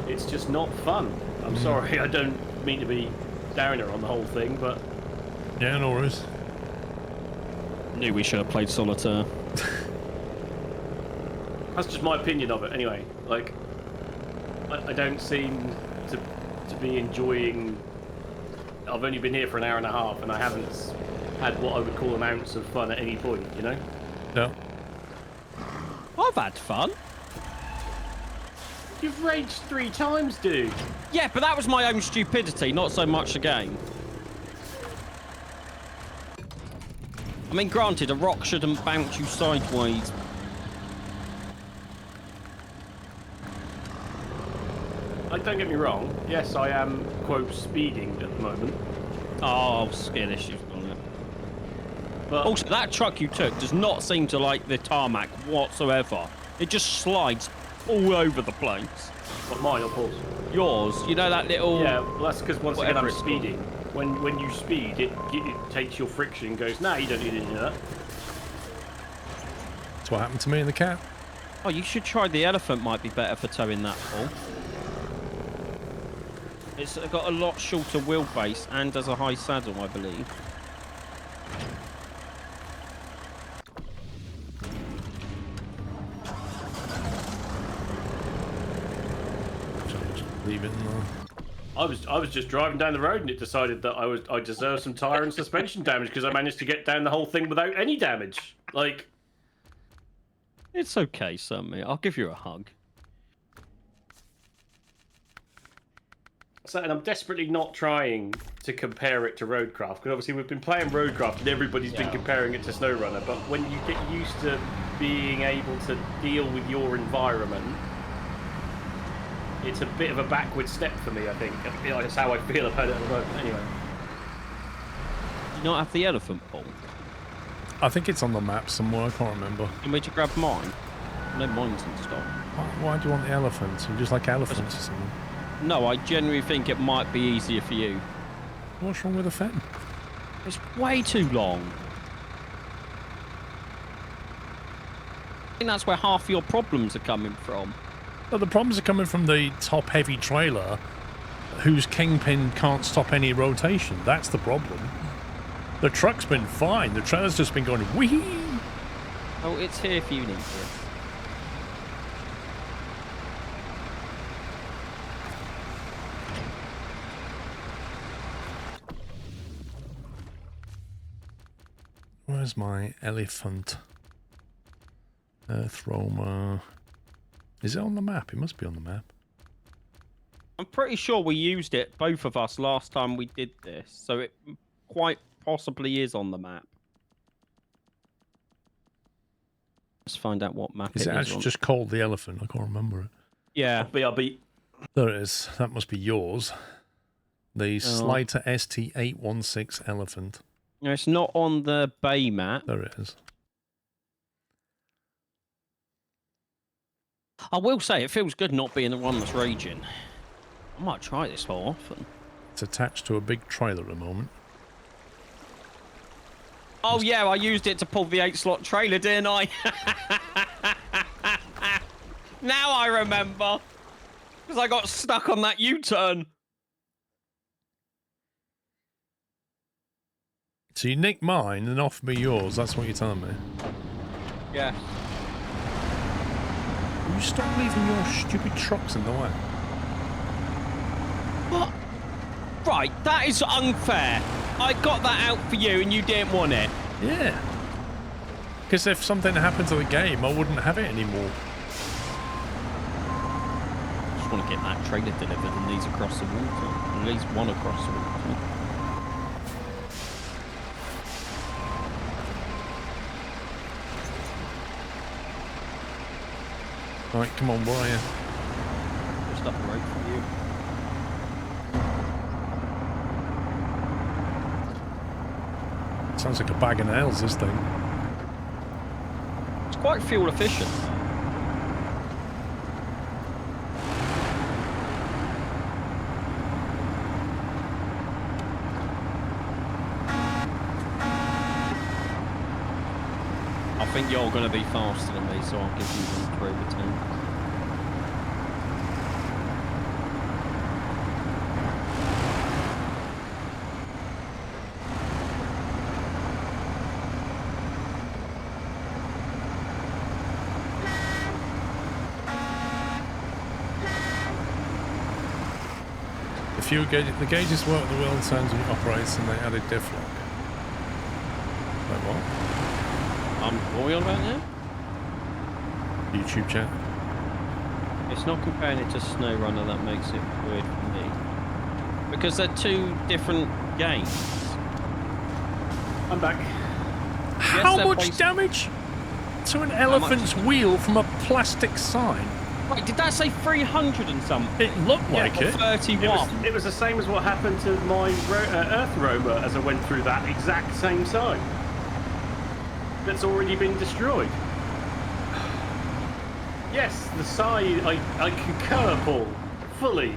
it's just not fun. I'm sorry, I don't mean to be downer on the whole thing, but... Yeah, no worries. Knew we should have played Solitaire. That's just my opinion of it, anyway. Like, I don't seem to be enjoying... I've only been here for an hour and a half, and I haven't had what I would call an ounce of fun at any point, you know? No. I've had fun. You've raged 3 times, dude. Yeah, but that was my own stupidity, not so much the game. I mean, granted, a rock shouldn't bounce you sideways. Don't get me wrong. Yes, I am, quote, speeding at the moment. Oh, skill issues on it. But Also, that truck you took does not seem to like the tarmac whatsoever. It just slides all over the place. what, mine or Paul's? Yours, you know that little... Yeah, well, that's because once again whatever I'm it's speeding. When you speed, it takes your friction and goes, nah, you don't need to do that. That's what happened to me in the cat. Oh, you should try the elephant. Might be better for towing that Paul. It's got a lot shorter wheelbase and has a high saddle, I believe. Just leave it in there. I was just driving down the road and it decided that I deserved some tyre and suspension damage because I managed to get down the whole thing without any damage. Like, It's okay, Sammy. I'll give you a hug. so, and I'm desperately not trying to compare it to Roadcraft, because obviously we've been playing Roadcraft and everybody's been comparing it to SnowRunner, but when you get used to being able to deal with your environment, it's a bit of a backward step for me, I think. That's how I feel about it at the moment, anyway. Do you not have the elephant, Paul? I think it's on the map somewhere, I can't remember. And where'd you grab mine? No, mine's in stock. Why do you want the elephant? You just like elephants or something? No, I genuinely think it might be easier for you. What's wrong with the Fenton? It's way too long. I think that's where half your problems are coming from. Well, the problems are coming from the top-heavy trailer whose kingpin can't stop any rotation. That's the problem. The truck's been fine. The trailer's just been going wee. Oh, it's here if you need it. Where's my elephant? Earth Roamer. Is it on the map? It must be on the map. I'm pretty sure we used it, both of us, last time we did this. So it quite possibly is on the map. Let's find out what map Is it actually just called the elephant? I can't remember it. Yeah. BRB. There it is. That must be yours. The Slider ST816 elephant. No, it's not on the bay map. There it is. I will say, it feels good not being the one that's raging. I might try this more often. It's attached to a big trailer at the moment. Oh, yeah, I used it to pull the 8-slot trailer, didn't I? Now I remember. Because I got stuck on that U-turn. So you nicked mine and offered me yours. That's what you're telling me. Yeah. Will you stop leaving your stupid trucks in the way? What? Right, that is unfair. I got that out for you and you didn't want it. Yeah. Because if something happened to the game, I wouldn't have it anymore. I just want to get that trailer delivered and these across the water. At least one across the water. Right, come on, where are you? Just up the road from you. Sounds like a bag of nails, this thing. It's quite fuel efficient. I think you're going to be faster than me, so I'll give you one through the team. The gauges work the wheel turns when it operates, and they added diff lock. Wait, what? What are we on about now? YouTube chat. It's not comparing it to SnowRunner that makes it weird for me. Because they're two different games. I'm back. How much damage to an elephant's wheel from a plastic sign? Wait, did that say 300 and something? It looked like Or it. 31? It was the same as what happened to my Earth rover as I went through that exact same sign. That's already been destroyed. Yes, the side, I concur, Paul, fully.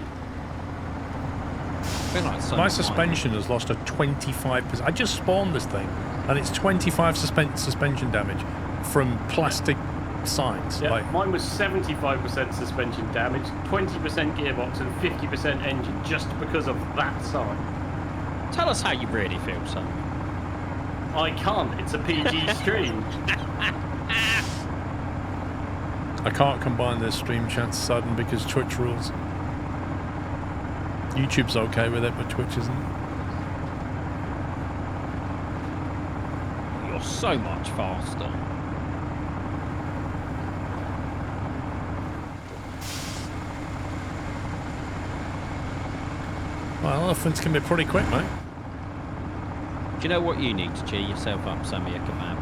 My suspension has lost a 25%. I just spawned this thing, and it's 25 suspension damage from plastic signs. Yeah, Like, mine was 75% suspension damage, 20% gearbox, and 50% engine, just because of that sign. Tell us how you really feel, son. I can't. It's a PG stream. I can't combine their stream chats sudden because Twitch rules. YouTube's okay with it, but Twitch isn't. You're so much faster. Well, elephants can be pretty quick, mate. Do you know what you need to cheer yourself up, Sammy, a kebab?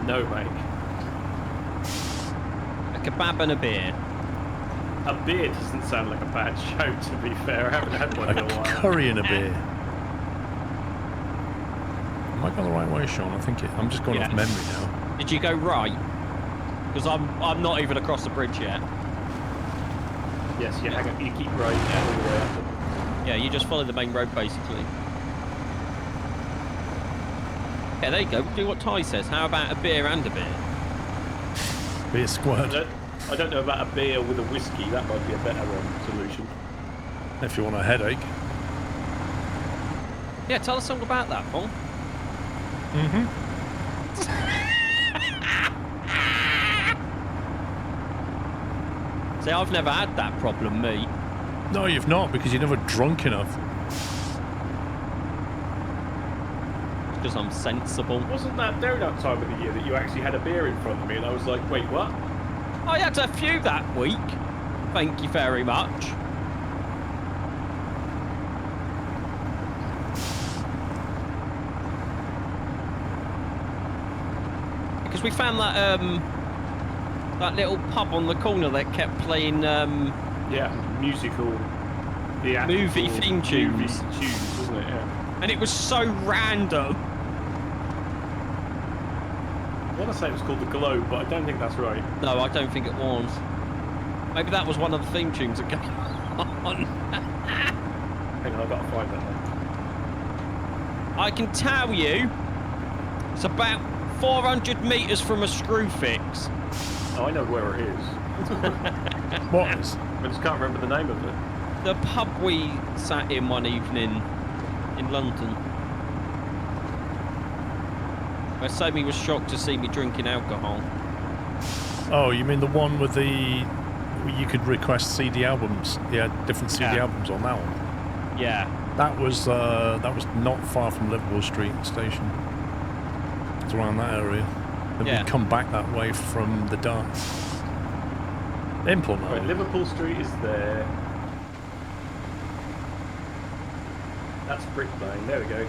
No, mate. A kebab and a beer. A beer doesn't sound like a bad show, to be fair. I haven't had one in a A while. curry and a beer. Am I going the right way, Sean? I think I'm just going off memory now. Did you go right? Because I'm not even across the bridge yet. Yes, you hang on, you keep right all the way up. Yeah, you just follow the main road, basically. Yeah, there you go. Do what Ty says. How about a beer and a beer? Beer squirt. I don't know about a beer with a whiskey. That might be a better solution. If you want a headache. Yeah, tell us something about that, Paul. Mm-hmm. See, I've never had that problem, me. No, you've not, because you're never drunk enough. Because I'm sensible. Wasn't that donut time of the year that you actually had a beer in front of me and I was like, wait, what? I had a few that week. Thank you very much. Because we found that that little pub on the corner that kept playing yeah, musical, the movie theme tunes. Movie tunes, wasn't it? Yeah. And it was so random. I want to say it was called The Globe, but I don't think that's right. No, I don't think it was. Maybe that was one of the theme tunes that came on. Hang on, I've got to find that now. I can tell you, it's about 400 metres from a screw fix. Oh, I know where it is. What is? I just can't remember the name of it. The pub we sat in one evening in London. Where Sammy was shocked to see me drinking alcohol. Oh, you mean the one with the... You could request CD albums. Yeah, different CD albums on that one. Yeah. That was not far from Liverpool Street Station. It's around that area. And Yeah. we'd come back that way from the darts. Implement. Right, Liverpool Street is there. That's Brick Lane. There we go.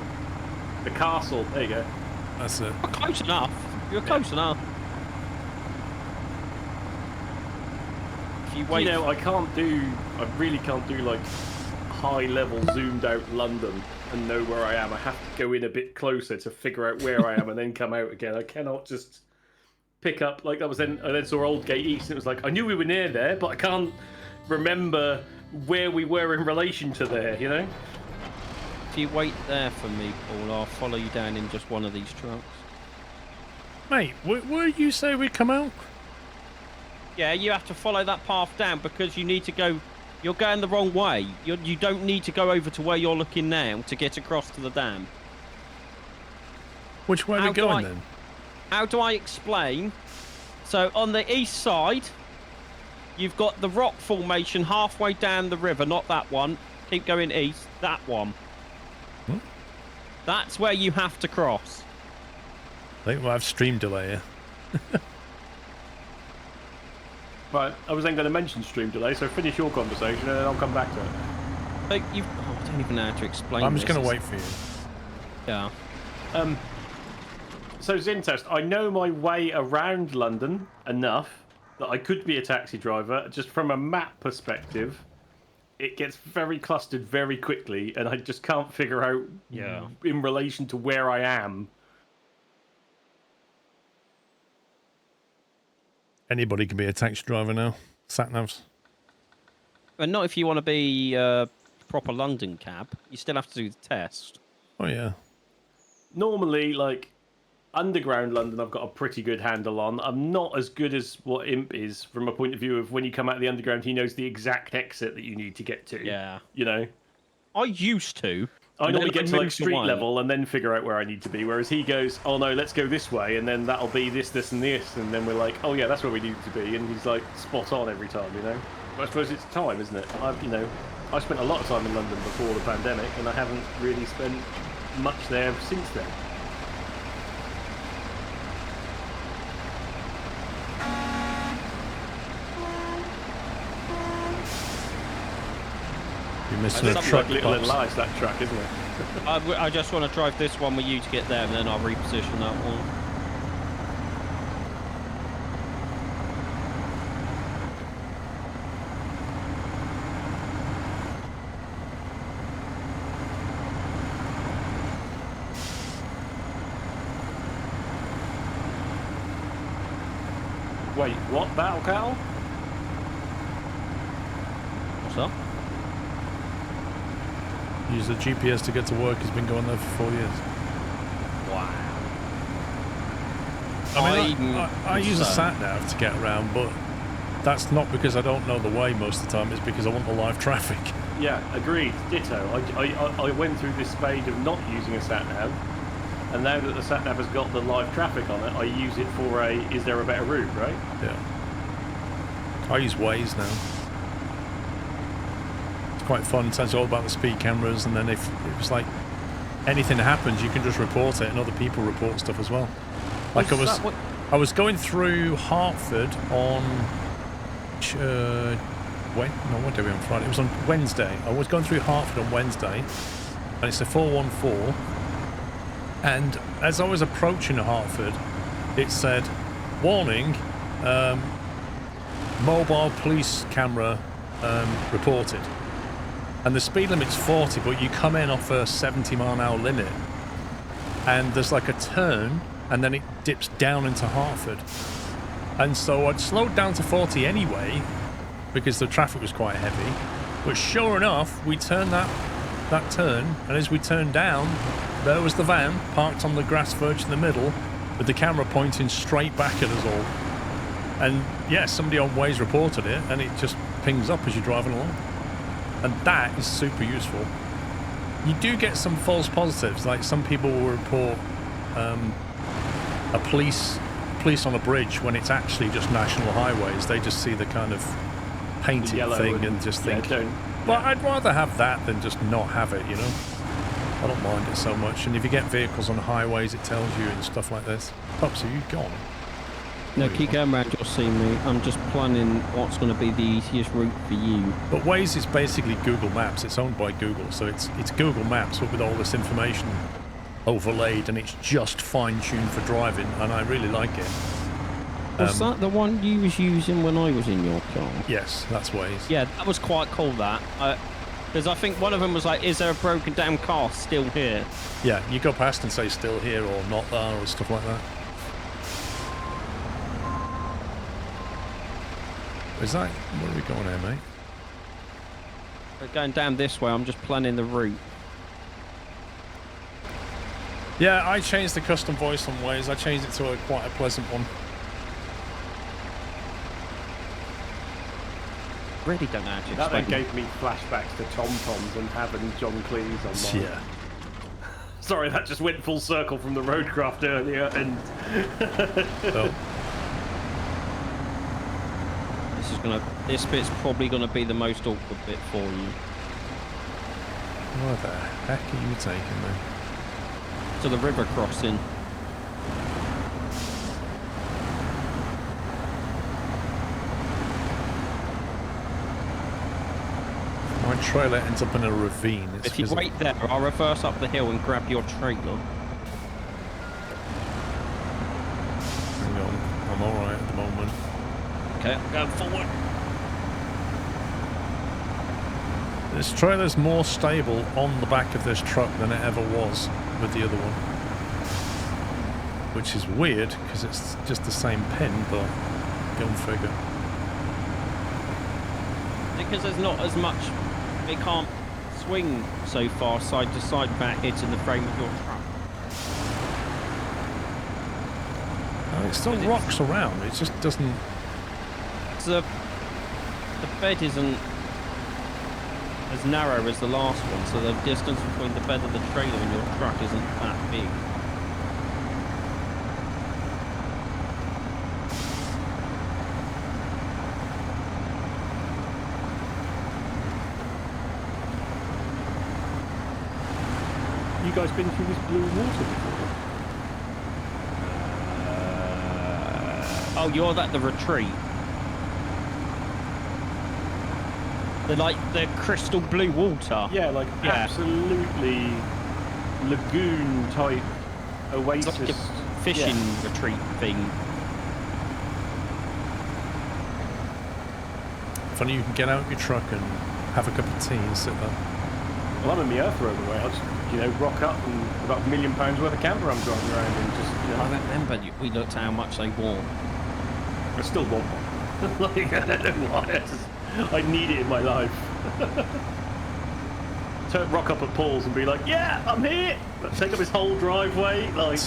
The castle. There you go. That's it. Close enough. You're close enough. If you wait. You know, I really can't do like high level zoomed out London and know where I am. I have to go in a bit closer to figure out where I am and then come out again. I cannot just pick up like that was then. I then saw Aldgate East and it was like I knew we were near there, but I can't remember where we were in relation to there. You know. If you wait there for me, Paul, I'll follow you down in just one of these trucks. Mate, where you say we come out? Yeah, you have to follow that path down because you need to go. You're going the wrong way. You don't need to go over to where you're looking now to get across to the dam. Which way are we going then? How do I explain? So on the east side, you've got the rock formation halfway down the river, not that one. Keep going east, that one. Hmm? That's where you have to cross. I think we'll have stream delay here. Right, I was then going to mention stream delay, so finish your conversation and then I'll come back to it. Like I don't even know how to explain. I'm just this. going to wait for you. Yeah. So Zintest, I know my way around London enough that I could be a taxi driver. Just from a map perspective, it gets very clustered very quickly, and I just can't figure out in relation to where I am. Anybody can be a taxi driver now. Sat-navs. But not if you want to be a proper London cab. You still have to do the test. Oh, yeah. Normally, like, underground London I've got a pretty good handle on. I'm not as good as what Imp is from a point of view of when you come out of the underground, he knows the exact exit that you need to get to. Yeah. You know? I used to. I normally get to like moved street away. level and then figure out where I need to be, whereas he goes, oh no, let's go this way, and then that'll be this, this, and this, and then we're like, oh yeah, that's where we need to be, and he's like spot on every time, you know. But I suppose it's time, isn't it? I spent a lot of time in London before the pandemic, and I haven't really spent much there since then. You're missing a It's truck. like little Pops. lies, that truck, isn't it? I just want to drive this one with you to get there, and then I'll reposition that one. Wait, what? Battle Cattle? What's up? Use the GPS to get to work. He's been going there for 4 years. Wow. I mean, I use a sat-nav to get around, but that's not because I don't know the way most of the time. It's because I want the live traffic. Yeah, agreed. Ditto. I went through this spade of not using a sat-nav, and now that the sat-nav has got the live traffic on it, I use it for a, is there a better route, right? Yeah. I use Waze now. It's quite fun. It's all about the speed cameras, and then if it's like anything happens, you can just report it, and other people report stuff as well. Like I was going through Hertford on what day were we on Friday? It was on Wednesday. I was going through Hertford on Wednesday, and it's a 414. And as I was approaching Hertford, it said, "Warning, mobile police camera reported." and the speed limit's 40, but you come in off a 70-mile-an-hour limit, and there's like a turn, and then it dips down into Hartford. And so I'd slowed down to 40 anyway, because the traffic was quite heavy. But sure enough, we turned that turn, and as we turned down, there was the van parked on the grass verge in the middle, with the camera pointing straight back at us all. And yeah, somebody on Waze reported it, and it just pings up as you're driving along. And that is super useful. You do get some false positives, like some people will report a police on a bridge when it's actually just national highways. They just see the kind of painted thing and just think, well, I'd rather have that than just not have it, you know? I don't mind it so much. And if you get vehicles on highways, it tells you and stuff like this. Pops, are you gone? No, keep going round, you'll see me. I'm just planning what's going to be the easiest route for you. But Waze is basically Google Maps. It's owned by Google, so it's Google Maps, but with all this information overlaid, and it's just fine-tuned for driving, and I really like it. Was that the one you was using when I was in your car? Yes, that's Waze. Yeah, that was quite cool, that. Because I think one of them was like, is there a broken down car still here? Yeah, you go past and say still here or not there or stuff like that. Is that... Where are we going here, mate? We're going down this way. I'm just planning the route. Yeah, I changed the custom voice on Waze. I changed it to quite a pleasant one. Really don't know how to That then explain. gave me flashbacks to Tom Toms and having John Cleese on mine. Yeah. Sorry, that just went full circle from the Roadcraft earlier, and Oh. This bit's probably gonna be the most awkward bit for you. Where the heck are you taking me? To the river crossing. My trailer ends up in a ravine. It's If you visible. wait there, I'll reverse up the hill and grab your trailer. Hang on, I'm alright at the moment. Okay, I'm going forward. This trailer's more stable on the back of this truck than it ever was with the other one. Which is weird, because it's just the same pin, but go and figure. Because there's not as much, it can't swing so far side to side without hitting the frame of your truck. It still rocks around, it just doesn't... The bed isn't as narrow as the last one, so the distance between the bed of the trailer and your truck isn't that big. you guys been through this blue water before? Oh, you're at the retreat. The crystal blue water. Yeah, like absolutely lagoon type oasis. It's like a fishing retreat thing. Funny you can get out your truck and have a cup of tea and sit there. Well, I'm in the Earth Road away. I'll just, rock up and about £1 million worth of camper I'm driving around and just, I remember we looked at how much they wore. I still want one. Like, I don't know why. I need it in my life. Rock up at Paul's and be like, yeah, I'm here. Take up his whole driveway. Like.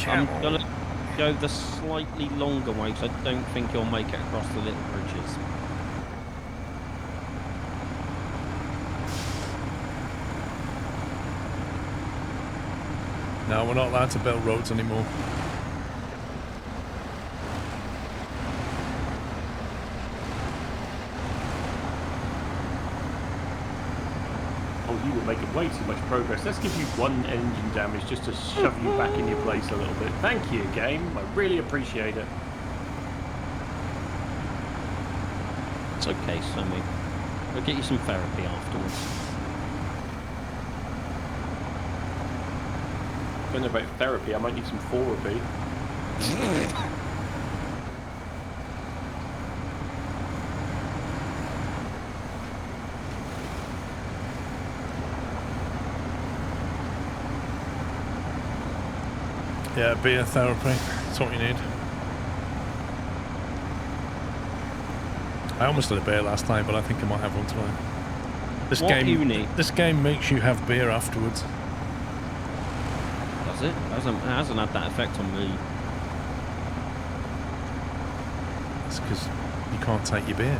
I'm gonna go the slightly longer way because I don't think you'll make it across the little bridges. No, we're not allowed to build roads anymore. Oh, you were making way too much progress. Let's give you 1 engine damage just to shove you back in your place a little bit. Thank you, game. I really appreciate it. It's okay, Sammy. We'll get you some therapy afterwards. Don't know about therapy. I might need some therapy. Yeah, beer therapy. That's what you need. I almost had a beer last night, but I think I might have one tonight. This game makes you have beer afterwards. Does it? It hasn't had that effect on me. It's because you can't take your beer.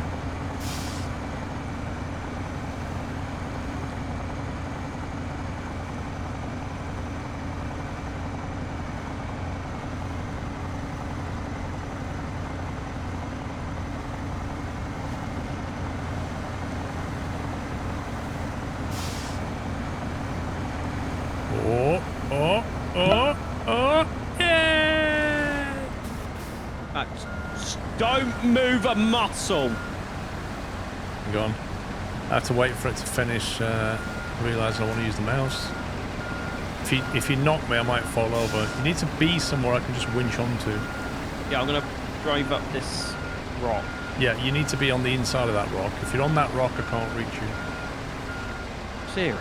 Don't move a muscle. Hang on. I have to wait for it to finish. Realise I want to use the mouse. If you knock me, I might fall over. You need to be somewhere I can just winch onto. Yeah, I'm gonna drive up this rock. Yeah, you need to be on the inside of that rock. If you're on that rock, I can't reach you. Serious?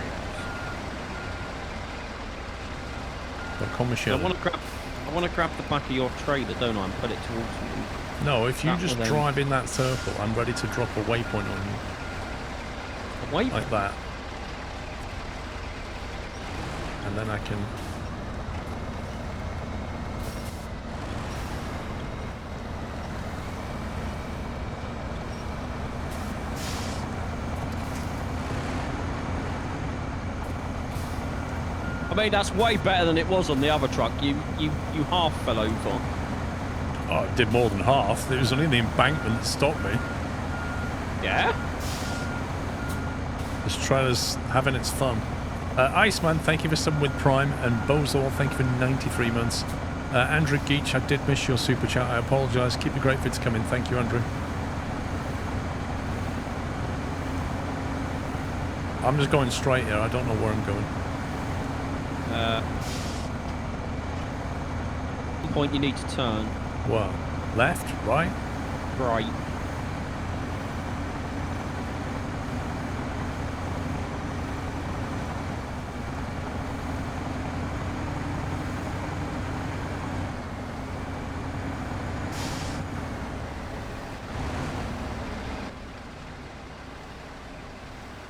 I want to grab the back of your trailer, don't I, and put it towards me. No, if you just drive in that circle, I'm ready to drop a waypoint on you. A waypoint? Like that. And then I can... I mean, that's way better than it was on the other truck. You half fell over. Oh, it did more than half. It was only the embankment that stopped me. Yeah? This trailer's having its fun. Iceman, thank you for subbing with Prime. And Bozor, thank you for 93 months. Andrew Geach, I did miss your super chat. I apologise. Keep the great vids coming. Thank you, Andrew. I'm just going straight here. I don't know where I'm going. At some point you need to turn. What? Left? Right? Right.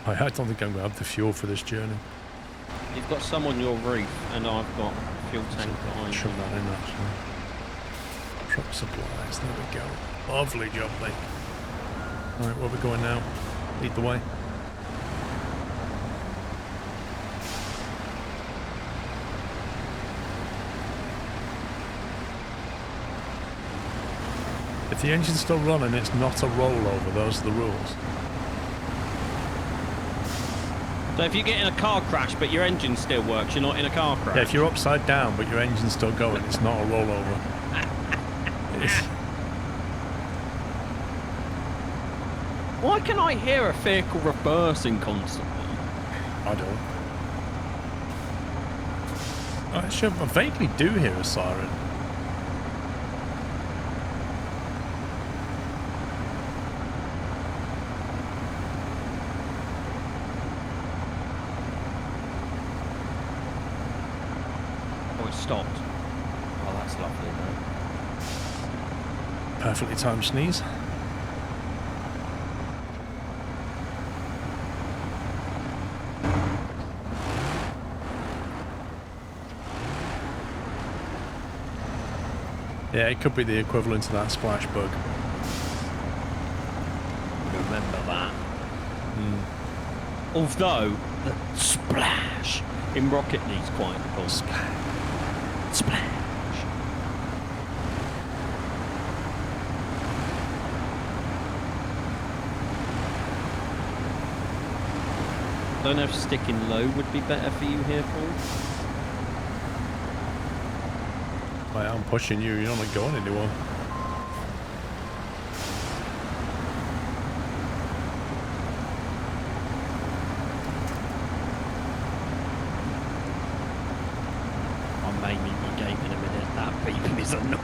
I don't think I'm going to have the fuel for this journey. You've got some on your roof, and I've got a fuel tank behind Shove you. that in, actually. Truck supplies, there we go. Lovely job, mate. Alright, where are we going now? Lead the way. If the engine's still running, it's not a rollover. Those are the rules. So if you get in a car crash but your engine still works, you're not in a car crash? Yeah, if you're upside down but your engine's still going, it's not a rollover. Why can I hear a vehicle reversing constantly? I don't. Actually, I vaguely do hear a siren. Stopped. Oh, that's lovely, though. Perfectly timed sneeze. Yeah, it could be the equivalent to that splash bug. Remember that. Although, the splash in Rocket League's quite cool. Splash. Splash. Don't know if sticking low would be better for you here, Paul. Wait, I'm pushing you. You're not going anywhere. I'm may meet my game in a minute. That beeping is annoying.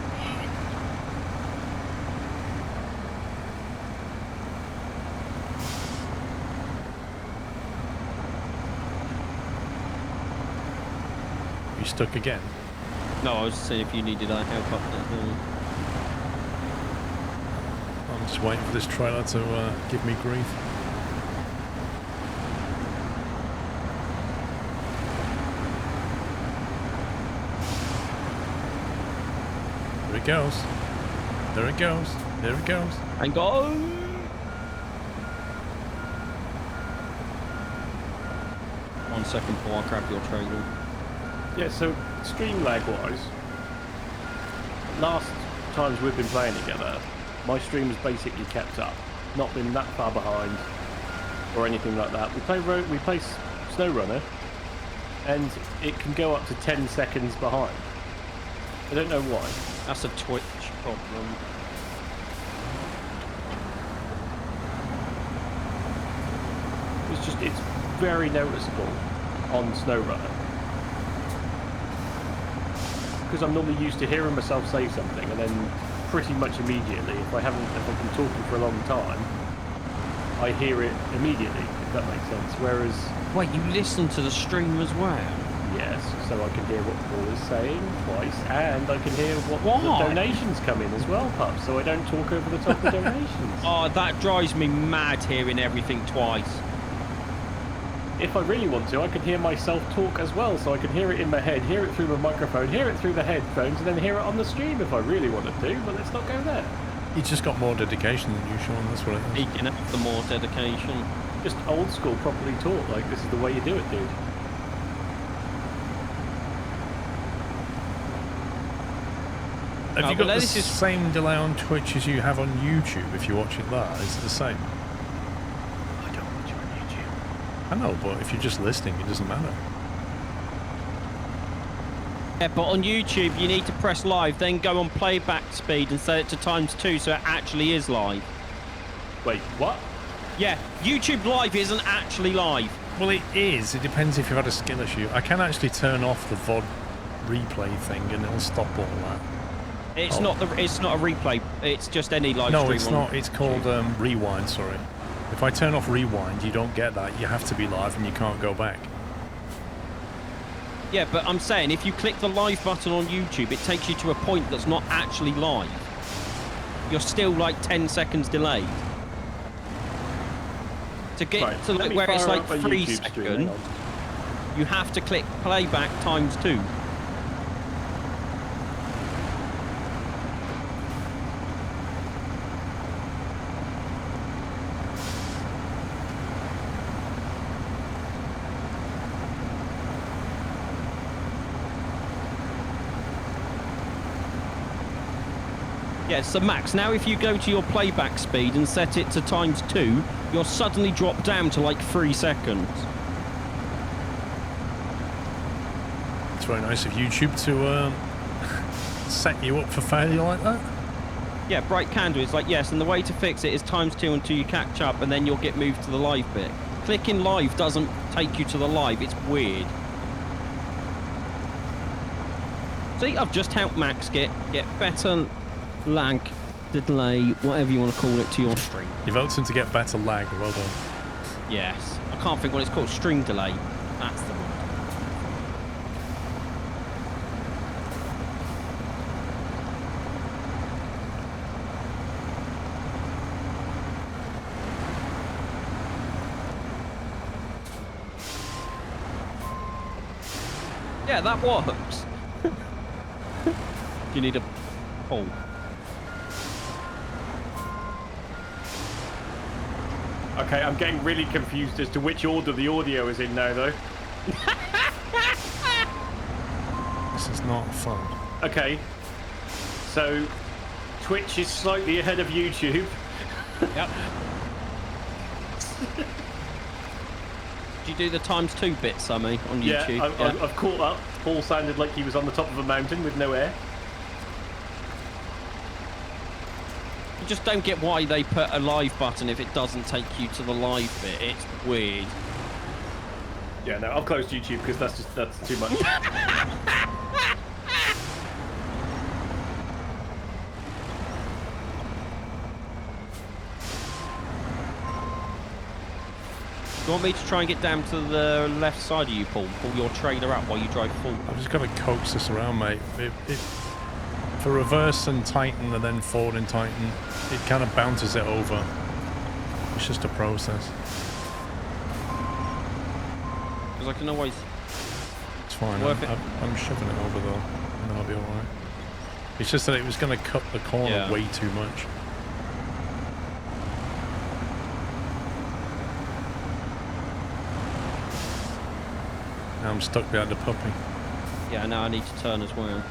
You stuck again? No, I was seeing if you needed our help up that hill. I'm just waiting for this trailer to give me grief. There it goes. There it goes. There it goes. And go! 1 second before I grab your trailer. Yeah, so stream lag wise, last times we've been playing together, my stream's basically kept up, not been that far behind or anything like that. We play SnowRunner, and it can go up to 10 seconds behind. I don't know why. That's a Twitch problem. It's very noticeable on SnowRunner. Because I'm normally used to hearing myself say something, and then pretty much immediately, if I've been talking for a long time, I hear it immediately, if that makes sense. Whereas, Wait, you listen to the stream as well? yes, so I can hear what Paul is saying twice, and I can hear what Why? the donations come in as well, Pup, so I don't talk over the top of the donations. Oh, that drives me mad hearing everything twice. If I really want to, I can hear myself talk as well, so I can hear it in my head, hear it through my microphone, hear it through the headphones, and then hear it on the stream if I really wanted to, but let's not go there. You just got more dedication than you, Sean. That's what it is. Speaking of the more dedication. Just old school, properly taught, like this is the way you do it, dude. Have Oh, you got well, the this is- same delay on Twitch as you have on YouTube if you watch it there? Is it the same? I don't watch you on YouTube. I know, but if you're just listening, it doesn't matter. Yeah, but on YouTube you need to press live, then go on playback speed and set it to ×2 so it actually is live. Wait, what? Yeah, YouTube live isn't actually live. Well, it is. It depends if you've had a skill issue. I can actually turn off the VOD replay thing and it'll stop all that. It's Oh. it's not a replay. It's just any live No, stream. it's on not. It's called YouTube. rewind, sorry. If I turn off rewind, you don't get that. You have to be live and you can't go back. Yeah, but I'm saying if you click the live button on YouTube, it takes you to a point that's not actually live. You're still like 10 seconds delayed. To get Right, to let like me where it's fire like up a 3 YouTube stream, hang seconds, on. you have to click playback ×2. Yeah, so Max, now if you go to your playback speed and set it to ×2, you'll suddenly drop down to like 3 seconds. It's very nice of YouTube to set you up for failure like that. Yeah, bright candle. It's like, yes, and the way to fix it is ×2 until you catch up, and then you'll get moved to the live bit. Clicking live doesn't take you to the live. It's weird. See, I've just helped Max get better lag, delay, whatever you want to call it, to your stream. You've helped him to get better lag. Well done. Yes. I can't think what it's called. Stream delay. That's the word. Yeah, that works. You need a pole. Okay, I'm getting really confused as to which order the audio is in now, though. This is not fun. Okay, so Twitch is slightly ahead of YouTube. Yep. Did you do the ×2 bit, Sammy, on YouTube? Yeah, I've caught up. Paul sounded like he was on the top of a mountain with no air. I just don't get why they put a live button if it doesn't take you to the live bit. It's weird. Yeah, no, I've closed YouTube because that's too much. you want me to try and get down to the left side of you, Paul? Pull your trailer up while you drive forward. I've just got to coax this around, mate. For reverse and tighten and then forward and tighten, it kind of bounces it over. It's just a process. Because I can always... It's fine. I'm shoving it over though, and I'll be alright. It's just that it was going to cut the corner way too much. Now I'm stuck behind the puppy. Yeah, now I need to turn as well.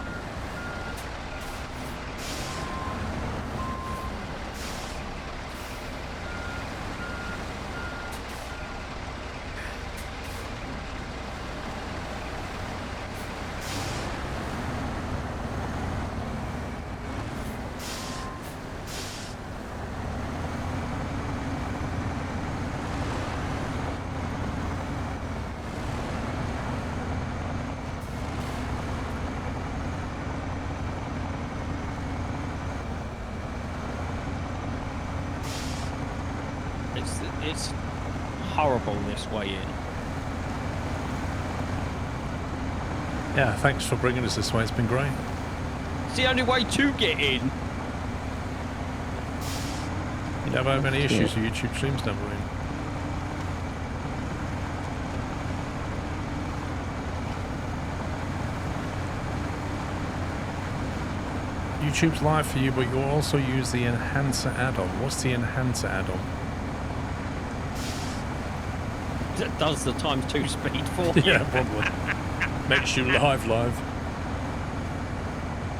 It's horrible this way in. Yeah, thanks for bringing us this way. It's been great. It's the only way to get in. You never have any issues with YouTube streams never in. YouTube's live for you, but you also use the enhancer add-on. What's the enhancer add-on? It does the ×2 speed for you. Yeah, probably. Makes you live.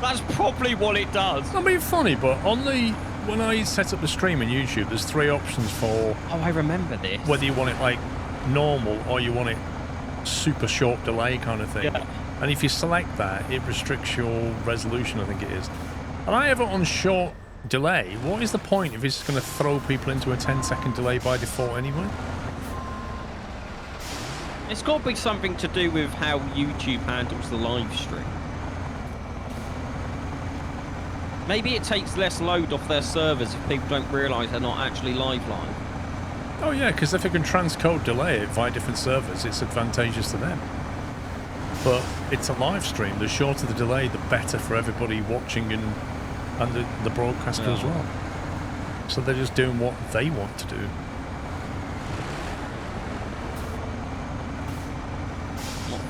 That's probably what it does. I mean, funny, but on the when I set up the stream in YouTube, there's 3 options for. Oh, I remember this. Whether you want it like normal or you want it super short delay kind of thing. Yeah. And if you select that, it restricts your resolution, I think it is. And I have it on short delay. What is the point if it's going to throw people into a 10-second delay by default anyway? It's got to be something to do with how YouTube handles the live stream. Maybe it takes less load off their servers if people don't realise they're not actually live. Oh yeah, because if they can transcode delay it via different servers, it's advantageous to them. But it's a live stream. The shorter the delay, the better for everybody watching and the broadcaster as well. So they're just doing what they want to do.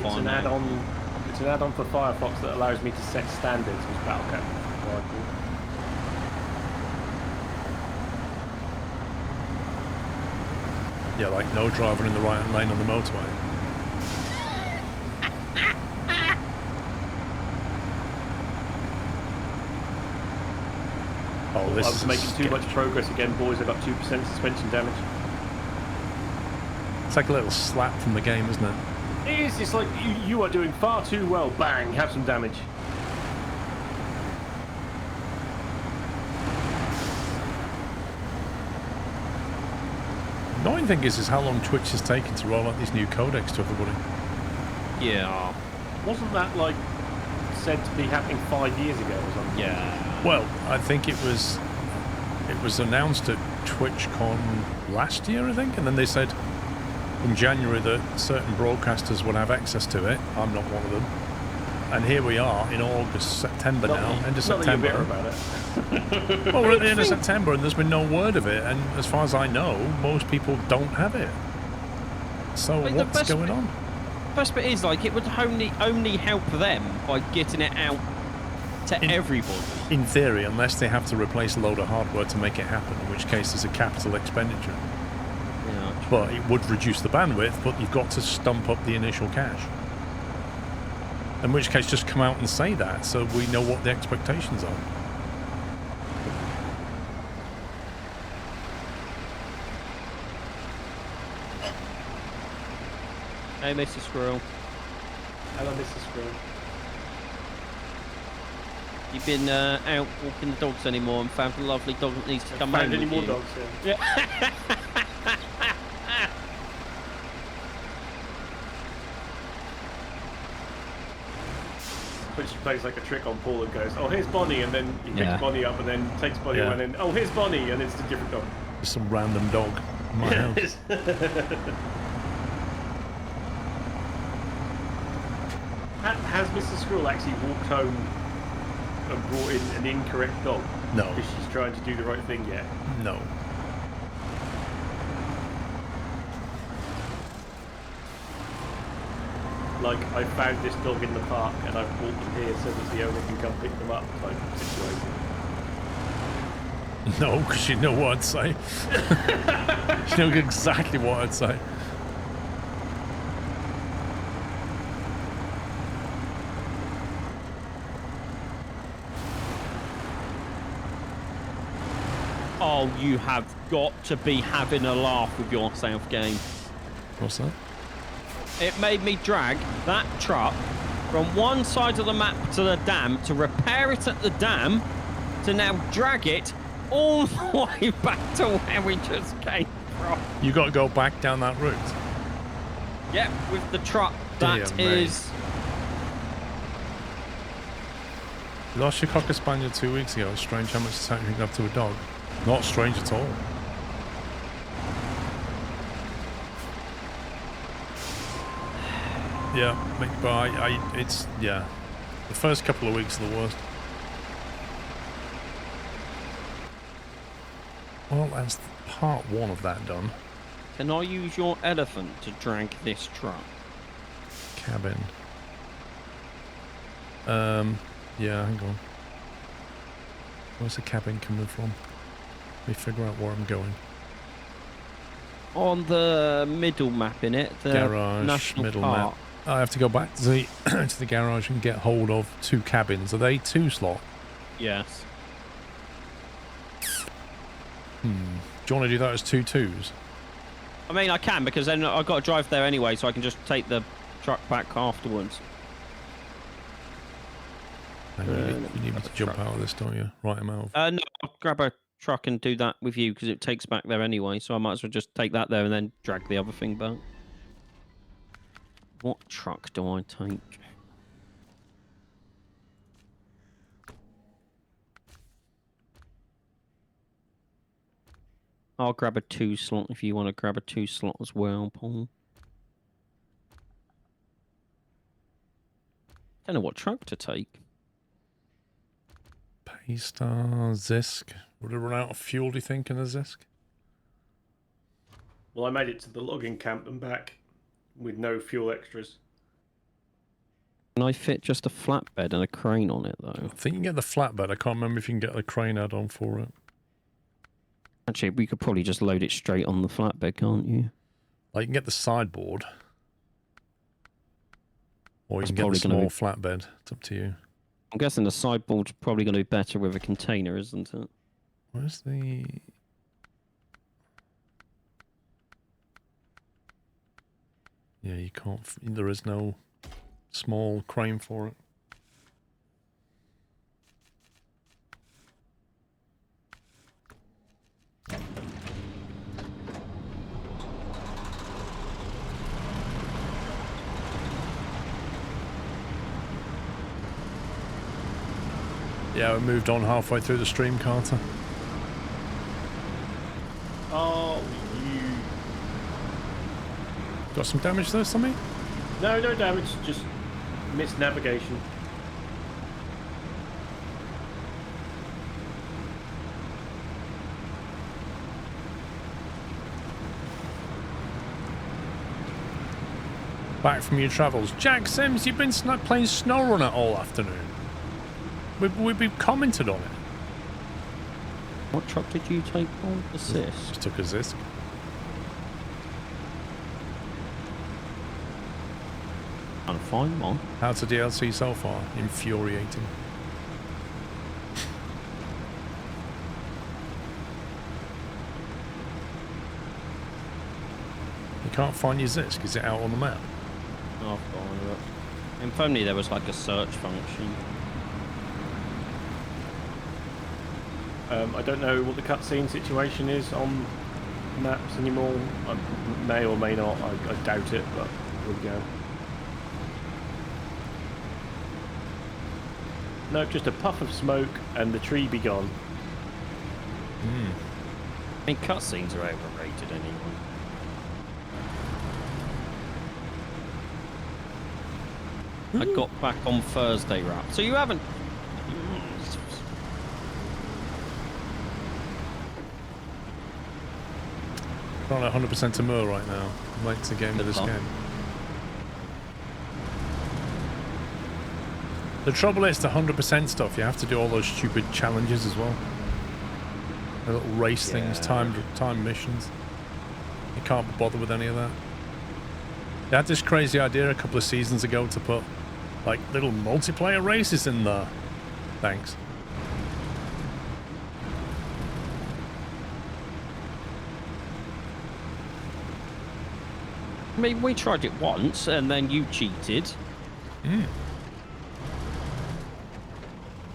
It's an add-on. It's an add-on for Firefox that allows me to set standards with Battlecat. Yeah, like no driver in the right lane on the motorway. Oh, this I was making too much progress again, boys. I got 2% suspension damage. It's like a little slap from the game, isn't it? It is. It's like you are doing far too well. Bang! Have some damage. The annoying thing is how long Twitch has taken to roll out these new codecs to everybody. Yeah. Wasn't that like said to be happening 5 years ago or something? Yeah. Well, I think it was announced at TwitchCon last year, I think, and then they said in January that certain broadcasters would have access to it. I'm not one of them. And here we are in August, September now, end of September. About it. Well, we're at the end of September and there's been no word of it, and as far as I know, most people don't have it. So Wait, what's going on? The best bit is, like, it would only help them by getting it out to everybody. In theory, unless they have to replace a load of hardware to make it happen, in which case there's a capital expenditure. Yeah. But it would reduce the bandwidth, but you've got to stump up the initial cache. In which case, just come out and say that so we know what the expectations are. Hey, Mr. Squirrel. Hello, Mr. Squirrel. You've been out walking the dogs anymore and found a lovely dog that needs to come home Found any with more you. dogs? Yeah. Which plays like a trick on Paul and goes, "Oh, here's Bonnie," and then he picks Bonnie up and then takes Bonnie away, and then, "Oh, here's Bonnie," and it's a different dog. Just some random dog. My house. Has Mr. Squirrel actually walked home and brought in an incorrect dog? No. Because she's trying to do the right thing yet? No. Like, I found this dog in the park and I've brought them here so that the owner can come pick them up type of situation. No, because you know what I'd say. You know exactly what I'd say. Oh, you have got to be having a laugh with yourself, game. What's that? It made me drag that truck from one side of the map to the dam to repair it at the dam to now drag it all the way back to where we just came from. You got to go back down that route. Yep, with the truck. That Dear me. is... You lost your Cocker Spaniel 2 weeks ago. It's strange how much attention you can have to a dog. Not strange at all. Yeah, but it's, yeah. The first couple of weeks are the worst. Well, that's part one of that done. Can I use your elephant to drag this truck? Cabin. Yeah, hang on. Where's the cabin coming from? Let me figure out where I'm going. On the middle map in it, the Garage, national middle park. map. I have to go back to the to the garage and get hold of 2 cabins. Are they 2 slot? Yes. Do you want to do that as 2 2s? I mean, I can, because then I've got to drive there anyway, so I can just take the truck back afterwards. Hang on, you need me to jump out of this, don't you? Right, I'm out. No, I'll grab a truck and do that with you, because it takes back there anyway, so I might as well just take that there and then drag the other thing back. What truck do I take? I'll grab a 2 slot if you want to grab a 2 slot as well, Paul. Don't know what truck to take. Paystar, Zisk. Would it run out of fuel, do you think, in a Zisk? Well, I made it to the logging camp and back with no fuel extras. Can I fit just a flatbed and a crane on it, though? I think you can get the flatbed. I can't remember if you can get a crane add-on for it. Actually, we could probably just load it straight on the flatbed, can't you? Like, you can get the sideboard. Or you That's can get the probably gonna small flatbed. It's up to you. I'm guessing the sideboard's probably going to be better with a container, isn't it? Where's the... Yeah, you can't... There is no small crane for it. Yeah, we moved on halfway through the stream, Carter. Oh, you... Got some damage there, something? No damage, just missed navigation. Back from your travels. Jack Sims, you've been playing SnowRunner all afternoon. We've commented on it. What truck did you take on? Assist. Just took a Zisk. Can't find one. How's the DLC so far? Infuriating. You can't find your Zisk. Is it out on the map? Oh, I've got one of it. If only there was like a search function. I don't know what the cutscene situation is on maps anymore. I may or may not. I doubt it, but here we go. No, just a puff of smoke and the tree be gone. I mean, cutscenes are overrated anyway. I got back on Thursday, Rap. So you haven't... I'm on 100% to Moor right now. I'm late to get into this game. The trouble is, the 100% stuff, you have to do all those stupid challenges as well. The little race things, time missions. You can't be bothered with any of that. They had this crazy idea a couple of seasons ago to put, like, little multiplayer races in there. Thanks. I mean, we tried it once, and then you cheated.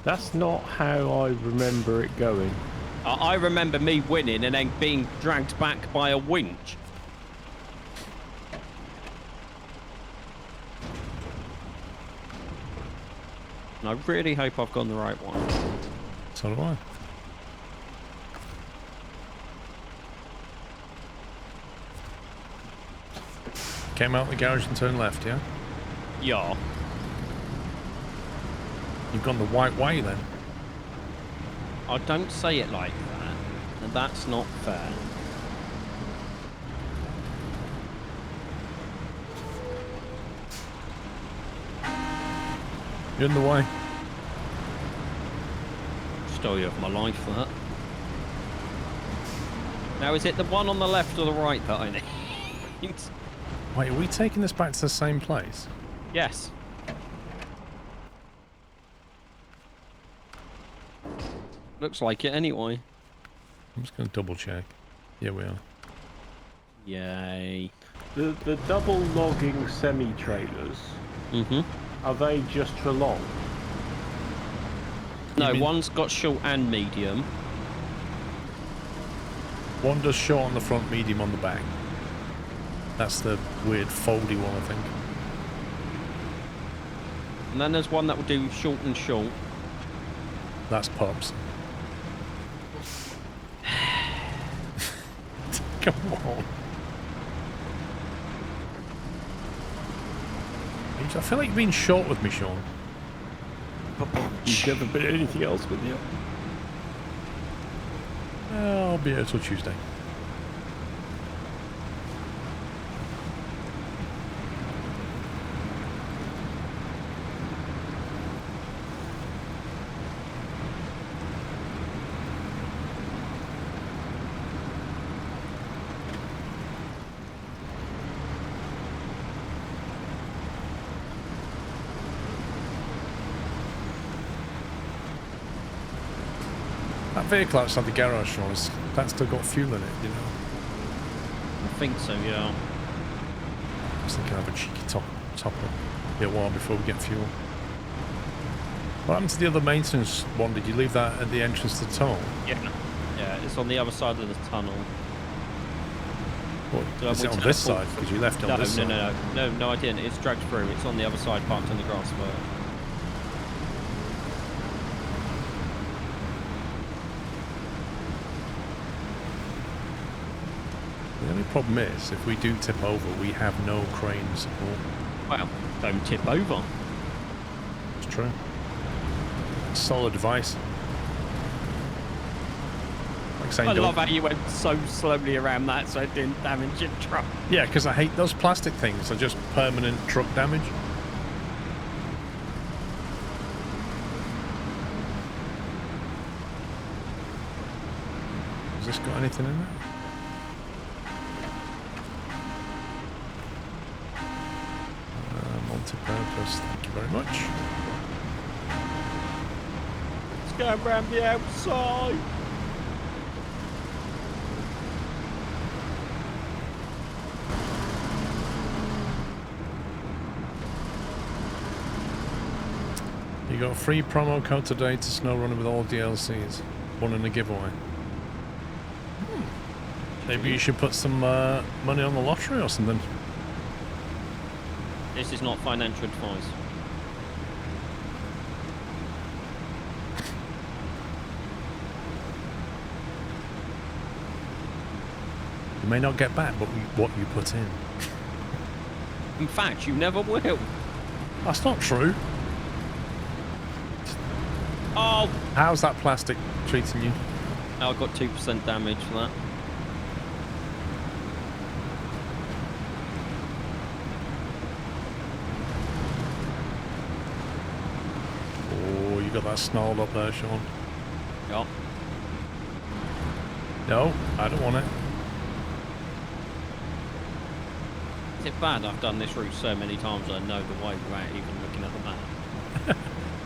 That's not how I remember it going. I remember me winning and then being dragged back by a winch. And I really hope I've gone the right one. So do I. Came out the garage and turned left, yeah? Yeah. You've gone the white way then? I don't say it like that, and that's not fair. You're in the way. Story of my life, that. Now, is it the one on the left or the right that I need? Wait, are we taking this back to the same place? Yes. Looks like it anyway. I'm just going to double check. Yeah, we are. Yay. The double logging semi-trailers, are they just for long? No, one's got short and medium. One does short on the front, medium on the back. That's the weird foldy one, I think. And then there's one that will do short and short. That's Pops. Come on. I feel like you've been short with me, Sean. You've never been anything else with you. I'll be here till Tuesday. That vehicle outside the garage, Sean, that's still got fuel in it, you know. I think so, yeah. I was thinking of a cheeky top up. Be a while before we get fuel. What happened to the other maintenance one? Did you leave that at the entrance to the tunnel? Yeah. Yeah, it's on the other side of the tunnel. What, So is it on this side? Because you left it on this side. No, I didn't. It's dragged through. It's on the other side, parked on the grass for. The only problem is, if we do tip over, we have no crane support. Well, don't tip over. It's true. Solid device. Like saying, I love how you went so slowly around that so it didn't damage your truck. Yeah, because I hate those plastic things. They're just permanent truck damage. Has this got anything in it? Multi-purpose, thank you very much. Let's go around the outside. You got a free promo code today to snow running with all DLCs. One in a giveaway. Maybe you should put some money on the lottery or something. This is not financial advice. You may not get back what you put in. In fact, you never will. That's not true. Oh! How's that plastic treating you? I got 2% damage for that. Oh, you got that snarled up there, Sean. Yup. No, I don't want it. Is it bad I've done this route so many times I know the way without even looking at the map?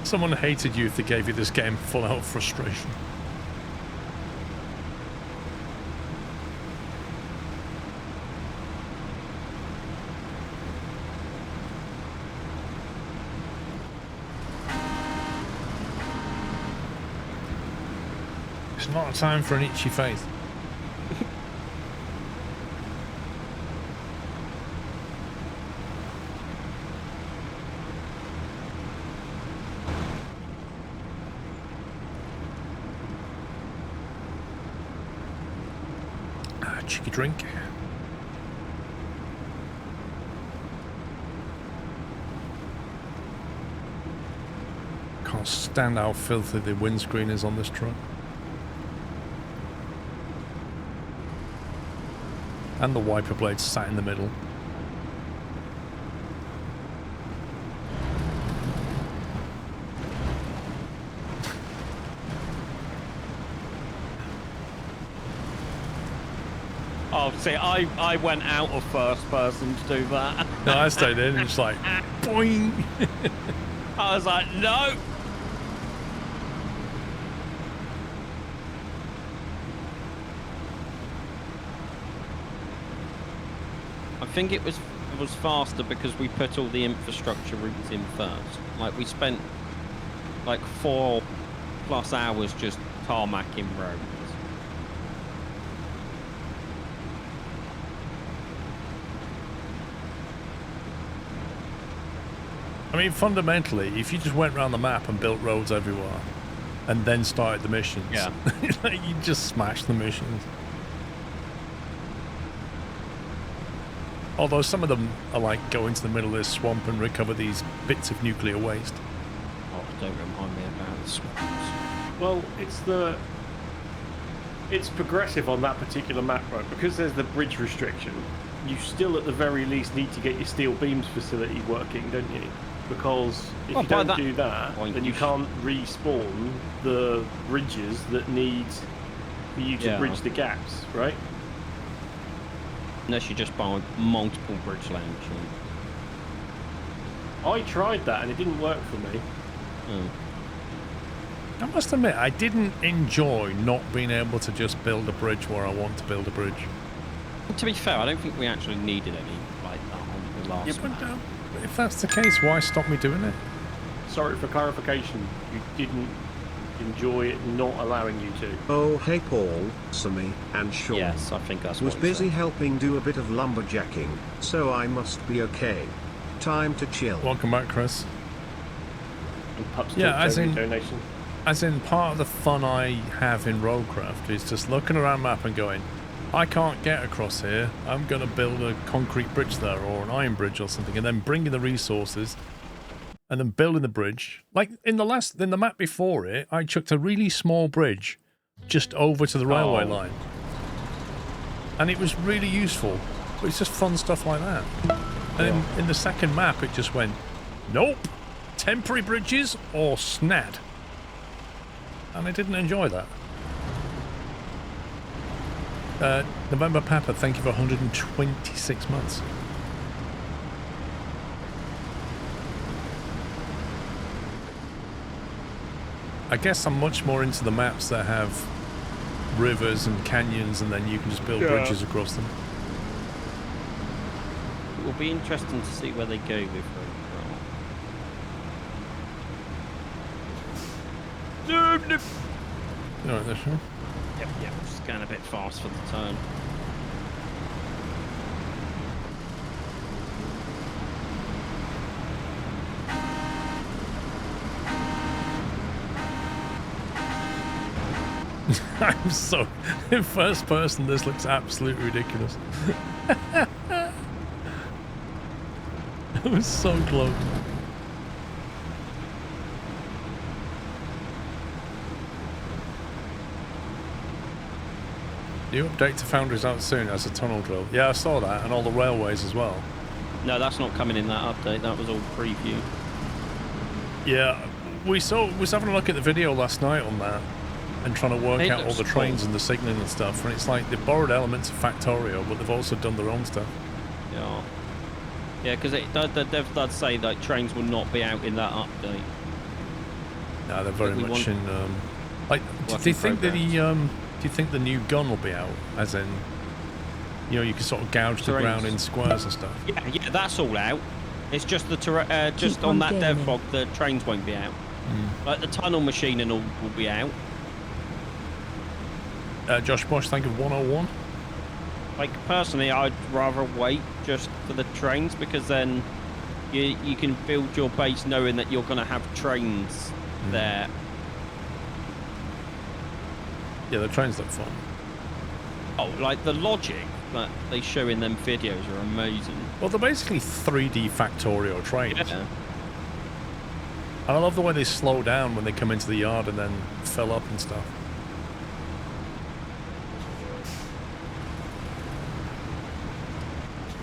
Someone hated you if they gave you this game full out frustration. It's not a time for an itchy face. Cheeky drink. Can't stand how filthy the windscreen is on this truck. And the wiper blades sat in the middle. Oh, see, I went out of first person to do that. No, I stayed in and just like, boing. I was like, no. I think it was faster because we put all the infrastructure routes in first. Like we spent like 4+ hours just tarmacking roads. I mean, fundamentally, if you just went around the map and built roads everywhere and then started the missions, yeah, you just smash the missions. Although some of them are like go into the middle of this swamp and recover these bits of nuclear waste. Oh, don't remind me about the swamps. Well, it's progressive on that particular map, right? Because there's the bridge restriction, you still at the very least need to get your steel beams facility working, don't you? Because if you don't do that, then you can't respawn the bridges that need for you to bridge the gaps, right? Unless you just buy multiple bridge lanes. I tried that and it didn't work for me. I must admit, I didn't enjoy not being able to just build a bridge where I want to build a bridge. To be fair, I don't think we actually needed any like that on the last map. If that's the case, why stop me doing it? Sorry for clarification. You didn't enjoy it not allowing you to. Oh, hey Paul, Sammy, and Sean. Yes, I think that's was what busy helping do a bit of lumberjacking, so I must be okay. Time to chill. Welcome back, Chris. And Pups Yeah, donation. As in, part of the fun I have in Roadcraft is just looking around the map and going, I can't get across here, I'm going to build a concrete bridge there or an iron bridge or something, and then bringing the resources and then building the bridge. Like in the map before it, I chucked a really small bridge just over to the railway line. And it was really useful, but it's just fun stuff like that. And in the second map, it just went, nope, temporary bridges or snad. And I didn't enjoy that. November Papa, thank you for 126 months. I guess I'm much more into the maps that have rivers and canyons and then you can just build bridges across them. It will be interesting to see where they go with Roadcraft. You know, this one. Yep, just going a bit fast for the turn. I'm so... In first person, this looks absolutely ridiculous. It was so close. New update to Foundry's out soon as a tunnel drill. Yeah, I saw that, and all the railways as well. No, that's not coming in that update. That was all preview. Yeah, we was having a look at the video last night on that, and trying to work out all the trains and the signalling and stuff. And it's like they've borrowed elements of Factorio, but they've also done their own stuff. Yeah. Yeah, because it does say that trains will not be out in that update. No, they're very much in. Like, do you think that do you think the new gun will be out? As in, you know, you can sort of gouge the ground in squares and stuff. Yeah, that's all out. It's just the just on that dev log, the trains won't be out. Like the tunnel machine and all will be out. Josh Bosch, think of 101. Like personally, I'd rather wait just for the trains because then you can build your base knowing that you're going to have trains there. Yeah, the trains look fun. Oh, like the logic that they show in them videos are amazing. Well, they're basically 3D Factorio trains. Yeah. And I love the way they slow down when they come into the yard and then fill up and stuff.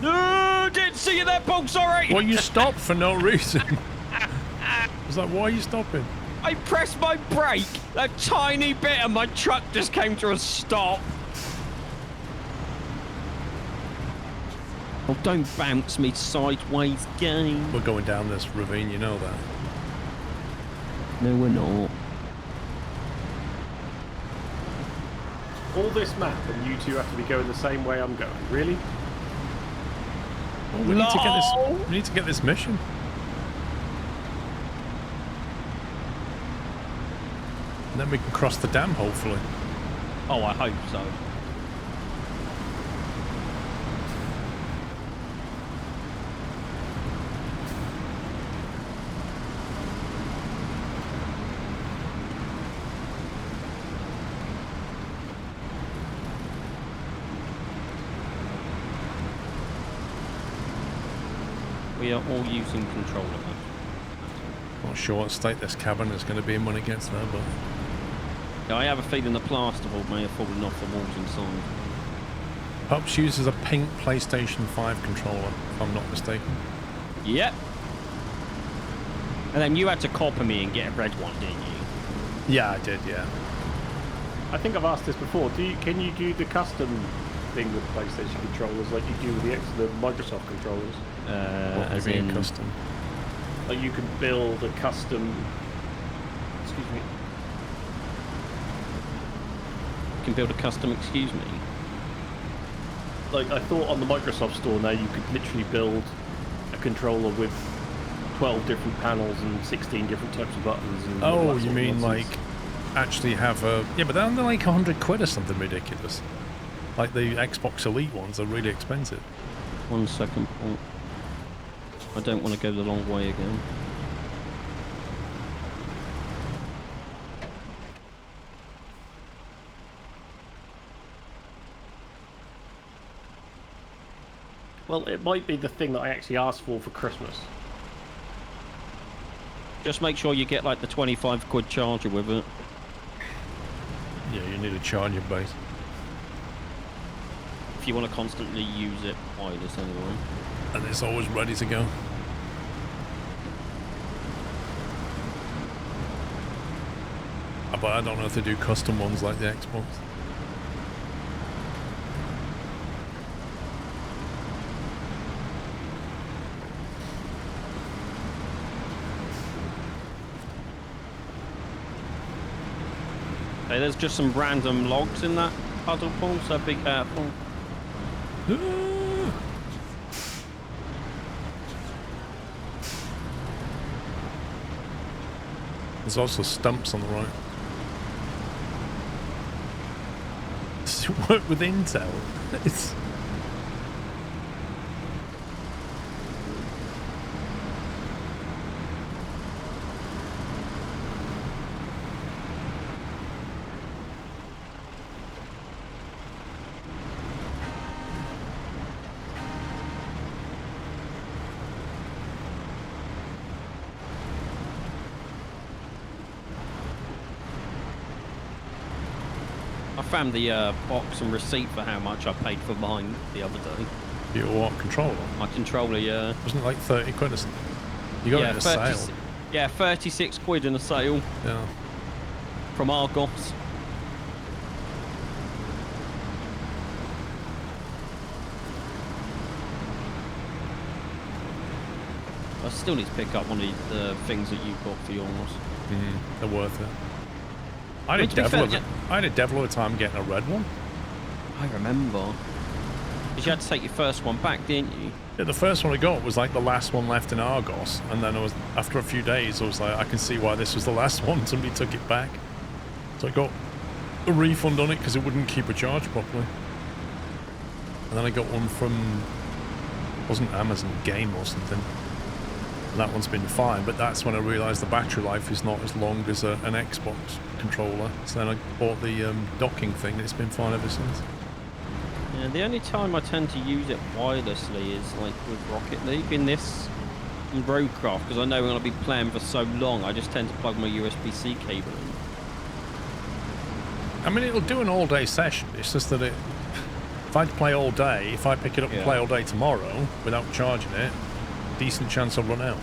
No, didn't see you there, Paul, sorry! Well, you stopped for no reason. I was like, why are you stopping? I pressed my brake, a tiny bit, and my truck just came to a stop. Oh, don't bounce me sideways, game. We're going down this ravine, you know that. No, we're not. All this map and you two have to be going the same way I'm going. Really? Well, we need to get this. We need to get this mission. And then we can cross the dam, hopefully. Oh, I hope so. We are all using controller. Not sure what state this cabin is going to be in when it gets there, but... Yeah, I have a feeling the plasterboard may have fallen off the walls inside. Pups uses a pink PlayStation 5 controller, if I'm not mistaken. Yep. And then you had to copper me and get a red one, didn't you? Yeah, I did, yeah. I think I've asked this before. Can you do the custom thing with PlayStation controllers like you do with the Microsoft controllers? What do you mean custom? Like you can build a custom... Excuse me. You can build a custom, excuse me. Like I thought on the Microsoft store now you could literally build a controller with 12 different panels and 16 different types of buttons. And oh, you mean like actually have a... Yeah, but they're like 100 quid or something ridiculous. Like the Xbox Elite ones are really expensive. 1 second, Paul. I don't want to go the long way again. Well, it might be the thing that I actually asked for Christmas. Just make sure you get like the 25 quid charger with it. Yeah, you need a charger base. If you want to constantly use it, wireless anyway. And it's always ready to go. But I don't know if they do custom ones like the Xbox. Okay, there's just some random logs in that puddle pool, so be careful. There's also stumps on the right. Does it work with Intel? It's... found the box and receipt for how much I paid for mine the other day. Your what controller? My controller, yeah. Wasn't it like 30 quid or something? You got it at a sale. Yeah, 36 quid in a sale. Yeah. From Argos. I still need to pick up one of the things that you got for yours. They're worth it. I had a devil of a time getting a red one. I remember. Because you had to take your first one back, didn't you? Yeah, the first one I got was like the last one left in Argos, and then after a few days I was like, I can see why this was the last one. Somebody took it back, so I got a refund on it because it wouldn't keep a charge properly. And then I got one from, wasn't Amazon Game or something, and that one's been fine. But that's when I realised the battery life is not as long as an Xbox controller. So then I bought the docking thing, and it's been fine ever since. Yeah, the only time I tend to use it wirelessly is like with Rocket League in this and Roadcraft, because I know I'm going to be playing for so long. I just tend to plug my USB-C cable in. I mean, it'll do an all-day session. It's just that if I play all day, if I pick it up and play all day tomorrow without charging it, decent chance I'll run out.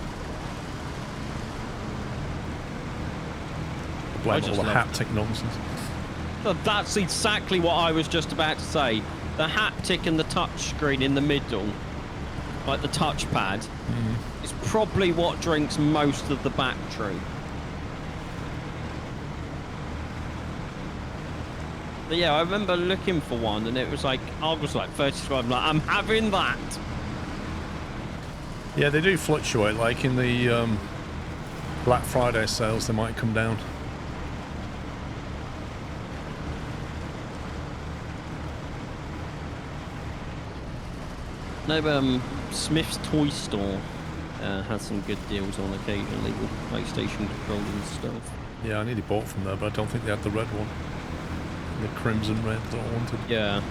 Blame all the haptic nonsense. That's exactly what I was just about to say. The haptic and the touch screen in the middle, like the touchpad, is probably what drinks most of the battery. But yeah, I remember looking for one, and it was like, I was like 35. I'm like, I'm having that. Yeah, they do fluctuate. Like in the Black Friday sales, they might come down. No, Smith's Toy Store has some good deals on occasionally with PlayStation controllers and stuff. Yeah, I nearly bought from there, but I don't think they had the red one. The crimson red that I wanted. Yeah.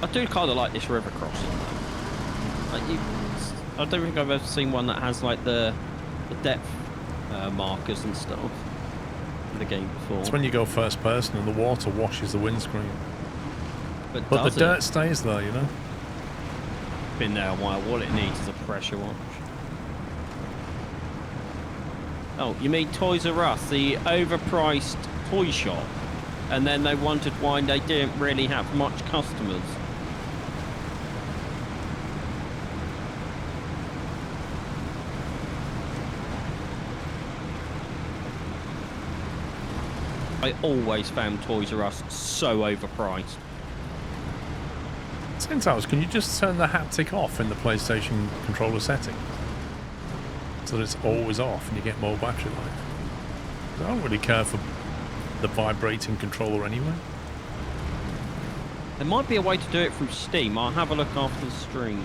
I do kind of like this river crossing. Like I don't think I've ever seen one that has like the depth markers and stuff in the game before. It's when you go first person and the water washes the windscreen. But the dirt stays there, you know? Been there a while. All it needs is a pressure wash. Oh, you mean Toys R Us, the overpriced toy shop, and then they wondered why they didn't really have much customers. I always found Toys R Us so overpriced. Sometimes, can you just turn the haptic off in the PlayStation controller setting? So that it's always off and you get more battery life. I don't really care for the vibrating controller anyway. There might be a way to do it from Steam. I'll have a look after the stream.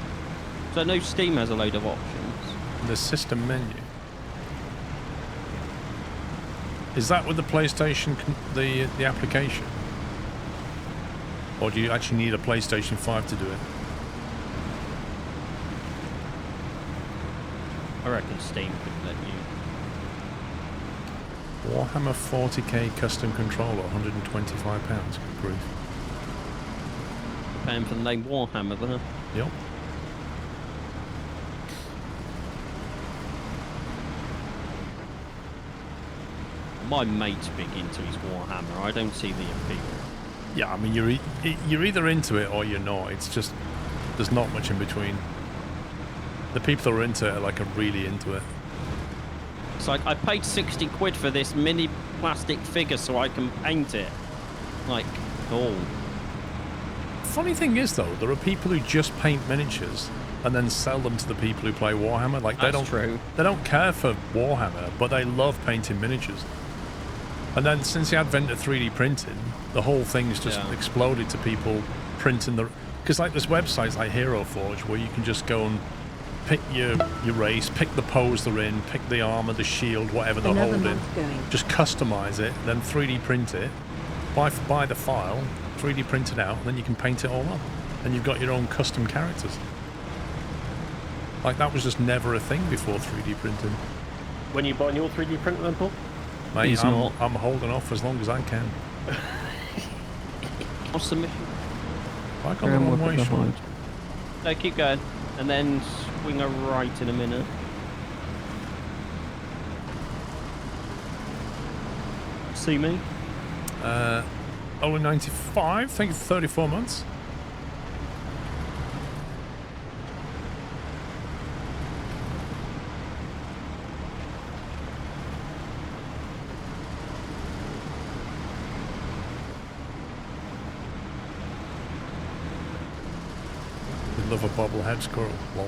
So I know Steam has a load of options. The system menu. Is that with the PlayStation, the application? Or do you actually need a PlayStation 5 to do it? I reckon Steam could let you. Warhammer 40k custom controller, £125. Good grief. Paying for the name Warhammer there. Yep. My mate's big into his Warhammer. I don't see the appeal. Yeah, I mean, you're either into it or you're not. It's just, there's not much in between. The people that are into it are like, are really into it. It's like, I paid 60 quid for this mini plastic figure so I can paint it. Like, oh. Funny thing is, though, there are people who just paint miniatures and then sell them to the people who play Warhammer. Like, they don't care for Warhammer, but they love painting miniatures. And then since the advent of 3D printing, the whole thing's just exploded to people printing the... Because like there's websites like Hero Forge where you can just go and pick your race, pick the pose they're in, pick the armor, the shield, whatever they're holding. Just customize it, then 3D print it, buy the file, 3D printed out, and then you can paint it all up. And you've got your own custom characters. Like, that was just never a thing before 3D printing. When you buying your 3D printer then, Paul? Mate, He's I'm, not. I'm holding off as long as I can. What's the mission? I got the wrong way, Sean. No, keep going. And then swing a right in a minute. See me? Only 95, thank you for 34 months. You love a bobblehead squirrel, lol.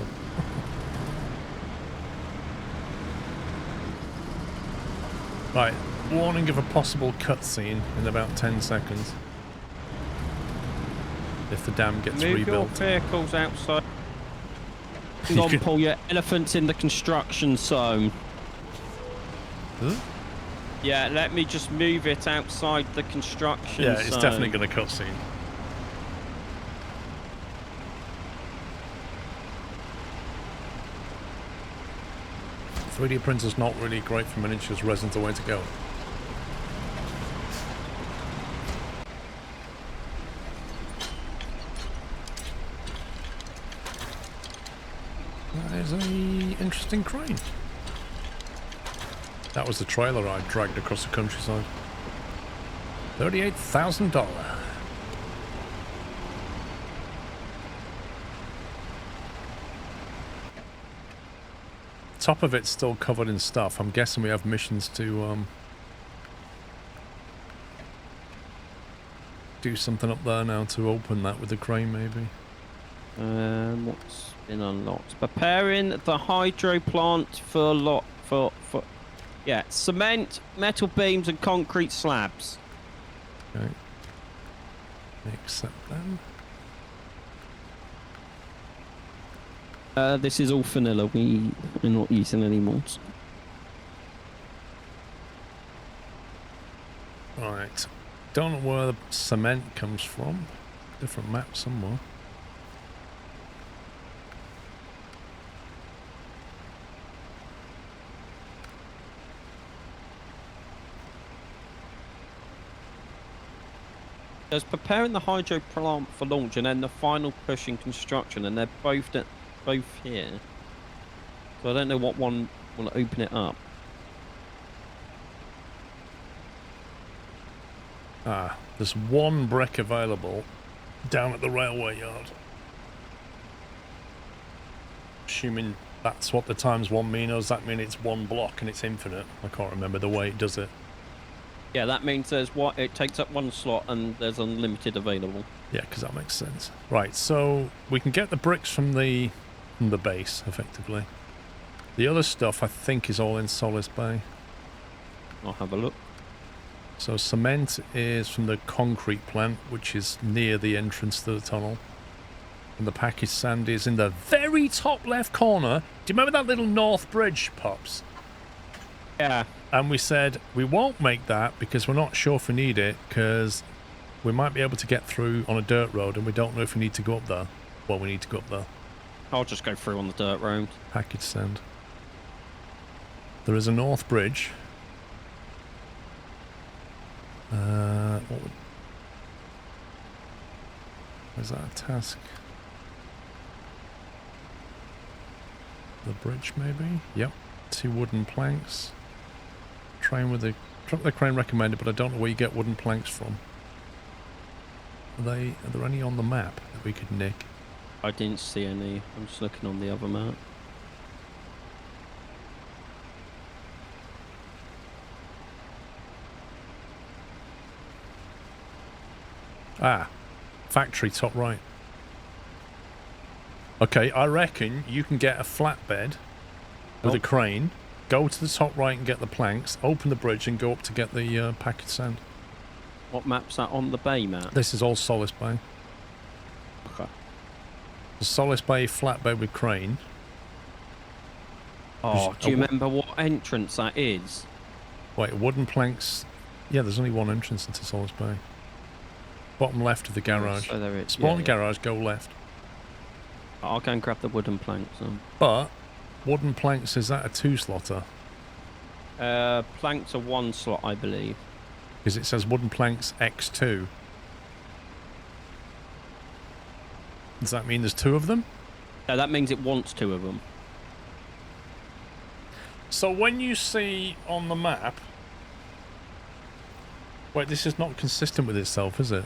Right, warning of a possible cutscene in about 10 seconds. If the dam gets Move rebuilt. your vehicles outside. You Hang on, can- Paul, your elephant's in the construction zone. Huh? Yeah, let me just move it outside the construction Yeah, zone. it's definitely going to cutscene. .3D printer's not really great for miniatures. Resin's the way to go. That is a interesting crane. That was the trailer I dragged across the countryside. $38,000. Top of it's still covered in stuff. I'm guessing we have missions to do something up there now to open that with the crane, maybe. What's been unlocked? Preparing the hydro plant for yeah, cement, metal beams, and concrete slabs. Okay. Accept them. This is all vanilla. We're not using any mods. Right. Don't know where the cement comes from. Different map somewhere. There's preparing the hydro plant for launch, and then the final push in construction, and they're both here. So I don't know what one will open it up. Ah, there's one brick available down at the railway yard. Assuming that's what the times one mean, or does that mean it's one block and it's infinite? I can't remember the way it does it. Yeah, that means it takes up one slot and there's unlimited available. Yeah, because that makes sense. Right, so we can get the bricks from the base, effectively. The other stuff, I think, is all in Solace Bay. I'll have a look. So cement is from the concrete plant, which is near the entrance to the tunnel. And the packaged sand is in the very top left corner. Do you remember that little north bridge, Pops? Yeah. And we said we won't make that because we're not sure if we need it, because we might be able to get through on a dirt road and we don't know if we need to go up there. Well, we need to go up there. I'll just go through on the dirt road. Package sand. There is a north bridge. Is that a task? The bridge, maybe? Yep. 2 wooden planks. Train with the truck the crane recommended, but I don't know where you get wooden planks from. Are there any on the map that we could nick? I didn't see any. I'm just looking on the other map. Ah, factory top right. Okay, I reckon you can get a flatbed with a crane, go to the top right and get the planks, open the bridge and go up to get the packaged sand. What map's that on the bay map? This is all Solace Bay. Okay. The Solace Bay flatbed with crane. Oh, do you remember what entrance that is? Wait, wooden planks. Yeah, there's only one entrance into Solace Bay. Bottom left of the garage. So there it is. Spawn garage, go left. I'll go and grab the wooden planks. But wooden planks, is that a 2-slotter? Planks are 1 slot, I believe. Because it says wooden planks X2. Does that mean there's 2 of them? No, that means it wants 2 of them. So when you see on the map... Wait, this is not consistent with itself, is it?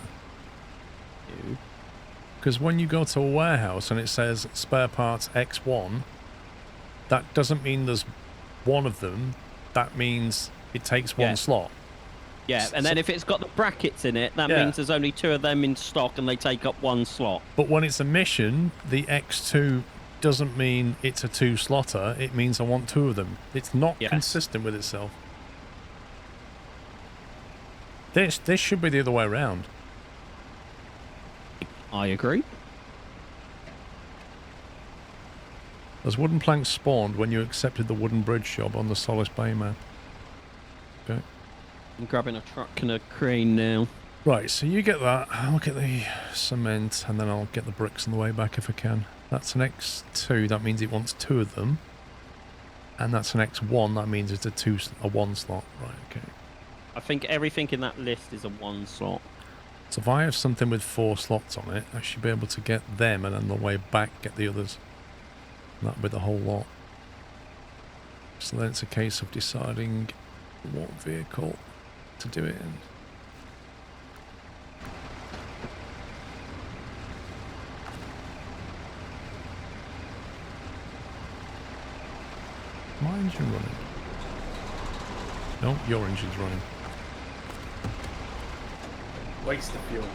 Because when you go to a warehouse and it says spare parts X1, that doesn't mean there's 1 of them. That means it takes 1 slot. Yeah, and then if it's got the brackets in it, that means there's only 2 of them in stock and they take up 1 slot. But when it's a mission, the X2 doesn't mean it's a 2-slotter. It means I want 2 of them. It's not consistent with itself. This should be the other way around. I agree. Those wooden planks spawned when you accepted the wooden bridge job on the Solace Bay map. Okay. I'm grabbing a truck and a crane now. Right, so you get that. I'll get the cement, and then I'll get the bricks on the way back if I can. That's an X2. That means it wants 2 of them. And that's an X1. That means it's a 1 slot. Right, okay. I think everything in that list is a 1 slot. So if I have something with 4 slots on it, I should be able to get them, and on the way back get the others. And that'll be the whole lot. So then it's a case of deciding what vehicle to do it in. My engine running? No, your engine's running. Waste of fuel.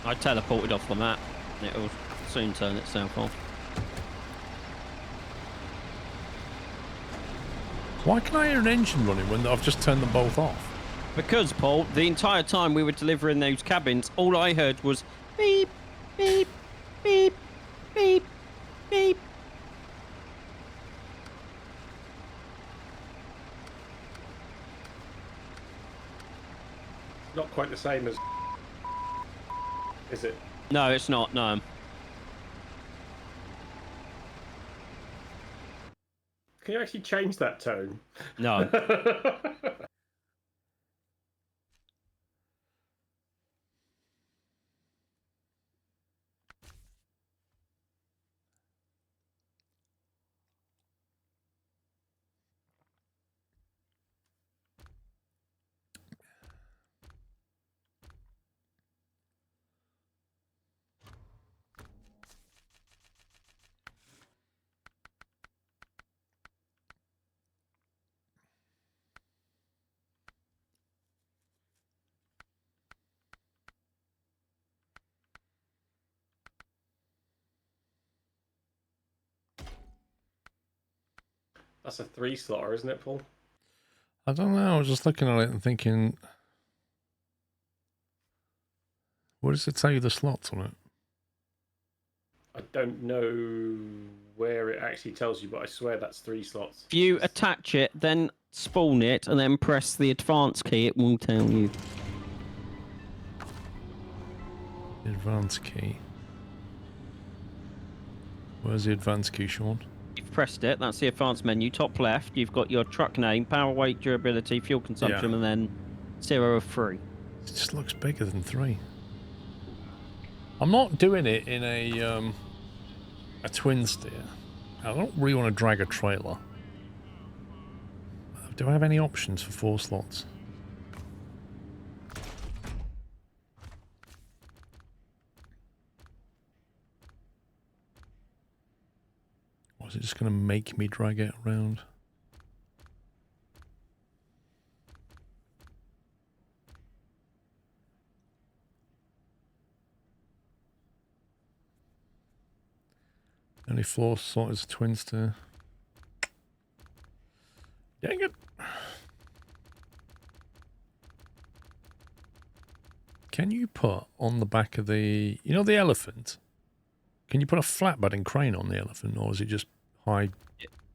I teleported off the map. It'll soon turn itself off. Why can I hear an engine running when I've just turned them both off? Because, Paul, the entire time we were delivering those cabins, all I heard was beep, beep, beep, beep, beep. Not quite the same as... Is it? No, it's not, no. Can you actually change that tone? No. That's a 3-slotter, isn't it, Paul? I don't know. I was just looking at it and thinking, what does it tell you the slots on it? I don't know where it actually tells you, but I swear that's 3 slots. If you attach it, then spawn it, and then press the advance key, it will tell you. The advance key. Where's the advance key, Sean? You've pressed it, that's the advanced menu. Top left, you've got your truck name, power, weight, durability, fuel consumption, and then 0 of 3. It just looks bigger than 3. I'm not doing it in a twin steer. I don't really want to drag a trailer. Do I have any options for 4 slots? Or is it just going to make me drag it around? Only 4 slot is a twin steer. Dang it. Can you put on the back of the, you know, the elephant? Can you put a flatbed and crane on the elephant, or is it just high?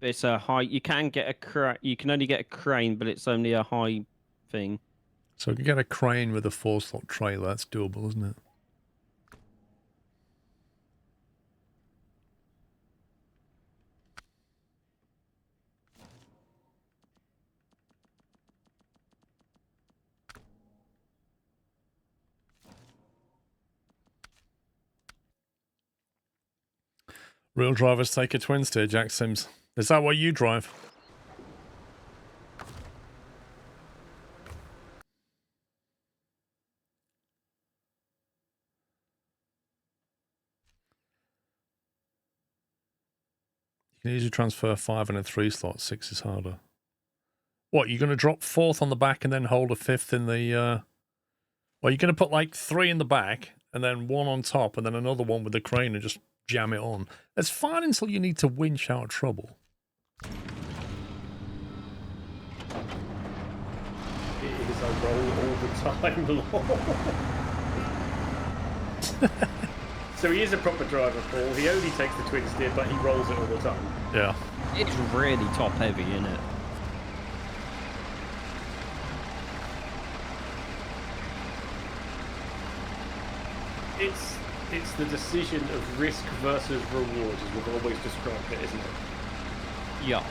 It's a high. You can get a you can only get a crane, but it's only a high thing. So we can get a crane with a 4-slot trailer. That's doable, isn't it? Real drivers take a twin steer, Jack Sims. Is that what you drive? You can easily transfer 5 and a 3-slot. 6 is harder. What, you're going to drop 4th on the back and then hold a 5th in the... Well, you're going to put like 3 in the back and then 1 on top and then another one with the crane and just jam it on. It's fine until you need to winch out of trouble. It is, I roll all the time, Lord. So he is a proper driver, Paul. He only takes the twin steer, but he rolls it all the time. Yeah. It's really top heavy, isn't it? It's the decision of risk versus reward, as we've always described it, isn't it? Yeah.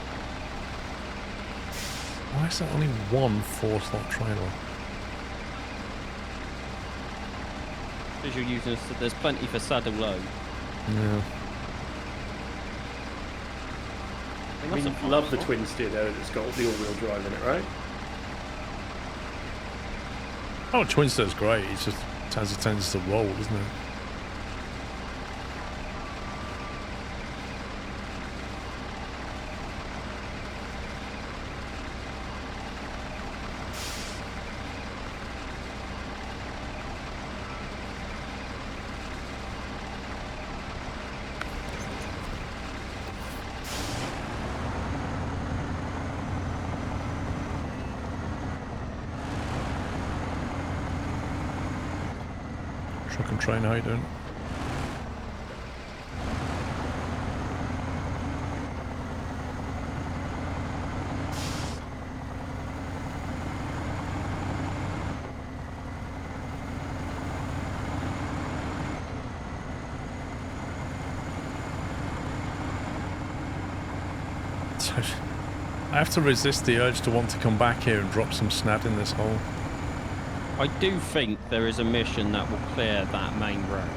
Why is there only one 4-slot trailer? Because you're using this, there's plenty for saddle load. Yeah. I mean, love the twin steer though. It's got the all-wheel drive in it, right? Oh, twin steer's great. It's just has a tendency to roll, doesn't it? Truck and train, how you doing? I have to resist the urge to want to come back here and drop some snad in this hole. I do think there is a mission that will clear that main road.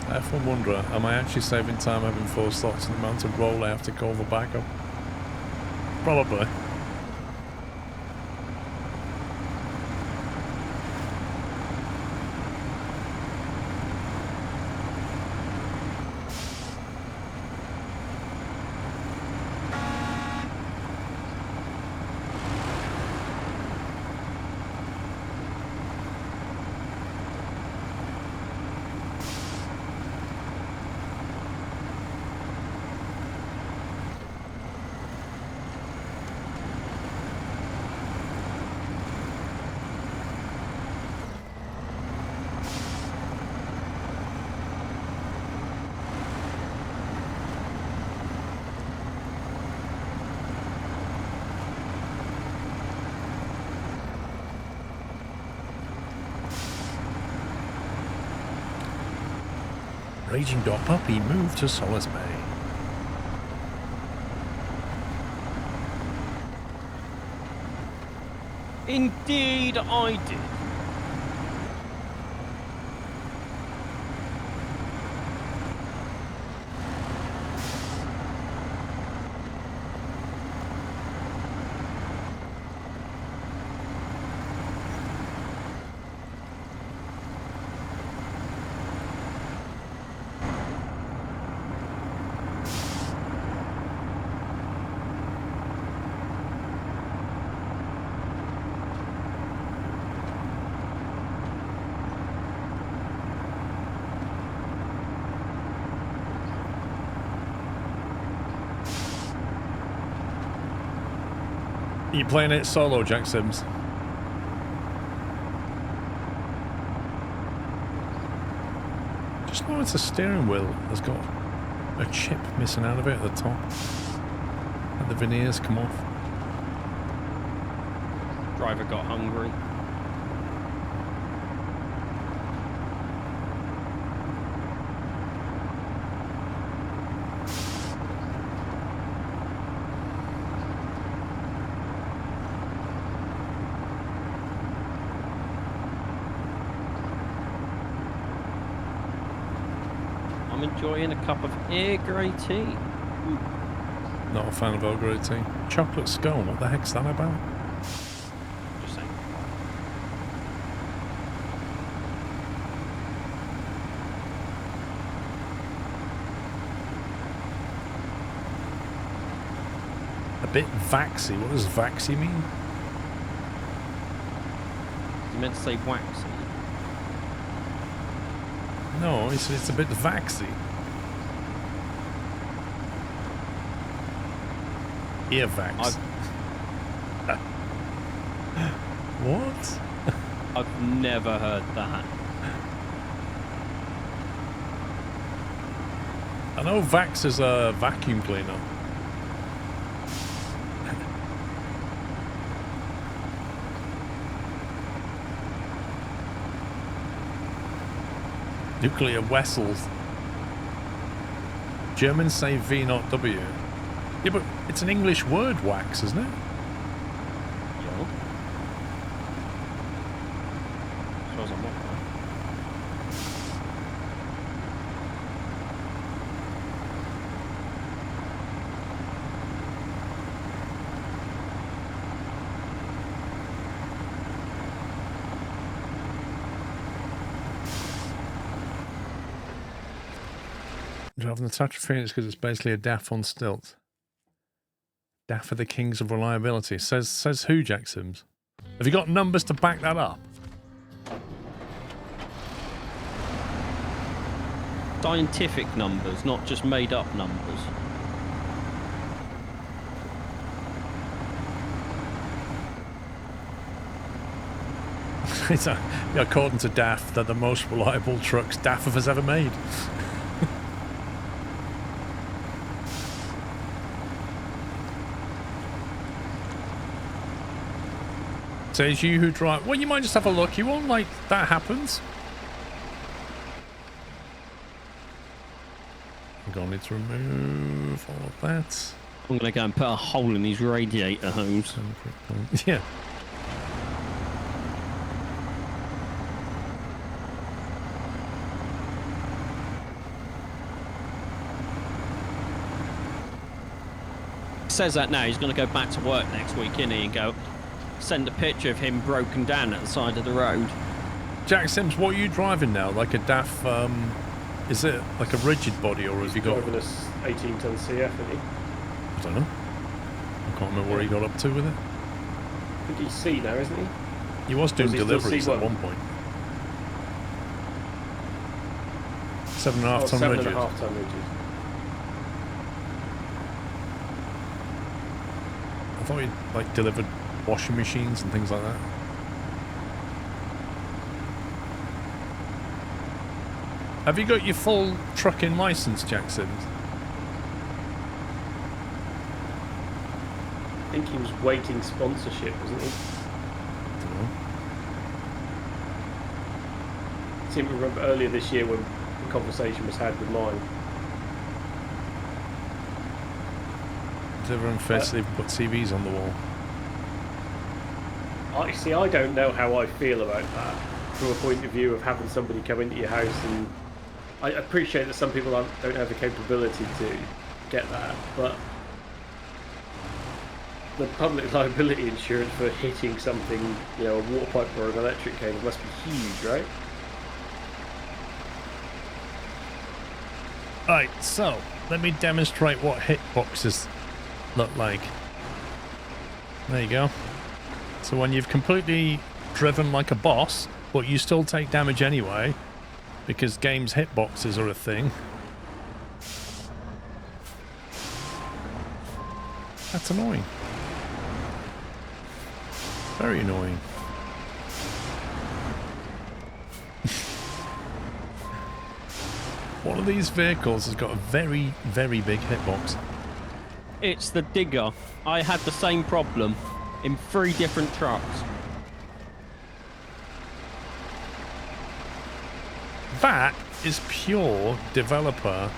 F1 Wanderer, am I actually saving time having 4 slots and the amount of roll I have to call for backup? Probably. Raging Dog Puppy moved to Solace Bay. Indeed I did. Are you playing it solo, Jack Sims? Just noticed the steering wheel has got a chip missing out of it at the top. And the veneers come off. driver got hungry. I'm enjoying a cup of Earl Grey tea. Not a fan of Earl Grey tea. Chocolate scone, what the heck's that about? Just saying. A bit vaxy. What does vaxy mean? You meant to say waxy. No, he said it's a bit vaxy. Earvax. What? I've never heard that. I know Vax is a vacuum cleaner. Nuclear vessels. Germans say V, not W. Yeah, but it's an English word, wax, isn't it? Yeah. As far as I'm not right. Driving the Tatra Phoenix because it's basically a DAF on stilts. DAF are the kings of reliability. Says who, Jack Sims? Have you got numbers to back that up? Scientific numbers, not just made up numbers. According to DAF, they're the most reliable trucks DAF has ever made. Says you who drive. Well, you might just have a look. You won't like that happens. I'm going to remove all of that. I'm going to go and put a hole in these radiator hose. Yeah. Says that now. He's going to go back to work next week, isn't he? And go send a picture of him broken down at the side of the road. Jack Sims, what are you driving now? Like a DAF, is it like a rigid body or have you got... Driving a 18-ton CF, isn't he? I don't know. I can't remember where he got up to with it. I think he's C now, isn't he? He was doing Or is he still deliveries at C1? one point. 7.5 ton rigid. 7.5 ton rigid. I thought he like delivered washing machines and things like that. Have you got your full trucking license, Jack Sims? I think he was waiting sponsorship, wasn't he? I don't know. I seem to remember earlier this year when the conversation was had with mine. Everyone first they've put CVs on the wall. I don't know how I feel about that from a point of view of having somebody come into your house, and I appreciate that some people don't have the capability to get that, but the public liability insurance for hitting something, you know, a water pipe or an electric cable must be huge, right? Right, so let me demonstrate what hitboxes look like. There you go. So when you've completely driven like a boss, but you still take damage anyway, because games hitboxes are a thing. That's annoying. Very annoying. One of these vehicles has got a very, very big hitbox. It's the digger. I had the same problem in 3 different trucks. That is pure developer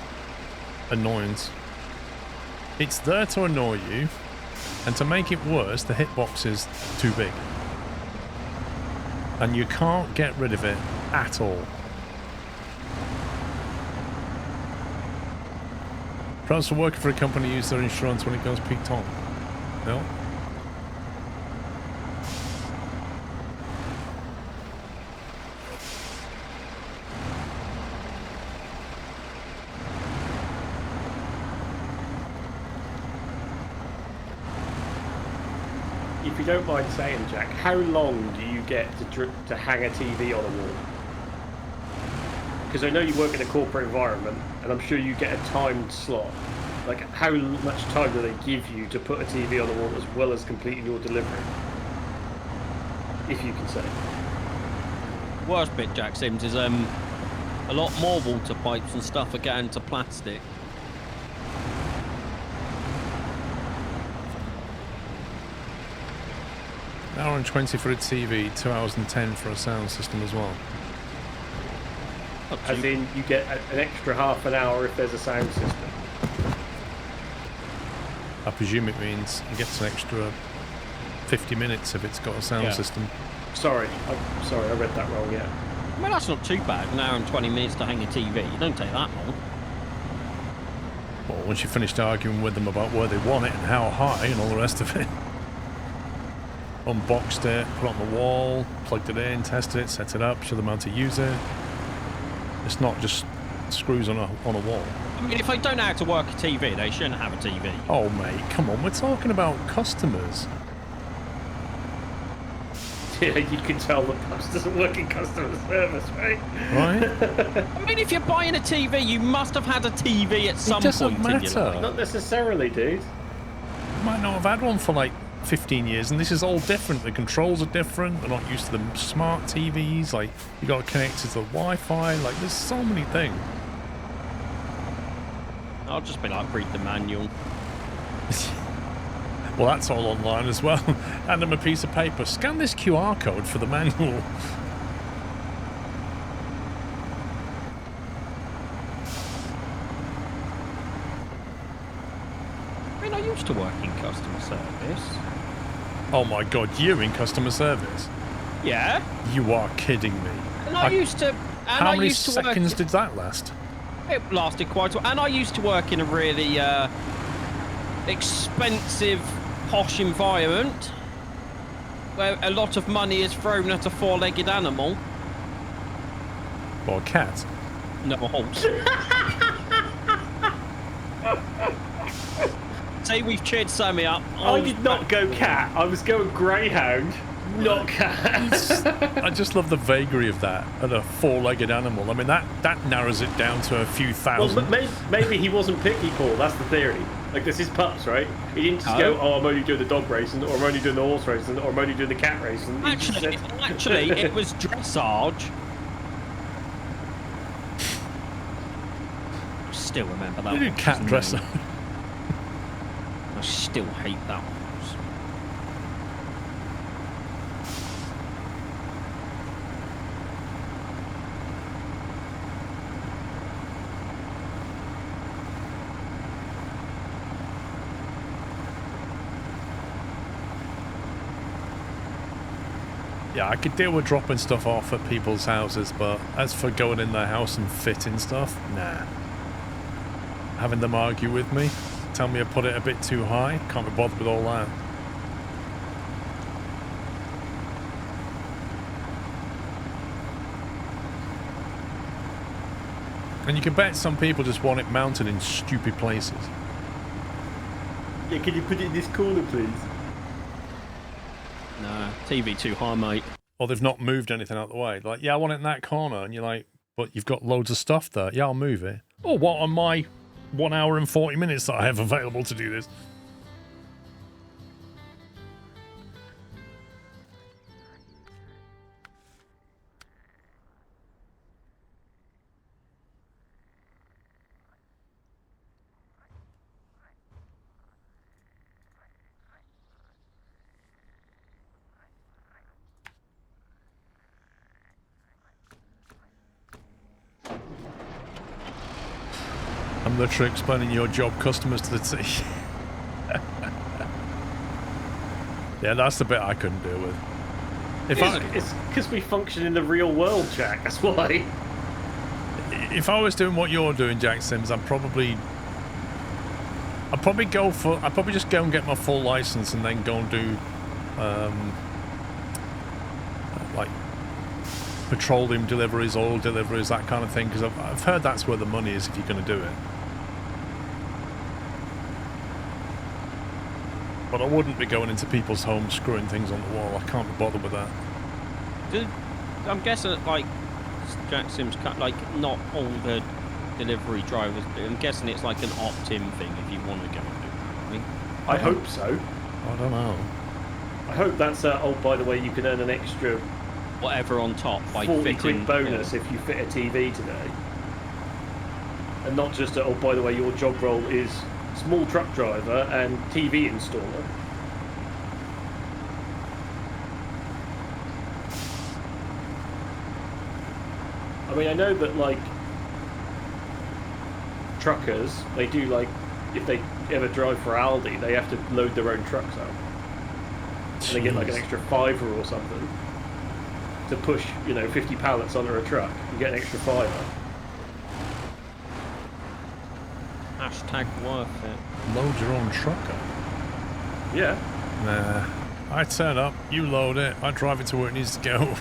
annoyance. It's there to annoy you, and to make it worse, the hitbox is too big. And you can't get rid of it at all. Plans for working for a company use their insurance when it goes peaked on. No. If you don't mind saying, Jack, how long do you get to hang a TV on a wall? Because I know you work in a corporate environment, and I'm sure you get a timed slot. Like, how much time do they give you to put a TV on the wall as well as completing your delivery? If you can say. Worst bit, Jack Sims, is a lot more water pipes and stuff are getting to plastic. An hour and 20 for a TV, 2 hours and 10 for a sound system as well. As in, you get an extra half an hour if there's a sound system. I presume it means it gets an extra 50 minutes if it's got a sound system. Sorry, I read that wrong, yeah. I mean, that's not too bad. An hour and 20 minutes to hang a TV. It don't take that long. Well, once you finished arguing with them about where they want it and how high and all the rest of it. Unboxed it, put it on the wall, plugged it in, tested it, set it up, show them how to use it. It's not just screws on a wall. I mean, if they don't know how to work a TV, they shouldn't have a TV. Oh, mate, come on. We're talking about customers. Yeah, you can tell that Pups doesn't work in customer service, right? Right? I mean, if you're buying a TV, you must have had a TV at some It doesn't point in your matter. life. Not necessarily, dude. You might not have had one for like 15 years, and this is all different. The controls are different. They're not used to the smart TVs. Like, you got to connect to the Wi-Fi. Like, there's so many things. I'll just be like, read the manual. Well, that's all online as well. Hand them a piece of paper. Scan this QR code for the manual. I mean, I used to work in customer service. Oh my god, you're in customer service? Yeah. You are kidding me. And I used to... And How I many used to seconds work, did that last? It lasted quite a while. And I used to work in a really expensive, posh environment where a lot of money is thrown at a four-legged animal. Or a cat? No, a horse. See, we've cheered Sammy up. I did not go cat. I was going greyhound, not cat. I just love the vagary of that, and a four-legged animal. I mean, that narrows it down to a few thousand. Well, maybe he wasn't picky, Paul. That's the theory. Like, this is Pups, right? He didn't just go, oh, I'm only doing the dog racing, or I'm only doing the horse racing, or I'm only doing the cat racing. He just said... Actually, it was dressage. I still remember that. You did cat dresser. I still hate that one. Yeah, I could deal with dropping stuff off at people's houses, but as for going in their house and fitting stuff, nah. Having them argue with me, tell me I put it a bit too high, can't be bothered with all that. And you can bet some people just want it mounted in stupid places. Yeah, can you put it in this corner, please? Nah, TV too high, mate. Or they've not moved anything out of the way. Like, yeah, I want it in that corner. And you're like, but you've got loads of stuff there. Yeah, I'll move it. Oh, what on my 1 hour and 40 minutes that I have available to do this? literally explaining your job customers to the T. Yeah, that's the bit I couldn't deal with. It's because we function in the real world, Jack. That's why. If I was doing what you're doing, Jack Sims, I'd probably just go and get my full license and then go and do like petroleum deliveries, oil deliveries, that kind of thing, because I've heard that's where the money is if you're going to do it. But I wouldn't be going into people's homes screwing things on the wall. I can't be bothered with that. I'm guessing, like, Jack Sims, like, not all the delivery drivers do. I'm guessing it's like an opt-in thing if you want to go and do it. Right? I hope so. I don't know. I hope that's oh, by the way, you can earn an extra whatever on top by 40 fitting, quid bonus if you fit a TV today. And not just oh, by the way, your job role is small truck driver and TV installer. I mean, I know that, like, truckers, they do, like, if they ever drive for Aldi, they have to load their own trucks out. And they get, like, an extra £5 or something to push, 50 pallets onto a truck. You get an extra £5. Hashtag worth it. Load your own truck up? Yeah. Nah. I turn up, you load it, I drive it to where it needs to go.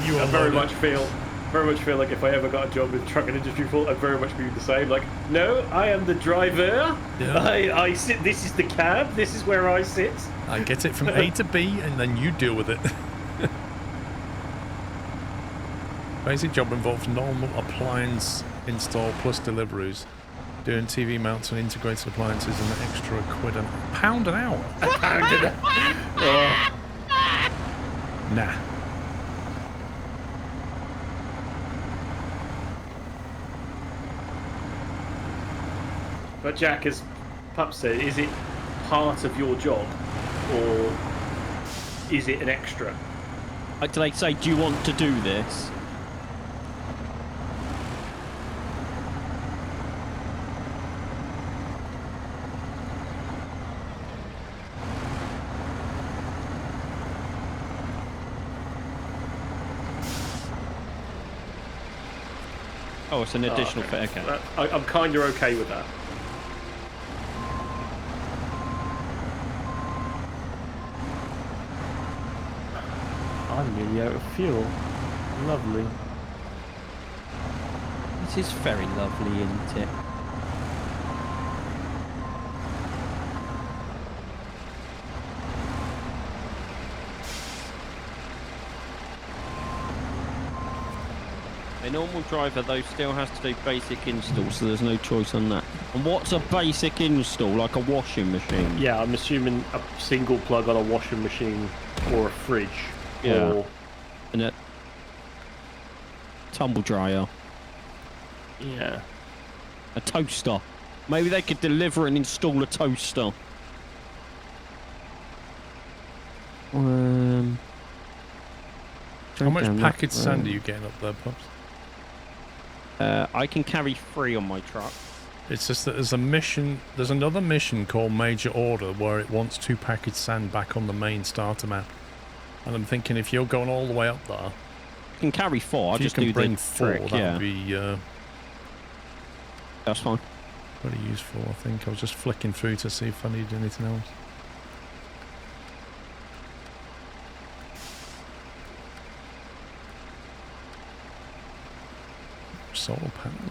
You I very unload much feel like if I ever got a job with truck and industry full, I'd very much be the same. Like, no, I am the driver. Yeah. I sit. This is the cab. This is where I sit. I get it from A to B, and then you deal with it. Basic job involves normal appliance install plus deliveries. Doing TV mounts and integrated appliances and an extra £1 an hour. £1 an hour. Nah. But Jack, as Pup said, is it part of your job, or is it an extra? Like, do they say, do you want to do this? Oh, it's an additional fit, okay. I'm kind of okay with that. I'm nearly out of fuel. Lovely. This is very lovely, isn't it? A normal driver, though, still has to do basic install, so there's no choice on that. And what's a basic install? Like a washing machine? Yeah, I'm assuming a single plug on a washing machine or a fridge. Yeah. Or... And a tumble dryer. Yeah. A toaster. Maybe they could deliver and install a toaster. How much packaged sand are you getting up there, Pups? I can carry 3 on my truck. It's just that there's another mission called Major Order where it wants 2 packaged sand back on the main starter map. And I'm thinking if you're going all the way up there... I can carry 4, I'll just do the bring 4, trick, that would be... that's fine. Pretty useful, I think. I was just flicking through to see if I needed anything else. Solar panels.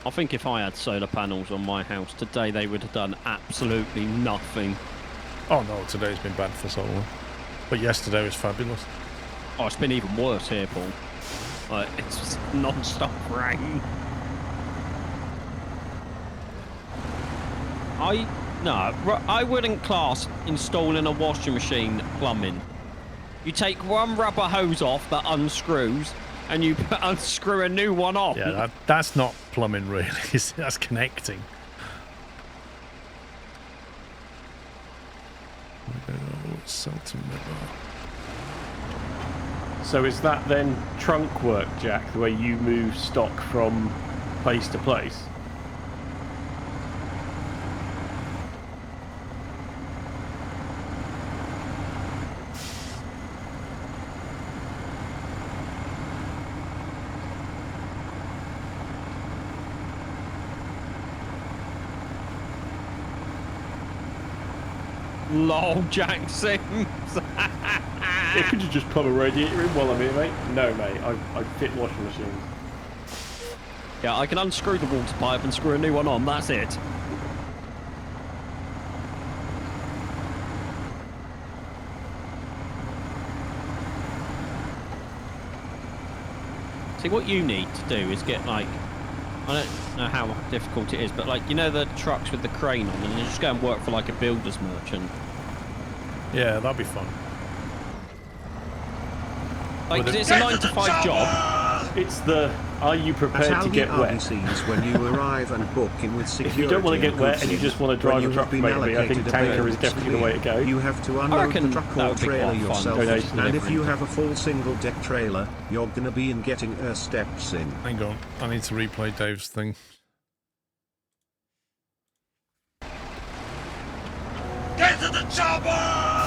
I think if I had solar panels on my house today, they would have done absolutely nothing. Oh no, today's been bad for solar. But yesterday was fabulous. Oh, it's been even worse here, Paul. Like, it's just non-stop rain. I wouldn't class installing a washing machine plumbing. You take one rubber hose off that unscrews, and you unscrew a new one on. Yeah, that's not plumbing really. That's connecting. So is that then trunk work, Jack, the way you move stock from place to place? Lol, Jack Sims. Yeah, could you just plug a radiator in while I'm here, mate? No, mate. I fit washing machines. Yeah, I can unscrew the water pipe and screw a new one on. That's it. See, what you need to do is get, like, I don't know how difficult it is, but, like, you know the trucks with the crane on, and you just go and work for, like, a builder's merchant. Yeah, that'd be fun. Like, 'cause it's a 9 to 5 job. It's the, are you prepared to get wet? when you arrive and book in with security. If you don't want to get wet and you just want to drive a truck, maybe, I think tanker is definitely the way to go. You have to unload the truck or trailer yourself, Donation and if you have a full single deck trailer, you're gonna be in getting steps in. Hang on, I need to replay Dave's thing. Get to the chopper!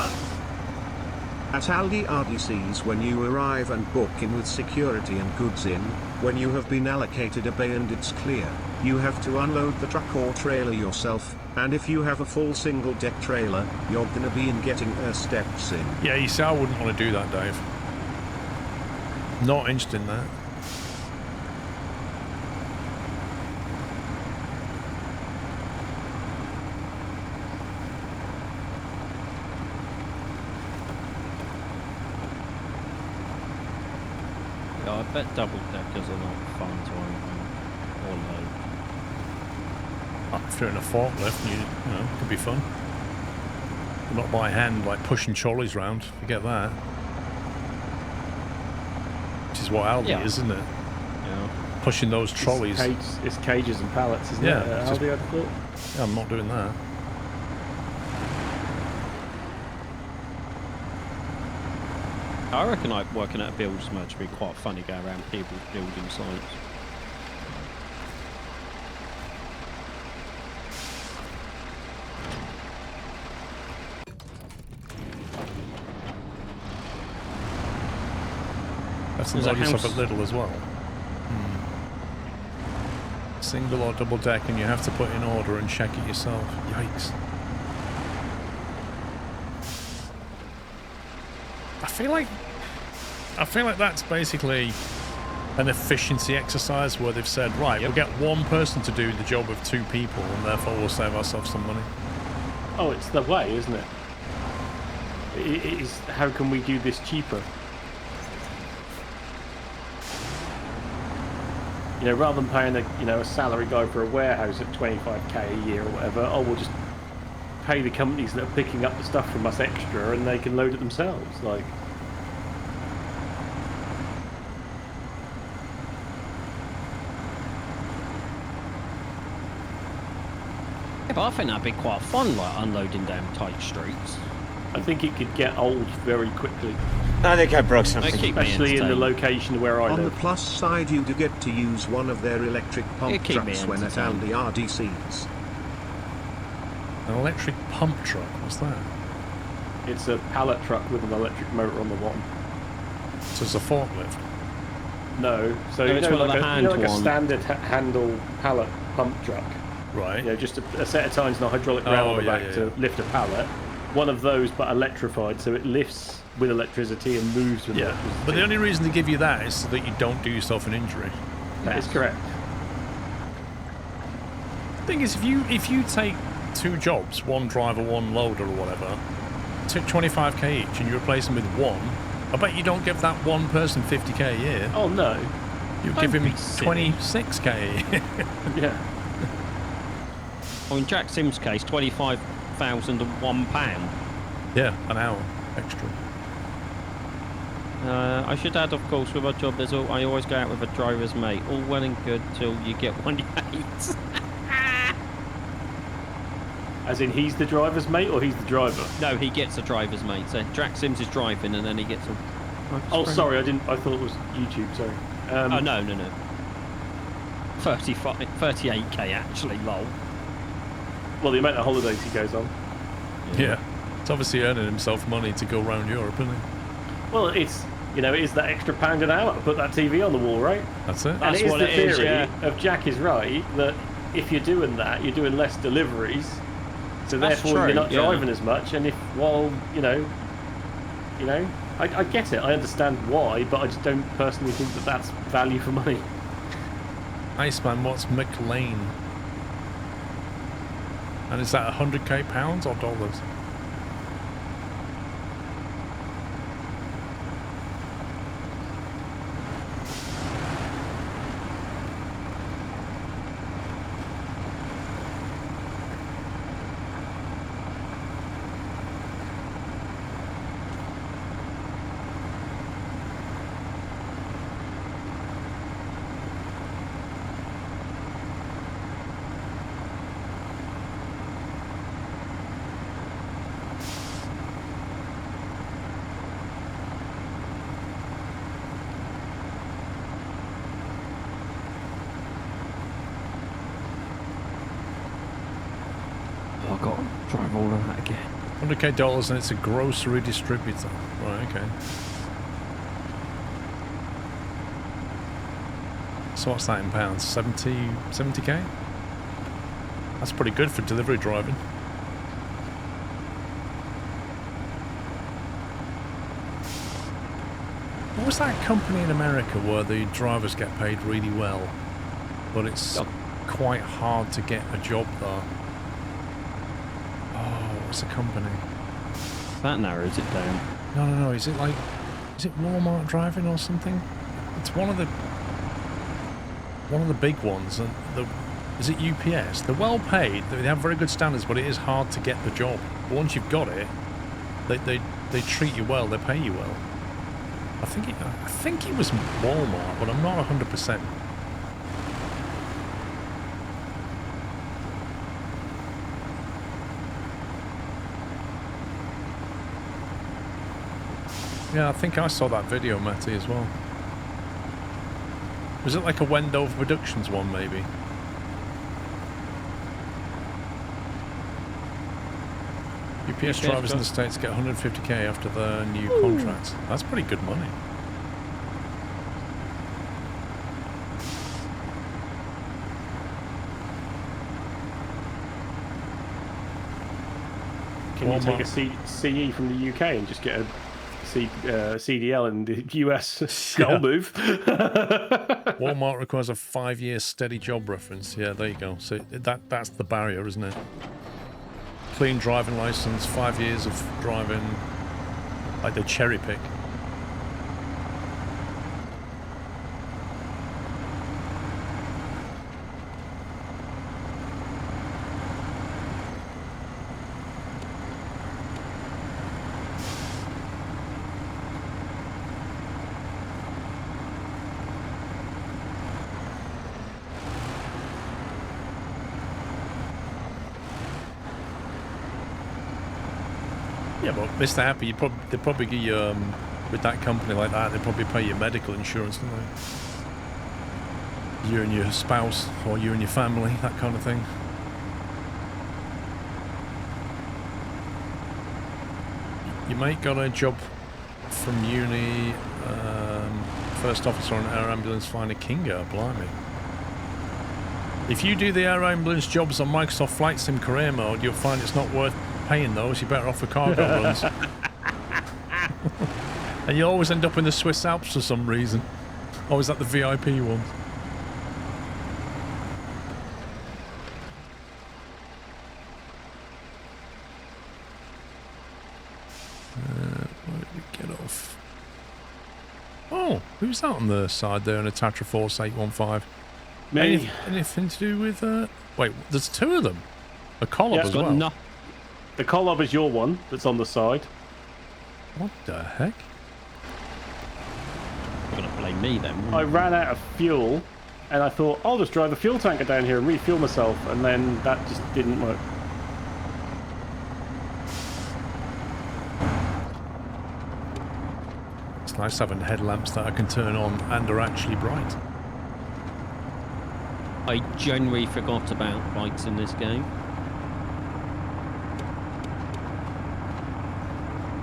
At Aldi RDCs, when you arrive and book in with security and goods in, when you have been allocated a bay and it's clear, you have to unload the truck or trailer yourself, and if you have a full single deck trailer, you're gonna be in getting steps in. Yeah, you see, I wouldn't want to do that, Dave. Not interested in that. I bet double deckers are not fun to own or load. If you're in a forklift, you know, it could be fun. Not by hand, like pushing trolleys round. Forget that. Which is what Aldi is, isn't it? Yeah. Pushing those trolleys. It's cages and pallets, isn't it? Yeah, Aldi, I'd thought. Yeah, I'm not doing that. I reckon like working at a builder's merch would be quite funny going around people building sites. That's some lodgy stuff at Lidl as well. Single or double deck, and you have to put in order and check it yourself. Yikes. I feel like that's basically an efficiency exercise where they've said, right, we'll get one person to do the job of two people, and therefore we'll save ourselves some money. Oh, it's the way, isn't it? It is. How can we do this cheaper? You know, rather than paying a salary guy for a warehouse at 25k a year or whatever, oh, we'll just pay the companies that are picking up the stuff from us extra, and they can load it themselves. Like. Yeah, but I think that'd be quite fun, like unloading down tight streets. I think it could get old very quickly. I think I broke something. Especially in the location where I live. On the live. plus side, you do get to use one of their electric pump trucks when at Aldi RDCs. An electric pump truck? What's that? It's a pallet truck with an electric motor on the bottom. So it's a forklift? No. So No, you it's know, one of like, the you know, like a hand standard handle pallet pump truck. Right. You know, just a set of tines and a hydraulic rail on the back to lift a pallet. One of those, but electrified, so it lifts with electricity and moves with electricity. But the only reason they give you that is so that you don't do yourself an injury. That is correct. The thing is, if you take two jobs, one driver, one loader or whatever, took 25k each, and you replace them with one, I bet you don't give that one person 50k a year. Oh no. You give him 26k a year. Yeah. Well, in Jack Sims' case, £25,001. Yeah, an hour extra. I should add, of course, with our job, I always go out with a driver's mate. All well and good till you get one you hate. As in, he's the driver's mate, or he's the driver? No, he gets a driver's mate. So Jack Sims is driving, and then he gets a Oh, sorry, I didn't. I thought it was YouTube. Sorry. Oh no. 38k actually, lol. Well, the amount of holidays he goes on. Yeah. It's obviously earning himself money to go around Europe, isn't he? Well, it's it is that extra £1 an hour to put that TV on the wall, right? That's it. And That's it is what the it theory is, yeah. of Jack is right that if you're doing that, you're doing less deliveries, so That's therefore true, you're not yeah. driving as much. And if I get it, I understand why, but I just don't personally think that that's value for money. Iceman, what's McLean? And is that 100k pounds or dollars? I've got to drive all of that again. 100k dollars and it's a grocery distributor. Right, okay. So what's that in pounds? 70k? That's pretty good for delivery driving. What was that company in America where the drivers get paid really well, but it's quite hard to get a job there? Oh, what's the company? That narrows it down. No. Is it Walmart driving or something? It's one of the big ones. And is it UPS? They're well paid. They have very good standards, but it is hard to get the job. But once you've got it, they treat you well. They pay you well. I think it was Walmart, but I'm not 100%. Yeah, I think I saw that video, Matty, as well. Was it like a Wendover Productions one, maybe? UPS drivers in the States get 150k after their new contracts. That's pretty good money. Can you take a CE from the UK and just get a CDL in the US? Goal move. Walmart requires a 5-year steady job reference. Yeah, there you go. So that's the barrier, isn't it? Clean driving license, 5 years of driving. Like they cherry pick. Yeah, but Mr. Happy, they'd probably give you, with that company like that, they'd probably pay you medical insurance, don't they? You and your spouse, or you and your family, that kind of thing. Your mate got a job from uni, first officer on air ambulance flying a Kingo, blimey. If you do the air ambulance jobs on Microsoft Flight Sim career mode, you'll find it's not worth paying those. You're better off for cargo runs. And you always end up in the Swiss Alps for some reason. Or is that the VIP ones? Where did we get off? Oh, who's that on the side there in a Tatra Force 815? Me. Anything to do with... Wait, there's two of them. A Collab as well. No. The Collab is your one that's on the side. What the heck? You're going to blame me then. I ran out of fuel and I thought, I'll just drive the fuel tanker down here and refuel myself, and then that just didn't work. It's nice having headlamps that I can turn on and are actually bright. I genuinely forgot about lights in this game.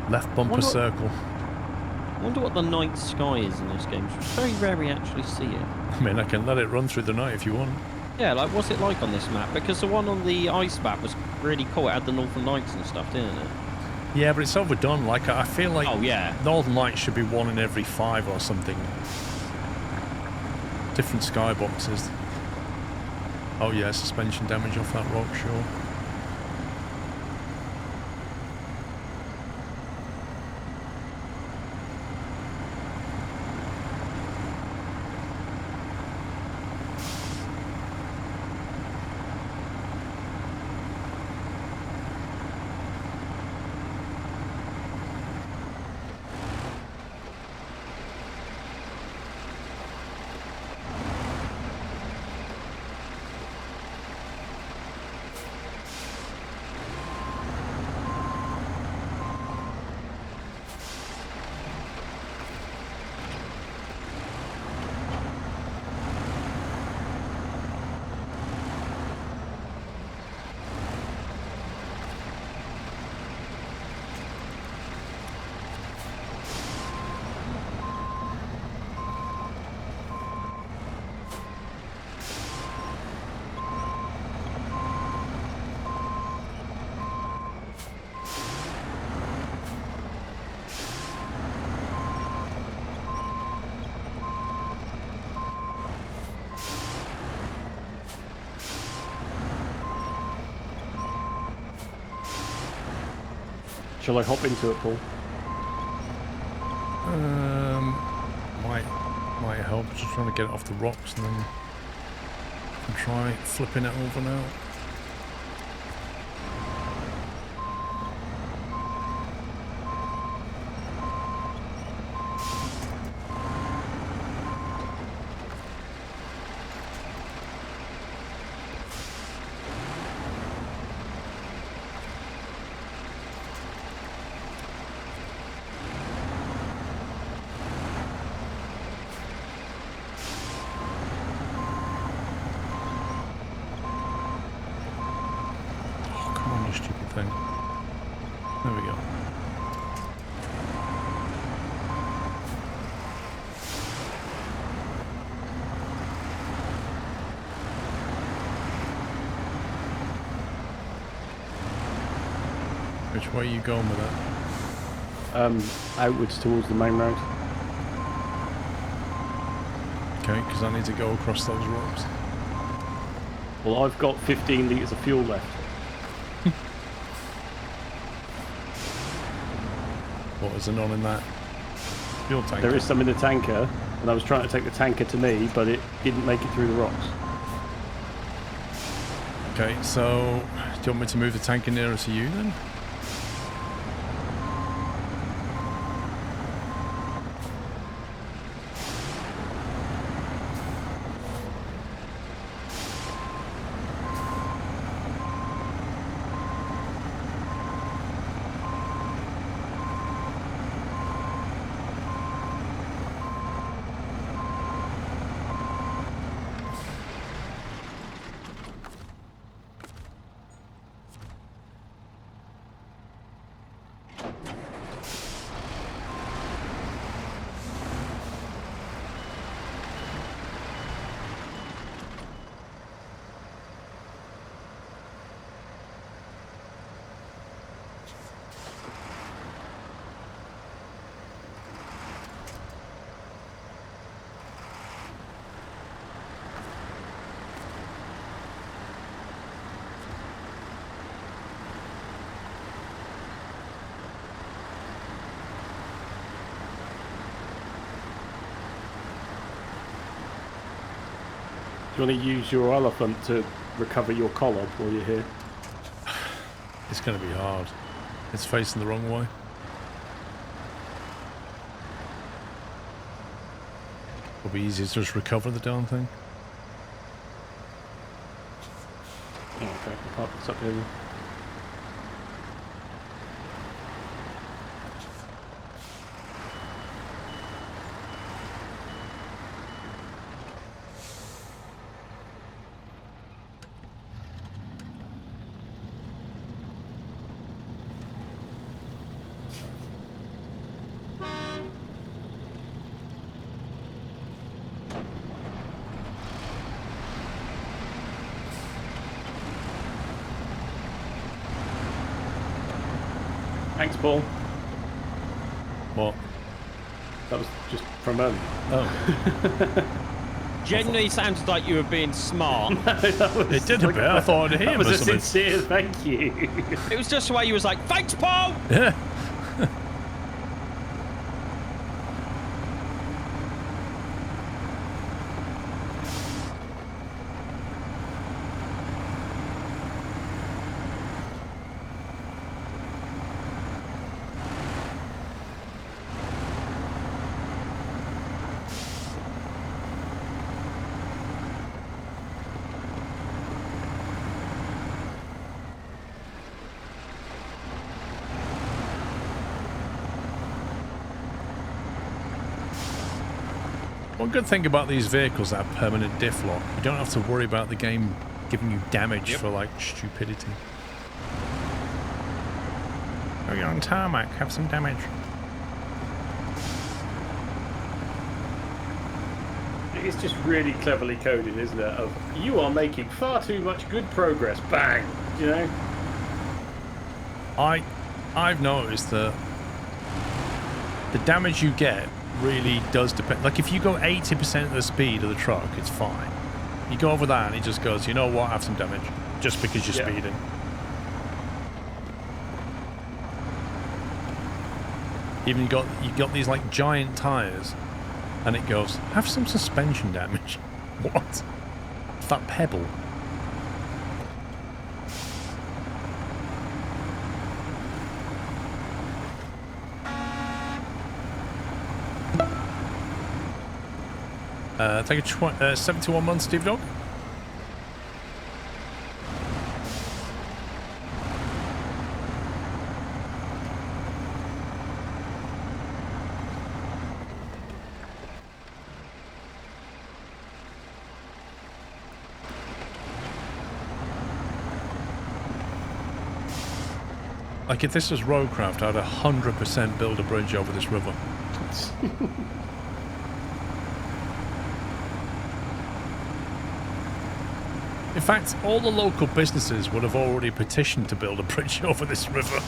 Left bumper circle. I wonder what the night sky is in this game. It's very rare we actually see it. I mean, I can let it run through the night if you want. Yeah, like what's it like on this map? Because the one on the ice map was really cool. It had the Northern Lights and stuff, didn't it? Yeah, but it's overdone. Like, I feel like Oh, yeah. Northern Lights should be 1 in every 5 or something. Different skyboxes. Oh yeah, suspension damage off that rock, sure. Shall I hop into it, Paul? Might help. Just trying to get it off the rocks and then try flipping it over now. Thing. There we go. Which way are you going with that? Outwards towards the main road. Okay, because I need to go across those rocks. Well, I've got 15 litres of fuel left. What is there none in that fuel tank? There is some in the tanker, and I was trying to take the tanker to me, but it didn't make it through the rocks. Okay, so do you want me to move the tanker nearer to you then? Do you want to use your elephant to recover your collar while you're here? It's going to be hard. It's facing the wrong way. It'll be easier to just recover the darn thing. Oh, okay, I'll park this up here. Thanks, Paul. What? That was just from earlier. Oh. Genuinely sounded like you were being smart. It did a bit. I thought I'd hear That was a something. sincere thank you. It was just the way you was like, thanks, Paul! Yeah. One good thing about these vehicles that have permanent diff lock, you don't have to worry about the game giving you damage for like stupidity. Oh, you're on tarmac, have some damage. It's just really cleverly coded, isn't it? Of you are making far too much good progress. Bang! You know. I've noticed that the damage you get really does depend. Like if you go 80% of the speed of the truck, it's fine. You go over that and it just goes, you know what, have some damage. Just because you're speeding. Even you got these like giant tires and it goes, have some suspension damage. What? That pebble. Take a 71 months, Steve Dog. Like if this was Roadcraft, I'd 100% build a bridge over this river. In fact, all the local businesses would have already petitioned to build a bridge over this river.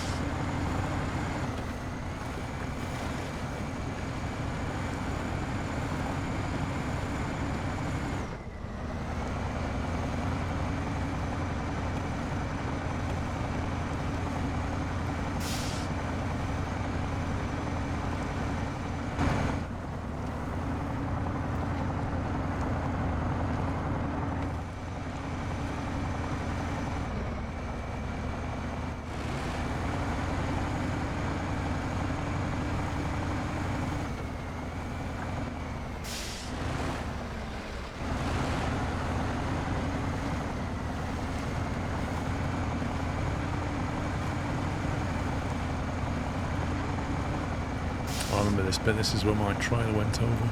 I remember this bit. This is where my trailer went over.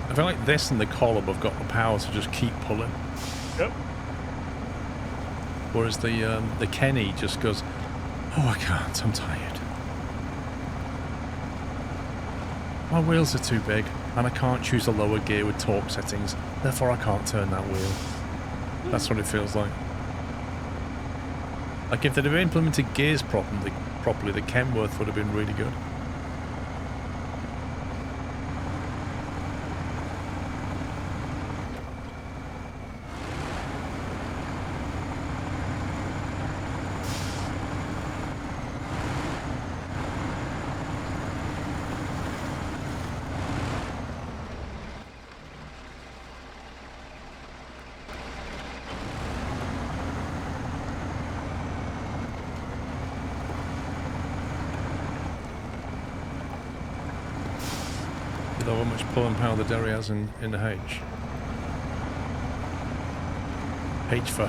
I feel like this and the column have got the power to just keep pulling. Yep. Whereas the Kenny just goes, oh, I can't, I'm tired. My wheels are too big, and I can't choose a lower gear with torque settings, therefore I can't turn that wheel. That's what it feels like. Like if they'd have implemented gears properly, the Kenworth would have been really good. How much pulling power the Derry has in the H. H for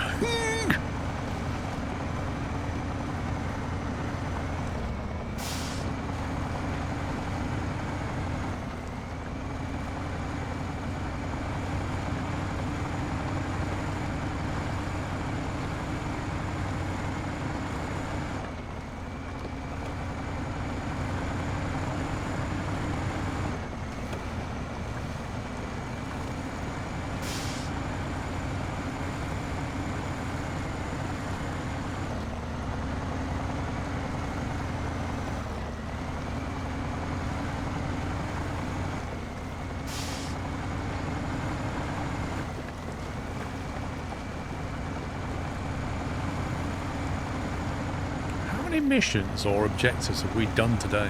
many missions or objectives have we done today?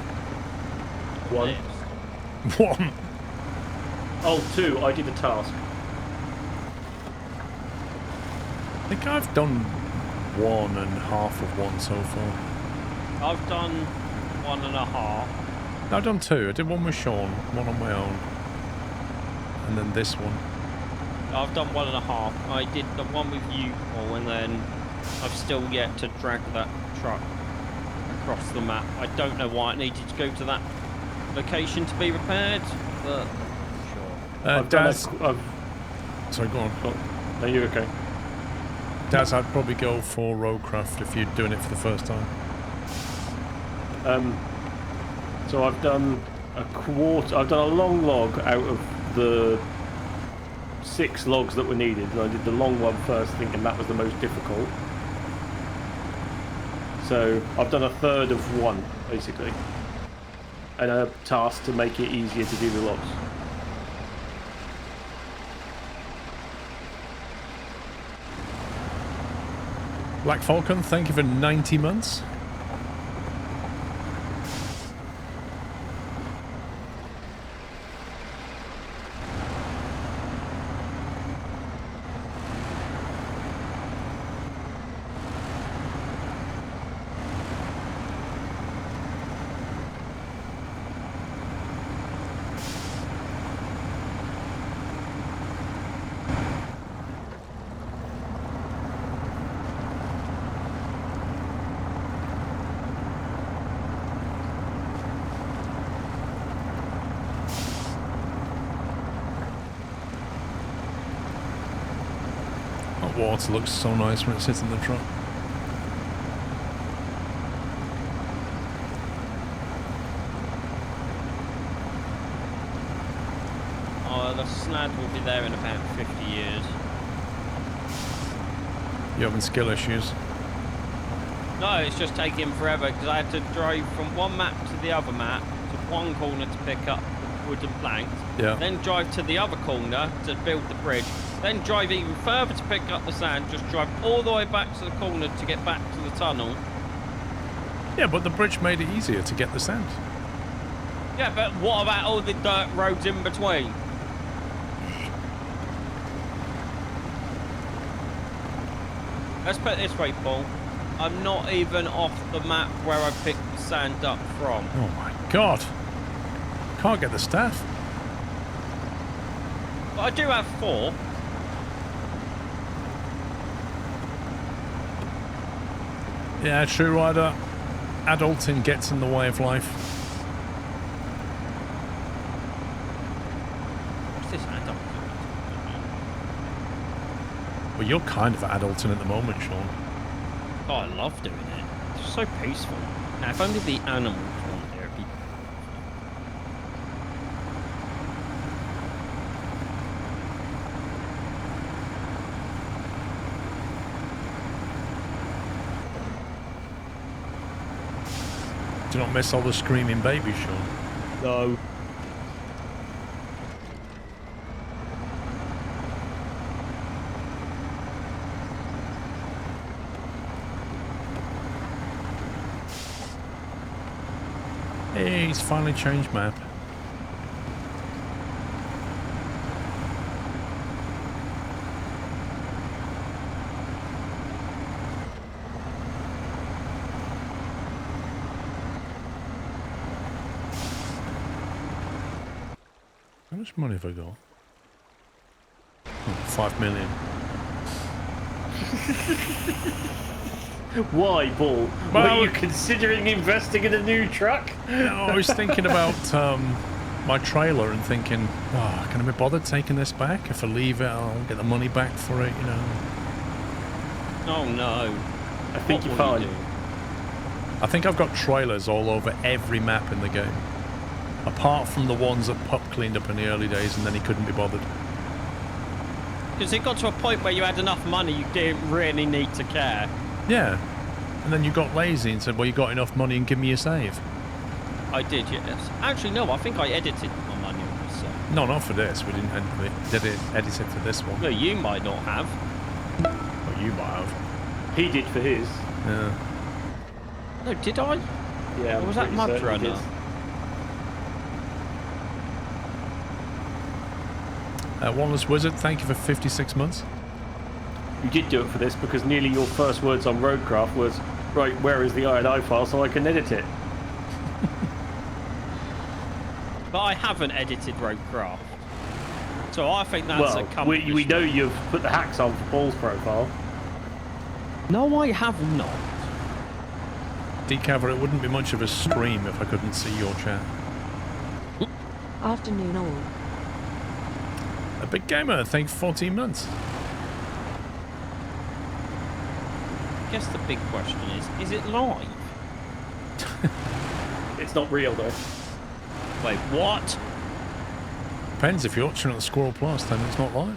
One. One. Oh, two. I did a task. I think I've done 1 and half of one so far. I've done 1.5. No, I've done 2. I did one with Sean, one on my own, and then this one. I've done 1.5. I did the one with you, Paul, and then I've still yet to drag that truck across the map. I don't know why it needed to go to that location to be repaired, but sure. Daz, sorry, go on. No, you're okay. Daz, I'd probably go for Roadcraft if you're doing it for the first time. So I've done I've done a long log out of the 6 logs that were needed, and I did the long one first, thinking that was the most difficult. So I've done a third of one, basically, and a task to make it easier to do the logs. Black Falcon, thank you for 90 months. Water looks so nice when it sits in the truck. Oh, the SNAD will be there in about 50 years. You having skill issues? No, it's just taking forever because I had to drive from one map to the other map to one corner to pick up wooden planks. Yeah. Then drive to the other corner to build the bridge. Then drive even further to pick up the sand. Just drive all the way back to the corner to get back to the tunnel. Yeah, but the bridge made it easier to get the sand. Yeah, but what about all the dirt roads in between? Let's put it this way, Paul. I'm not even off the map where I picked the sand up from. Oh my god. Can't get the staff. But I do have 4. Yeah, true rider. Adulting gets in the way of life. What's this adult? Well, you're kind of adulting at the moment, Sean. Oh, I love doing it. It's so peaceful. Now, if only the animals weren't there, it'd be... Do not miss all the screaming babies, Sean. No. Hey, he's finally changed map. How much money have I got? Oh, 5 million. Why, Paul? Well, were you considering investing in a new truck? No, I was thinking about my trailer and thinking, oh, can I be bothered taking this back? If I leave it, I'll get the money back for it, you know. Oh, no. I think you're What will fine. you do? I think I've got trailers all over every map in the game. Apart from the ones that Pup cleaned up in the early days and then he couldn't be bothered. Because it got to a point where you had enough money, you didn't really need to care. Yeah. And then you got lazy and said, well, you got enough money and give me your save. I did, yes. Actually, no, I think I edited my manual. So. No, not for this. We didn't edit it for this one. No, you might not have. Or you might have. He did for his. Yeah. No, did I? Yeah. Or was that Mud Runner? Wallace Wizard, thank you for 56 months. You did do it for this because nearly your first words on Roadcraft was, right, where is the INI file so I can edit it? But I haven't edited Roadcraft. So I think that's a Well, company. we know you've put the hacks on for Paul's profile. No, I have not. Decaver, it wouldn't be much of a stream if I couldn't see your chat. Afternoon all. A big gamer, thank you for 14 months. I guess the big question is it live? It's not real though. Wait, what? Depends, if you're watching on the SquirrelPlus, then it's not live.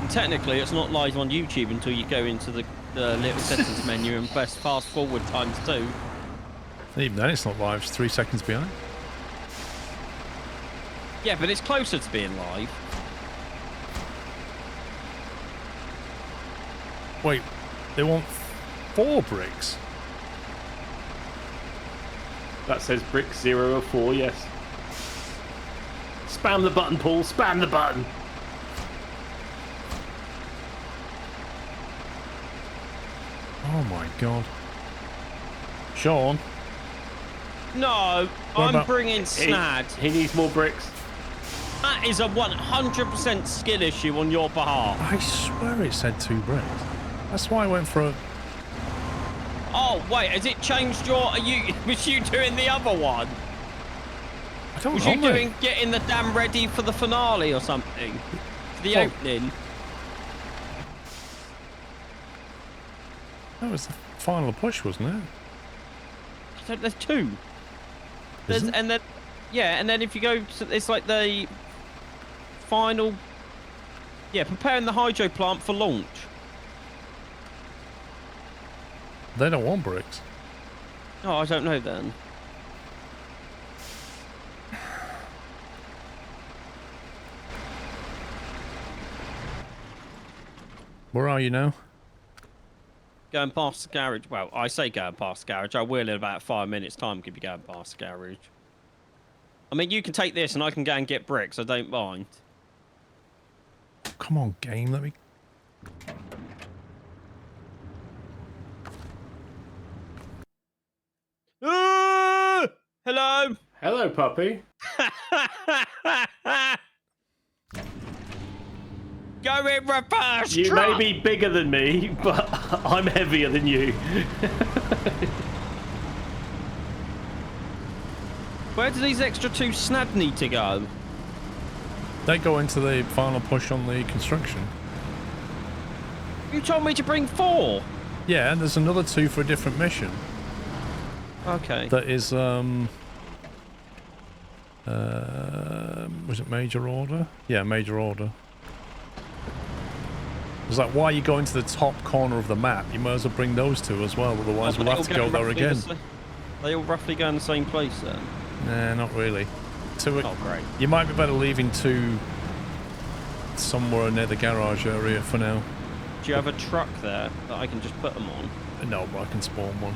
And technically, it's not live on YouTube until you go into the little settings menu and press fast forward ×2. Even then, it's not live, it's 3 seconds behind. Yeah, but it's closer to being live. Wait, they want 4 bricks? That says brick 0 of 4, yes. Spam the button, Paul, spam the button. Oh my god. Sean? No, What I'm about- bringing Snad. He needs more bricks. That is a 100% skill issue on your behalf. I swear it said 2 bricks. That's why I went for a... Oh, wait, has it changed your... was you doing the other one? I don't Was know, you mate. doing getting the dam ready for the finale or something? For the Oh. opening? That was the final push, wasn't it? So there's 2. Is it? And then... Yeah, and then if you go... To, it's like the... Final... Yeah, preparing the hydro plant for launch. They don't want bricks. Oh, I don't know then. Where are you now? Going past the garage. Well, I say going past the garage. I will in about 5 minutes' time could be going past the garage. I mean, you can take this and I can go and get bricks. I don't mind. Come on, game, let me... Hello. Hello, puppy. Go in reverse. You drop. may be bigger than me, but I'm heavier than you. Where do these extra 2 snad need to go? They go into the final push on the construction. You told me to bring 4. Yeah, and there's another 2 for a different mission. Okay. That is, was it major order? Yeah, major order. It's like, why are you going to the top corner of the map? You might as well bring those 2 as well, otherwise we'll have to go there again. They all roughly go in the same place then? Nah, not really. 2. Oh, great. You might be better leaving 2 somewhere near the garage area for now. Do you have a truck there that I can just put them on? No, but I can spawn one.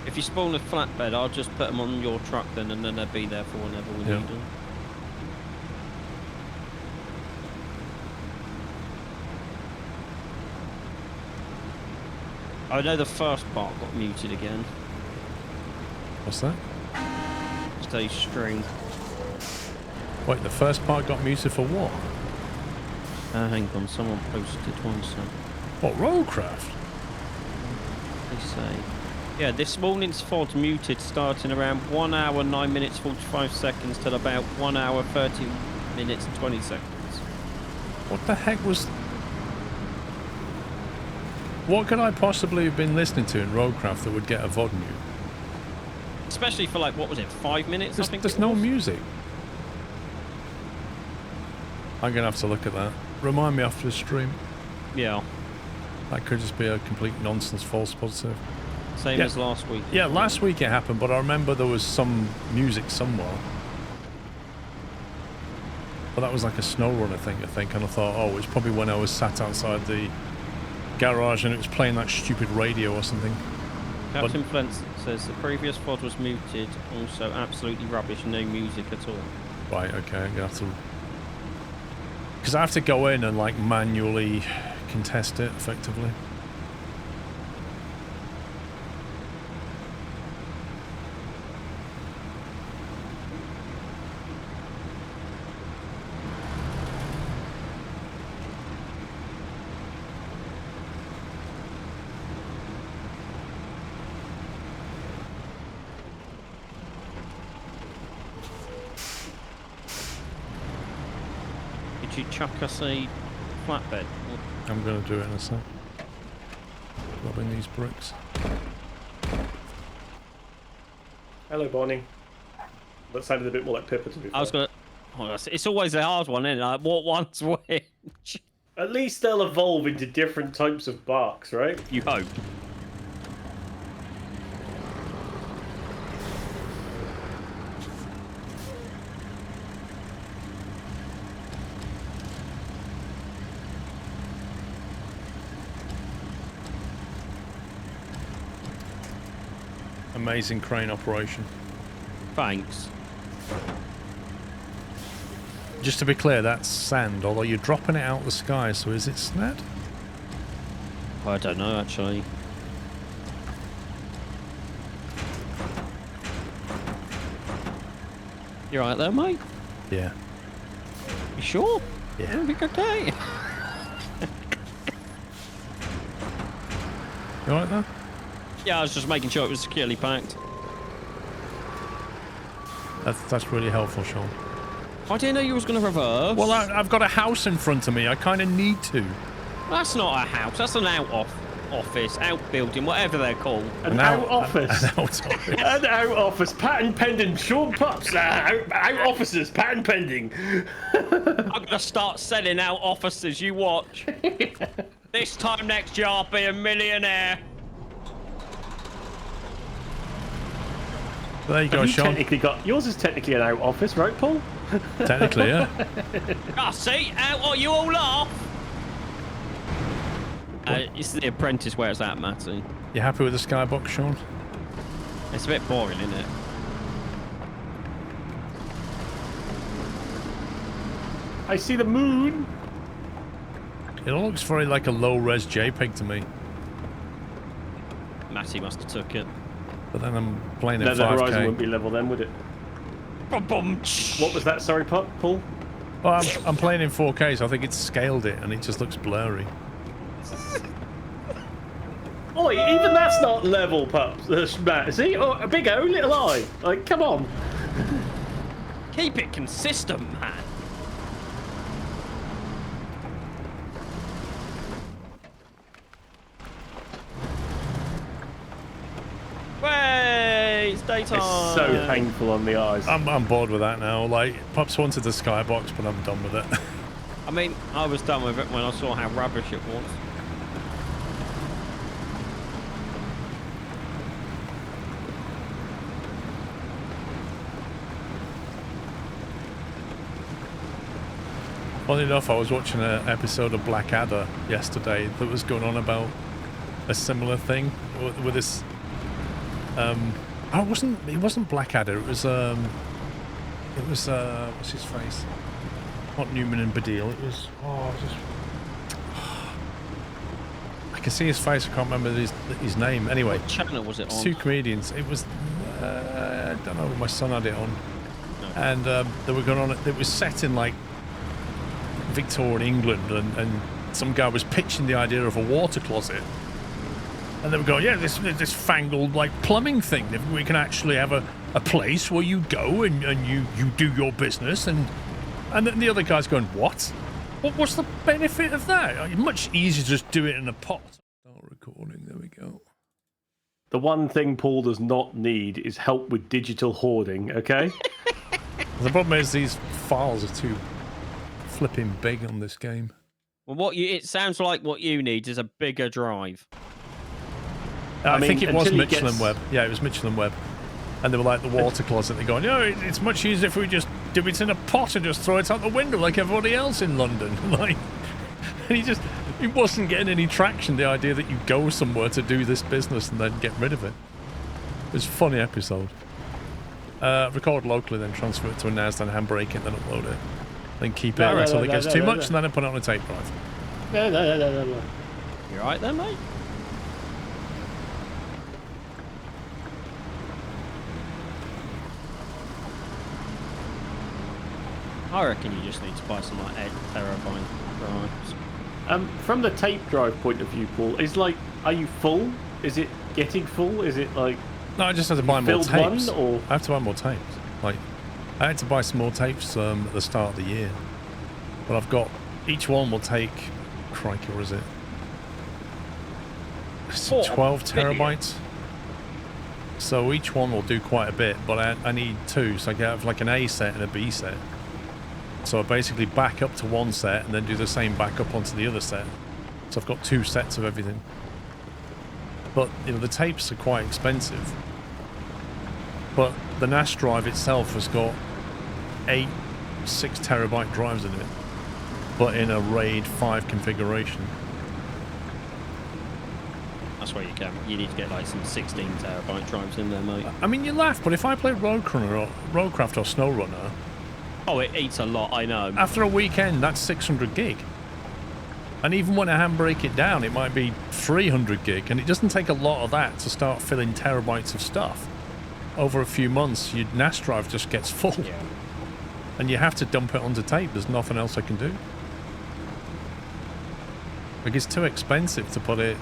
If you spawn a flatbed, I'll just put them on your truck then, and then they'll be there for whenever we Yeah. need them. I know the first part got muted again. What's that? Stay string. Wait, the first part got muted for what? Hang on, someone posted one, so What, Roadcraft? they say. Yeah, this morning's FOD muted starting around 1 hour 9 minutes 45 seconds till about 1 hour 30 minutes and 20 seconds. What the heck was... What could I possibly have been listening to in Roadcraft that would get a VOD mute? Especially for like, what was it, 5 minutes? I think There's it no was? music. I'm going to have to look at that. Remind me after the stream. Yeah, That could just be a complete nonsense false positive. same Yeah. as last week. Yeah, last week it happened, but I remember there was some music somewhere. But that was like a snow run, I think, and I thought, oh, it's probably when I was sat outside the garage and it was playing that stupid radio or something. Captain Flint says the previous VOD was muted, also absolutely rubbish, no music at all. Right, okay, I'm gonna have to... Because I have to go in and, like, manually contest it, effectively. Could you chuck us a flatbed? I'm gonna do it in a sec. Grabbing these bricks. Hello, Bonnie. That sounded a bit more like Pippa to be fair. I was gonna... Oh, it's always a hard one, isn't it? Like, what one's which? At least they'll evolve into different types of barks, right? You hope. Amazing crane operation. Thanks. Just to be clear, that's sand, although you're dropping it out of the sky, so is it snad? I don't know, actually. You right there, mate? Yeah. You sure? Yeah. I think okay. You alright there? Yeah, I was just making sure it was securely packed. That's really helpful, Sean. I didn't know you was going to reverse. Well, I've got a house in front of me. I kind of need to. That's not a house. That's an office, outbuilding, whatever they're called. An out office. An out office. An out office. Patent pending. Sean Pups. Out offices. Patent pending. I'm going to start selling out offices. You watch. This time next year, I'll be a millionaire. There you go, Have you Sean. technically got yours is technically an out office, right, Paul? Technically, yeah. Ah, see? What, you all laugh? It's the apprentice where it's at, Matty. You happy with the skybox, Sean? It's a bit boring, isn't it? I see the moon. It looks very like a low-res JPEG to me. Matty must have took it. But then I'm playing in No, the 5K. horizon wouldn't be level then, would it? What was that? Sorry, Paul? Well, I'm playing in 4K, so I think it's scaled it, and it just looks blurry. Oi, even that's not level, Pups. Matt, see? Oh, a big O, little I. Like, come on. Keep it consistent, man. Way, it's daytime. It's so painful on the eyes. I'm bored with that now. Like, Pups wanted the skybox, but I'm done with it. I mean, I was done with it when I saw how rubbish it was. Funny enough, I was watching an episode of Blackadder yesterday that was going on about a similar thing with this. It wasn't Blackadder. It was what's his face? Not Newman and Badil. It was I can see his face. I can't remember his name. Anyway, What channel was it on? two comedians. It was I don't know. My son had it on, and they were going on. It was set in like Victorian England, and some guy was pitching the idea of a water closet. And they were going, yeah, this fangled like plumbing thing. We can actually have a place where you go and you do your business. And then the other guy's going, what? What's the benefit of that? It's much easier to just do it in a pot. Start recording. There we go. The one thing Paul does not need is help with digital hoarding, okay? The problem is these files are too flipping big on this game. Well, it sounds like what you need is a bigger drive. I mean, think it was until he Michelin gets- Web. Yeah, it was Michelin Web. And they were like the water closet. They're going, it's much easier if we just do it in a pot and just throw it out the window like everybody else in London. Like, and he just It wasn't getting any traction, the idea that you go somewhere to do this business and then get rid of it. It's a funny episode. Record locally, then transfer it to a NAS, then handbrake it, then upload it. Then keep it until it gets too much, and then I put it on a tape drive. You alright there, mate? I reckon you just need to buy some like 8 terabyte drives. From the tape drive point of view, Paul, are you full? Is it getting full? Is it like... No, I just have to buy more tapes. One, or? I have to buy more tapes. Like, I had to buy some more tapes at the start of the year. But I've got... Each one will take... Crikey, what is it? 12 terabytes. So each one will do quite a bit, but I need 2. So I have like an A set and a B set. So I basically back up to one set and then do the same back up onto the other set. So I've got 2 sets of everything. But, you know, the tapes are quite expensive. But the NAS drive itself has got 8 6 terabyte drives in it. But in a RAID 5 configuration. That's where you need to get like some 16 terabyte drives in there, mate. I mean, you laugh, but if I play Roadcraft or SnowRunner... Oh, it eats a lot, I know. After a weekend, that's 600 gig. And even when I handbrake it down, it might be 300 gig, and it doesn't take a lot of that to start filling terabytes of stuff. Over a few months, your NAS drive just gets full. Yeah. And you have to dump it onto tape. There's nothing else I can do. Like, it's too expensive to put it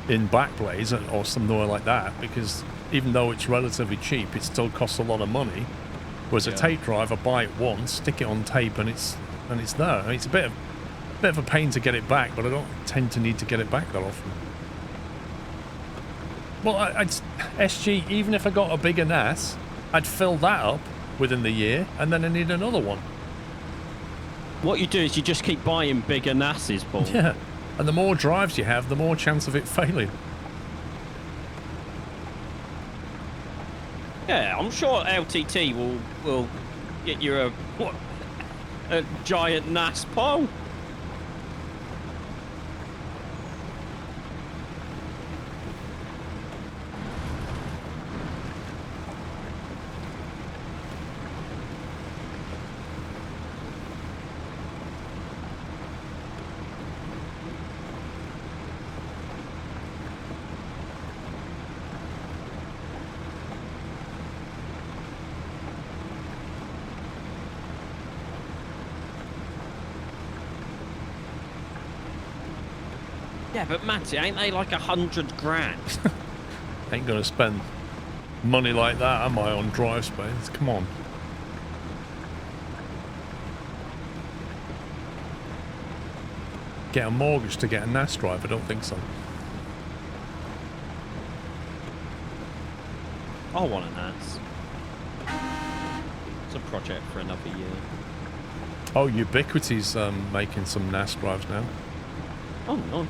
in Backblaze or somewhere like that, because even though it's relatively cheap, it still costs a lot of money. Whereas a tape drive, I buy it once, stick it on tape, and it's there. I mean, it's a bit of a pain to get it back, but I don't tend to need to get it back that often. Well, SG, even if I got a bigger NAS, I'd fill that up within the year, and then I need another one. What you do is you just keep buying bigger NASs, Paul. Yeah, and the more drives you have, the more chance of it failing. Yeah, I'm sure LTT will get you a giant NAS, Paul. Yeah, but Matty, ain't they like 100 grand? Ain't gonna spend money like that, am I, on drive space? Come on. Get a mortgage to get a NAS drive? I don't think so. I want a NAS. It's a project for another year. Oh, Ubiquity's making some NAS drives now. Oh, nice.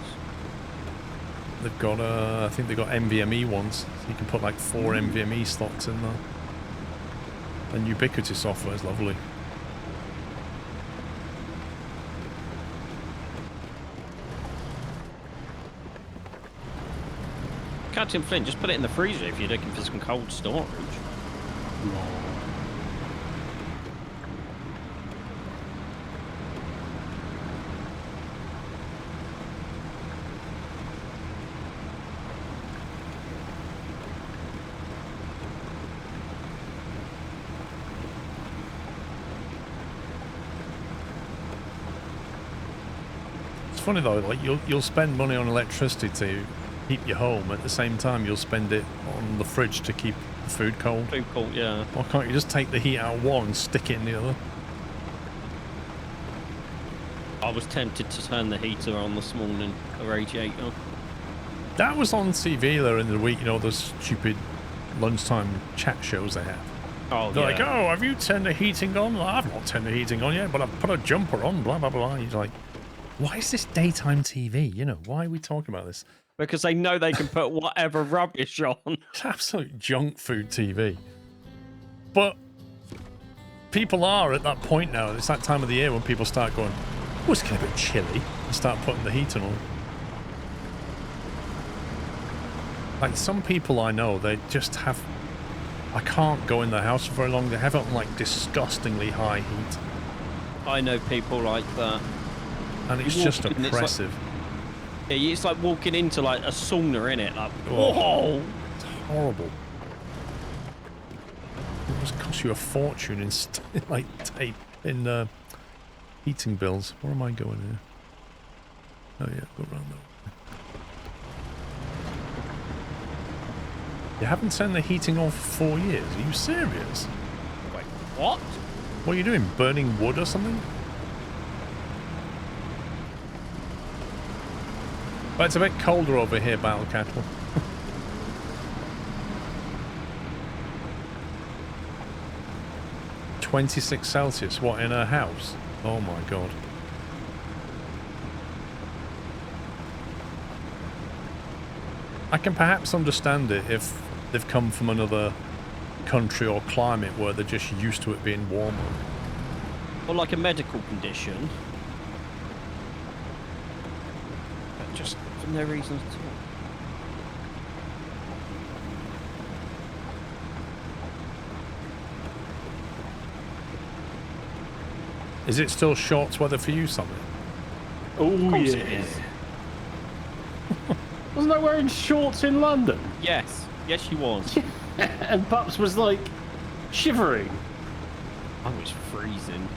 They've got, I think they've got NVMe ones. So you can put like 4 NVMe slots in there. And Ubiquity software is lovely. Captain Flint, just put it in the freezer if you're looking for some cold storage. Funny though, like you'll spend money on electricity to heat your home. At the same time, you'll spend it on the fridge to keep the food cold. Food cold, yeah. Why can't you just take the heat out of one and stick it in the other? I was tempted to turn the heater on this morning, the radiator. That was on TV there in the week. You know, those stupid lunchtime chat shows they have. Oh, They're yeah. like, oh, have you turned the heating on? Well, I've not turned the heating on yet, but I've put a jumper on. Blah blah blah. He's like, why is this daytime TV? You know, why are we talking about this? Because they know they can put whatever rubbish on. It's absolute junk food TV. But people are at that point now. It's that time of the year when people start going, oh, it's getting a bit chilly. start putting the heating on. Like some people I know, they just have... I can't go in their house for very long. They have it on like disgustingly high heat. I know people like that. And it's just oppressive. It's like walking into like a sauna, innit? Like, whoa! It's horrible. It must cost you a fortune in like tape in heating bills. Where am I going here? Oh yeah, go around there. You haven't turned the heating on for 4 years. Are you serious? Wait, what? What are you doing? Burning wood or something? But it's a bit colder over here, Battle Cattle. (26°C). What, in a house? Oh my god. I can perhaps understand it if they've come from another country or climate where they're just used to it being warmer. Or like a medical condition. But just for no reason at all. Is it still shorts weather for you, Summit? Oh, Of yeah. it is. Wasn't I wearing shorts in London? Yes. Yes, she was. And Pups was like shivering. I was freezing.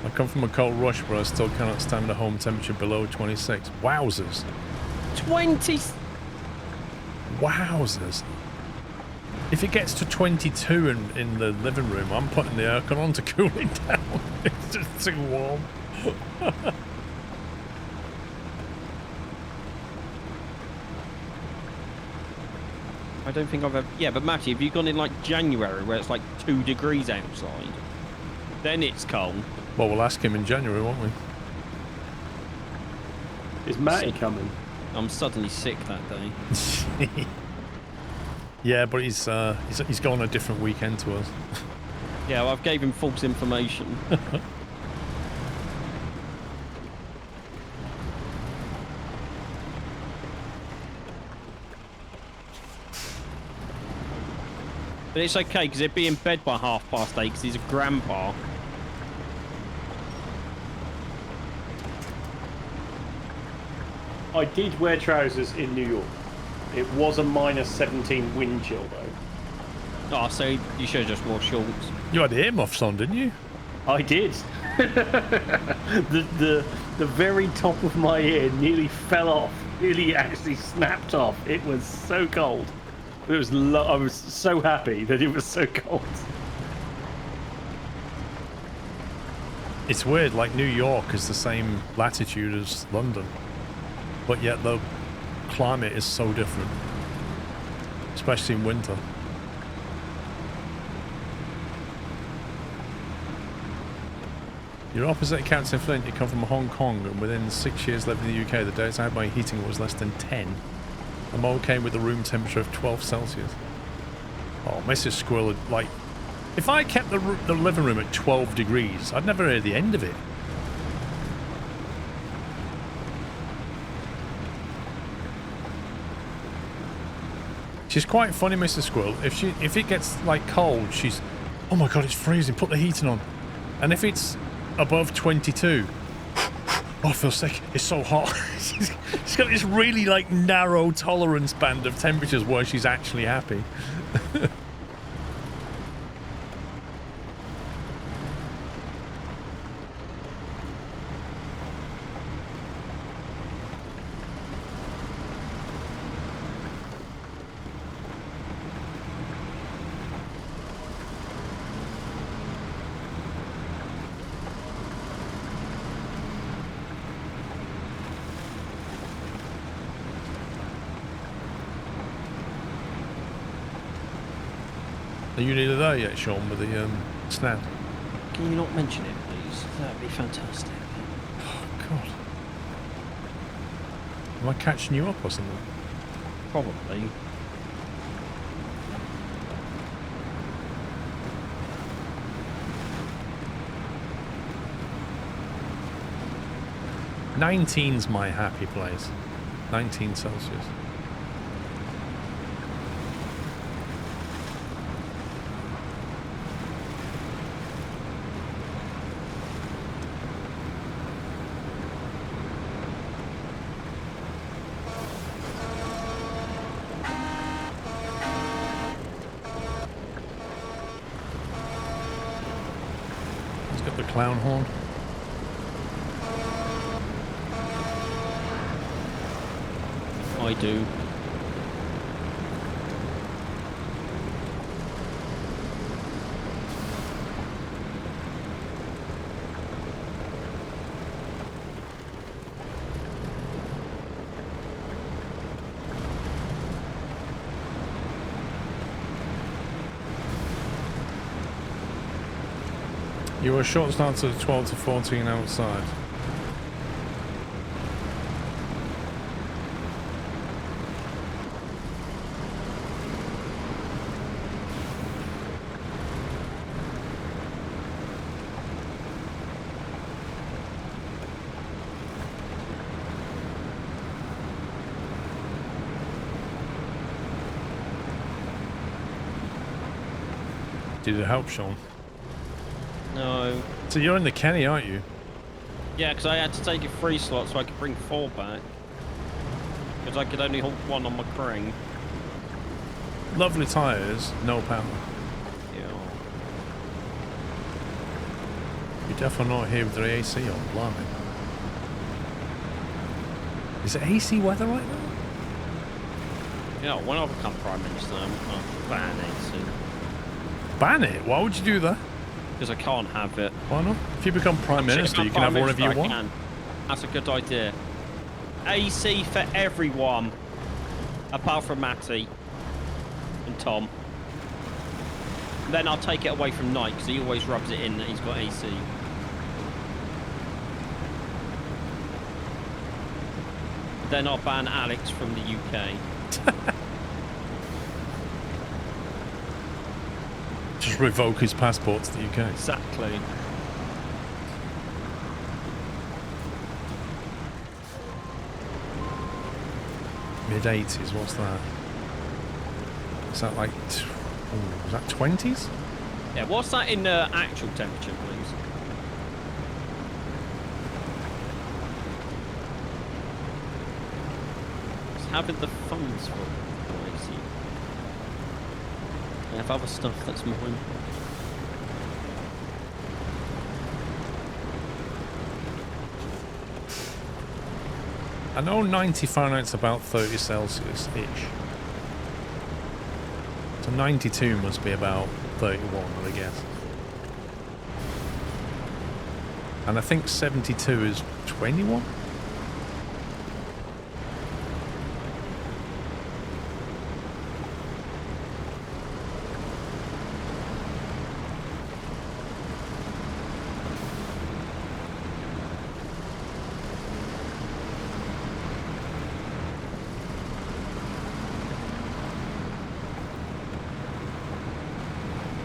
I come from a cold rush where I still cannot stand a home temperature below 26. Wowzers. 20. Wowzers. If it gets to 22 in the living room, I'm putting the aircon on to cool it down. It's just too warm. I don't think I've ever... Yeah, but Matty, have you gone in like January where it's like 2 degrees outside? Then it's cold. Well, we'll ask him in January, won't we? Is Matty coming? I'm suddenly sick that day. Yeah, but he's gone a different weekend to us. Yeah, well, I've gave him false information. But it's okay, because he'd be in bed by 8:30, because he's a grandpa. I did wear trousers in New York. It was a -17 wind chill though. Oh, so you should have just wore shorts. You had earmuffs on, didn't you? I did. the very top of my ear nearly fell off. Nearly actually snapped off. It was so cold. It was. I was so happy that it was so cold. It's weird, like New York is the same latitude as London, but yet the climate is so different, especially in winter. Your opposite Captain Flint, you come from Hong Kong, and within 6 years living in the UK, the days I had my heating was less than 10. I'm okay with a room temperature of 12°C. Oh, Mrs. Squirrel, like, if I kept the living room at 12 degrees, I'd never hear the end of it. She's quite funny, Mrs. Squirrel. If it gets like cold, she's, oh my god, it's freezing, put the heating on. And if it's above 22, oh, I feel sick, it's so hot. She's got this really like narrow tolerance band of temperatures where she's actually happy. Are you nearly there yet, Sean, with the snap? Can you not mention it, please? That'd be fantastic. Oh, God. Am I catching you up or something? Probably. 19's my happy place. 19 Celsius. Let's get the clown horn. I do. You were a short start to 12 to 14 outside. Did it help, Sean? No. So you're in the Kenny, aren't you? Yeah, because I had to take a 3 slot so I could bring 4 back. Because I could only hold 1 on my Kring. Lovely tyres, no power. Yeah. You're definitely not here with the AC on, blimey. Is it AC weather right now? You know, when I become Prime Minister, I'm going to ban AC. Ban it? Why would you do that? Because I can't have it. Why not? If you become Prime Minister, you can have whatever you want. Can. That's a good idea. AC for everyone. Apart from Matty. And Tom. Then I'll take it away from Knight, because he always rubs it in that he's got AC. Then I'll ban Alex from the UK. Just revoke his passport to the UK. Exactly. Mid-80s, what's that? Is that like... Ooh, is that 20s? Yeah, what's that in actual temperature, please? Just having the funds for AC. I have other stuff that's more important. I know 90 Fahrenheit's about 30 Celsius-ish. So 92 must be about 31, I guess. And I think 72 is 21?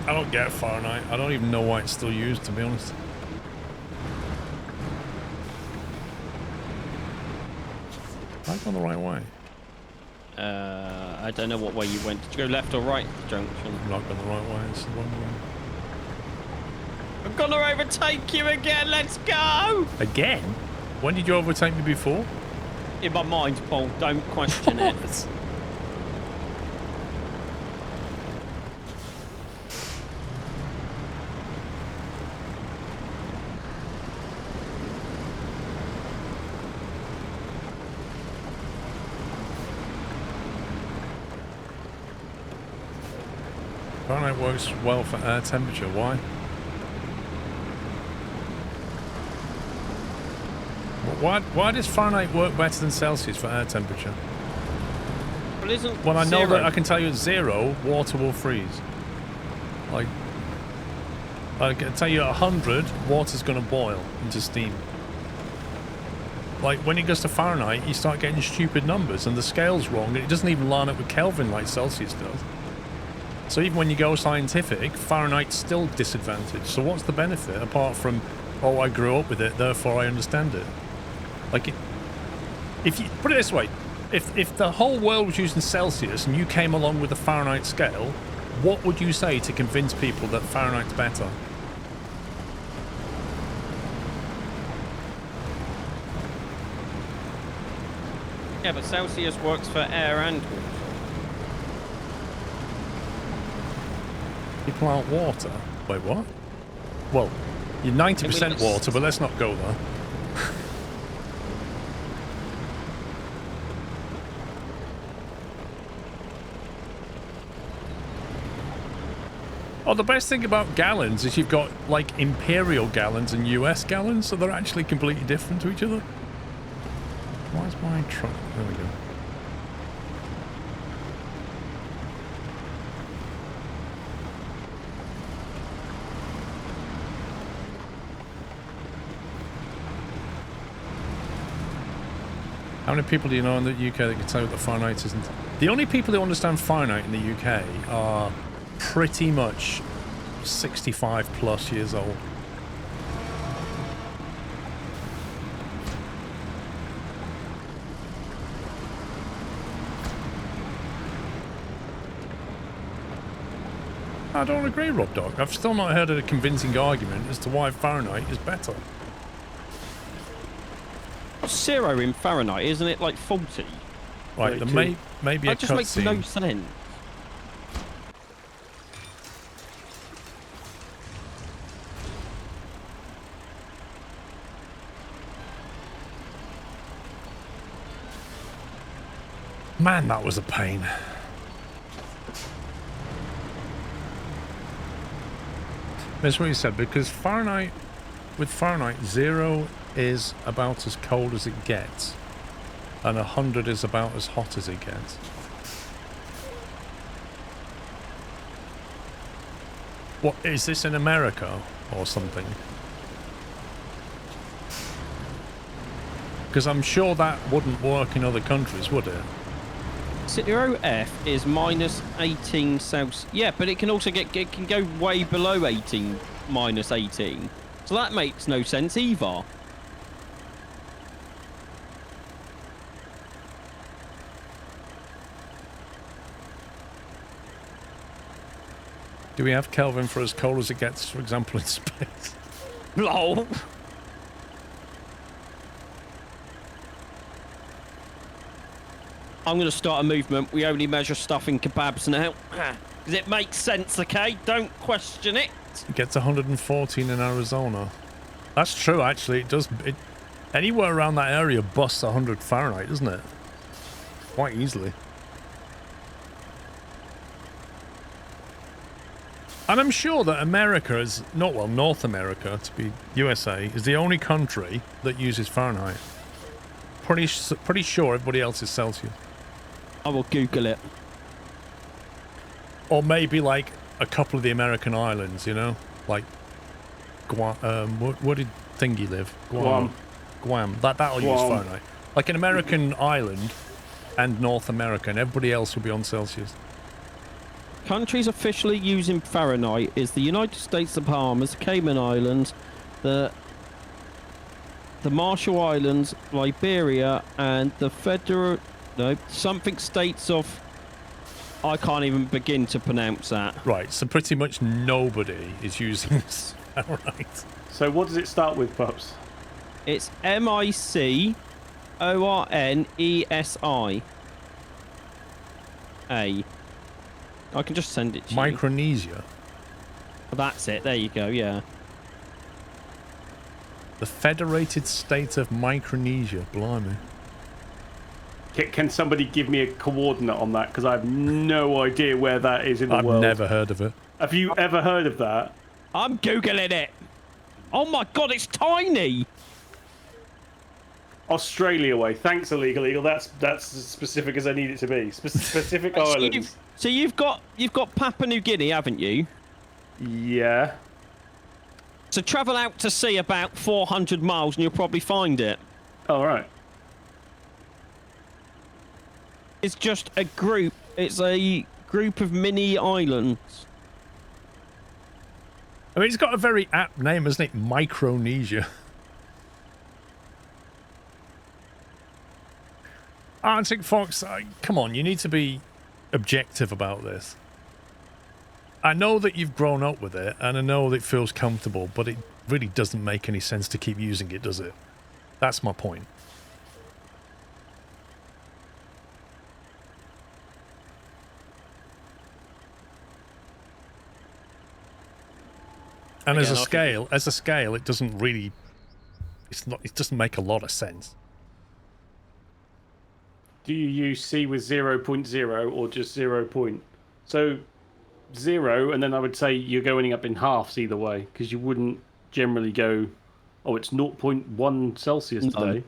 I don't get Fahrenheit. I don't even know why it's still used, to be honest. Have I gone the right way? I don't know what way you went. Did you go left or right at the junction? I'm not going the right way. It's the wrong way. I'm gonna overtake you again. Let's go! Again? When did you overtake me before? In my mind, Paul. Don't question it. Fahrenheit works well for air temperature. Why? Why does Fahrenheit work better than Celsius for air temperature? Well, isn't Well, I know zero. that I can tell you at 0, water will freeze. Like, I can tell you at 100, water's going to boil into steam. Like, when it goes to Fahrenheit, you start getting stupid numbers and the scale's wrong and it doesn't even line up with Kelvin like Celsius does. So even when you go scientific, Fahrenheit's still disadvantaged. So what's the benefit apart from, oh, I grew up with it, therefore I understand it? Like, if you put it this way, if the whole world was using Celsius and you came along with the Fahrenheit scale, what would you say to convince people that Fahrenheit's better? Yeah, but Celsius works for air and water. People aren't water. Wait, what? Well, you're 90% water, but let's not go there. Oh, the best thing about gallons is you've got, like, imperial gallons and US gallons, so they're actually completely different to each other. Why is my truck... There we go. How many people do you know in the UK that can tell you what the Fahrenheit isn't? The only people who understand Fahrenheit in the UK are pretty much 65 plus years old. I don't agree, Rob Dog. I've still not heard a convincing argument as to why Fahrenheit is better. What's 0 in Fahrenheit? Isn't it like 40? Right, there may be a that just makes no cutscene. sense. Man, that was a pain. That's what you said, because Fahrenheit, with Fahrenheit, 0 is about as cold as it gets, and 100 is about as hot as it gets. What, is this in America or something? Because I'm sure that wouldn't work in other countries, would it? 0F is minus 18 Celsius. Yeah, but it can also it can go way below 18, minus 18. So that makes no sense either. Do we have Kelvin for as cold as it gets, for example, in space? Lol. I'm going to start a movement. We only measure stuff in kebabs now. Because it makes sense, okay? Don't question it. It gets 114 in Arizona. That's true, actually. It does. Anywhere around that area busts 100 Fahrenheit, doesn't it? Quite easily. And I'm sure that America is not, well, North America, to be USA, is the only country that uses Fahrenheit. Pretty sure everybody else is Celsius. I will Google it. Or maybe like a couple of the American islands, you know, like Guam. Where did Thingy live? Guam. Guam. That'll use Fahrenheit. Like an American island and North America, and everybody else will be on Celsius. Countries officially using Fahrenheit is the United States, the Bahamas, Cayman Islands, the Marshall Islands, Liberia, and the something states of... I can't even begin to pronounce that. Right, so pretty much nobody is using Fahrenheit. So what does it start with, Pups? It's MICORNESI. I can just send it to you. Micronesia. That's it. There you go, yeah. The Federated State of Micronesia. Blimey. Can somebody give me a coordinate on that? Because I have no idea where that is in the world. I've never heard of it. Have you ever heard of that? I'm Googling it. Oh my god, it's tiny. Australia way. Thanks, Illegal Eagle. That's as specific as I need it to be. Specific islands. So you've got Papua New Guinea, haven't you? Yeah. So travel out to sea about 400 miles and you'll probably find it. All right. It's just a group. It's a group of mini islands. I mean, it's got a very apt name, isn't it? Micronesia. Arctic Fox, come on, you need to be objective about this. I know that you've grown up with it, and I know that it feels comfortable, but it really doesn't make any sense to keep using it, does it? That's my point. And Again, as a scale, it doesn't really, it doesn't make a lot of sense. Do you use C with 0.0 or just 0. So 0, and then I would say you're going up in halves either way, because you wouldn't generally go, oh, it's 0.1 Celsius today.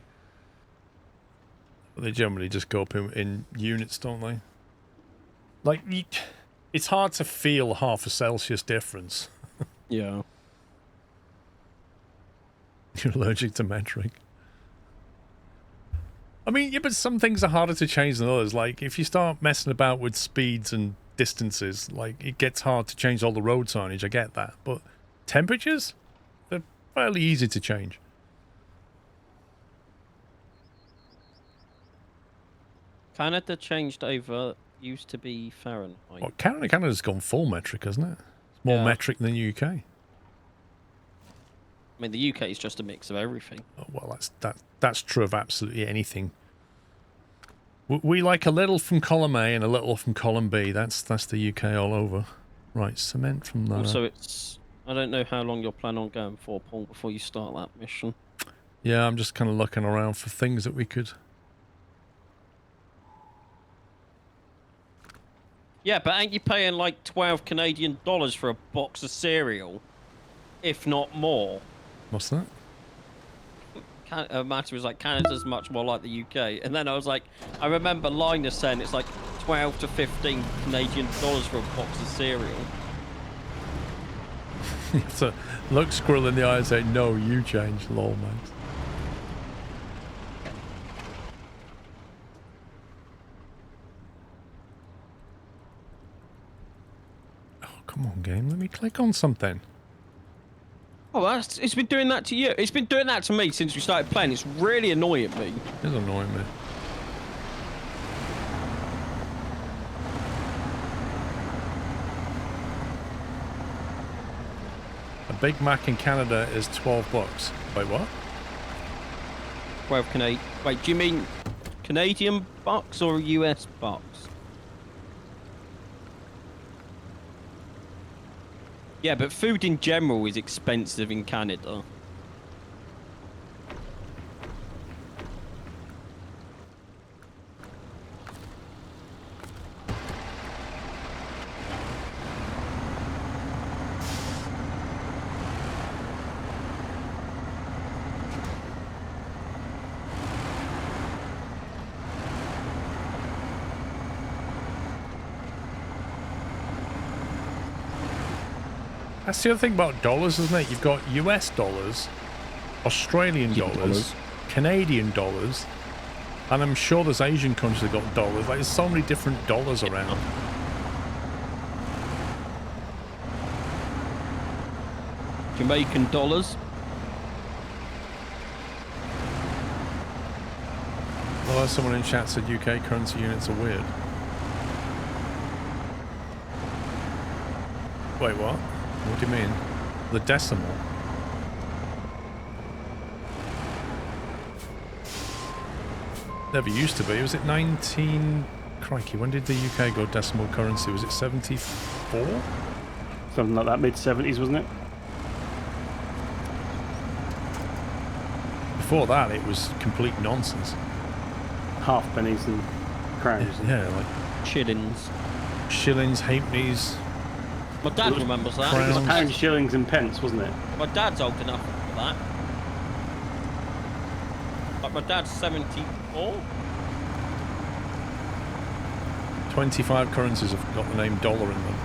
They generally just go up in units, don't they? Like, it's hard to feel half a Celsius difference. Yeah. You're allergic to metric. I mean, yeah, but some things are harder to change than others. Like, if you start messing about with speeds and distances, like, it gets hard to change all the road signage. I get that. But temperatures? They're fairly easy to change. Canada changed over, used to be Fahrenheit. Well, Canada's gone full metric, hasn't it? It's more metric than the UK. I mean, the UK is just a mix of everything. Oh, well, that's true of absolutely anything. We like a little from column A and a little from column B. That's the UK all over. Right, cement from there. Also, it's... I don't know how long you're planning on going for, Paul, before you start that mission. Yeah, I'm just kind of looking around for things that we could... Yeah, but ain't you paying like 12 Canadian dollars for a box of cereal? If not more. What's that? Matter was like, Canada's much more like the UK. And then I was like, I remember Linus saying it's like 12 to 15 Canadian dollars for a box of cereal. So look Squirrel in the eye and say, no, you changed, lol, Max. Oh, come on, game. Let me click on something. Oh, it's been doing that to you. It's been doing that to me since we started playing. It's really annoying me. It's annoying me. A Big Mac in Canada is $12. Wait, what? 12 Canadian. Wait, do you mean Canadian bucks or US bucks? Yeah, but food in general is expensive in Canada. That's the other thing about dollars, isn't it? You've got US dollars, Australian dollars, Canadian dollars, and I'm sure there's Asian countries that got dollars. Like, there's so many different dollars around. Jamaican dollars. Well, someone in chat said UK currency units are weird. Wait, what? What do you mean? The decimal? Never used to be. Was it 19... Crikey, when did the UK go decimal currency? Was it 74? Something like that, mid-70s, wasn't it? Before that, it was complete nonsense. Half pennies and crowns. Yeah, like... Shillings. Shillings, halfpennies... My dad remembers that. It was pounds, shillings and pence, wasn't it? My dad's old enough for that. Like, my dad's 74. 25 currencies have got the name dollar in them.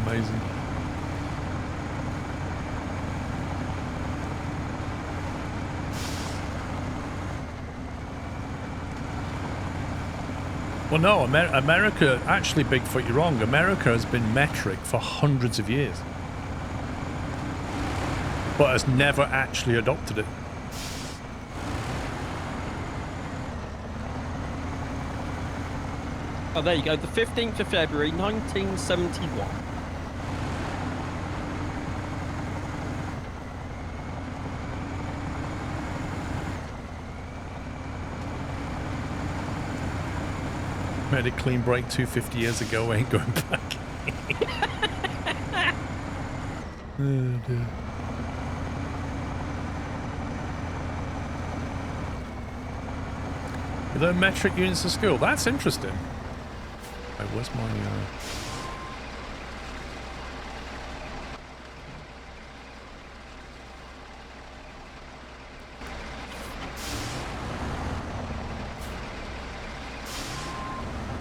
Amazing. Well, no, America, actually, Bigfoot, you're wrong. America has been metric for hundreds of years, but has never actually adopted it. Oh, there you go. The 15th of February, 1971. Made a clean break 250 years ago, ain't going back. Oh dear. You learn metric units at school. That's interesting. Wait, where's my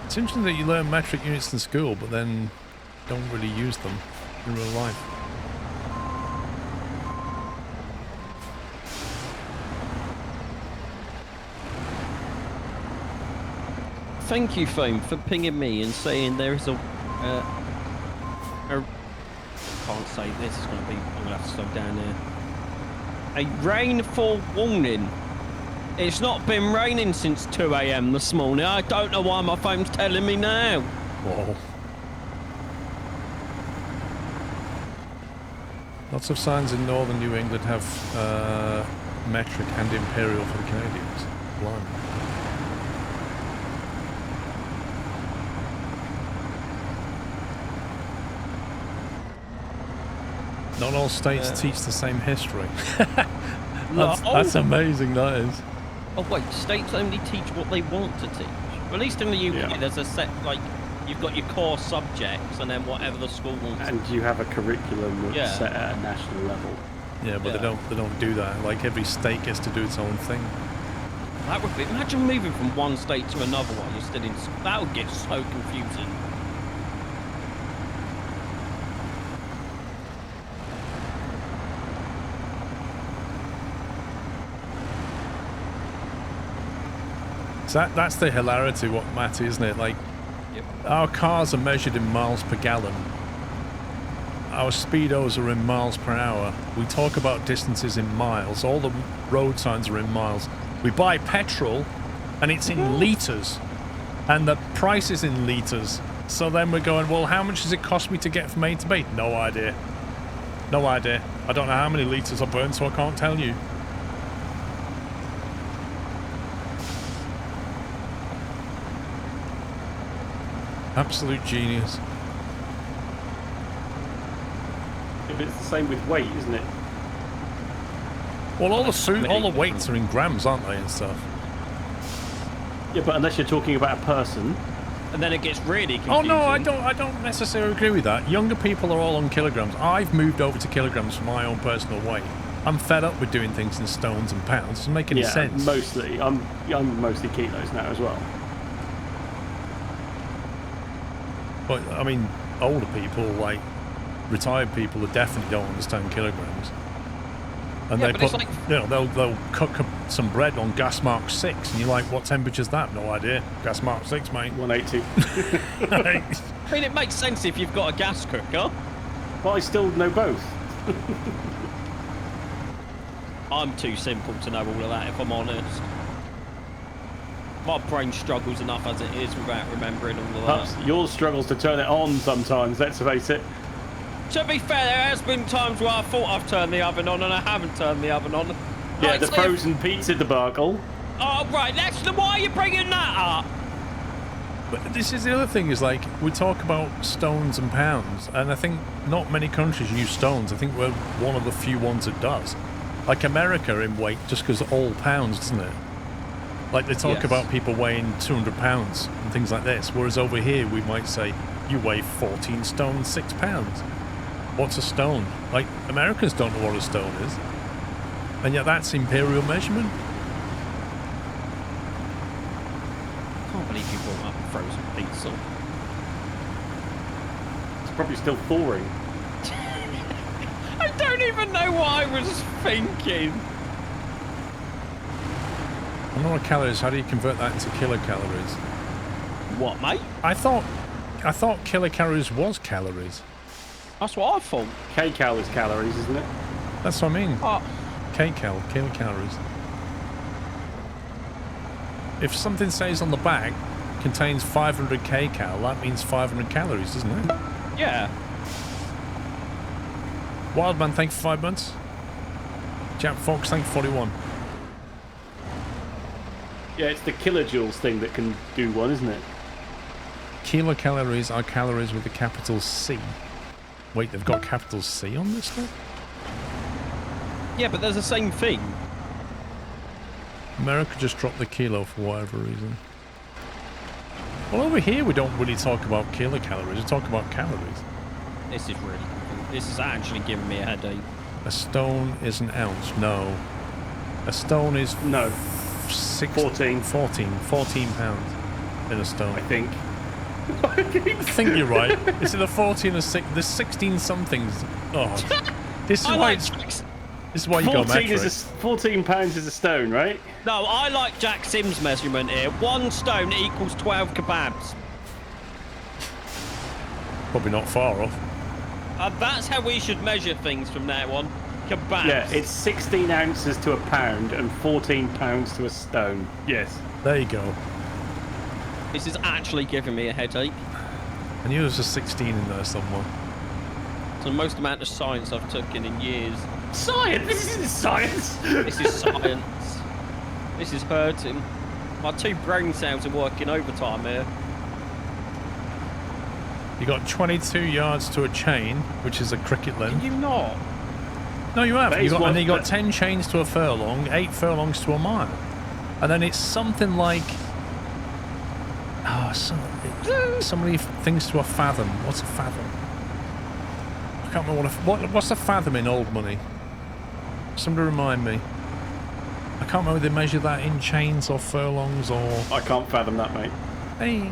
It's interesting that you learn metric units in school, but then don't really use them in real life. Thank you, Foam, for pinging me and saying there is a can't say this. It's going to be. I'm going to have to slow down here. A rainfall warning. It's not been raining since 2 a.m. this morning. I don't know why my phone's telling me now. Whoa. Lots of signs in northern New England have metric and imperial for the Canadians. Blimey. Not all states teach the same history. That's amazing, that is. Oh wait, states only teach what they want to teach. Well, at least in the UK, there's a set, like, you've got your core subjects and then whatever the school wants. And you have a curriculum that's set at a national level. Yeah, but they don't do that. Like, every state gets to do its own thing. That would be, imagine moving from one state to another while you're still in school. That would get so confusing. So that's the hilarity, what Matty, isn't it? Like, our cars are measured in miles per gallon. Our speedos are in miles per hour. We talk about distances in miles. All the road signs are in miles. We buy petrol, and it's in litres, and the price is in litres. So then we're going, well, how much does it cost me to get from A to B? No idea. No idea. I don't know how many litres I burn, so I can't tell you. Absolute genius. If it's the same with weight, isn't it? Well, all the weights are in grams, aren't they, and stuff? Yeah, but unless you're talking about a person, and then it gets really confusing. Oh no, I don't necessarily agree with that. Younger people are all on kilograms. I've moved over to kilograms for my own personal weight. I'm fed up with doing things in stones and pounds. It doesn't make any sense. Mostly. I'm mostly kilos now as well. But I mean, older people, like retired people, that definitely don't understand kilograms. And they put, they'll cook some bread on gas mark 6, and you're like, what temperature's that? No idea. Gas mark 6, mate. 180. I mean, it makes sense if you've got a gas cooker. But I still know both. I'm too simple to know all of that, if I'm honest. My brain struggles enough as it is without remembering all of that. Perhaps yours struggles to turn it on sometimes, let's face it. To be fair, there has been times where I thought I've turned the oven on and I haven't turned the oven on. Yeah, Like, the frozen pizza debacle. Oh, right, why are you bringing that up? But this is the other thing, is like, we talk about stones and pounds, and I think not many countries use stones. I think we're one of the few ones that does. Like America in weight just goes all pounds, doesn't it? Like they talk about people weighing 200 pounds and things like this, whereas over here we might say, you weigh 14 stone, 6 pounds. What's a stone? Like, Americans don't know what a stone is. And yet that's imperial measurement. I can't believe you brought up frozen pizza. It's probably still thawing. I don't even know what I was thinking. I know what calories, how do you convert that into kilocalories? What, mate? I thought kilocalories was calories. That's what I thought. Kcal is calories, isn't it? That's what I mean. Oh. Kilocalories. If something says on the back contains 500 kcal, that means 500 calories, doesn't it? Yeah. Wildman, thank you for 5 months. Jack Fox, thank you for 41. Yeah, it's the kilojoules thing that can do one, isn't it? Kilocalories are calories with a capital C. Wait, they've got capital C on this thing? Yeah, but there's the same thing. America just dropped the kilo for whatever reason. Well, over here we don't really talk about kilocalories, we talk about calories. This is really cool. This is actually giving me a headache. A stone is an ounce. No. A stone is... No. 14 pounds in a stone. I think. I think you're right. Is it a 14 or 6? There's 16 somethings. Oh, this is why this is why you go metric. 14 pounds is a stone, right? No, I like Jack Sims' measurement here. 1 stone equals 12 kebabs. Probably not far off. That's how we should measure things from now on. Kebabs. Yeah, it's 16 ounces to a pound and 14 pounds to a stone. Yes. There you go. This is actually giving me a headache. I knew there was a 16 in there somewhere. It's the most amount of science I've taken in years. Science? This isn't science! This is science. This is hurting. My 2 brain cells are working overtime here. You got 22 yards to a chain, which is a cricket length. Can you not? No, you have. You got 10 chains to a furlong, 8 furlongs to a mile. And then it's something like... Oh, so many things to a fathom. What's a fathom? I can't remember what's a fathom in old money? Somebody remind me. I can't remember if they measure that in chains or furlongs or... I can't fathom that, mate. Hey.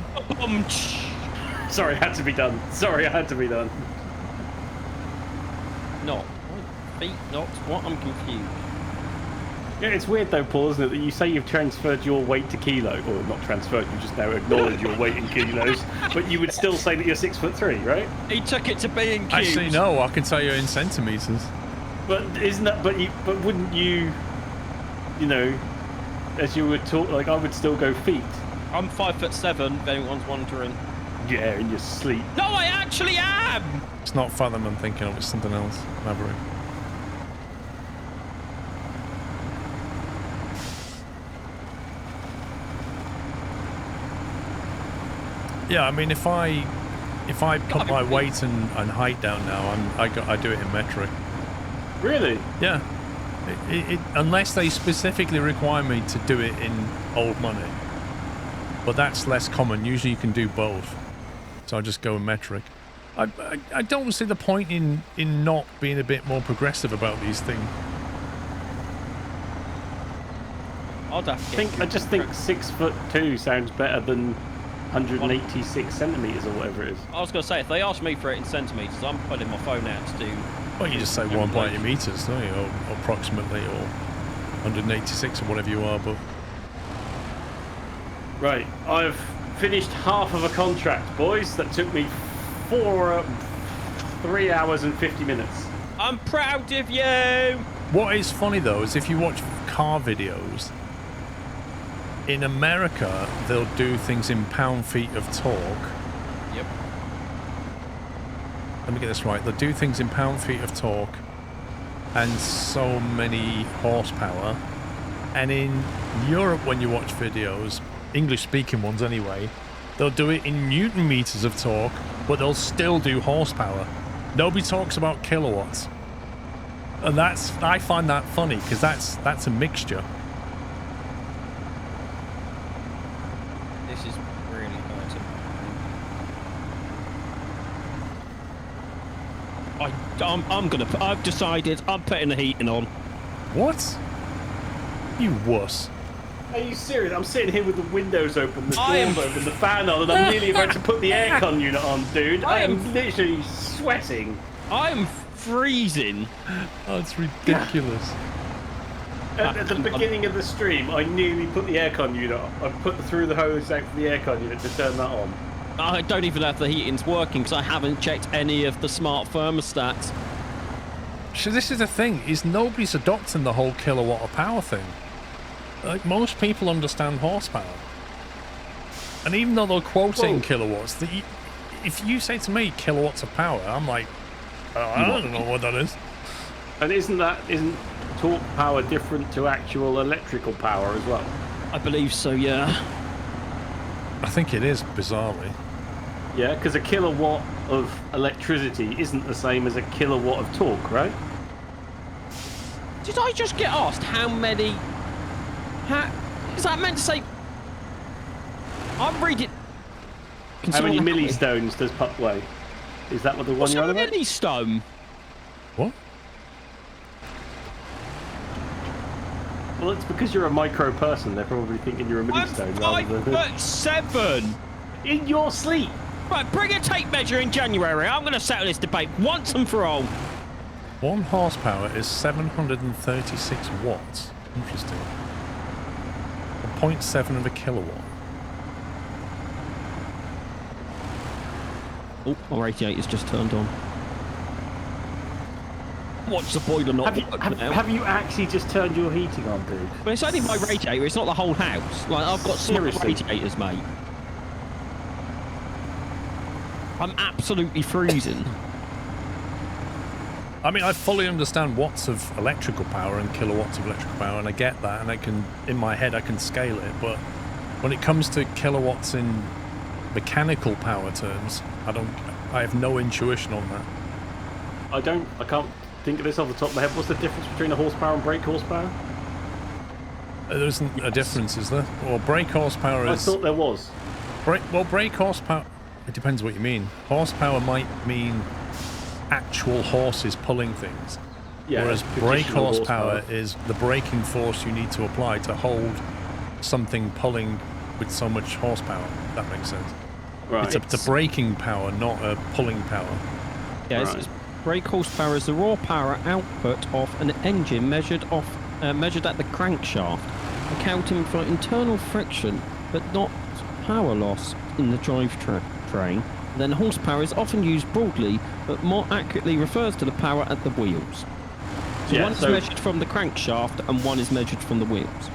Sorry, it had to be done. Sorry, it had to be done. Not. Feet, not. What? I'm confused. Yeah, it's weird though, Paul, isn't it, that you say you've transferred your weight to kilo, or not transferred, you just now acknowledge your weight in kilos, but you would still say that you're 6'3", right? He took it to be in cubes. Actually, no, I can tell you in centimeters. But isn't that? But wouldn't you? You know, as you would talk, like I would still go feet. I'm 5'7", if anyone's wondering. Yeah, in your sleep. No, I actually am! It's not fathom I'm thinking of, it's something else. Maverick. Yeah, I mean, if I put my weight and height down now, I do it in metric. Really? Yeah. Unless they specifically require me to do it in old money, but that's less common. Usually, you can do both. So I just go in metric. I don't see the point in not being a bit more progressive about these things. I just think 6'2" sounds better than 186 centimeters or whatever it is. I was going to say, if they ask me for it in centimeters, I'm putting my phone out to do... Well, you just say 1.8 meters, don't you? Or approximately, or 186 or whatever you are, but... Right, I've finished half of a contract, boys. That took me 3 hours and 50 minutes. I'm proud of you! What is funny, though, is if you watch car videos, in America, they'll do things in pound-feet of torque. Yep. Let me get this right. They'll do things in pound-feet of torque and so many horsepower. And in Europe, when you watch videos, English-speaking ones anyway, they'll do it in Newton meters of torque, but they'll still do horsepower. Nobody talks about kilowatts. And I find that funny, because that's a mixture. This is really hurting. I've decided I'm putting the heating on. What? You wuss. Are you serious? I'm sitting here with the windows open, the doors open, the fan on, and I'm nearly about to put the aircon unit on, dude. I am literally sweating. I am freezing. Oh, it's ridiculous. At the beginning of the stream, I nearly put the aircon unit on. I put through the hose out for the aircon unit to turn that on. I don't even know if the heating's working because I haven't checked any of the smart thermostats. So this is the thing, is nobody's adopting the whole kilowatt of power thing. Like, most people understand horsepower. And even though they're quoting Whoa. kilowatts, if you say to me kilowatts of power, I'm like, I don't know what that is. And isn't torque power different to actual electrical power as well? I believe so, yeah. I think it is, bizarrely. Yeah, because a kilowatt of electricity isn't the same as a kilowatt of torque, right? Did I just get asked how many... Is that meant to say... I'm reading... How many millistones does Pup weigh? Is that what the one What's you're a on about? millistone? What? Well, it's because you're a micro person. They're probably thinking you're a millistone rather than... 5'7". In your sleep! Right, bring a tape measure in January. I'm going to settle this debate once and for all. 1 horsepower is 736 watts. Interesting. 0.7 of a kilowatt. Oh, our radiator's just turned on. Watch the boiler not work now. Have you actually just turned your heating on, dude? But it's only my radiator, it's not the whole house. Like, I've got small Seriously? radiators, mate. I'm absolutely freezing. I mean, I fully understand watts of electrical power and kilowatts of electrical power, and I get that, and I can, in my head, I can scale it, but when it comes to kilowatts in mechanical power terms, I have no intuition on that. I can't think of this off the top of my head. What's the difference between a horsepower and brake horsepower? There isn't a difference, is there? Well, brake horsepower is... I thought there was. Brake horsepower... It depends what you mean. Horsepower might mean actual horses pulling things. Yeah, whereas brake traditional horsepower is the braking force you need to apply to hold something pulling with so much horsepower. If that makes sense. Right. It's a braking power, not a pulling power. Yeah, Right. it's brake horsepower is the raw power output of an engine measured at the crankshaft, accounting for internal friction but not power loss in the drivetrain. Then horsepower is often used broadly, but more accurately refers to the power at the wheels. So Yeah, one is measured from the crankshaft and one is measured from the wheels.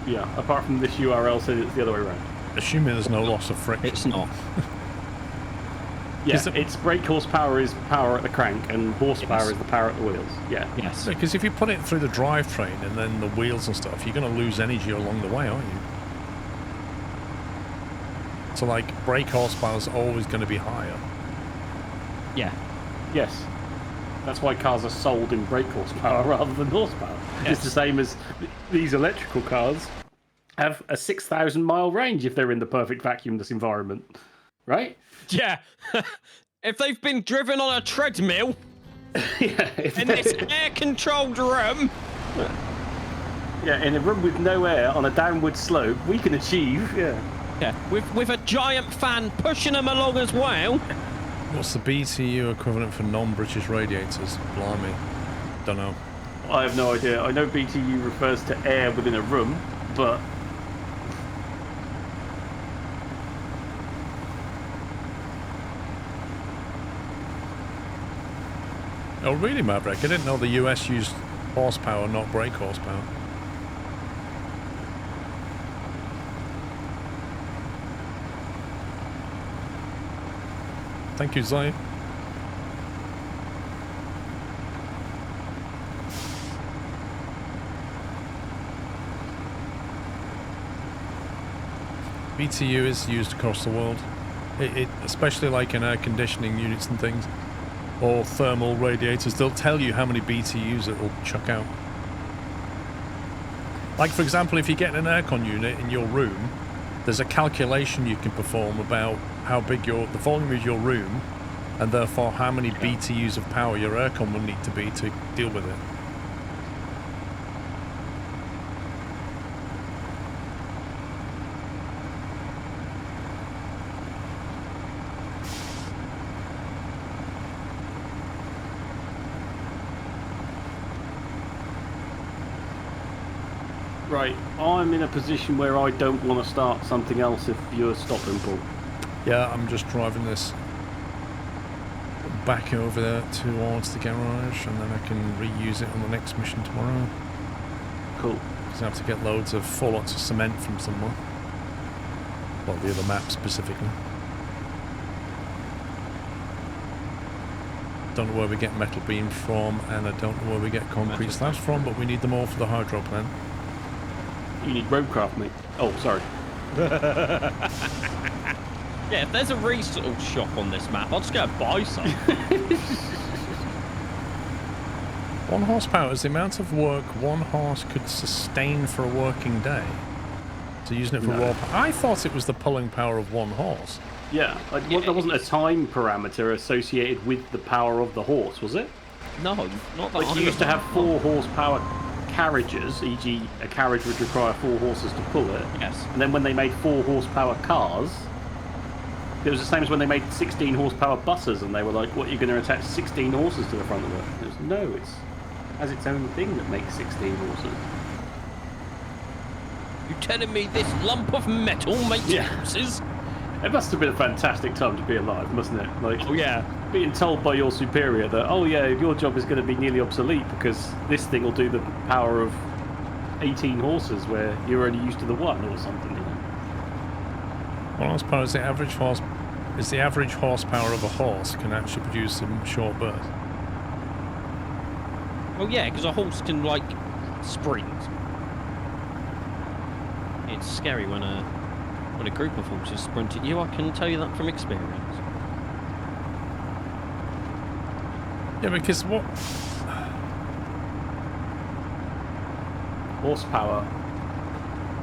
Yeah, apart from this URL says it's the other way around. Assuming there's no loss of friction. It's not. Yeah, it's brake horsepower is power at the crank, and horsepower is the power at the wheels. Yeah. Yes. Because if you put it through the drivetrain and then the wheels and stuff, you're going to lose energy along the way, aren't you? So, like, brake horsepower is always going to be higher. Yeah. Yes. That's why cars are sold in brake horsepower rather than horsepower. Yes. It's the same as these electrical cars have a 6,000 mile range if they're in the perfect vacuumless environment, right? Yeah. If they've been driven on a treadmill Yeah. in this air-controlled room. Yeah, in a room with no air on a downward slope, we can achieve. Yeah. Yeah, with a giant fan pushing them along as well. What's the BTU equivalent for non-British radiators? Blimey. Don't know. I have no idea. I know BTU refers to air within a room, but Oh, really, Maverick? I didn't know the US used horsepower, not brake horsepower. Thank you, Zay. BTU is used across the world. Especially like in air conditioning units and things, or thermal radiators, they'll tell you how many BTUs it will chuck out. Like, for example, if you get an aircon unit in your room, there's a calculation you can perform about how big the volume of your room, and therefore how many BTUs of power your aircon will need to be to deal with it. right, I'm in a position where I don't want to start something else if you're stopping, Paul. Yeah, I'm just driving this back over there towards the garage, and then I can reuse it on the next mission tomorrow. Cool. Because I have to get loads of 4 lots of cement from somewhere. Well, the other map specifically. Don't know where we get metal beam from, and I don't know where we get concrete slabs from, but we need them all for the hydro plant. You need Roadcraft, mate. Oh, sorry. Yeah, if there's a resale shop on this map, I'll just go and buy some. 1 horsepower is the amount of work 1 horse could sustain for a working day. So using it for raw power. I thought it was the pulling power of 1 horse. Yeah, there wasn't a time parameter associated with the power of the horse, was it? No, not that. Like you used to have 4 horsepower carriages, e.g. a carriage would require 4 horses to pull it. Yes. And then when they made 4 horsepower cars, it was the same as when they made 16 horsepower buses, and they were like, what, you're going to attach 16 horses to the front of it? It was, no, it has its own thing that makes 16 horses. You telling me this lump of metal makes horses? It must have been a fantastic time to be alive, mustn't it? Like, oh yeah, being told by your superior that, oh yeah, your job is going to be nearly obsolete because this thing will do the power of 18 horses where you're only used to the 1 or something. You know? 1 horsepower is the average horsepower of a horse can actually produce a short burst. Well, yeah, because a horse can like sprint. It's scary when a group of horses sprint at you. I can tell you that from experience. Yeah, because what horsepower?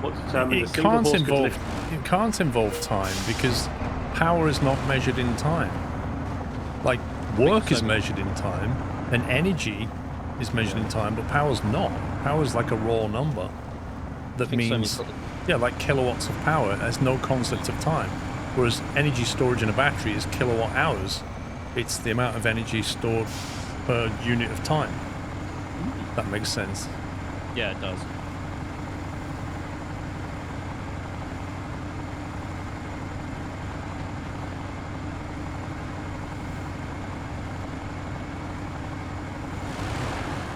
What determines it can't involve time because power is not measured in time. Like work is measured in time, and energy is measured in time, but power's not. Power's like a raw number. That means, yeah, like kilowatts of power has no concept of time. Whereas energy storage in a battery is kilowatt hours. It's the amount of energy stored per unit of time. That makes sense. Yeah, it does.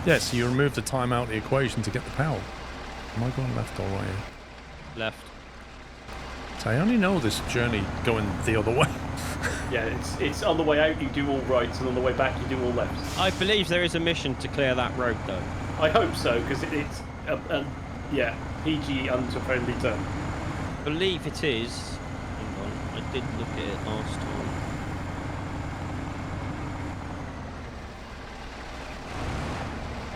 Yeah, so you remove the time out of the equation to get the power. Am I going left or right here? Left. So I only know this journey going the other way. Yeah, it's on the way out you do all rights, and on the way back you do all lefts. I believe there is a mission to clear that road, though. I hope so, because it's yeah, PG unfriendly turn. I believe it is. Hang on, I did look at it last time.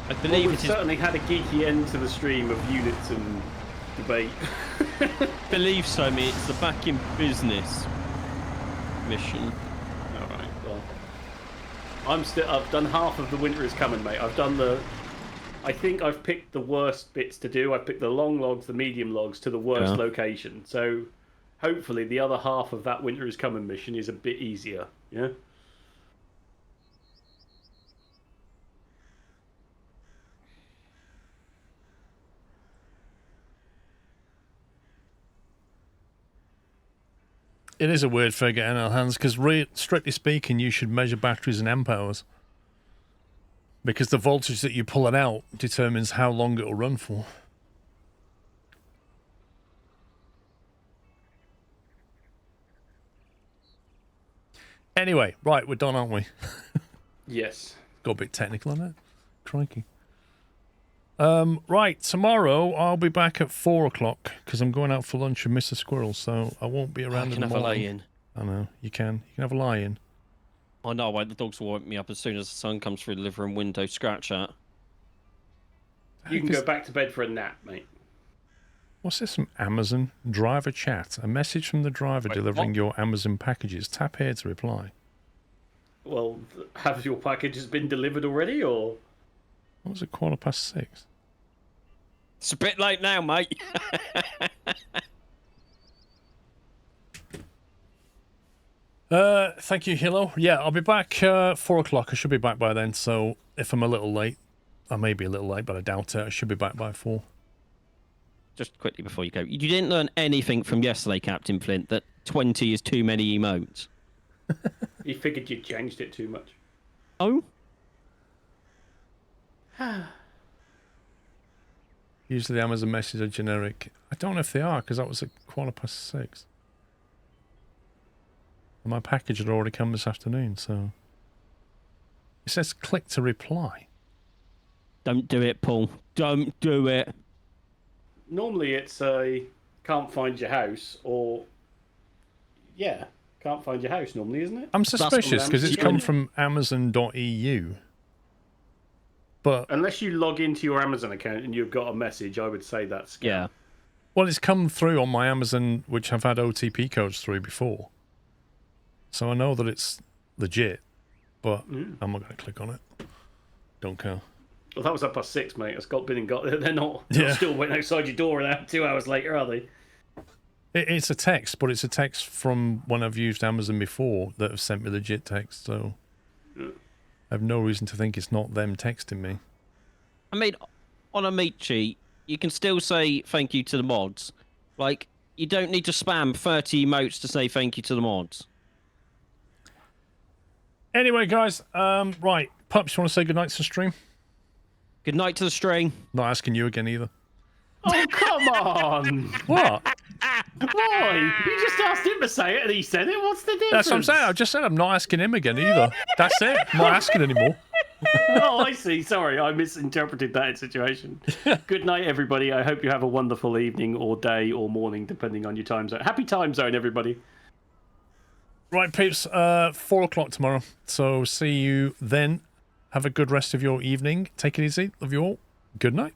I believe we've certainly had a geeky end to the stream of units and debate. Believe so, mate. It's the back in business mission. All right. Well, I've done half of the winter is coming, mate. I think I've picked the worst bits to do. I've picked the long logs, the medium logs to the worst location. So hopefully the other half of that winter is coming mission is a bit easier. Yeah. It is a weird figure in our hands because, strictly speaking, you should measure batteries in amp hours. Because the voltage that you pull it out determines how long it'll run for. Anyway, right, we're done, aren't we? Yes. Got a bit technical on that. Crikey. Right, tomorrow I'll be back at 4 o'clock because I'm going out for lunch with Mr. Squirrel, so I won't be around in the morning. I can have a lay-in. I know, you can. You can have a lie-in. I know, wait, the dogs will wake me up as soon as the sun comes through the living room window. Scratch that. You can go back to bed for a nap, mate. What's this from Amazon? Driver chat. A message from the driver delivering your Amazon packages. Tap here to reply. Well, have your packages been delivered already, or...? What was it, 6:15? It's a bit late now, mate. Thank you, Hilo. Yeah, I'll be back 4 o'clock. I should be back by then, so if I'm a little late, I may be a little late, but I doubt it. I should be back by 4. Just quickly before you go, you didn't learn anything from yesterday, Captain Flint, that 20 is too many emotes. He figured you changed it too much. Oh? Usually the Amazon messages are generic. I don't know if they are, because that was at 6:15. And my package had already come this afternoon, so... It says click to reply. Don't do it, Paul. Don't do it. Normally it's a can't find your house or... Yeah, can't find your house normally, isn't it? I'm suspicious because it's come Yeah. from Amazon.eu. But... Unless you log into your Amazon account and you've got a message, I would say that's... Yeah. Well, it's come through on my Amazon, which I've had OTP codes through before. So I know that it's legit, but I'm not going to click on it. Don't care. Well, that was 6:30, mate. It's been and got there. They're not Yeah. still waiting outside your door now 2 hours later, are they? It's a text, but it's a text from when I've used Amazon before that have sent me legit text, so I have no reason to think it's not them texting me. I mean, on a meat sheet, you can still say thank you to the mods. Like, you don't need to spam 30 emotes to say thank you to the mods. Anyway, guys, right. Pups, you want to say goodnight to the stream? Good night to the string. Not asking you again either. Oh, come on! What? Why? You just asked him to say it and he said it. What's the difference? That's what I'm saying. I just said I'm not asking him again either. That's it. I'm not asking anymore. Oh, I see. Sorry, I misinterpreted that situation. Good night, everybody. I hope you have a wonderful evening or day or morning, depending on your time zone. Happy time zone, everybody. Right, peeps, 4 o'clock tomorrow. So see you then. Have a good rest of your evening. Take it easy. Love you all. Good night.